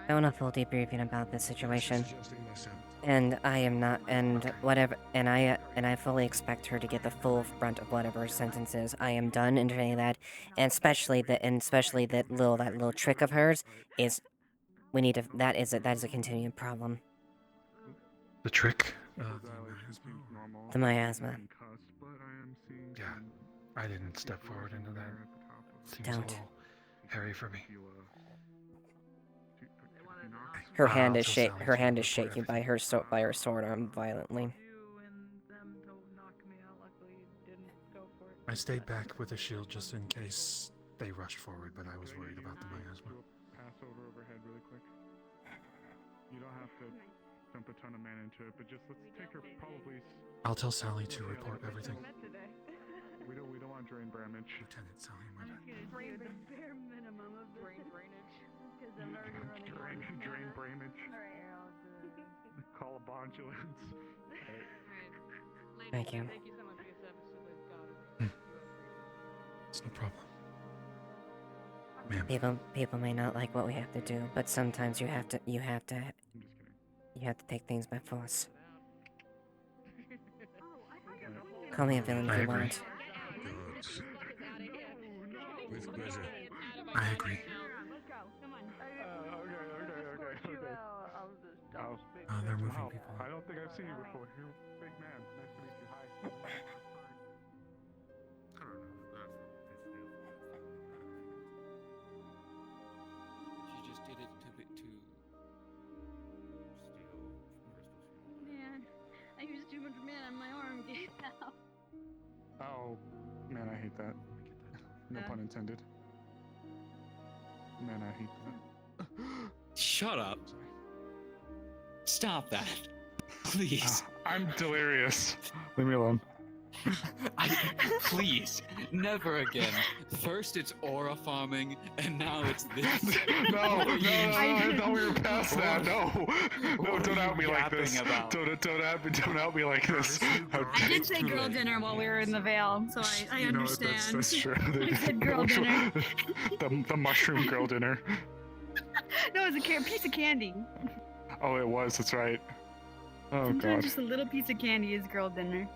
I want a full debriefing about this situation. And I am not, and whatever, and I fully expect her to get the full brunt of whatever her sentence is. I am done entertaining that, and especially that little trick of hers is, we need to, that is a continuing problem. The trick? The miasma. Yeah, I didn't step forward into that. Seems a Don't. little hairy for me. Her I'll hand is tell Sally her to hand is report shaking by her sword arm violently. I stayed back with a shield just in case they rushed forward, but I was worried about the miasma. Pass overhead really quick. You don't have to dump a ton of mana into it, but just let's take her probably. I'll tell Sally to report everything. We don't want drain damage. Lieutenant Sally, my bad. Drain the bare minimum of drainage. Because I'm already running on Drain brainage. Alright, I'll do it. Call a bondulance. Thank you. Thank you so much for your service to the god. It's no problem. People may not like what we have to do, but sometimes you have to take things by force. Call me a villain if you want. With pleasure. I agree. They're moving Wow, people. I don't think I've seen you before. You're a big man. Nice to meet you. Hi. She just did it to steal crystals. Man, I used too much mana on my arm gave out. Oh, man, I hate that. No pun intended. Man, I hate that. Shut up. Stop that. Please. I'm delirious. Leave me alone. Please. Never again. First it's aura farming, and now it's this. No, I thought we were past that. No, don't out me like this. Don't out me like this. I did say girl dinner while we were in the Vale, so I You know, understand. that's true. I said girl dinner. the mushroom girl dinner. No, it was a piece of candy. Oh, it was. That's right. Oh Sometimes god. just a little piece of candy is girl dinner.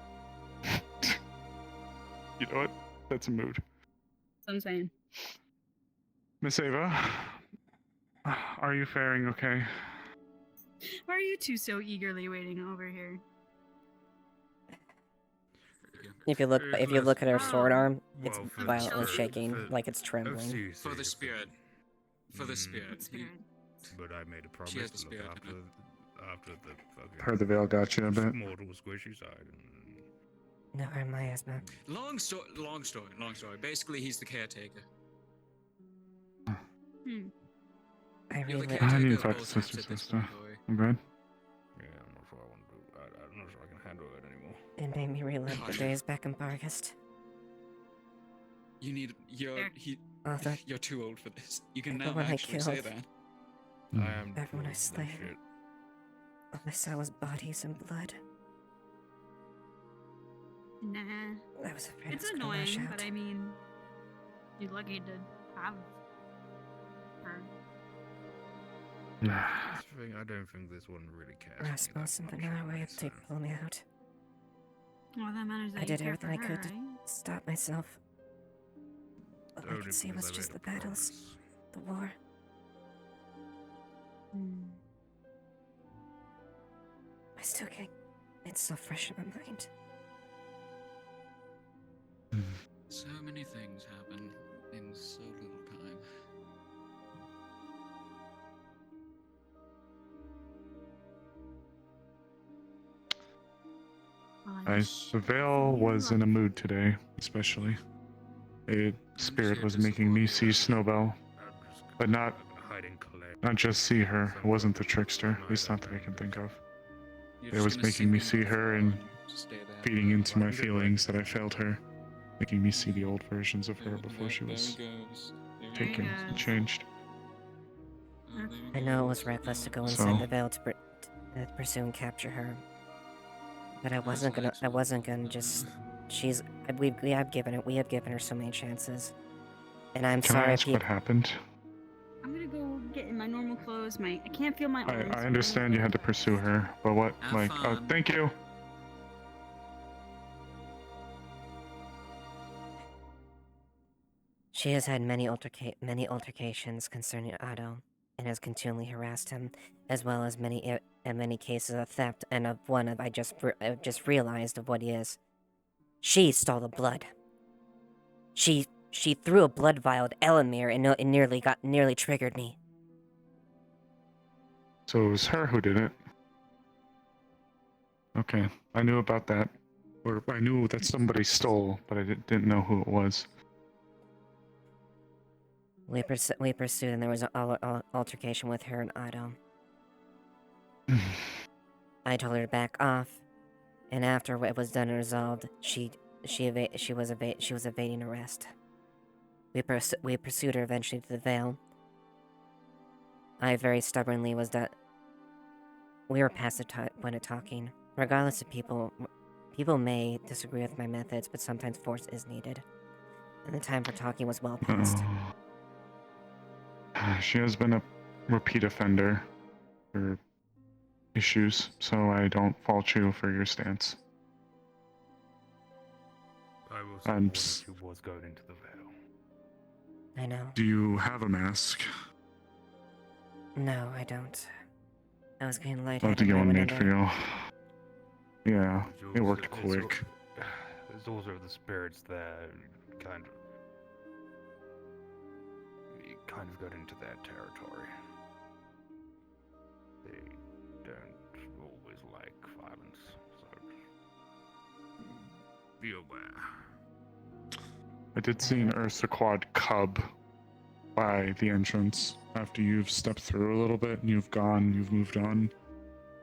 You know what? That's a mood. That's what I'm saying. Miss Ava, are you faring okay? Why are you two so eagerly waiting over here? If you look at her sword arm, it's Well, for the violently spirit, shaking, like it's trembling. For the spirit. For the spirit. But I made a promise She has the to look spirit after, in after the fucking Heard the veil got you a bit. mortal squishy side. Never miasma. Long story. Basically, he's the caretaker. I really. I need to talk to sister. I'm good. Yeah, I'm not sure I want to do. I'm not sure I can handle it anymore. It made me relive the days back in Bargast. You're too old for this. You can now Everyone I actually say killed. that. I am. Everyone I slain. All I saw was bodies and blood. Nah. I was afraid It's I was gonna rush annoying, out. but I mean, you're lucky to have her. I don't think this one really cares. Rasmussen, but now I have to pull me out. Well, that matters that I you did care everything for I her, could to right? stop myself. All I Only could see because was I just made the a battles, promise. the war. I still can't. It's so fresh in my mind. So many things happen in so little time. Ashevail was in a mood today, especially. A spirit was making me see Snowbell, but not just see her. It wasn't the trickster, at least not that I can think of. It was making me see her and feeding into my feelings that I failed her, making me see the old versions of her before she was taken and changed. I know it was reckless to go inside the veil to pursue and capture her, but I wasn't gonna just. We have given her so many chances, and I'm Can I sorry. ask what happened? I'm gonna go get in my normal clothes. I can't feel my arms. I understand you had to pursue her, but what, like, oh, thank you! She has had many altercations concerning Otto, and has continually harassed him, as well as many cases of theft, and of one of I just realized of what he is. She stole the blood. She threw a blood vial at Elamir and nearly triggered me. So it was her who did it. Okay, I knew about that. Or I knew that somebody stole, but I didn't know who it was. We pursued, and there was an altercation with her and Otto. I told her to back off, and after it was done and resolved, she was evading arrest. We pursued her eventually to the Vale. I very stubbornly was that we were past the point of talking. Regardless of people may disagree with my methods, but sometimes force is needed, and the time for talking was well past. She has been a repeat offender for issues, so I don't fault you for your stance. I will support that she was going into the veil. I know. Do you have a mask? No, I don't. I was getting I'll lightheaded. have to get when I one went made in for there. you. Yeah, it worked quick. There's also the spirits there, kind of got into their territory. They don't always like violence, so be aware. I did see an Ursa-quad cub by the entrance after you've stepped through a little bit and you've moved on.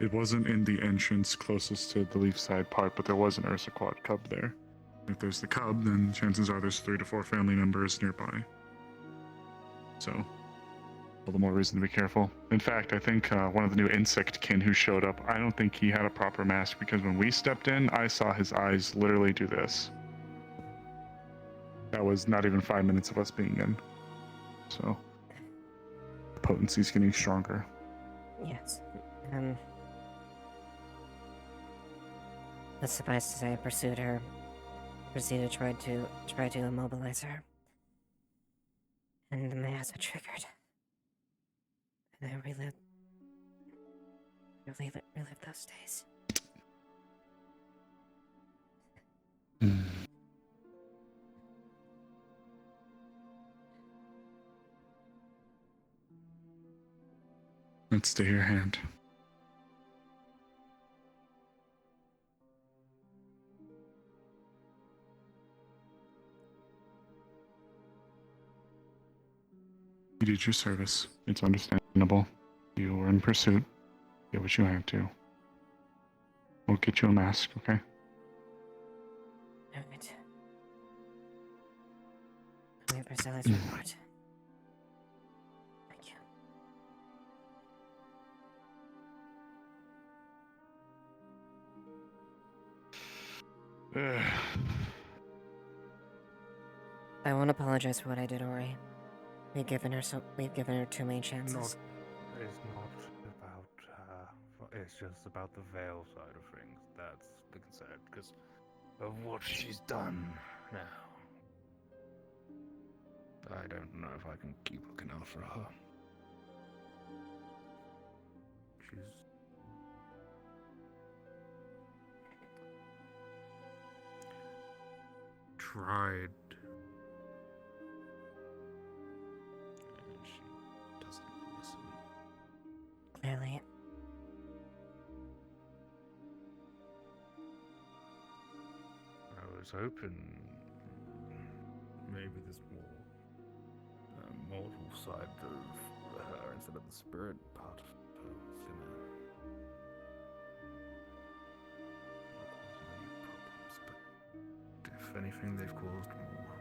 It wasn't in the entrance closest to the Leafside part, but there was an Ursa-quad cub there. If there's the cub, then chances are there's 3 to 4 family members nearby. So, all the more reason to be careful. In fact, I think one of the new insect kin who showed up, I don't think he had a proper mask, because when we stepped in, I saw his eyes literally do this. That was not even 5 minutes of us being in. So, the potency's getting stronger. Yes. But suffice to say, I pursued her. Proceeded to try to immobilize her. And the mass was triggered. And I relived those days. Let's stay your hand. You did your service. It's understandable. Reasonable. You were in pursuit. Get what you had to. We'll get you a mask, okay? Alright. Wait for Sally's report. Thank you. I won't apologize for what I did, Ori. We've given her too many chances. It's not about, it's just about the veil side of things. That's the concern, because of what she's done now. I don't know if I can keep looking out for her. She's... tried. And she doesn't listen. Clearly. I was hoping maybe this more mortal side of her instead of the spirit part of her was gonna not cause any problems, but if anything, they've caused more.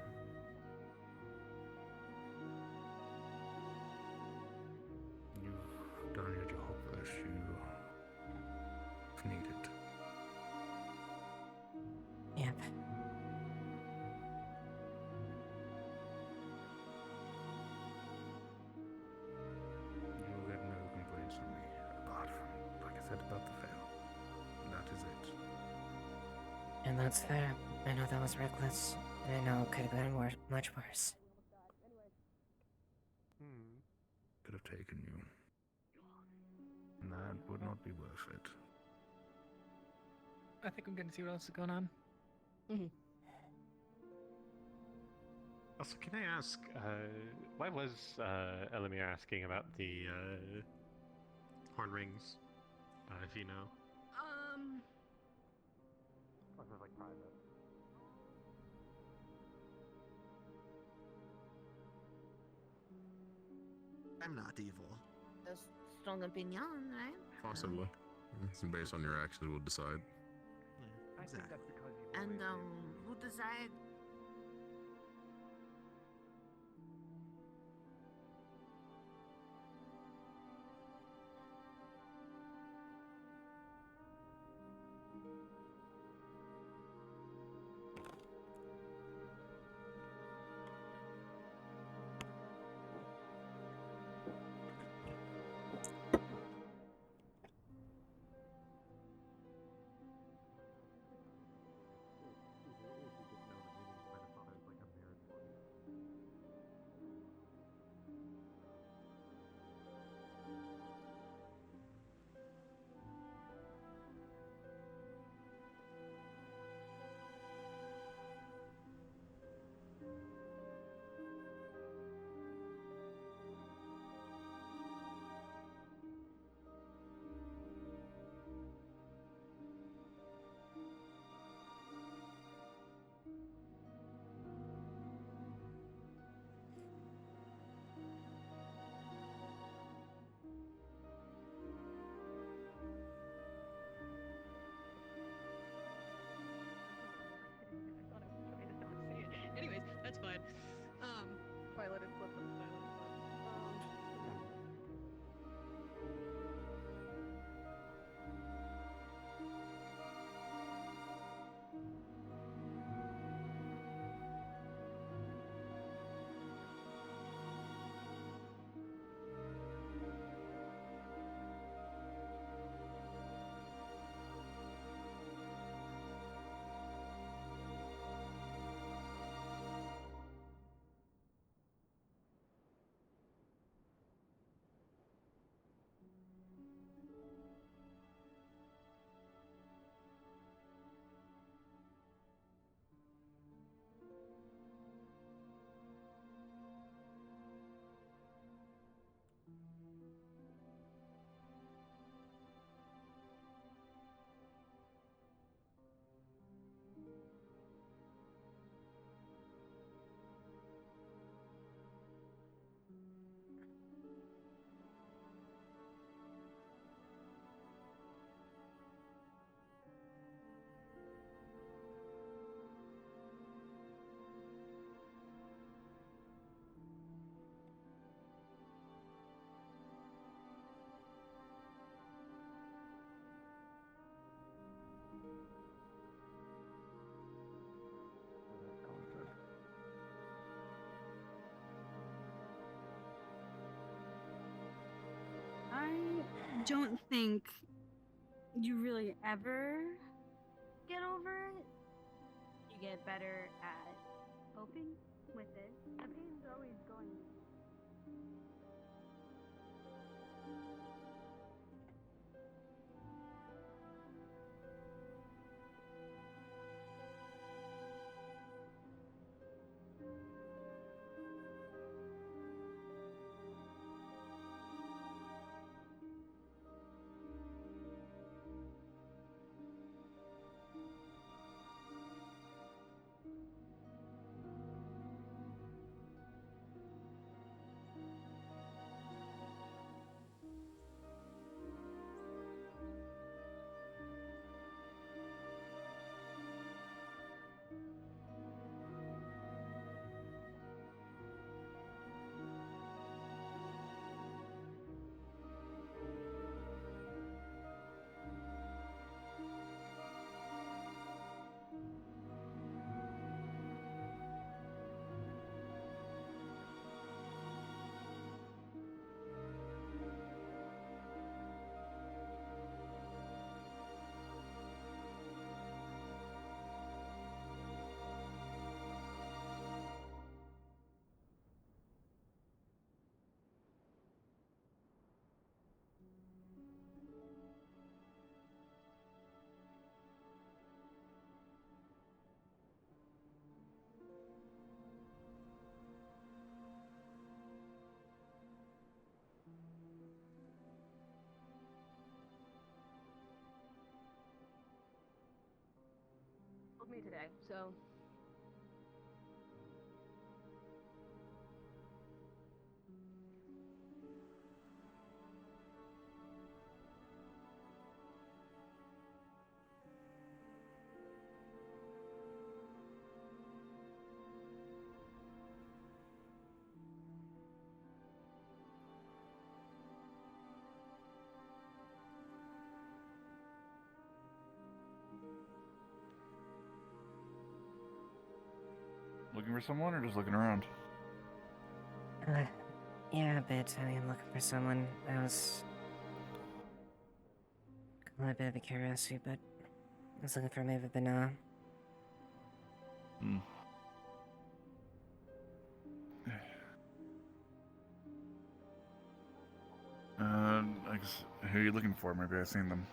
You've done your job as you've needed. Yep. You'll get no complaints from me, apart from, like I said, about the veil. That is it. And that's fair. I know that was reckless, and I know it could have been much worse. Could have taken you. And that would not be worth it. I think I'm going to see what else is going on. Also, can I ask, why was Elamir asking about the horn rings? If you know. Or is it like private? I'm not evil. A strong opinion, right? Possibly. Based on your actions, we'll decide. Exactly. And who decide? don't think you really ever get over it. You get better at coping with it. The pain's always going to be. Me today, so Looking for someone or just looking around? Yeah, a bit. I am looking for someone. I was a bit of a curiosity, but I was looking for maybe Bana. Hmm. I guess, who are you looking for? Maybe I've seen them.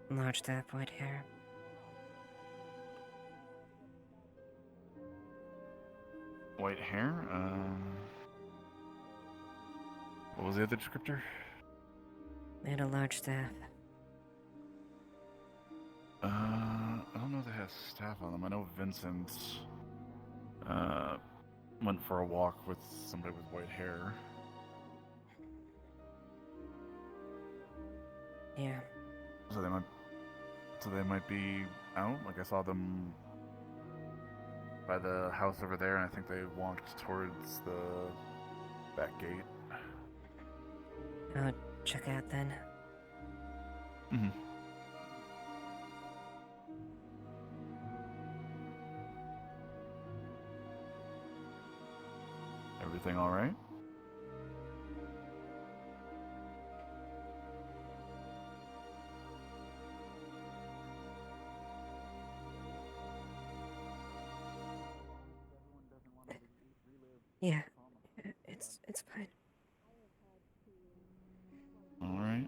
Large staff, white hair. White hair? What was the other descriptor? They had a large staff. I don't know if they have staff on them. I know Vincent, went for a walk with somebody with white hair. Yeah. So they might be out. Like I saw them by the house over there, and I think they walked towards the back gate. I'll check out then. Mm-hmm. Everything all right? Yeah, it's fine. All right.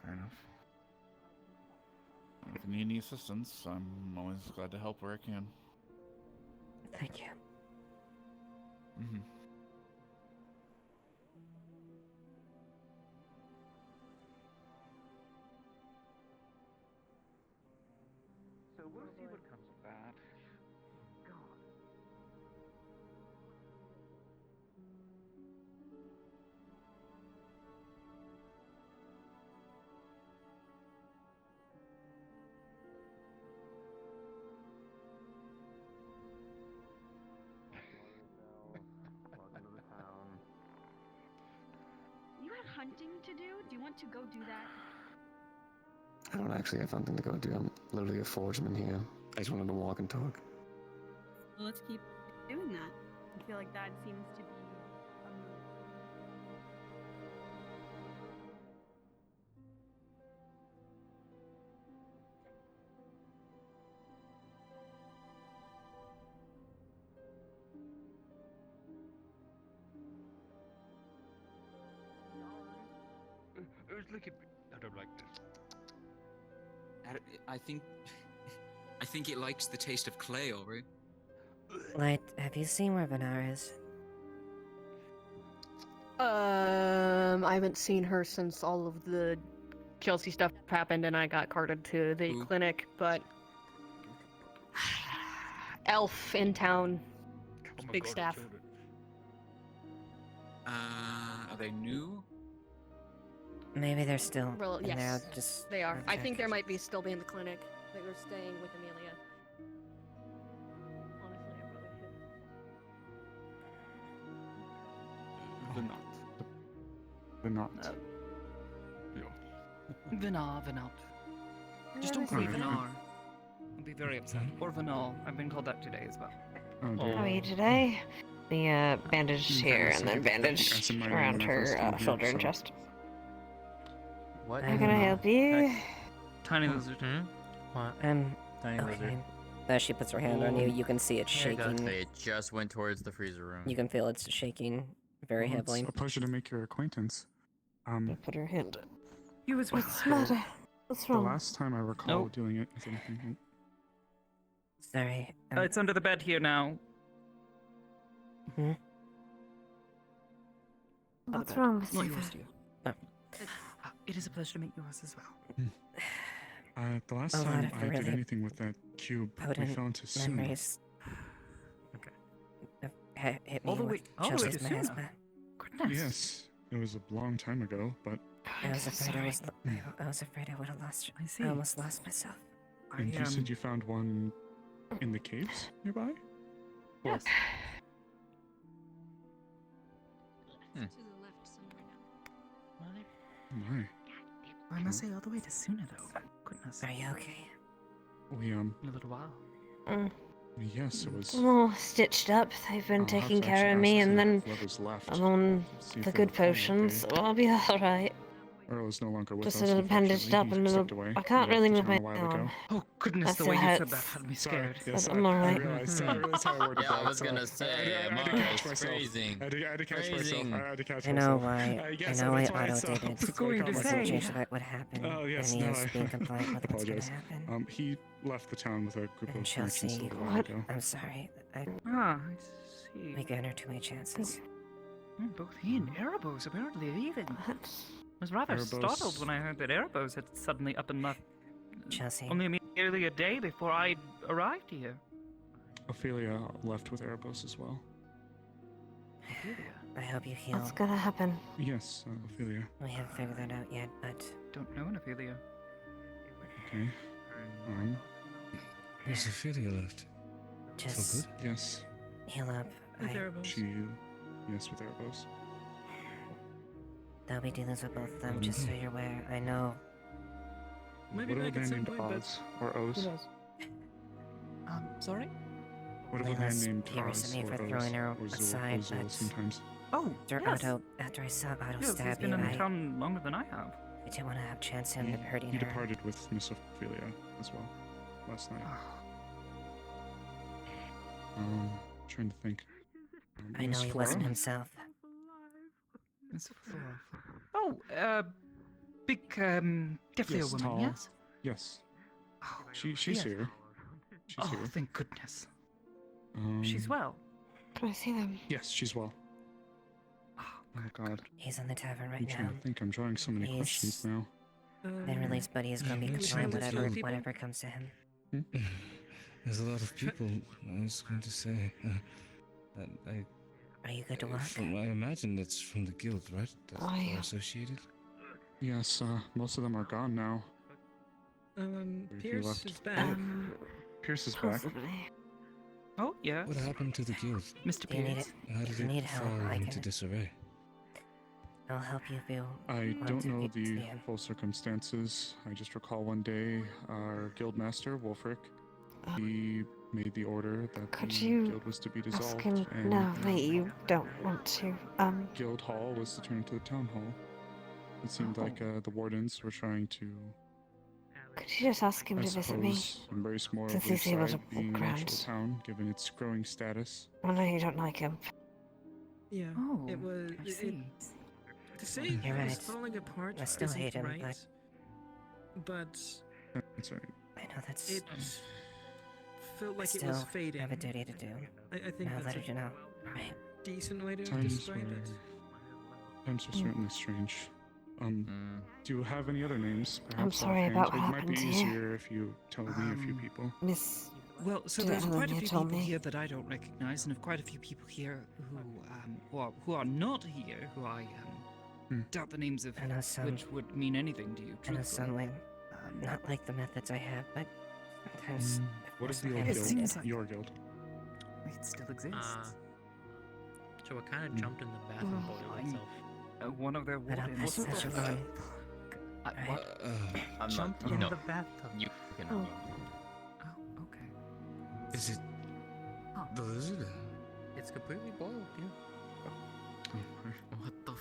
Fair enough. If you need any assistance, I'm always glad to help where I can. Thank you. Mm-hmm. So we'll see what comes of that. God. Welcome to the town. You had hunting to do? Do you want to go do that? I don't actually have something to go do. I'm literally a forgeman here. I just wanted to walk and talk. Well, let's keep doing that. I feel like that seems to be just look at me. I don't like this. I think. I think it likes the taste of clay, Ori. Light, have you seen where Vanar is? I haven't seen her since all of the Chelsea stuff happened and I got carted to the clinic, but Elf in town. Big staff. Are they new? Maybe they're still Well, in there. yes, Just they are. I think check. there might be still be in the clinic. They were staying with Amelia. Honestly, I probably should. The knot. The knot. Vinar. Just don't call me Vinar. I'll be very upset. Or Vinal. I've been called that today as well. Oh, How are you today? The bandage here and then bandage around her shoulder and chest. What? How can I help you? Tiny lizard. What? Tiny lizard. okay. As she puts her hand on you, you can see it shaking. They just went towards the freezer room. You can feel it's shaking very Well, heavily. It's a pleasure to make your acquaintance. Put her hand. You was What's the matter? What's The wrong? last time I recall doing it with anything. Sorry. It's under the bed here now. What's wrong with Not you? yours, dear. It is a pleasure to meet yours as well. The last A lot time of I did really anything with that cube, we potent fell into Suna. memories. Hit me All the way with to Chelsea's Suna? miasma. Goodness. Yes, it was a long time ago, but. I was afraid I was afraid I would have lost. I see. I almost lost myself. And you said you found one in the caves nearby? Yes. To the left somewhere now. My. I must say, all the way to Suna, though. Goodness. Are you okay? We, In a little while. Yes, it was. I'm all stitched up. They've been I'll have taking to care of actually me, ask and then whoever's left. I'm on See if the they good were feeling potions, okay. so I'll be alright. Earl is no longer with Just us. a little bandaged up unfortunately. and He a stepped little. away. I can't He really left move my town a while arm. ago. Oh, goodness, That the way still you said that hurts. had me Sorry, scared. yes, But I'm alright. I realized how I worded Yeah, I that. was gonna Sorry. say, I had to Mars, catch myself. phrasing. I had to catch myself. I had to catch I know myself. why. Yes, I know why that's why I Otto stopped. did it. That's why I going caught to myself. say. Change what would happen. Oh, yes, and he no, is being compliant with what's going to apologize. happen. He left the town with a group And of merchants a Chelsea, little while ago. I'm sorry. I I given her too many chances. Both he and Erebos apparently leaving. I was rather Erebos- startled when I heard that Erebos had suddenly up and left. Chelsea. Only nearly a day before I arrived here. Ophelia left with Erebos as well. I hope you heal. What's gonna happen? Yes, Ophelia. We haven't figured that out yet, but Don't know, Ophelia. Okay. Yes, Ophelia left. just So good? Yes. heal up. Yes, with Erebos. There'll be dealings with both of them, just so you're aware. I know. What about a man named Oz or Oz? Sorry? What about a man Lena's named furious Oz at me or for Oz throwing her or Zul aside, or Zul but sometimes? Oh, after yes. after I saw Otto Yes, he's stab been you, in I town longer than I have. didn't want to have chance him hurting He her. departed with Miss Ophelia as well last night. Trying to think. I Miss know he Flora? wasn't himself. Miss Flora. Oh, big, definitely Yes, a woman, tall. yes? Yes. Oh, She's yes. here. She's Oh, here. thank goodness. Um, She's well. Can I see them? Yes, she's well. Oh God. He's in the tavern I'm right trying now. to think. I'm drawing so many He's- questions now. Then release buddy is going to be Yes, controlling yes, whatever yes. whatever comes to him. There's a lot of people. I was going to say. That Are you good to work? I imagine that's from the guild, right? That Oh, are yeah. associated. Yes, most of them are gone now. If you Pierce left- is back. Pierce is back. Possibly. Oh, yeah. What happened to the guild? Mr. Do you need Pierce. it? How If did you need it help, fall I into can. disarray? I'll help you if you I want don't to know meet the him. full circumstances. I just recall one day our guild master, Wolfric, he made the order that Could the you guild was to be ask dissolved him? and No, wait, you don't want to. guild hall was to turn into the town hall. It seemed like the wardens were trying to, Could you just ask him I to visit me? suppose, embrace more Since of he's able to Leafside being walk an actual around. town, given its growing status. I know you don't like him. Yeah. Oh, it was. I see. To say You're he was right. falling apart I still isn't hate him, right, but That's right. I know that's. it felt I like it still was fading. have a duty to do. I think Now that's let a you know. Right. decent way to Times describe it. Times are certainly strange. Do you have any other names? I'm Perhaps sorry offhand? about what It might happened be to you. easier if you tell me a few people. Miss. Well, so Did there's quite a Elenia few tell people me? here that I don't recognize, and quite a few people here who are not here, who I doubt the names of I know some. which would mean anything to you. I know Truthfully. some not like the methods I have, but sometimes. What is I the have old it guild? seems like- Your guild. It still exists. So it kind of jumped in the bathroom bowl itself. One of their I don't wardens. pass such a one. I'm Jumped not. in No. the bathtub. You can. Oh. Oh, okay. Is it the lizard? It's completely boiled. Yeah. What the?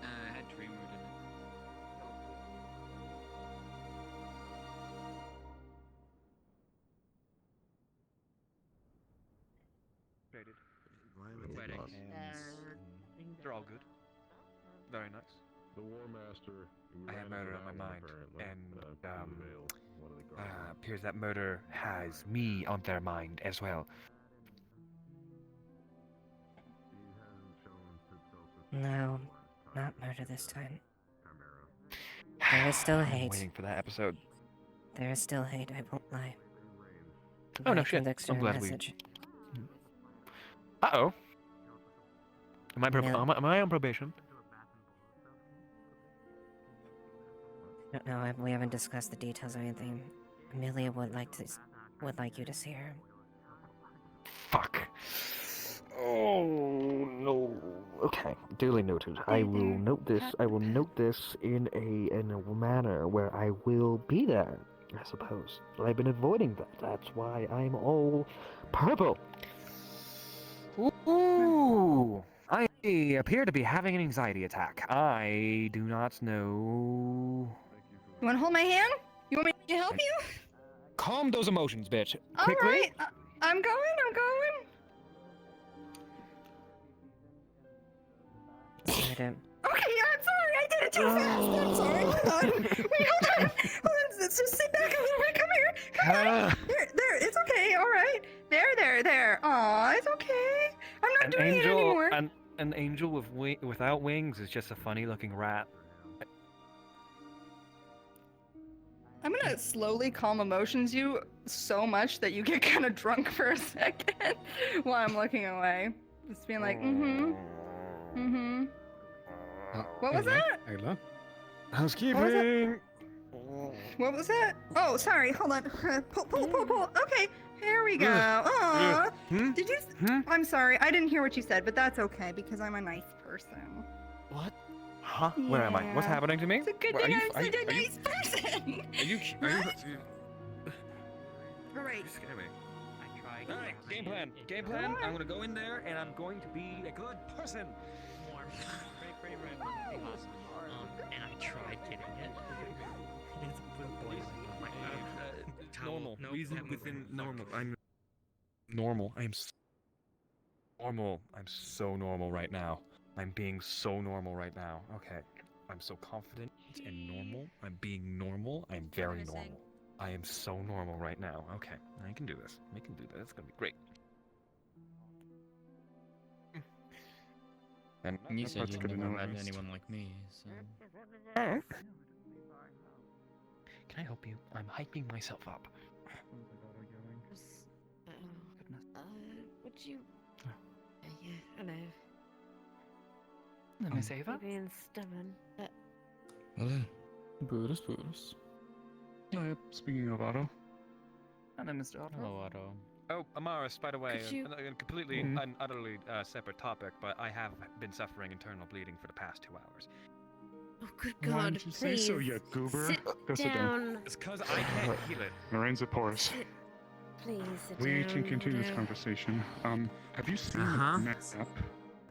I had dream root in it. Traded. Wedding. They're all good. Very nice. The War Master. I have murder on my mind, and appears that murder has me on their mind as well. No, not murder this time. There is still I'm hate. waiting for that episode. There is still hate, I won't lie. Oh no Like shit! an I'm extra glad message. Uh-oh. Am I, Mil- am I on probation? No, we haven't discussed the details or anything. Amelia would like you to see her. Fuck. Oh no. Okay, duly noted. I will note this. I will note this in a manner where I will be there. I suppose I've been avoiding that. That's why I'm all purple. Ooh. I appear to be having an anxiety attack. I do not know. You want to hold my hand? You want me to help you? Calm those emotions, bitch. All Quickly. right, I'm going. Sorry to... Okay, I'm sorry. I did it too fast. I'm sorry. Hold on. Wait, hold on. Let's just sit back a little bit. Come here. Come on. There. It's okay. All right. There. Aw, it's okay. I'm not An doing angel, it anymore. an angel without wings is just a funny-looking rat. I'm gonna slowly calm emotions you so much that you get kind of drunk for a second while I'm looking away. Just being like, What was that? Ayla? Housekeeping. What was that? Oh, sorry. Hold on. Pull. Okay, here we go. Aw. Did you? I'm sorry. I didn't hear what you said, but that's okay because I'm a nice person. What? Huh? Where am I? What's Yeah. happening to me? It's a good Are thing you- I'm are such you- a are you- nice person. Are you? All right. Scare me. Alright, game plan. I'm gonna go in there and I'm going to be a good person. Pretty and I tried getting it. It's boiling. Normal. Nope, Reason that moved within fuck. normal. I'm normal. Normal. I'm so normal right now. I'm being so normal right now. Okay. I'm so confident and normal. I'm being normal. I'm very normal. I am so normal right now. Okay. I can do this. I can do this. It's gonna be great. And you said you never know met at least. anyone like me, so. Can I help you? I'm hyping myself up. Would you? Yeah, hello. Hello, Miss Ava. You're being stubborn. Hello. Burris. Oh, yep. Speaking of Otto. Hello, Mr. Otto. Hello, Otto. Oh, Amaris, by the way, Could you- a completely and utterly separate topic, but I have been suffering internal bleeding for the past 2 hours. Oh, good Why God! didn't you say so, please, you goober? Sit Go sit down. down. It's because I can't heal it. Lorenzo Porus. Please sit We down. can continue this Otto. conversation. Have you seen Uh-huh. the map?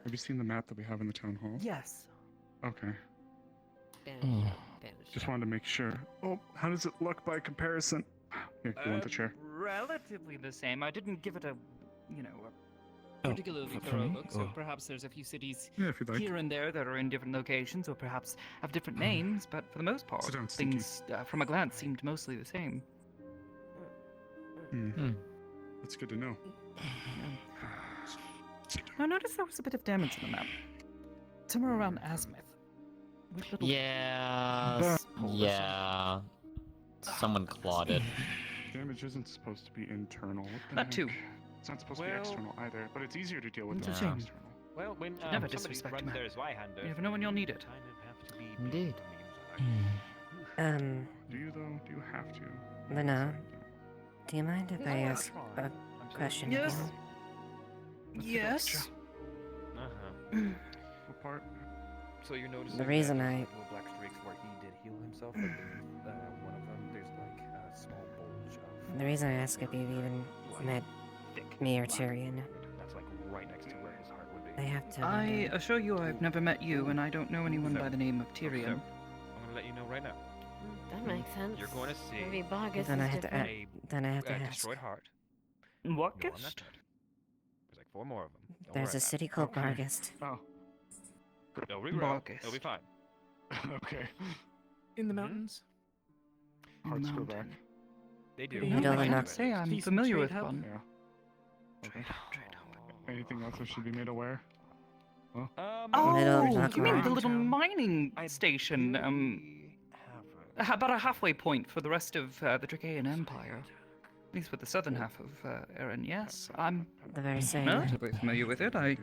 Have you seen the map that we have in the town hall? Yes. Okay. Banish. Just wanted to make sure. Oh, how does it look by comparison? Here, you want the chair? Relatively the same. I didn't give it a, particularly for thorough me, book, so or- perhaps there's a few cities Yeah, if you'd like. here and there that are in different locations, or perhaps have different names, but for the most part, Sit down, Stinky. things from a glance seemed mostly the same. That's good to know. I noticed there was a bit of damage on the map. Somewhere around Asmith. With little Yeah. Yeah. Someone clawed it. Damage isn't supposed to be internal. What the That heck? too. It's not supposed to Well- be external either, but it's easier to deal with It's than a shame. external. Well, when Never somebody disrespect runs man. their Zweihander, You never know when you'll need it. kind of have to be Indeed. Do you though? Do you have to? Lena, do you mind if I ask a question? Yes. again? Yes. What part? So you're noticing The reason that I- there's little black streaks where he did heal himself. Like one of them, there's like a small bulge of. The reason I ask if you've even met me or Tyrion, That's like right next to where his heart would be. I have to. I wonder- assure you I've never met you, and I don't know anyone by the name of Tyrion. I'm gonna let you know right now. That makes sense. You're going to see. Maybe Bargus Then I is have to different. then I have to ask. Destroyed heart. What? No, I'm not dead. There's like 4 more of them. Don't There's worry a city called Bargast. Oh. They'll regrow. Bargus. They'll be fine. Okay. In the mountains? Hearts go back. They do. You don't I know- can't say I'm Decent familiar trade with hub. one. Yeah. Anything else I should be made aware? Huh? Oh, Middle you mean the Rock. little mining station? About a halfway point for the rest of the Dracaean Empire. At least with the southern half of Erin, yes. I'm The very same. relatively familiar with it. I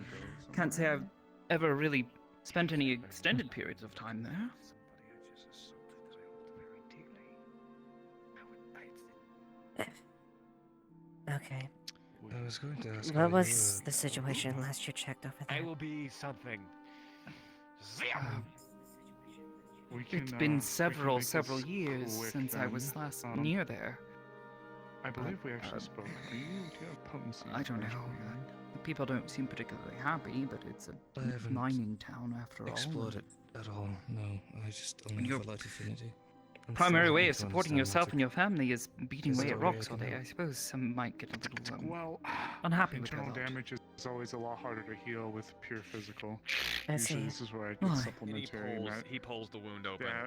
can't say I've ever really spent any extended periods of time there. Okay. I was going to ask. What was the situation last you checked over I there? will be something. We can, It's we been can several make this years quick since I then. was last Um, near there. I believe we actually spoke. Do you have potency? I don't know. information? The people don't seem particularly happy, but it's a I haven't mining town after all. explored it at all. No, I just only Your have a light affinity. I'm primary still way having of to supporting understand yourself magic. and your family is beating Is away there at a way I rocks all can day. help? I suppose some might get a little Well, unhappy with that. internal lot. damage is always a lot harder to heal with pure physical. I Usually see. this is where I Why? get supplementary. He pulls the wound open. Yeah.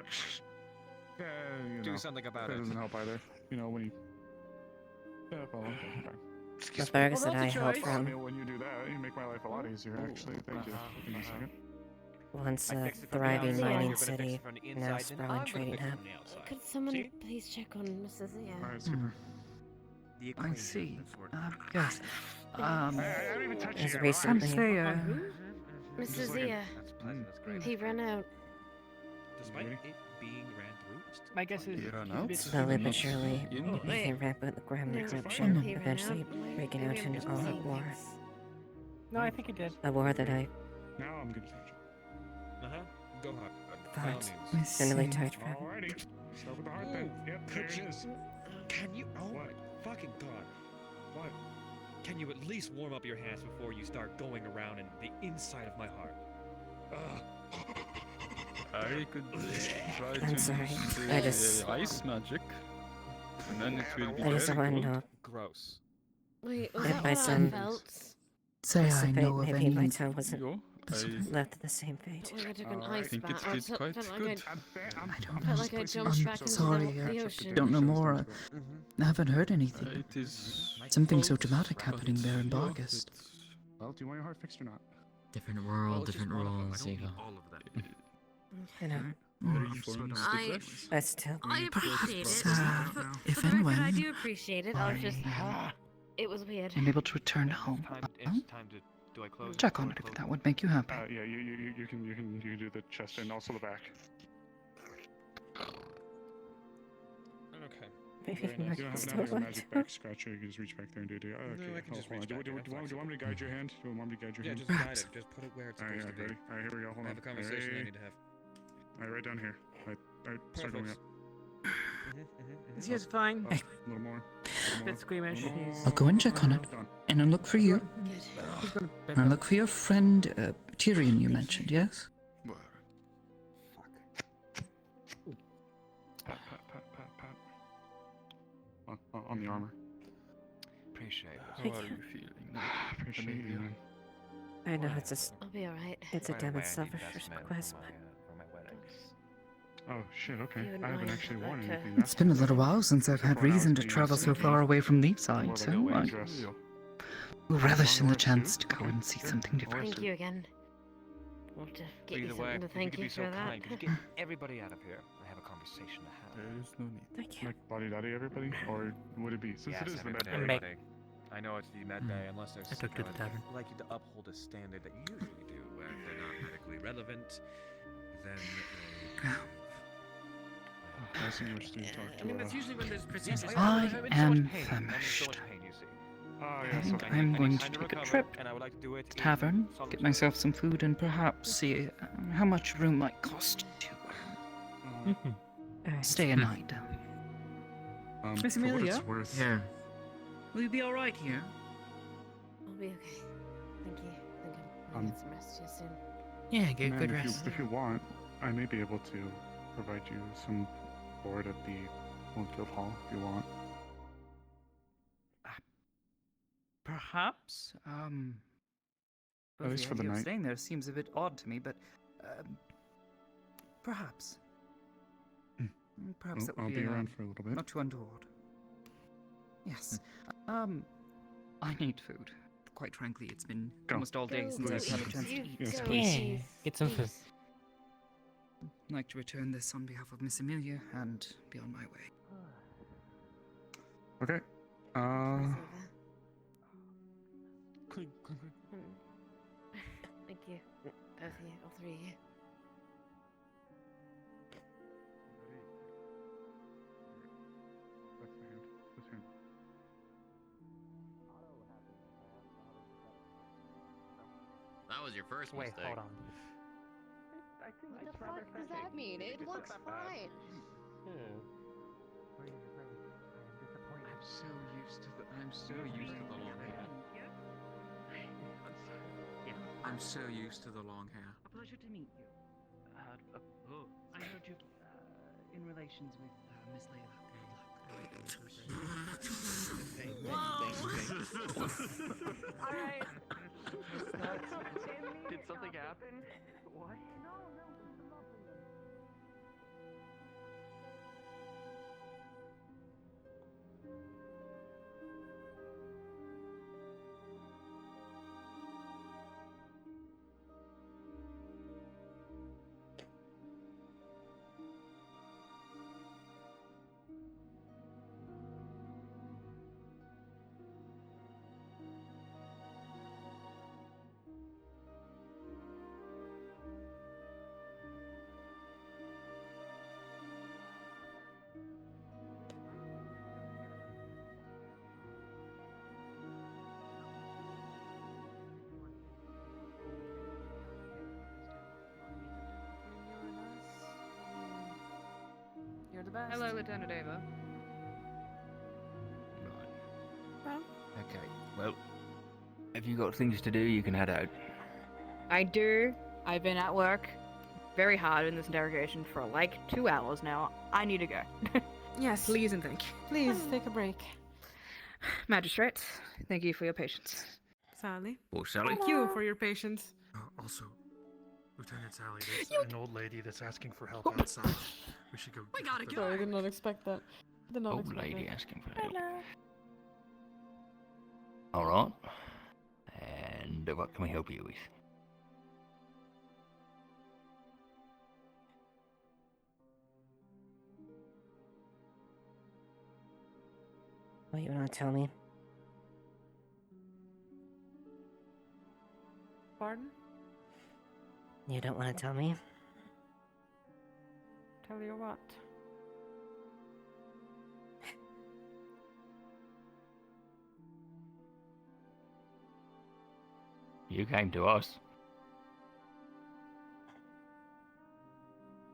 Yeah, you Do know, something about that it. doesn't help either. You know, when you... Yeah, well, okay, fine. The Bargast that I that's a hailed choice. I mean, from, when you do that, you make my life a lot easier, actually. Thank you. Give me a second. once I a fixed it from the thriving outside, mining you're gonna fix it city, from the now inside, then sprawling I'm gonna trading fix it hub. from the outside. Could someone See? please check on Mrs. Zia? Alright, super. I see. Yes. I haven't even touched As you yet, recently- relax. Mrs. Just Zia. looking. That's pleasant. That's great. He ran out. Despite it being ran through. My guess is You don't he's a know? bit Slowly but Not surely, in. the rampant grime No, eruption, he ran eventually out. breaking out Maybe I'm into just all-out seeing war. things. No, I think he did. A war that I Now I'm gonna touch it. Uh-huh. Go hard. By all fought means. tenderly tied from. Alrighty. Start with the heart then. Yep, there it is. Can you? Oh What? my fucking god! What? Can you at least warm up your hands before you start going around in the inside of my heart? I could try I'm to sorry, use I just- ice magic, and then it will be I just very want to cold. know Gross. Wait, was if that by what I some felt? Say I dissipate, know of maybe my any. tongue wasn't Yo, I left the same fate. Like I took an Alright. ice think bath. it did quite felt like good. I don't Felt know. like I jumped I'm back into sorry, the I ocean. don't know more. I haven't heard anything. It is Something so cold, dramatic but, happening there in you know, Bargast. it's- Well, do you want your heart fixed or not? Different world, different rules, Eva. You know, I still. I appreciate it. Perhaps, For if the and record, I when do appreciate it. I was just. It was weird. I'm able to return home, It's time to. Do I close? check on it if that would make you happy. Yeah, you can do the chest and also the back. Okay. Maybe Very nice. You don't Marcus have don't a want magic to. back scratcher. You can just reach back there and do it. Oh, okay. I can just hold on. reach Do back there, I'm you want me to guide your hand? Do you want me to guide your Yeah, hand? just guide Perhaps. it. Just put it where it's Alright, supposed to yeah, be. ready? Alright, here we go. Hold I on. have a conversation I Hey. need to have. Alright, right down here. Alright, start going up. He's fine. Up, a little more. Bit squeamish. I'll go and check on it, Done. and I'll look for you. He's gonna And I'll look for your friend Tyrion you mentioned, yes? Pat. On the armor. Appreciate it. How are you feeling? Appreciate you, man. I know it's just. I'll be alright. It's a By the damn way, I need selfish best man request, for my wedding. Oh shit, okay. You wouldn't I haven't mind actually that worn to- anything. It's been a little while since I've had reason to travel so far away from Leafside, so I will relish in the chance to go and see something different. Thank you again. We'll have to get you Either way, something to if you thank could you be so for that. kind, could you get everybody out of here? I have a conversation to have. There's no need. Thank you. Like body daddy everybody? Or would it be? Since Yes, it is the med everybody. bay. I know it's the med bay, unless there's I took to the tavern. like you to uphold a standard that you usually do, where if they're not medically relevant, then I see you were still talking to usually when there's procedures. I am famished. Oh, I think I'm going to take a trip to the tavern, get myself some food, and perhaps see how much room might cost to stay a night. for Miss what Amelia? it's worth. Yeah. Will you be alright here? I'll be okay. Thank you. I think I'm gonna get some rest here soon. Yeah, get Man, good if rest. if you want, I may be able to provide you some board at the Old Guild Hall if you want. Perhaps. At least for the idea of night. staying there seems a bit odd to me, but perhaps. Perhaps that would I'll be, be around for a little bit. not too untoward. Yes. I need food. Quite frankly, it's been Go. almost all day Go, since I've had a please. chance to You eat. Yes, go, please. please, Get some food. please. I'd like to return this on behalf of Miss Amelia and be on my way. Okay. Thank you. Both of you, all three of you. That's the hand. This hand. That was your first Wait, mistake. hold on. What the fuck does that mean? It looks fine. I'm so used to the long hair. I'm so used to the long hair. A pleasure to meet you. I heard you in relations with Miss Layla. Alright. Did something happen? What? You're the best. Hello, Lieutenant Ava. Okay, well, if you got things to do, you can head out. I do. I've been at work very hard in this interrogation for like 2 hours now. I need to go. Yes. Please and thank you. Please take a break. Magistrate, thank you for your patience. Sally. Or Sally. Thank you for your patience. Also, Lieutenant Sally, there's an old lady that's asking for help outside. We should go. We gotta go. Sorry, I did not expect that. Did not Old expect lady that. asking for help. Hello. All right. And what can we help you with? What you wanna tell me? Pardon? You don't wanna tell me? Tell you what? You came to us.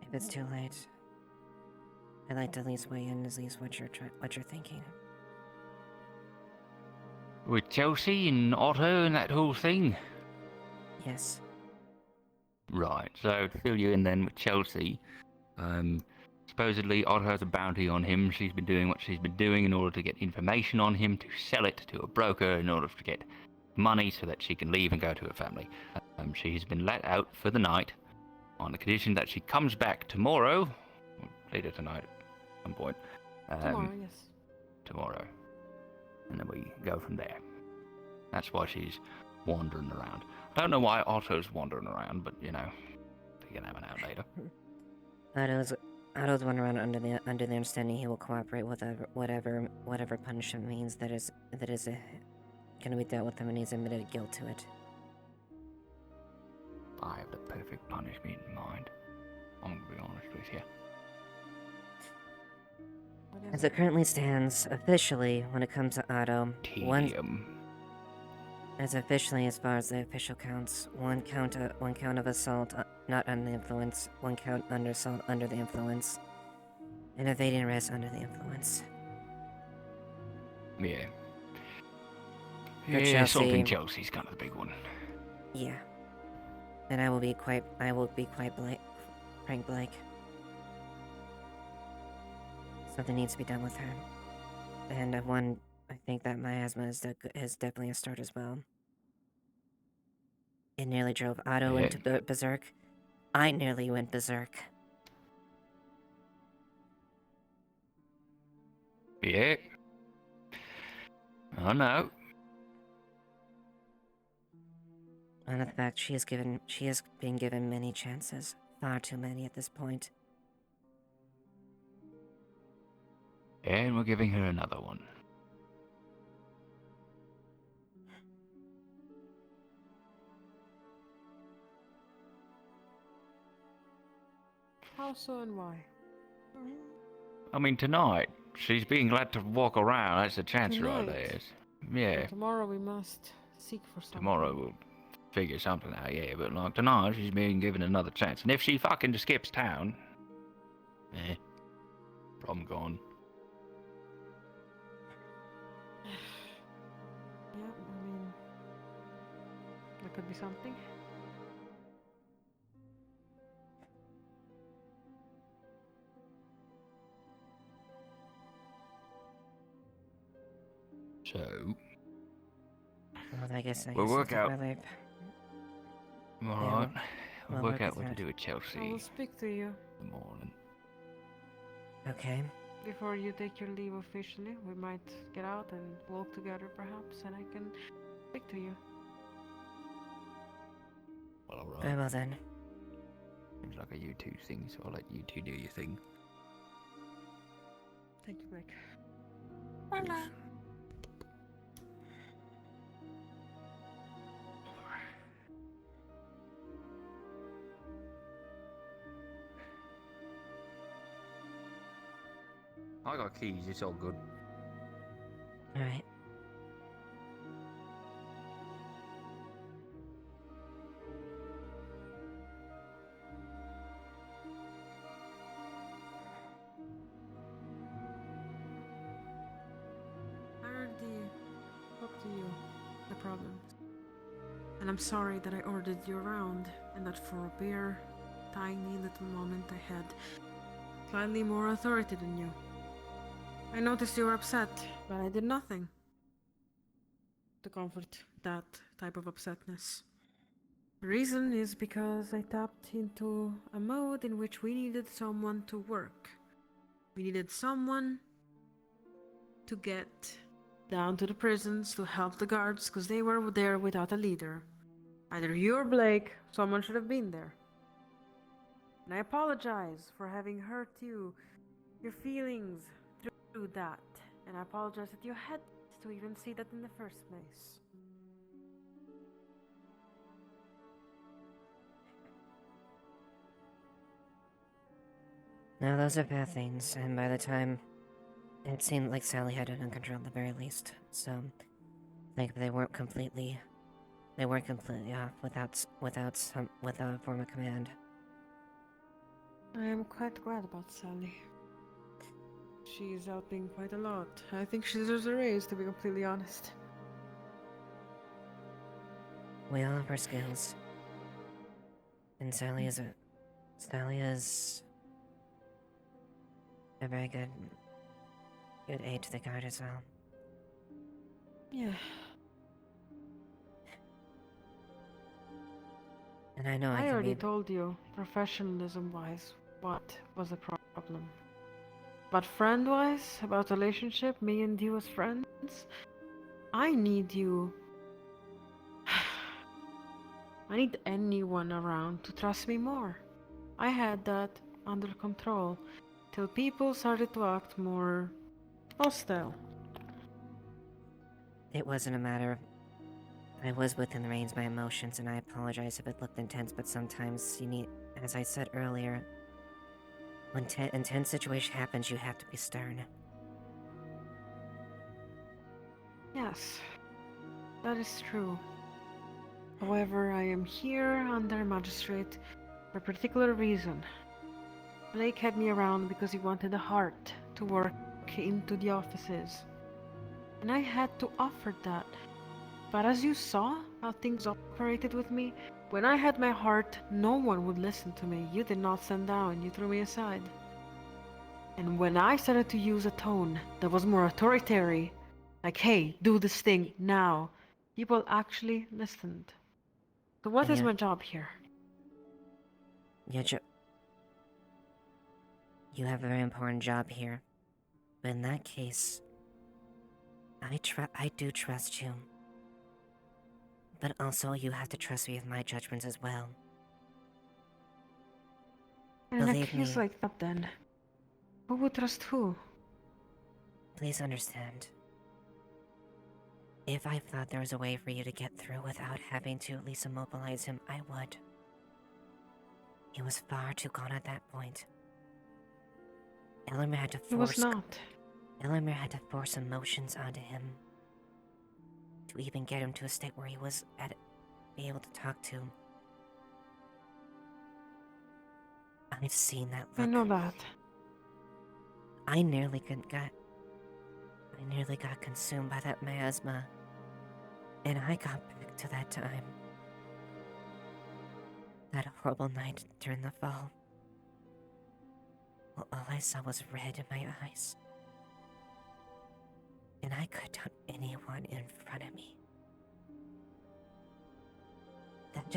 If it's too late, I'd like to at least weigh in at least what you're thinking. With Chelsea and Otto and that whole thing? Yes. Right, so to fill you in then with Chelsea, supposedly Otto has a bounty on him. She's been doing what she's been doing in order to get information on him, to sell it to a broker in order to get money so that she can leave and go to her family. She has been let out for the night on the condition that she comes back tomorrow, or later tonight at some point. Tomorrow, yes. Tomorrow. And then we go from there. That's why she's wandering around. I don't know why Otto's wandering around, but you know, we can have an out later. Otto's wandering around under the understanding he will cooperate with whatever punishment means that is going to be dealt with him, and he's admitted guilt to it. I have the perfect punishment in mind. I'm gonna be honest with you. As it currently stands, officially, when it comes to Otto, as far as the official counts, one count of assault not under the influence, one count under assault under the influence, and evading arrest under the influence. Yeah. For Yeah, Chelsea, something Chelsea's kind of the big one. Yeah. And I will be quite frank, Blake. Something needs to be done with her. And I think that miasma is definitely a start as well. It nearly drove Otto into berserk. I nearly went berserk. Yeah. I know. And the fact she has been given many chances. Far too many at this point. And we're giving her another one. How so and why? I mean, tonight, she's being let to walk around. That's a chance right Tonight? there. Yeah. Well, tomorrow we must seek for something. Tomorrow we'll figure something out, yeah. But like tonight, she's being given another chance. And if she fucking just skips town, problem gone. Yeah, I mean, that could be something. So, Well, I guess we'll work that's out. my life. Alright. We'll work out with what to that. do with Chelsea I will speak to you. in the morning. Okay. Before you take your leave officially, we might get out and walk together perhaps, and I can speak to you. Well, alright. Very well then. Seems like a you two thing, so I'll let you two do your thing. Thank you, Blake. Hola. I got keys, it's all good. Alright. I already spoke to you, the problems. And I'm sorry that I ordered you around, and that for a bare, tiny little moment I had slightly more authority than you. I noticed you were upset, but I did nothing to comfort that type of upsetness. The reason is because I tapped into a mode in which we needed someone to work. We needed someone to get down to the prisons to help the guards because they were there without a leader. Either you or Blake, someone should have been there. And I apologize for having hurt you, your feelings through that. And I apologize that you had to even see that in the first place. Now those are bad things, and by the time it seemed like Sally had it under control at the very least, so like they weren't completely off without a form of command. I am quite glad about Sally. She's helping quite a lot. I think she deserves a raise, to be completely honest. We all have our skills. And Sally is a very good aid to the guard as well. Yeah. And I know I I can already be. told you, professionalism-wise, what was the problem. But friend-wise, about relationship, me and you as friends, I need you. I need anyone around to trust me more. I had that under control, till people started to act more hostile. It wasn't a matter of. I was within the range of my emotions, and I apologize if it looked intense, but sometimes you need, as I said earlier, when intense situation happens, you have to be stern. Yes, that is true. However, I am here under magistrate for a particular reason. Blake had me around because he wanted a heart to work into the offices. And I had to offer that. But as you saw how things operated with me, when I had my heart, no one would listen to me. You did not stand down, you threw me aside. And when I started to use a tone that was more authoritarian, like, hey, do this thing now, people actually listened. So what is my job here? You have a very important job here. But in that case, I do trust you. But also, you have to trust me with my judgments as well. And in a Believe case me. like that then, who would trust who? Please understand. If I thought there was a way for you to get through without having to at least immobilize him, I would. He was far too gone at that point. Elamir had to force. He was not. Elamir had to force emotions onto him to even get him to a state where he was be able to talk to. I've seen that look. I know that. I nearly got consumed by that miasma, and I got back to that time. That horrible night during the fall. Well, all I saw was red in my eyes. And I cut down anyone in front of me. That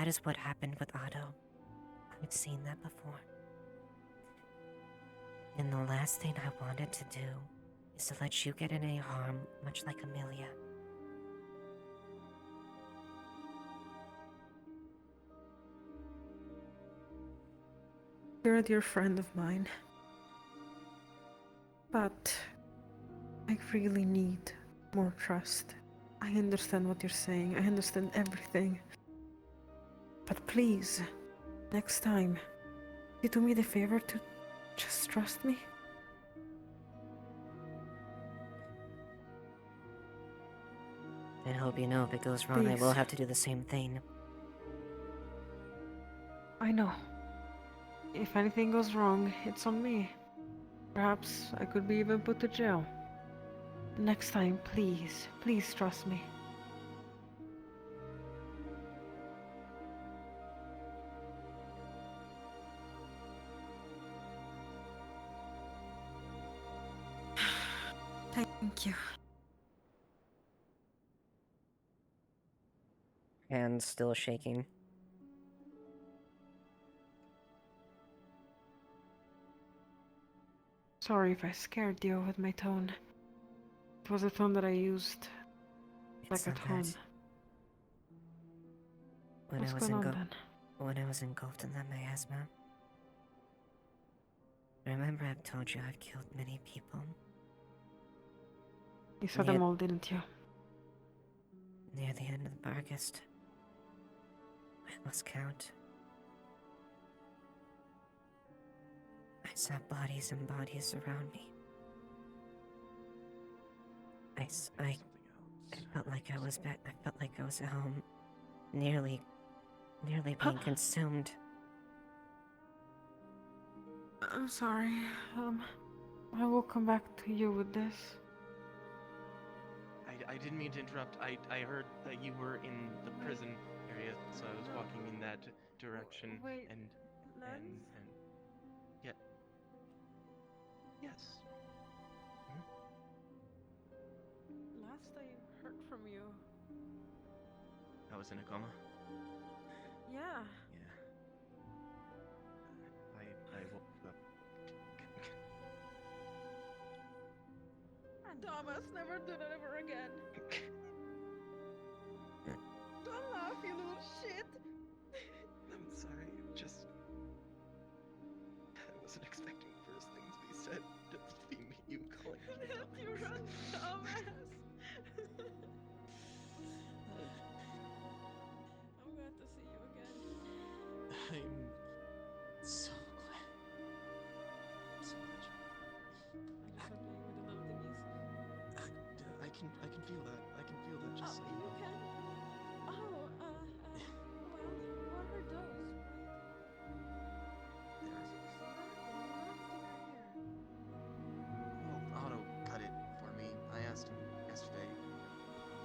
is what happened with Otto. I've seen that before. And the last thing I wanted to do is to let you get in any harm, much like Amelia. You're a dear friend of mine. But I really need more trust. I understand what you're saying. I understand everything. But please, next time, you do me the favor to just trust me. And hope you know if it goes wrong, I will Please. have to do the same thing. I know. If anything goes wrong, it's on me. Perhaps I could be even put to jail. Next time, please, please trust me. Thank you. Hands still shaking. Sorry if I scared you with my tone. It was a tone that I used like at home. When What's I was going on then? When I was engulfed in that miasma. Remember I've told you I've killed many people. You saw them all, didn't you? Near the end of the Bargest. I lost count. I saw bodies and bodies around me. I felt like I was back. I felt like I was at home, nearly being consumed. I'm sorry. I will come back to you with this. I didn't mean to interrupt. I heard that you were in the prison area, so I was walking in that direction. Wait, and yeah. Yes. Last I heard from you. I was in a coma. Yeah. Yeah. I woke up. Thomas, never do that ever again. Don't laugh, you little shit. I'm sorry. Just I wasn't expecting the first thing to be said to be you calling me That you run, Thomas. I'm glad to see you again. I'm so glad. I'm so glad you. I just love playing with the little thingies. I can feel that. I can feel that. Just so you know. Can? Oh, well, what are those? Well, Otto cut it for me. I asked him yesterday.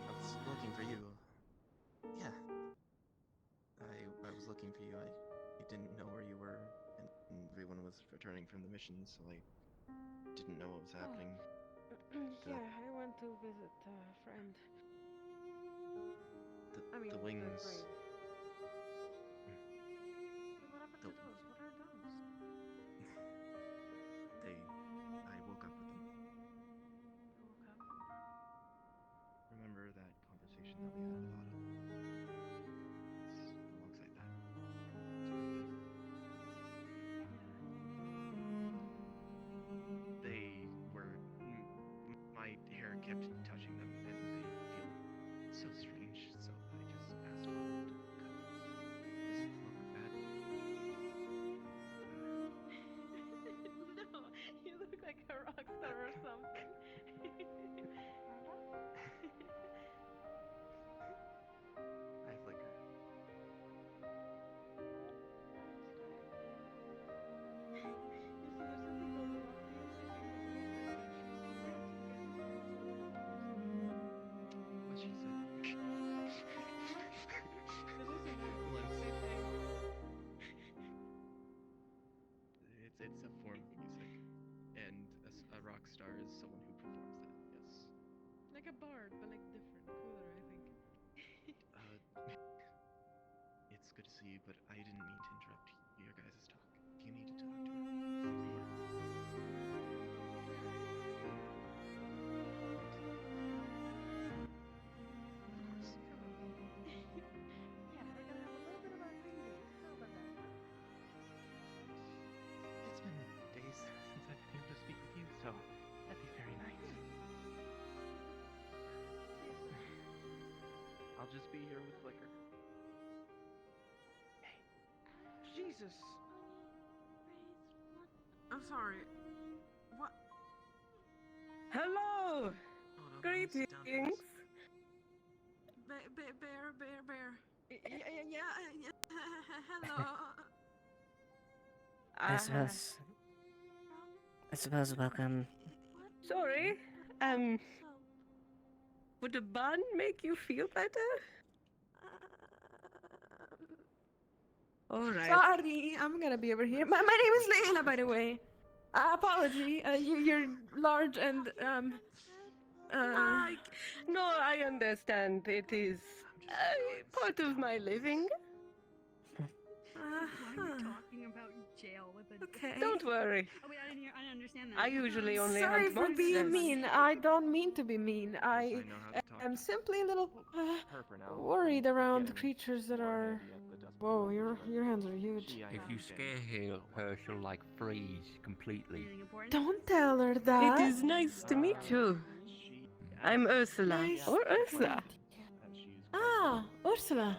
I was looking for you. Yeah. I was looking for you. I didn't know where you were, and everyone was returning from the mission, so I didn't know what was happening. Yeah, I went to visit a friend. The wings. What happened to those? What are those? I woke up with them. You woke up? Remember that conversation that we had with Otto? It's alongside that. They were. My hair kept touching them, and they feel so strange, so I just asked Otto to cut them. Does it look bad? No, you look like a rock star or something. I flicker. What she said. It's a form of music, and a rock star is someone who performs that. Yes. Like a bard, but like different, cooler, I think. It's good to see you, but I didn't mean to interrupt your guys' talk. If you need to talk to her. It's been days since I've been able to speak with you, so that'd be very nice. I'll just be here with Flicker. Jesus. I'm sorry. What? Hello! Greetings. Bear. Yeah. Hello. I suppose welcome. Sorry. Would a bun make you feel better? Alright. Sorry, I'm gonna be over here. My name is Layla, by the way. Apology. You're large and no, I understand. It is part of my living. Why are we talking about jail with a... Okay. Don't worry. Oh, wait, I didn't understand that. I usually only Sorry hunt for monsters. being mean. I don't mean to be mean. I am simply a little worried around creatures that are. Whoa, your hands are huge. If you scare her, she'll like freeze completely. Don't tell her that. It is nice to meet you. I'm Ursula. Nice Or Ursa. Ah, Ursula.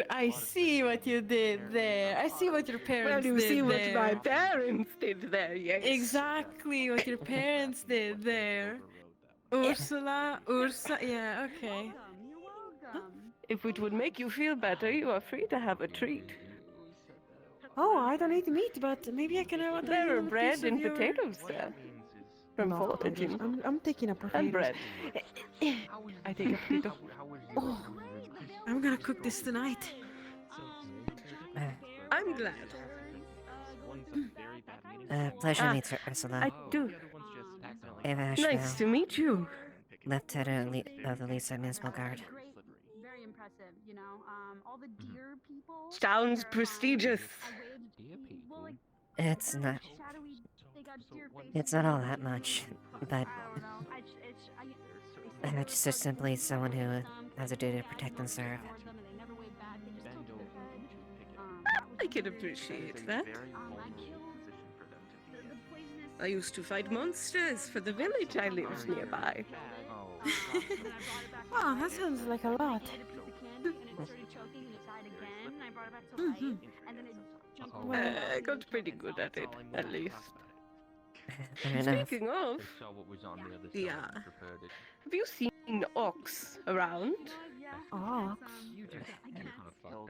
I see what you did there. I see what your parents Well, you did see what there. my parents did there, yes. Exactly what your parents did there. Ursula, yeah, okay. You're welcome. If it would make you feel better, you are free to have a treat. Oh, I don't eat meat, but maybe I can have a There are little bread piece of and your... potatoes there. From No, foraging. I'm taking a potato. And bread. I take a potato. Oh, I'm gonna cook this tonight. I'm glad. Pleasure to meet you, Ursula. I do. Eva Nice Ashevail, to meet you. Lieutenant of the Lisa Municipal Guard. Great, very impressive. you know, all the deer people. Sounds they're, prestigious. I waved, well, like, It's not. shadowy, they got deer faces. It's not all that much, but I don't know. it's just simply someone who has a duty to protect and serve. I can appreciate that. I used to fight monsters for the village I lived nearby. Wow, that sounds like a lot. I got pretty good at it, at least. Fair enough. Speaking of, yeah, have you seen Ox around? Ox?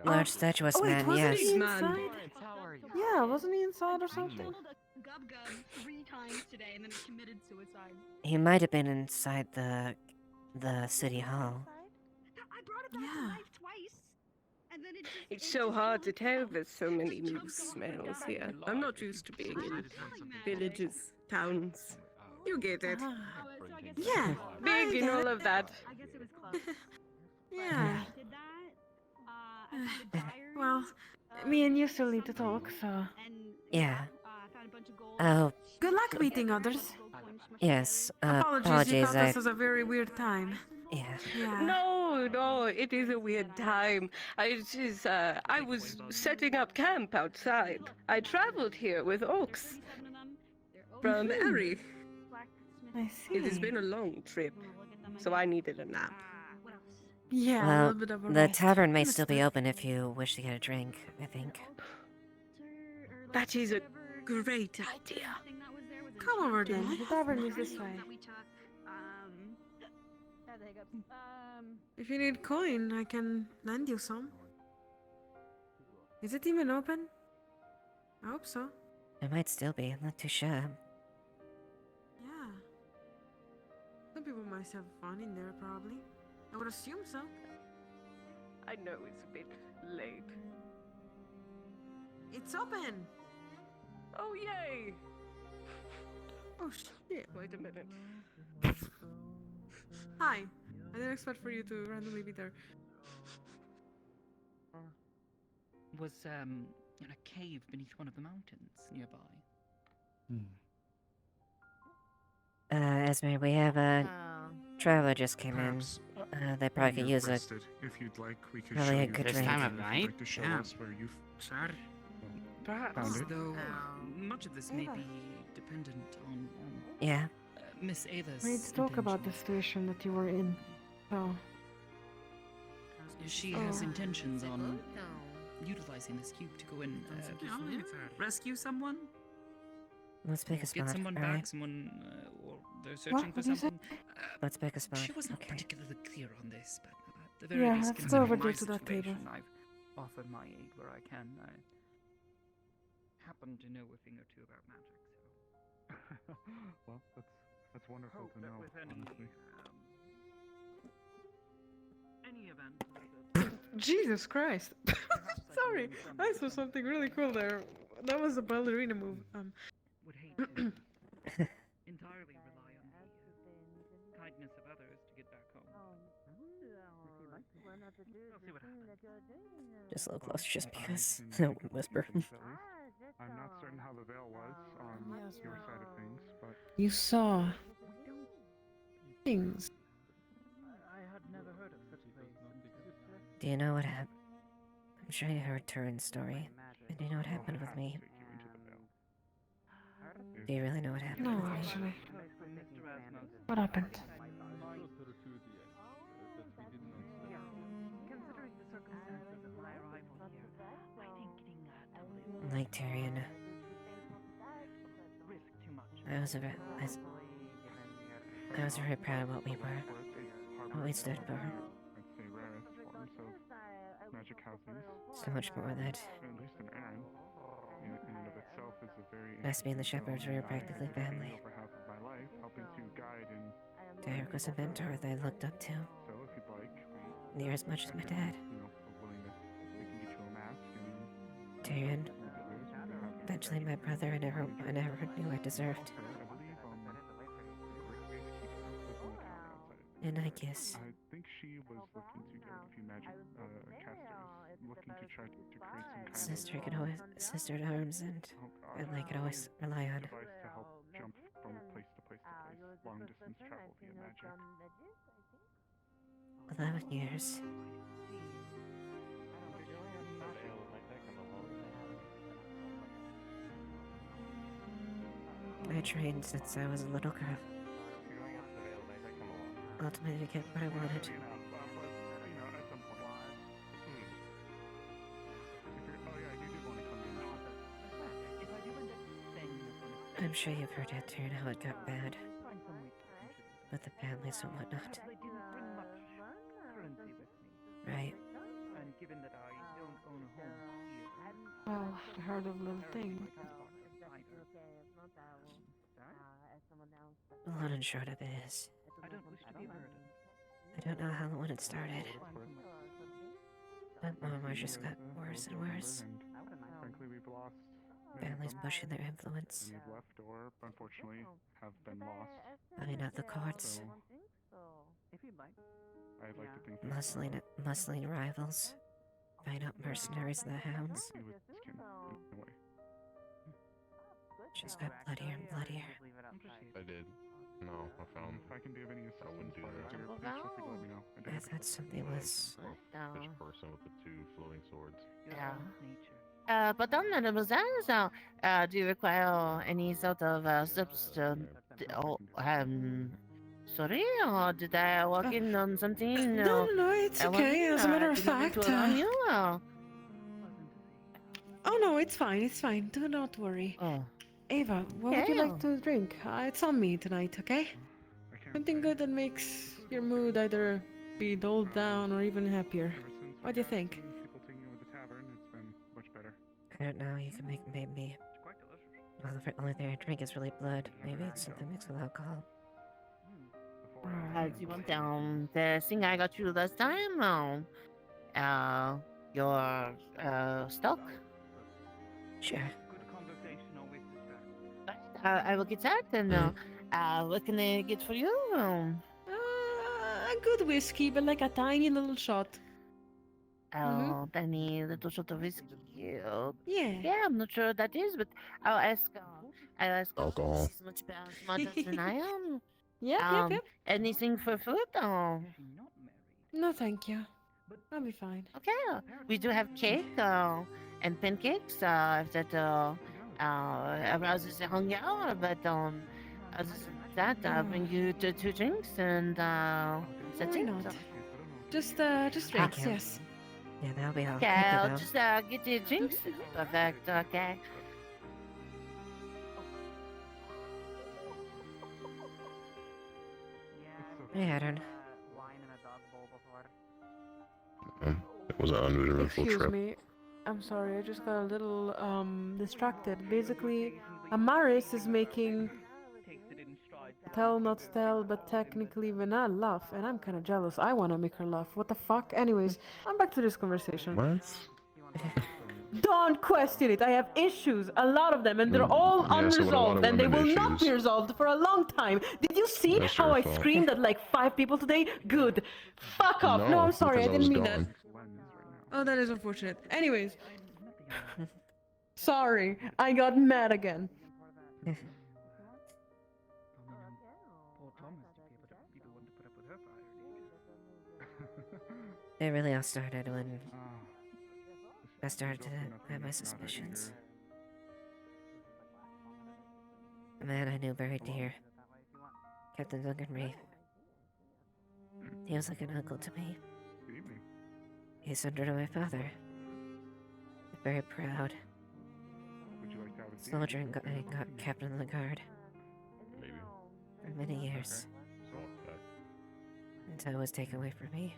Large statuesque wait, man, wasn't yes. he inside? Yeah, wasn't he inside or something? Gub 3 times today and then he committed suicide. He might have been inside the city hall. I brought it back to life twice. And then It's so hard to tell, there's so many new smells here. I'm not used to being in villages, towns. You get it. Yeah, Big and all of that. I guess it was close. Yeah. Did that. Well, me and you still need to talk, so. Yeah. Oh, Good luck meeting others. yes. Apologies, you thought I. this was a very weird time. Yeah. Yeah. No, it is a weird time. I was setting up camp outside. I traveled here with Oaks from Ari. I see. It has been a long trip, so I needed a nap. Yeah, a Well, little bit of a the rest. tavern may still be open if you wish to get a drink, I think. That is a great idea. Come over then. The tavern is this way. If you need coin, I can lend you some. Is it even open? I hope so. It might still be, I'm not too sure. Yeah. Some people might have fun in there, probably. I would assume so. I know it's a bit late. It's open! Oh, yay! Oh, shit. Wait a minute. Hi. I didn't expect for you to randomly be there. Was in a cave beneath one of the mountains nearby. Esme, we have a traveler just came Perhaps, in. They probably could you're use a rested. If you'd like, we could probably show a you good the drink. cave, Time if of you'd night? like to show Yeah. us where you've Sir? Perhaps. found it. Though much of this may be dependent on Yeah. Miss Ava's We need to talk about the intentions. situation that you were in. So. She has Oh. intentions on utilizing this cube to go and rescue someone. Let's pick a spot. Get someone alright? back, someone, or they're searching for What did you say? something. Let's pick a spot. She was not Okay. particularly clear on this, but at the very Yeah, least, let's go considering over my there to that table. situation, I've offered my aid where I can. I happen to know a thing or two about magic, so. Well, that's wonderful Hope to that know, with any, honestly. any event. Jesus Christ. Sorry, I saw something really cool there. That was a ballerina move. Would hate to entirely rely on the kindness of others to get back home. We'll see what happens. Just a little closer, just I because. can No make a whisper. guess at least. I'm not certain how the veil was on Yes, your side of things, but You saw things. I had never heard of such a place. Do you know what happened? I'm sure you heard Turin's story. And do you know what happened with me? Do you really know what happened No, with me? actually. What happened? Like Tyrion, I was very proud of what we were, what we stood for. I'd say rarest forms of magic houses. So much more that At least in Aaron, in and of itself, is a very us being the shepherds, we were practically family. over half of my life, helping to guide and Derek was a mentor that I looked up to, so if you'd like, near as much as my dad. you know, a willingness, we can get you a mask and Tyrion, eventually my brother I never knew I deserved. I believe And I guess I think think she was looking to get a few magic casters, looking to try to create some kind Sister of could always, sister to arms, and family could always rely on. device to help jump from place to place to place, long distance travel via magic. 11 years. I trained since I was a little girl. Ultimately to get what I wanted. I'm sure you've heard it too, how it got bad. With the families and whatnot. Right. Well, I heard of little thing. The long and short of it is, I don't know how when it started, but Mama just got worse and worse. Frankly, we've lost Families pushing their influence. many have left or, unfortunately, have been lost. Buying out the courts. I'd like to think that Muscling rivals. Buying out mercenaries and the hounds. he was kin in a way. Just got bloodier and bloodier. I did. No, I found. If I can be of any assistance do while that. you're here, please feel free to let me know. I thought something was... Fish person with the 2 floating swords. But then, mademoiselle, so, do you require any sort of substance? Sorry, or did I walk in on something? No, it's okay. As a matter of fact. Oh no, it's fine. Do not worry. Ava, what would you like to drink? It's on me tonight, okay? Something good that makes your mood either be dulled down or even happier. What do you think? People taking over the tavern, it's been much better. I don't know, you can make me. Well, the only thing I drink is really blood. Maybe it's something mixed with alcohol. Do you want the thing I got you last time? Your stock? Sure. I will get that, and what can I get for you? A good whiskey, but like a tiny little shot. Tiny little shot of whiskey. Yeah, I'm not sure what that is, but I'll ask. Alcohol. She's much better smarter than I am. Yep. Anything for food? No, thank you. I'll be fine. Okay. We do have cake and pancakes. If that arouses the hunger, but other than that, I'll bring you 2 drinks, and that's Why it. not? Just drinks, you. yes. Yeah, that'll be all. Okay, Thank you, I'll though. just get the drinks. Perfect. Okay. Hey, Aaron. It was an uneventful Excuse trip. me. I'm sorry, I just got a little distracted. Basically, Amaris is making tell not tell, but technically Vanna laugh, and I'm kind of jealous. I want to make her laugh. What the fuck? Anyways, I'm back to this conversation. What? Don't question it. I have issues, a lot of them, and they're all Yeah, so what a lot of unresolved, and they will women not be issues. resolved for a long time. Did you see That's how your I fault. screamed at like 5 people today? Good. Fuck off. No, I'm sorry. I because didn't was mean that. gone. Oh, that is unfortunate. Anyways. Sorry, I got mad again. It really all started when I started to have my suspicions. A man I knew very dear, Captain Duncan Reeve. He was like an uncle to me. He's under to my father. Very proud. Soldier and got captain of the guard. Maybe. For many years. Until it was taken away from me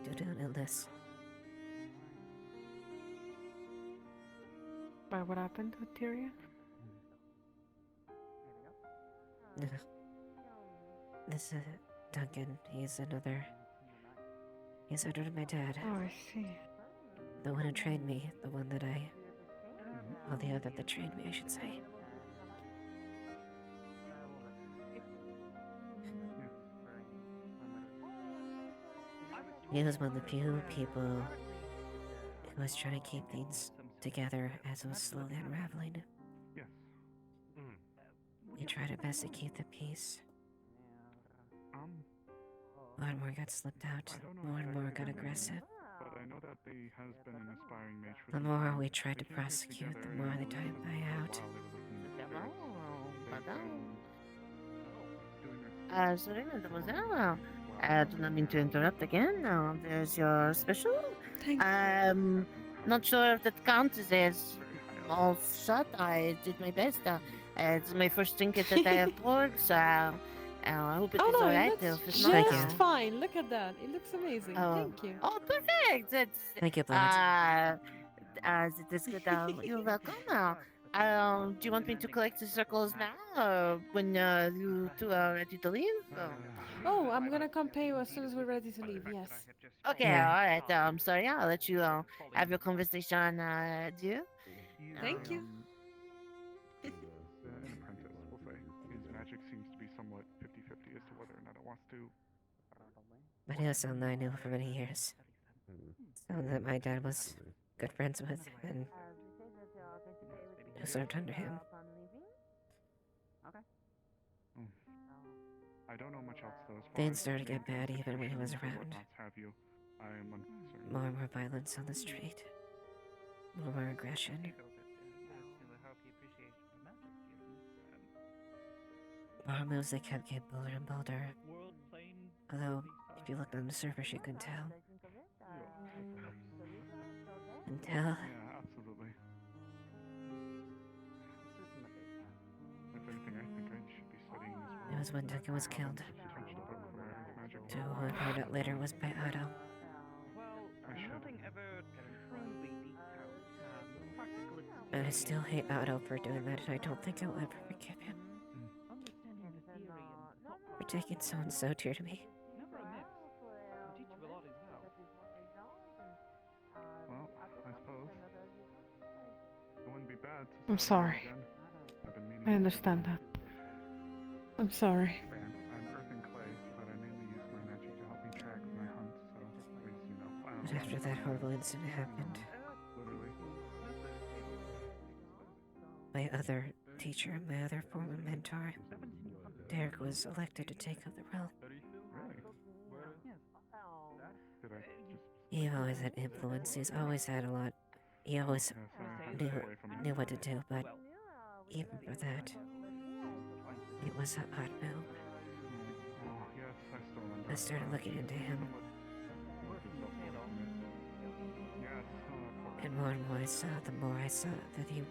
due to an illness. By what happened with Tyrion? No. This Duncan, he's under to my dad. Oh, I see. The one who trained me, the one that well, the other that trained me, I should say. He was one of the few people who was trying to keep things together as it was slowly unraveling. Yes. He tried his best to keep the peace. Um, More and more got slipped out. More and more got aggressive. but I know that they has been an aspiring mage for The some more time. we tried to They came prosecute, together the more and they tried to buy out. while they were looking at the barracks, they've been doing their Sorry, mademoiselle. I do not mean to interrupt again. There's your special. Thank Not sure if that counts as all shot. I did my best. It's my first drink that I have poured, so I hope it Oh is no, alright. it looks If it's just not, fine. Look at that. It looks amazing. Thank you. Oh, perfect! Thank you, Blood. It is good. You're welcome. Do you want me to collect the circles now, or when you two are ready to leave? Oh, I'm gonna come pay you as soon as we're ready to leave. Yes. Okay, Yeah. alright. Sorry, I'll let you have your conversation. Do. Thank you. an apprentice, we'll say. His magic seems to be somewhat 50-50 as to whether or not it wants to. But he was someone I knew for many years. Someone that my dad was good friends with, and who served under him. I don't know much else though. As far Things as started to get bad the even when he was profession, around. whatnots have you. I am unconcerned. More and more violence on the street. More and more aggression. More moves they kept getting bolder and bolder. Although, if you looked on the surface, you couldn't tell. Until Yeah, absolutely. If anything, I think I should be studying as well. it was when Duncan was killed. Touched a book where magic. To who I found out later was by Otto. I should. And I still hate Otto for doing that, and I don't think I'll ever forgive him. For taking someone so dear to me. Well, I suppose. It wouldn't be bad to I'm start sorry. again. I've been meaning I to. understand that. I'm sorry. I'm earth and clay, but I mainly use my magic to help me track my hunt, so at least, you know. I But don't after that horrible incident happened, literally. my other teacher, my other former mentor, Derek, was elected to take up the role. Really? Did I just... He always had influence, he's always had a lot. He always knew what to do, but even for that, it was an odd move. Oh, yes, I still remember. I started looking into him, Yes, and more I saw, the more I saw that he...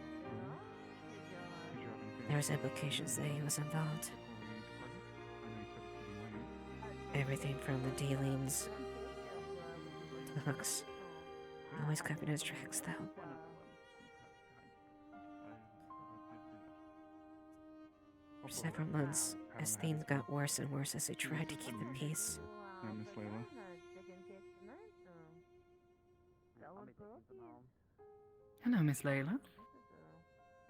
There was implications that he was involved. Everything from the dealings to the hooks. Always covered his tracks, though. For several months, as things got worse and worse as he tried to keep the peace. Yeah, Miss Layla. Hello, Miss Layla.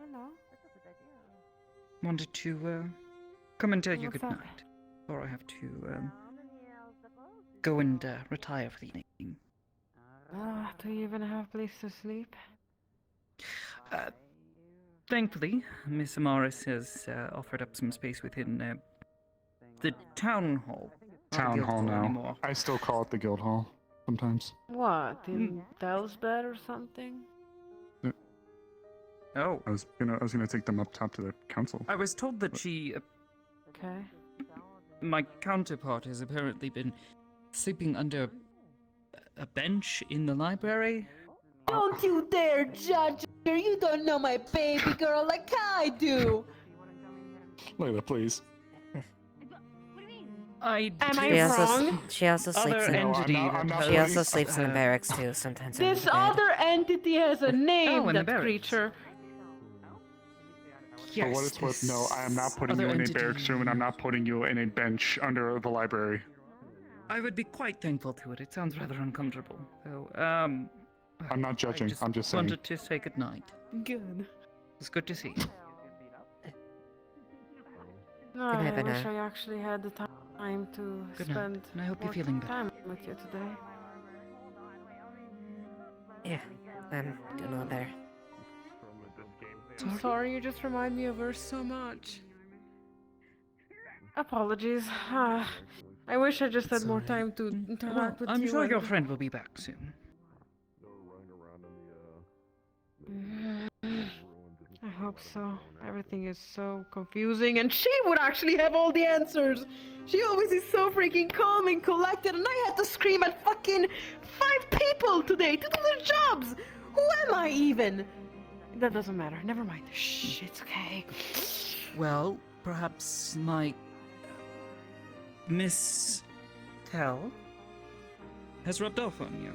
Hello. Wanted to come and tell you What's good up? night, or I have to go and retire for the evening. Do you even have a place to sleep? Thankfully, Miss Amaris has offered up some space within the town hall. Not the Town guild hall now. anymore. I still call it the guild hall sometimes. What? In Dell's bed or something? Oh, I was gonna take them up top to the council. I was told that she, Okay. my counterpart, has apparently been sleeping under a bench in the library. Don't you dare judge her. You don't know my baby girl like I do. Layla, please. I Am I She also, wrong? she also sleeps Other in entity I'm not she putting- also sleeps in the barracks too, sometimes under This the bed. other entity has a name, Oh, in the that barracks. creature. For what it's worth, no, I am not putting other you in a entity- barracks room, and I'm not putting you in a bench under the library. I would be quite thankful to it. It sounds rather uncomfortable. So, I'm not judging. I'm just saying. wanted to say good night. Good. It's good to see you. I night, wish Vanna. I actually had the time to Good night, spend and I hope you're more feeling better. time with you today. Yeah, I'm doing a lot better. I'm sorry, you just remind me of her so much. Apologies. I wish I just had more time to interact with I'm you. sure your and- friend will be back soon. I hope so. Everything is so confusing, and she would actually have all the answers. She always is so freaking calm and collected, and I had to scream at fucking 5 people today to do their jobs. Who am I even? That doesn't matter. Never mind. Shh, it's okay. Well, perhaps my Miss Tell has rubbed off on you.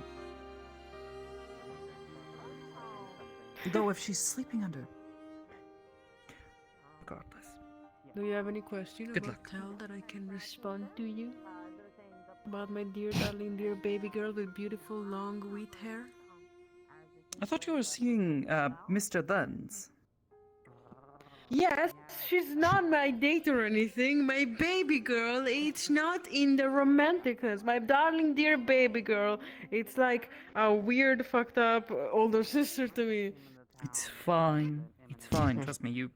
Though if she's sleeping under. Regardless. Do you have any question Good about luck. Tell that I can respond to you? About my dear darling dear baby girl with beautiful long wheat hair? I thought you were seeing Mr. Burns. Yes, she's not my date or anything. My baby girl, it's not in the romanticas. My darling dear baby girl. It's like a weird, fucked up older sister to me. It's fine. It's fine. Trust me, you.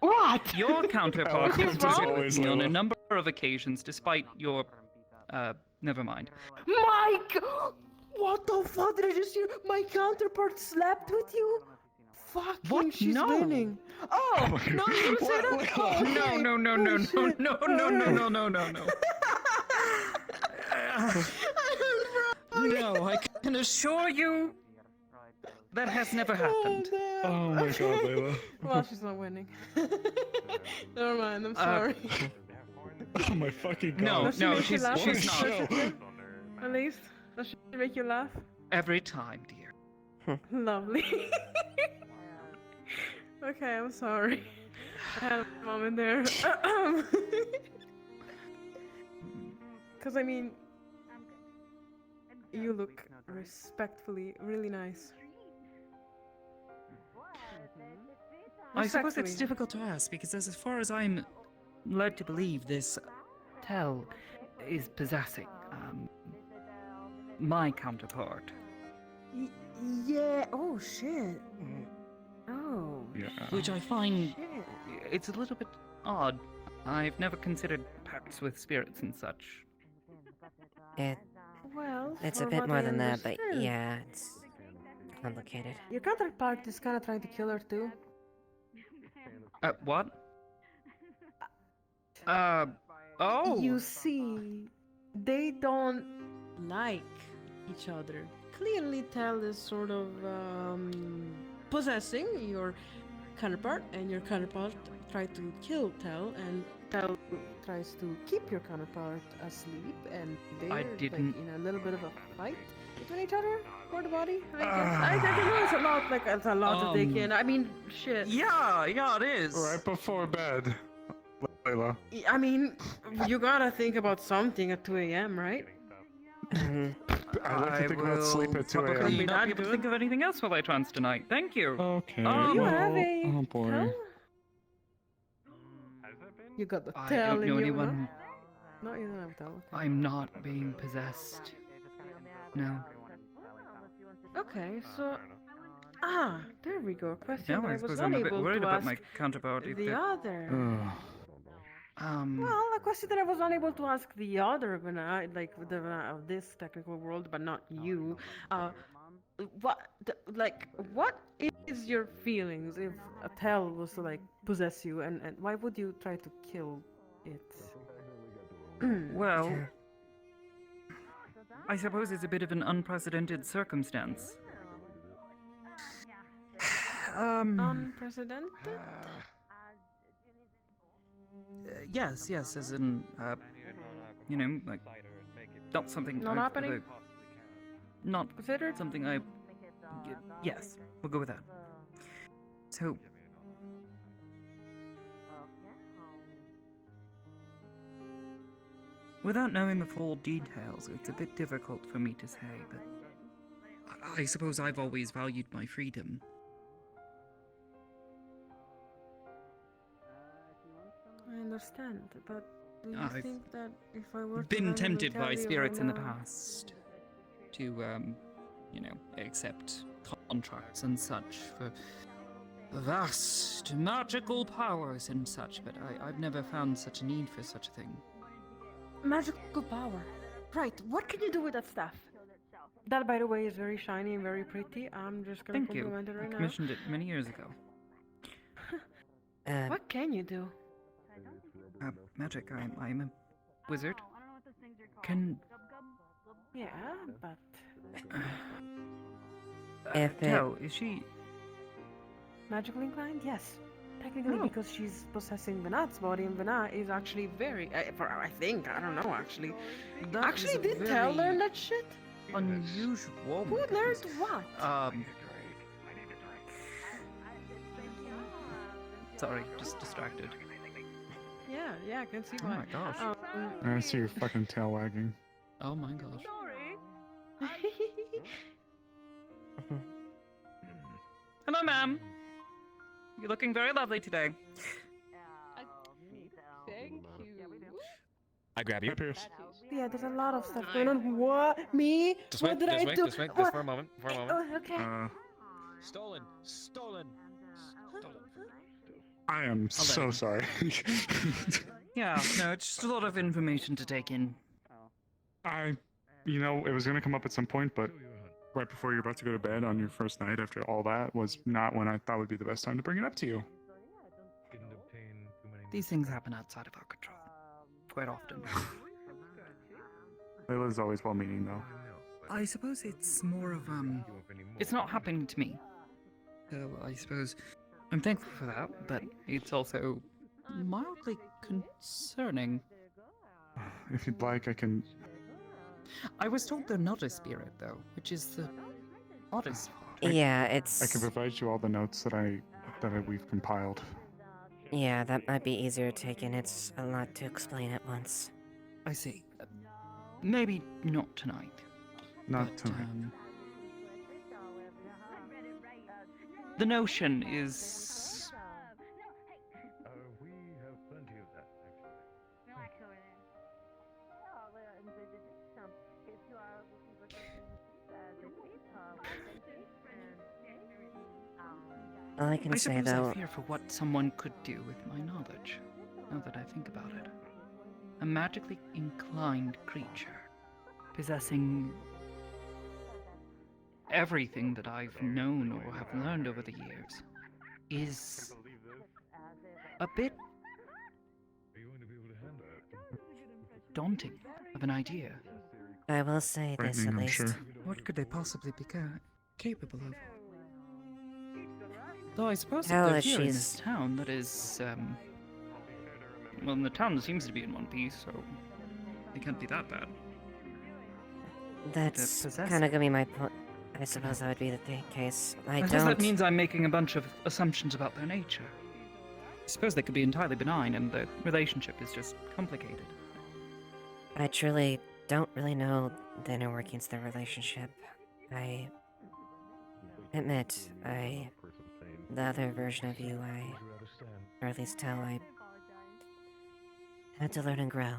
What? Your counterpart What's has visited wrong? with me on a number of occasions, despite your. Never mind. Mike! What the fuck did I just hear? My counterpart slept with you? Fucking, What? she's No. winning. Oh, no, you didn't say that? Oh, No, okay. no, no, Oh, no, no, shit. no, no, no, no, no, no. No, I can assure you that has never happened. Oh my god, Layla. Well, she's not winning. Never mind, I'm sorry. Oh my fucking No, god. Does she make you she's laugh? she's Does not. she? At least? Does she make you laugh? Every time, dear. Lovely. Okay, I'm sorry. I had a moment there. Because, I mean, you look respectfully really nice. I suppose it's Respectfully. difficult to ask because, as far as I'm led to believe, this Tell is possessing my counterpart. Yeah. Oh shit. Oh. Yeah. Which I find Shit. it's a little bit odd. I've never considered pacts with spirits and such. Well, It's a from bit what more I than that, but understand, yeah, it's complicated. your counterpart is kind of trying to kill her too. What? Oh. You see, they don't like each other. Clearly, Tell is sort of possessing your counterpart, and your counterpart tried to kill Tell, and Tell tries to keep your counterpart asleep, and they're like didn't- in a little bit of a fight between each other for the body. I guess. I know it's a lot, like it's a lot to take in. I mean, shit. Yeah, it is. Right before bed, Layla. I mean, you gotta think about something at 2 a.m., right? I like to think about sleep at 2 probably a.m. be not that be able to good. think of anything else while I trance tonight. Thank you. Okay. Do you well, have a oh boy. tell? You got the I tell don't in know you, anyone. No, you don't have tell. I'm not being possessed. No. Okay, so there we go. Question No, that I I was suppose I'm a bit unable worried to about ask my counterpart. If the they're- other. Ugh. Well, a question that I was unable to ask the other when I like the of this technical world, but not you. What is your feelings if a tell was to like possess you, and why would you try to kill it? Well, I suppose it's a bit of an unprecedented circumstance. Unprecedented? Yes, as in, like, not something. Not I've happening? ever- Not Considered? something I. Yes, we'll go with that. So. Without knowing the full details, it's a bit difficult for me to say, but I suppose I've always valued my freedom. I understand, but do you I've think that if I were to Been randomly tempted tell by you spirits right in the now- past to accept contracts and such for vast magical powers and such, but I've never found such a need for such a thing. Magical power. Right, what can you do with that staff? That, by the way, is very shiny and very pretty. I'm just gonna Thank you. compliment it I right now. commissioned it many years ago. What can you do? Magic. I'm a wizard. Can Yeah, but... Tell, is she Magically inclined? Yes. Technically, because she's possessing Venat's body, and Venat is actually very... I think, I don't know, actually. That Actually, is a did Tell very learn that shit? unusual? Who learned what? Sorry, just distracted. Yeah, I can see Oh why. my gosh. I see your fucking tail wagging. Oh my gosh. Hello, ma'am. You're looking very lovely today. Thank you. I grab you. Yeah, there's a lot of stuff going on. What? Me? Just What wait, did I do? just What? for a moment. Oh, okay. Stolen. I am so sorry. Yeah, no, it's just a lot of information to take in. It was gonna come up at some point, but right before you're about to go to bed on your first night after all that was not when I thought would be the best time to bring it up to you. These things happen outside of our control. Quite often. Layla's always well-meaning, though. I suppose it's more of, it's not happening to me. So I suppose I'm thankful for that, but it's also mildly concerning. If you'd like, I can... I was told they're not a spirit, though, which is the oddest part. Yeah, it's... I can provide you all the notes that we've compiled. Yeah, that might be easier to take in. It's a lot to explain at once. I see. Maybe not tonight. Not tonight. The notion is... We have plenty of that, actually. All I can say, suppose though... I fear for what someone could do with my knowledge, now that I think about it. A magically inclined creature, possessing everything that I've known or have learned over the years, is a bit daunting of an idea. I will say this, at least. What could they possibly be capable of? Though I suppose Hell, if they're if here in she's- this town, that is, well, the town seems to be in one piece, so they can't be that bad. That's possessive. kind of gonna be my point. I suppose that would be the case. I suppose don't... that means I'm making a bunch of assumptions about their nature. I suppose they could be entirely benign, and the relationship is just complicated. I truly don't really know the inner workings of their relationship. I admit, the other version of you, or at least Tell, I had to learn and grow.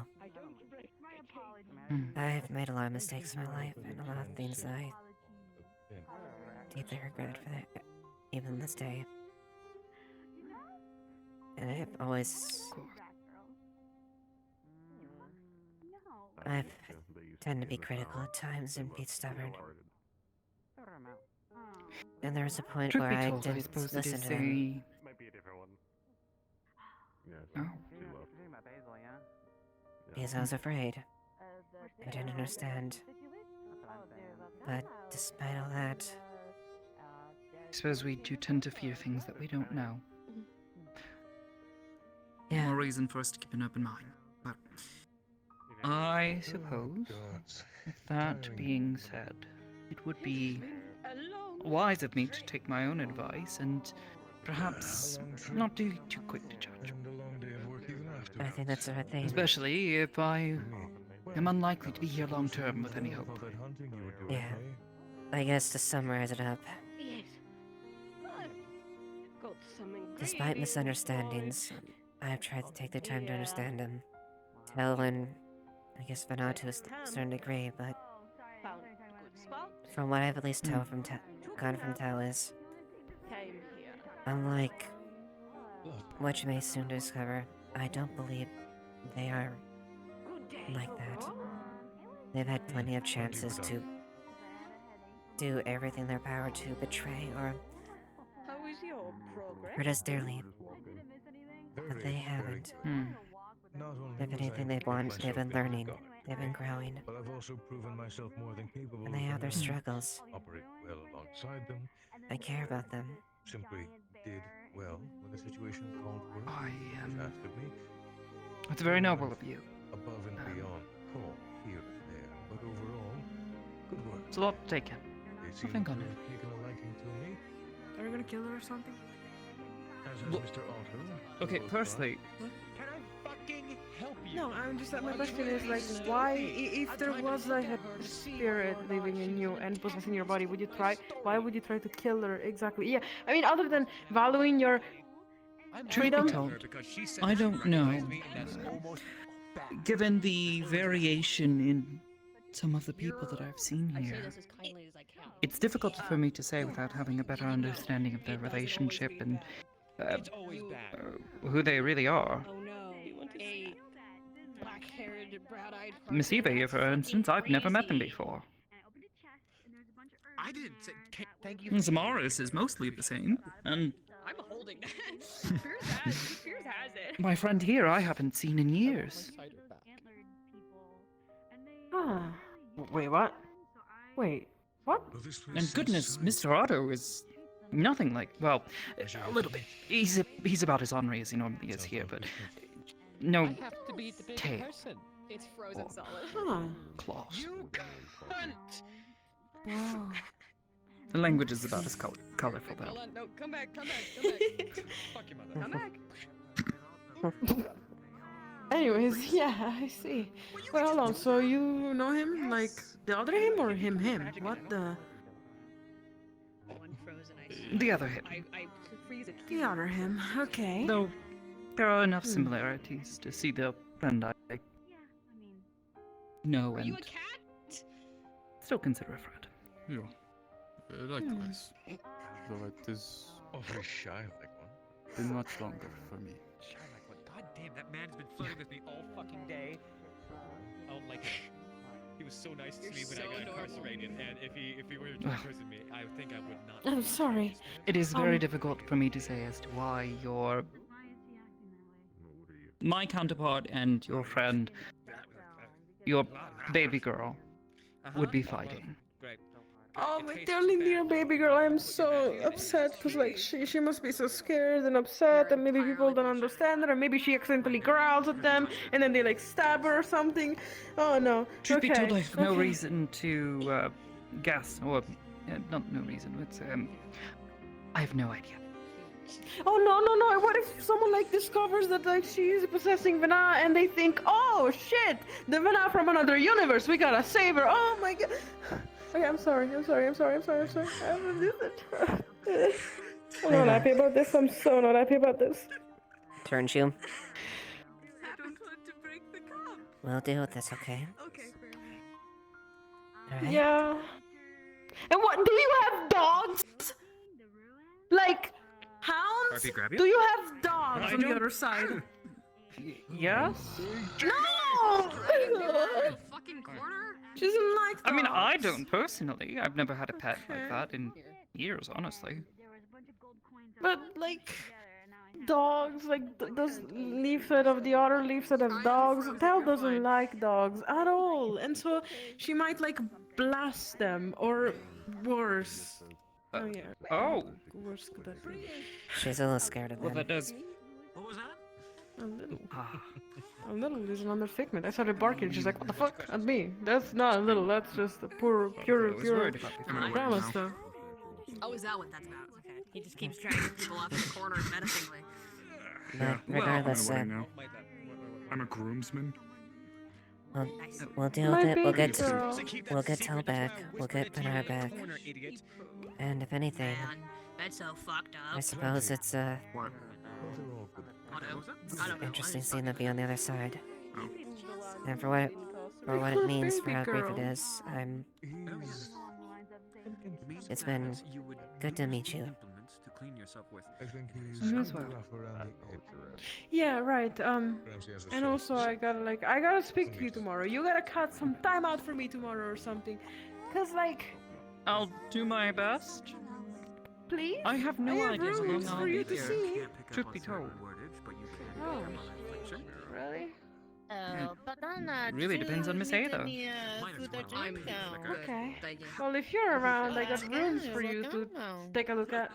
I've made a lot of mistakes in my life, and a lot of things that I deeply regret for that, even this day. And I've always... I've tend to be critical at times and be stubborn. And there was a point Truth where be I told, I didn't suppose it listen is to them. Might be a different one. Because I was afraid. I didn't understand. But despite all that, I suppose we do tend to fear things that we don't know. Yeah. More reason for us to keep an open mind. But I suppose, with that being said, it would be wise of me to take my own advice and perhaps not be too quick to judge. I think that's the right thing. Especially if I am unlikely to be here long term with any hope. Yeah. I guess to summarize it up, Yes. Got some despite misunderstandings, I've tried to take the time to understand them. Tell and I guess Venat to a certain degree, but from what I've at least gotten from Talis, Came here. unlike what you may soon discover, I don't believe they are like that. They've had plenty of chances to do everything in their power to betray or How is your progress? hurt us dearly, but they haven't. If anything, they've been learning, they've been growing, But I've also proven myself more than capable and they of have their them. struggles. Operate well alongside them. I care about them. Simply did well when the situation called for it. Was asked of me. It's very noble of you. Above and beyond call here and there, but overall, good work. It's a lot to take in. They I seem think to on have it. taken a liking to me, Are you gonna kill her or something? as has Well, Mr. Otto. Okay, firstly, Can I fucking help you? No, I'm just my question is like, why, if there was like a spirit living in you and possessing your body, would you try? Why would you try to kill her exactly? Yeah, I mean, other than valuing your truth be freedom. told, I don't know. Given the variation in some of the people that I've seen here, it's difficult for me to say without having a better understanding of their relationship and who they really are. Oh no, a black-haired, brown-eyed Miss Eva, for instance, I've never met them before. I didn't say. Thank you. Zamaris is mostly the same, and I'm holding that. Spears has it. my friend here I haven't seen in years. Ah, wait, what? Wait, what? And goodness, Mr. Otto is nothing like, well, a little bit. He's about as ornery as he normally is here, but no I have to beat the big tail. person. It's frozen solid. Huh. Claws. You cunt! Wow. The language is about as colorful, though. Hold on, no, come back. Fuck your mother. Come back. Anyways, yeah, I see. Wait, hold on. So you know him, like the other him, or him? What the? The other him. The other him. Okay. Though there are enough similarities to see the friend I know and still consider a friend. Yeah. Likewise. Though it is Awfully shy like one. been much longer for me. God damn, that man's been flirting with me all fucking day. I don't like him. He was so nice to me when I got incarcerated, and if he were to imprison me, I think I would not. I'm sorry. It is very difficult for me to say as to why my counterpart and your friend, your baby girl, would be fighting. Great. Oh, my darling dear baby girl, I'm so upset because like she must be so scared and upset, and maybe people don't understand her, and maybe she accidentally growls at them and then they like stab her or something. Oh no. Truth be told, I Okay, have no okay. reason to guess, or not no reason. It's I have no idea. Oh no! What if someone like discovers that like she's possessing Vana and they think, oh shit, the Vana from another universe, we gotta save her. Oh my god. Okay, I'm sorry. I haven't do it. I'm not happy about this. I'm so not happy about this. Turn you. I don't want to break the cup. We'll deal with this, okay? Okay. Alright? Yeah. And what? Do you have dogs? Like hounds? RP grab you? Do you have dogs I on the don't- other side? Yes? No! Fucking corner? She doesn't like dogs. I mean, I don't personally. I've never had a pet like that in years, honestly. But like dogs, like those leaf that of the other leaves that have dogs. Tal doesn't like dogs at all, and so she might like blast them or worse. Oh yeah. Oh. Worse could that be? She's a little scared of Well, them. that does. What was that? A little. Ah. A little is an understatement. I started barking. She's like, "What the fuck?" At me. That's not a little. That's just a pure worried about you. promise, though. Oh, is that what that's about? Okay. He just keeps dragging people off the corner menacingly. But regardless, I'm a wedding now. I'm a groomsman. we'll deal My with it. We'll baby get girl. we'll get Tal back. We'll get Benar back. And if anything, Man, that's so fucked up. I suppose it's interesting seeing them be on the other side. And for what it means, for how brief it is, It's been good to meet you. I think You as well. Yeah, right. And also I gotta speak to you tomorrow. You gotta cut some time out for me tomorrow or something. Cause like, I'll do my best. please. I have no I have idea how rooms long for I'll you be to here. see. Truth be told. Oh, really? But then, Really depends on Miss Ada. Okay. Well, if you're around, I got rooms for you to take a look at.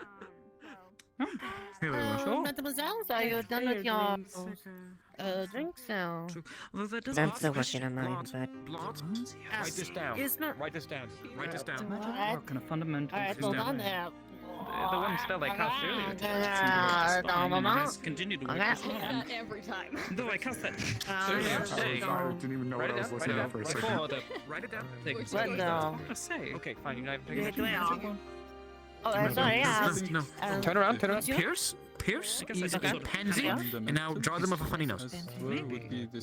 Mademoiselle, are you done with your drinks now? I'm still working on mine, but Write this down. It's not. Write this down. Write this down. What kind of fundamental? Alright, hold on there. The one spell I cast earlier. Has continued to work. Every time. Though I cast that. I didn't even know what I was listening to for a second. Write it down. What the? I say. Okay, fine. You're not Yeah, taking it. Oh, sorry, yeah. No. Turn around. Turn around. Pierce? Pierce? He's a pansy? Yeah. And now draw them with a funny nose.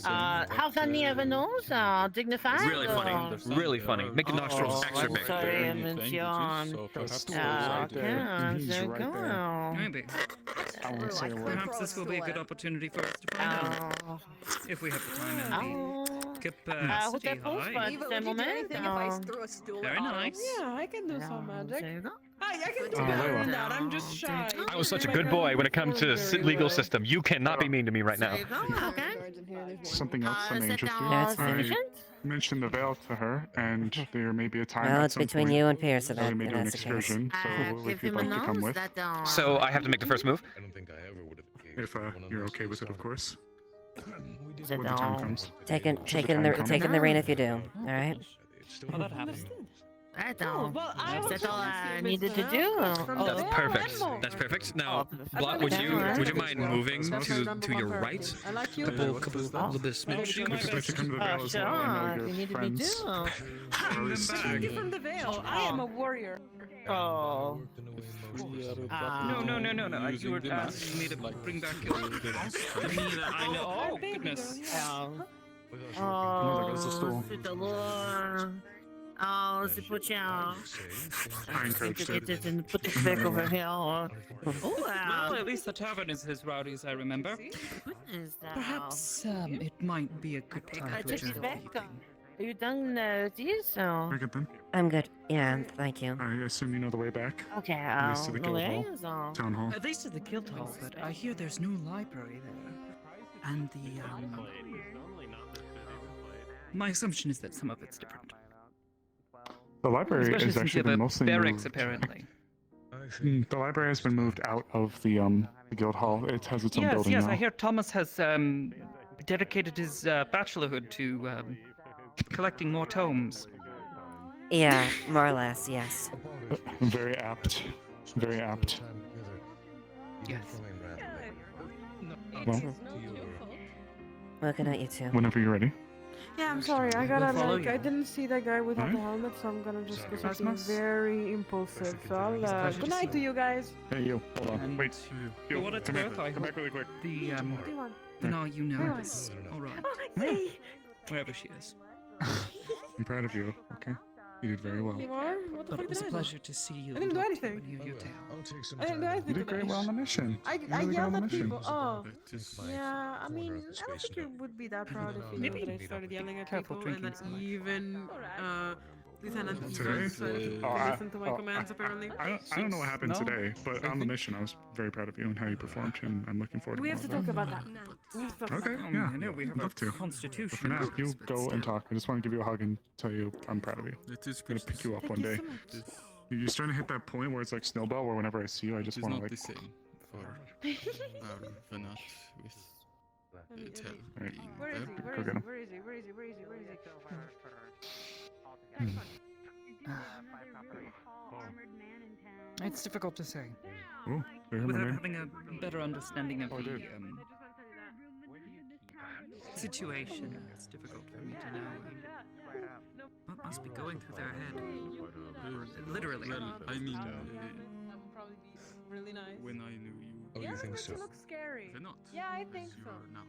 How funny of a nose? Dignified? Really funny. Really funny. Make the nostrils extra big. Sorry, Monsieur. Maybe. Perhaps this will be a good opportunity for us to find out if we have the time and the capacity high. Very nice. Yeah, I can do some magic. I can do Oh, better Layla. than that. I'm just shy. I was such a good boy when it comes to the legal system. You cannot be mean to me right now. Something else that may interest you. Yeah, it's I mentioned the veil to her, and there may be a time. well, at it's some between point you and Pierce where that we may do an that's the case. excursion. So if you'd like to come with, So I have to make the first move. I don't think I ever would have. if you're okay with it, of course. Sit When the time down. comes. Take it Should in the time take come? in the rain if you do. All right. Well, that happens. That's Oh, all. well, I That's also all want I to needed to Mr. do. From That's the perfect. animal. That's perfect. Now, I Blot, would would you mind moving to your right? I like you. A little bit smidge. If you'd like to come to the veil as well, I Sure, know you your needed me friends. to. Or at least Thank you from the veil. I am a warrior. Oh. No. You were asking me to bring back your me that I know. Oh, goodness. Oh, there goes the stool. C'est de l'or. Oh, c'est pour ciao. I encouraged it. And put it back over here. Oh, Well, at least the tavern is as rowdy as I remember. What is that? Perhaps it might be a good time I to took it adjourn. back. Are you done these? Very good then. I'm good. Yeah, thank you. I assume you know the way back. Okay, At least to the guild hall. liaison. Town hall. At least at the guild hall, but I hear there's no library there. And the my assumption is that some of it's different. The library Especially has since actually you been have a mostly barracks, moved. apparently. The library has been moved out of the guild hall. It has its own Yes, building yes, now. I hear Thomas has dedicated his bachelorhood to collecting more tomes. Yeah, more or less. Yes. Very apt. Very apt. Yes. Well, Looking at you too. whenever you're ready. Yeah, I'm sorry. I gotta follow like. you. I didn't see that guy without the Alright. helmet, so I'm gonna just go Cosmos? something very impulsive. So I'll. pleasure to Good see night to you guys. Hey, you. Hold on. And Wait. for You. what it's Come worth, back. I Come hope back really quick. the What do you want? then all you know Where is all right, Oh, hey. wherever she is. I'm proud of you. Okay. You did very well. You are? What the But fuck it was did a I do? pleasure to see you. I didn't do and talk to you anything. and hear your tale. I'll take some I didn't do time. anything. You did great well on the mission. I Really good on yelled the at mission. people. Oh. That is my Yeah, I mean, corner of the I don't space think you would be that proud if you Maybe knew that I meet up started with you. yelling at Careful people and drinking that so much. even Lieutenant Today? decided to Oh, listen to my commands apparently. I don't know what happened No. today, but on the mission, I was very proud of you and how you performed, and I'm looking forward to We more have to of talk that. about that. We have to talk about Okay, that. yeah. I know we have I'd love a to. But constitution. for now, you but go still. and talk. I just want to give you a hug and tell you I'm proud of you. It is I'm gonna pick you up Thank one you day. so much. You're starting to hit that point where it's like snowball, where whenever I see you, I just It is want to not like. the same for our Venat with the tail Right. being Where is there. he? Where Go is get he? him. Where is he? Where is he? Where is he? Where is he? It's difficult to say. Oh, they're him Without in having a better understanding of Oh, I the did. situation, it's difficult for me to know what must be going through their head. Literally. Well, I mean, That would probably be really nice. when I knew you, Oh, Yeah, you think but so? you look scary. Venat, Yeah, I think as you so. are now.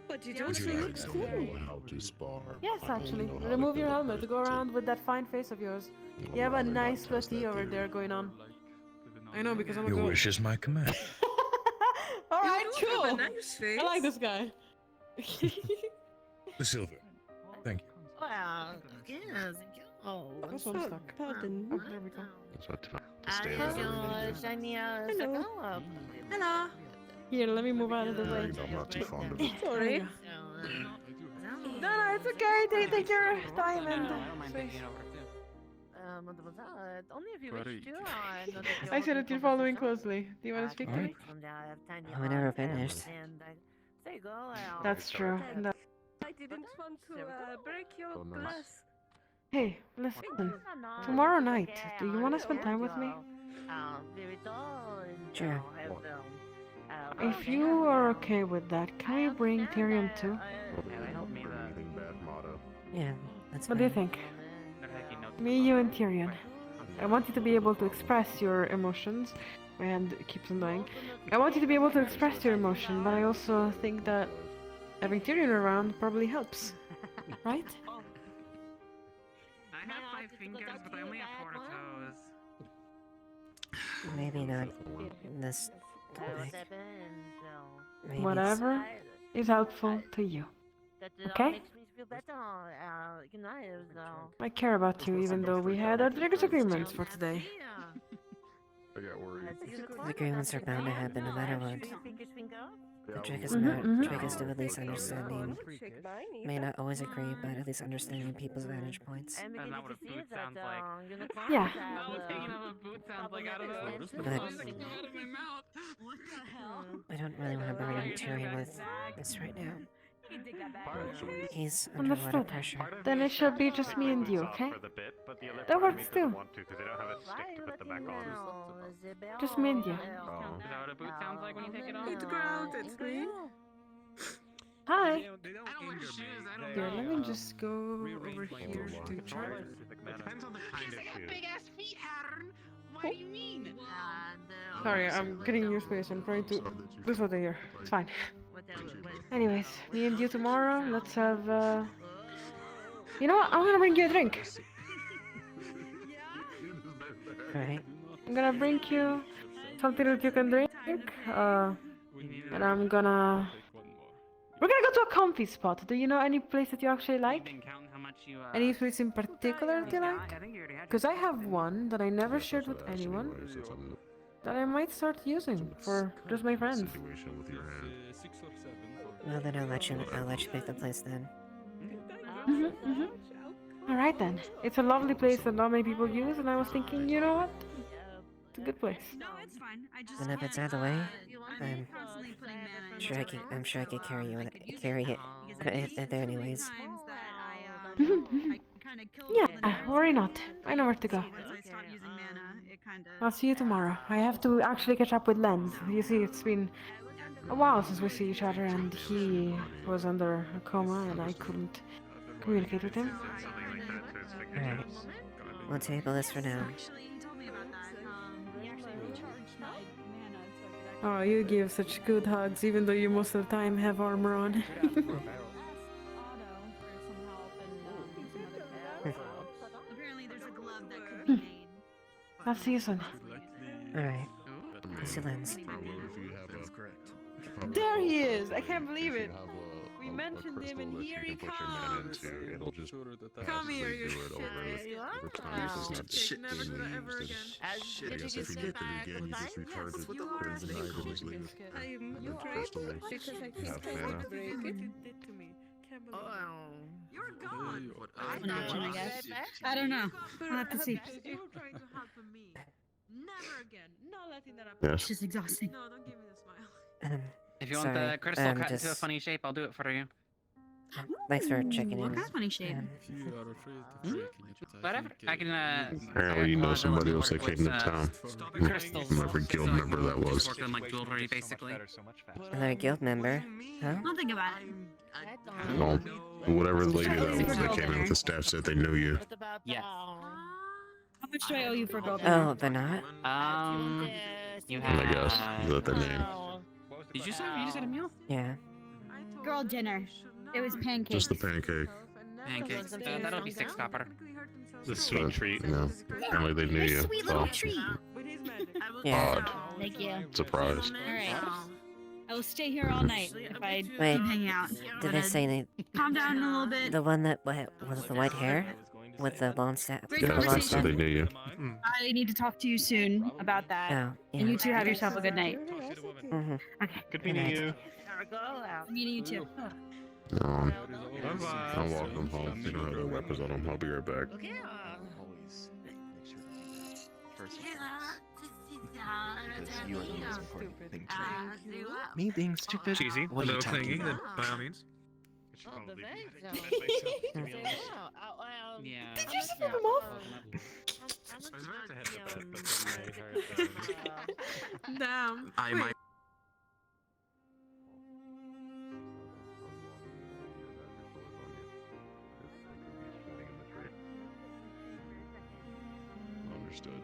But you Would don't you look like to cool. know how to spar? Yes, I only actually. know how to Remove your kill a helmet to go bird, around with that fine face of yours. You have a rather not nice test that goatee over theory. there going on. I know because I'm a Your goat. wish is my command. Alright, You do have a cool. nice face. I like this guy. The silver. Thank you. Well, yes, go. This one's stuck. Pardon. Oh, there we go. That's what to I stay have there. your shiny Hello. Sakala. Hello. Here, let me move out of the way. I'm not too fond of it. Sorry. No, it's okay. Take your time and space. Only if you wish Great. to. I see that you're following closely. Do you want to speak to me? I never finished. That's true. No. I didn't want to break your Oh, nice. glass. Hey, listen. Tomorrow night, do you want to spend time with me? Sure. If you are okay with that, can we bring Tyrion too? Anything bad motto. Yeah, that's What do you fine. think? Me, you, and Tyrion. I want you to be able to express your emotions. My hand keeps annoying. I want you to be able to express your emotion, but I also think that having Tyrion around probably helps. Right? I have 5 fingers, but I only have 4 toes. Maybe not this topic. Maybe Whatever is helpful to you. Okay? I care about you even though we had our disagreements for today. I got worried. Disagreements are bound to happen no matter what. The trick is to at least understanding. May not always agree, but at least understanding people's vantage points. That's not what a boot sounds like. Yeah. No, taking off a boot sounds like out of the... But What the hell? I don't really want to burden Tyrion with this right now. He's under a lot of Understood. pressure. Then it should be just me and you, okay? That works too. Just me and you. Is that what a boot sounds like when you take it off? Good ground, it's me. Hi. They don't injure me. Here, They, let me just go rearrange over my here motor to for charge. specific manner. Depends on the kind of shoe. Big-ass feet, Hattern! What do you mean? Sorry, I'm getting in your space. I'm trying to. This over here. It's fine. Anyways, me and you tomorrow. Let's have. You know what? I'm gonna bring you a drink. Right? I'm gonna bring you something that you can drink. And I'm gonna. We're gonna go to a comfy spot. Do you know any place that you actually like? Any place in particular that you like? Because I have one that I never shared with anyone that I might start using for just my friends. Well, then I'll let you pick the place then. Alright then. It's a lovely place that not many people use, and I was thinking, you know what? It's a good place. No, it's fine. I just. And if it's out of the way, I'm constantly putting mana in sure I'm sure I could carry it there anyways. Yeah, worry not. I know where to go. I'll see you tomorrow. I have to actually catch up with Lens. You see, it's been a while since we see each other, and he was under a coma, and I couldn't communicate with him. Alright. We'll table this for now. Oh, you give such good hugs, even though you most of the time have armor on. Apparently, there's a glove that could be made. I'll see you soon. Alright. See you, Lens. There he is! I can't believe it! We mentioned him and here he Put your mana comes! into, it'll just Come here, you do it over time. This is not Shit, never being do that ever used again. as- I guess if you get it again, you just recharge it, You are turns the item, and leave it. I am And then grateful crystals because I think have I mana. would break it. did to me. Can't believe it. You're gone! An option, I guess. I don't know. I'll have to see. You were trying to help me. Never again. Not letting that happen. Yes. It's just exhausting. No, don't give me the smile. If you want the crystal cut into a funny shape, I'll do it for you. Thanks for checking What in. kind of funny shape? Whatever. I can, Apparently you know somebody else that came to town. crystals. Whoever guild member that was. Work on, like, jewelry, basically. Another guild member? Huh? I'll think about it. Well, whatever the lady that came in with the staff said they knew you. Yes. How much do I owe you for gold? Oh, they're not? You I guess. Is that the name? Did you say you just had a meal? Yeah. girl dinner. It was pancakes. Just the pancake. Pancakes. That'll be 6 copper. The sweet treat. No. Apparently they knew you. Sweet so. little treat. Yeah. Odd. Thank you. Surprised. All right. I will stay here all night if I Wait, keep hanging out. did they say they... Calm down a little bit. The one that with the white hair? With the long staff? Great Yeah, conversation. they said they knew you. I need to talk to you soon about that. Oh, yeah. And you two have yourself a good night. Mm-hmm. Okay. Good meeting you. Meeting you too. No. I'll walk them home. They don't have their weapons on them. I'll be right back. Always make sure to do that first and foremost. Because you are the most important thing to me. Me being stupid. Cheesy. What are you little talking clinging, then about? by all means. Yeah. Did you flip him off? Damn. I might. Understood.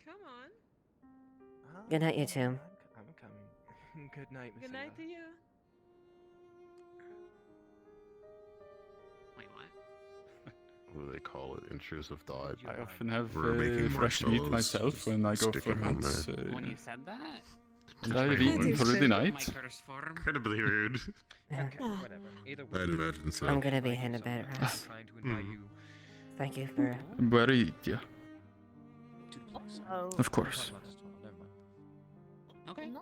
Come on. Good night, you two. I'm coming. Good night, Miss Good night to you. Wait, what? What do they call it? Intrusive thought. I often have We're making fresh meat marshmallows. myself when I go Stick for 'em on hunts. there. When you said that? And I've eaten for the night. My curse form. Incredibly rude. Okay, whatever. Either way. I'd imagine so. I'm gonna be heading to bed, I'm Russ. trying to invite you. Thank you for... Very, yeah. Oh. Of course. Okay. No,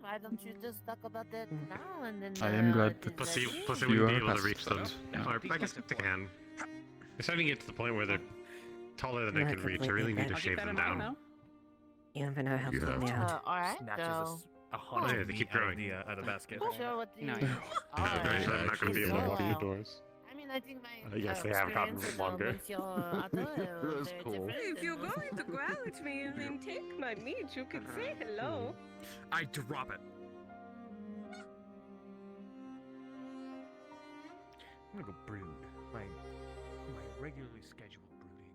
why don't you just talk about it now and then... I am glad that Plus, you we wouldn't be able to passed. reach them. Yeah. Or, I guess they can. They're starting to get to the point where they're taller than I Not can reach. I completely really need to bad. shave them down. You have no help You with me have out. Alright, Snatches so... us 100 Yeah, they keep meat out of growing. the out of the basket. Sure, what do you... No. I'm not going to be able to So, open the doors. I mean, I think my Yes, they have gotten experience longer. with your other, That's very cool. different If you're than- going to growl at me and then take my meat, you could say hello. I drop it. I'm gonna go brood. My regularly scheduled brooding.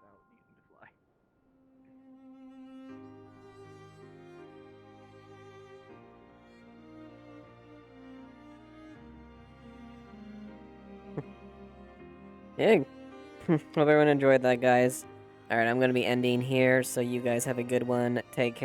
Without needing to fly. Yeah. Hope everyone enjoyed that, guys. Alright, I'm gonna be ending here, so you guys have a good one. Take care.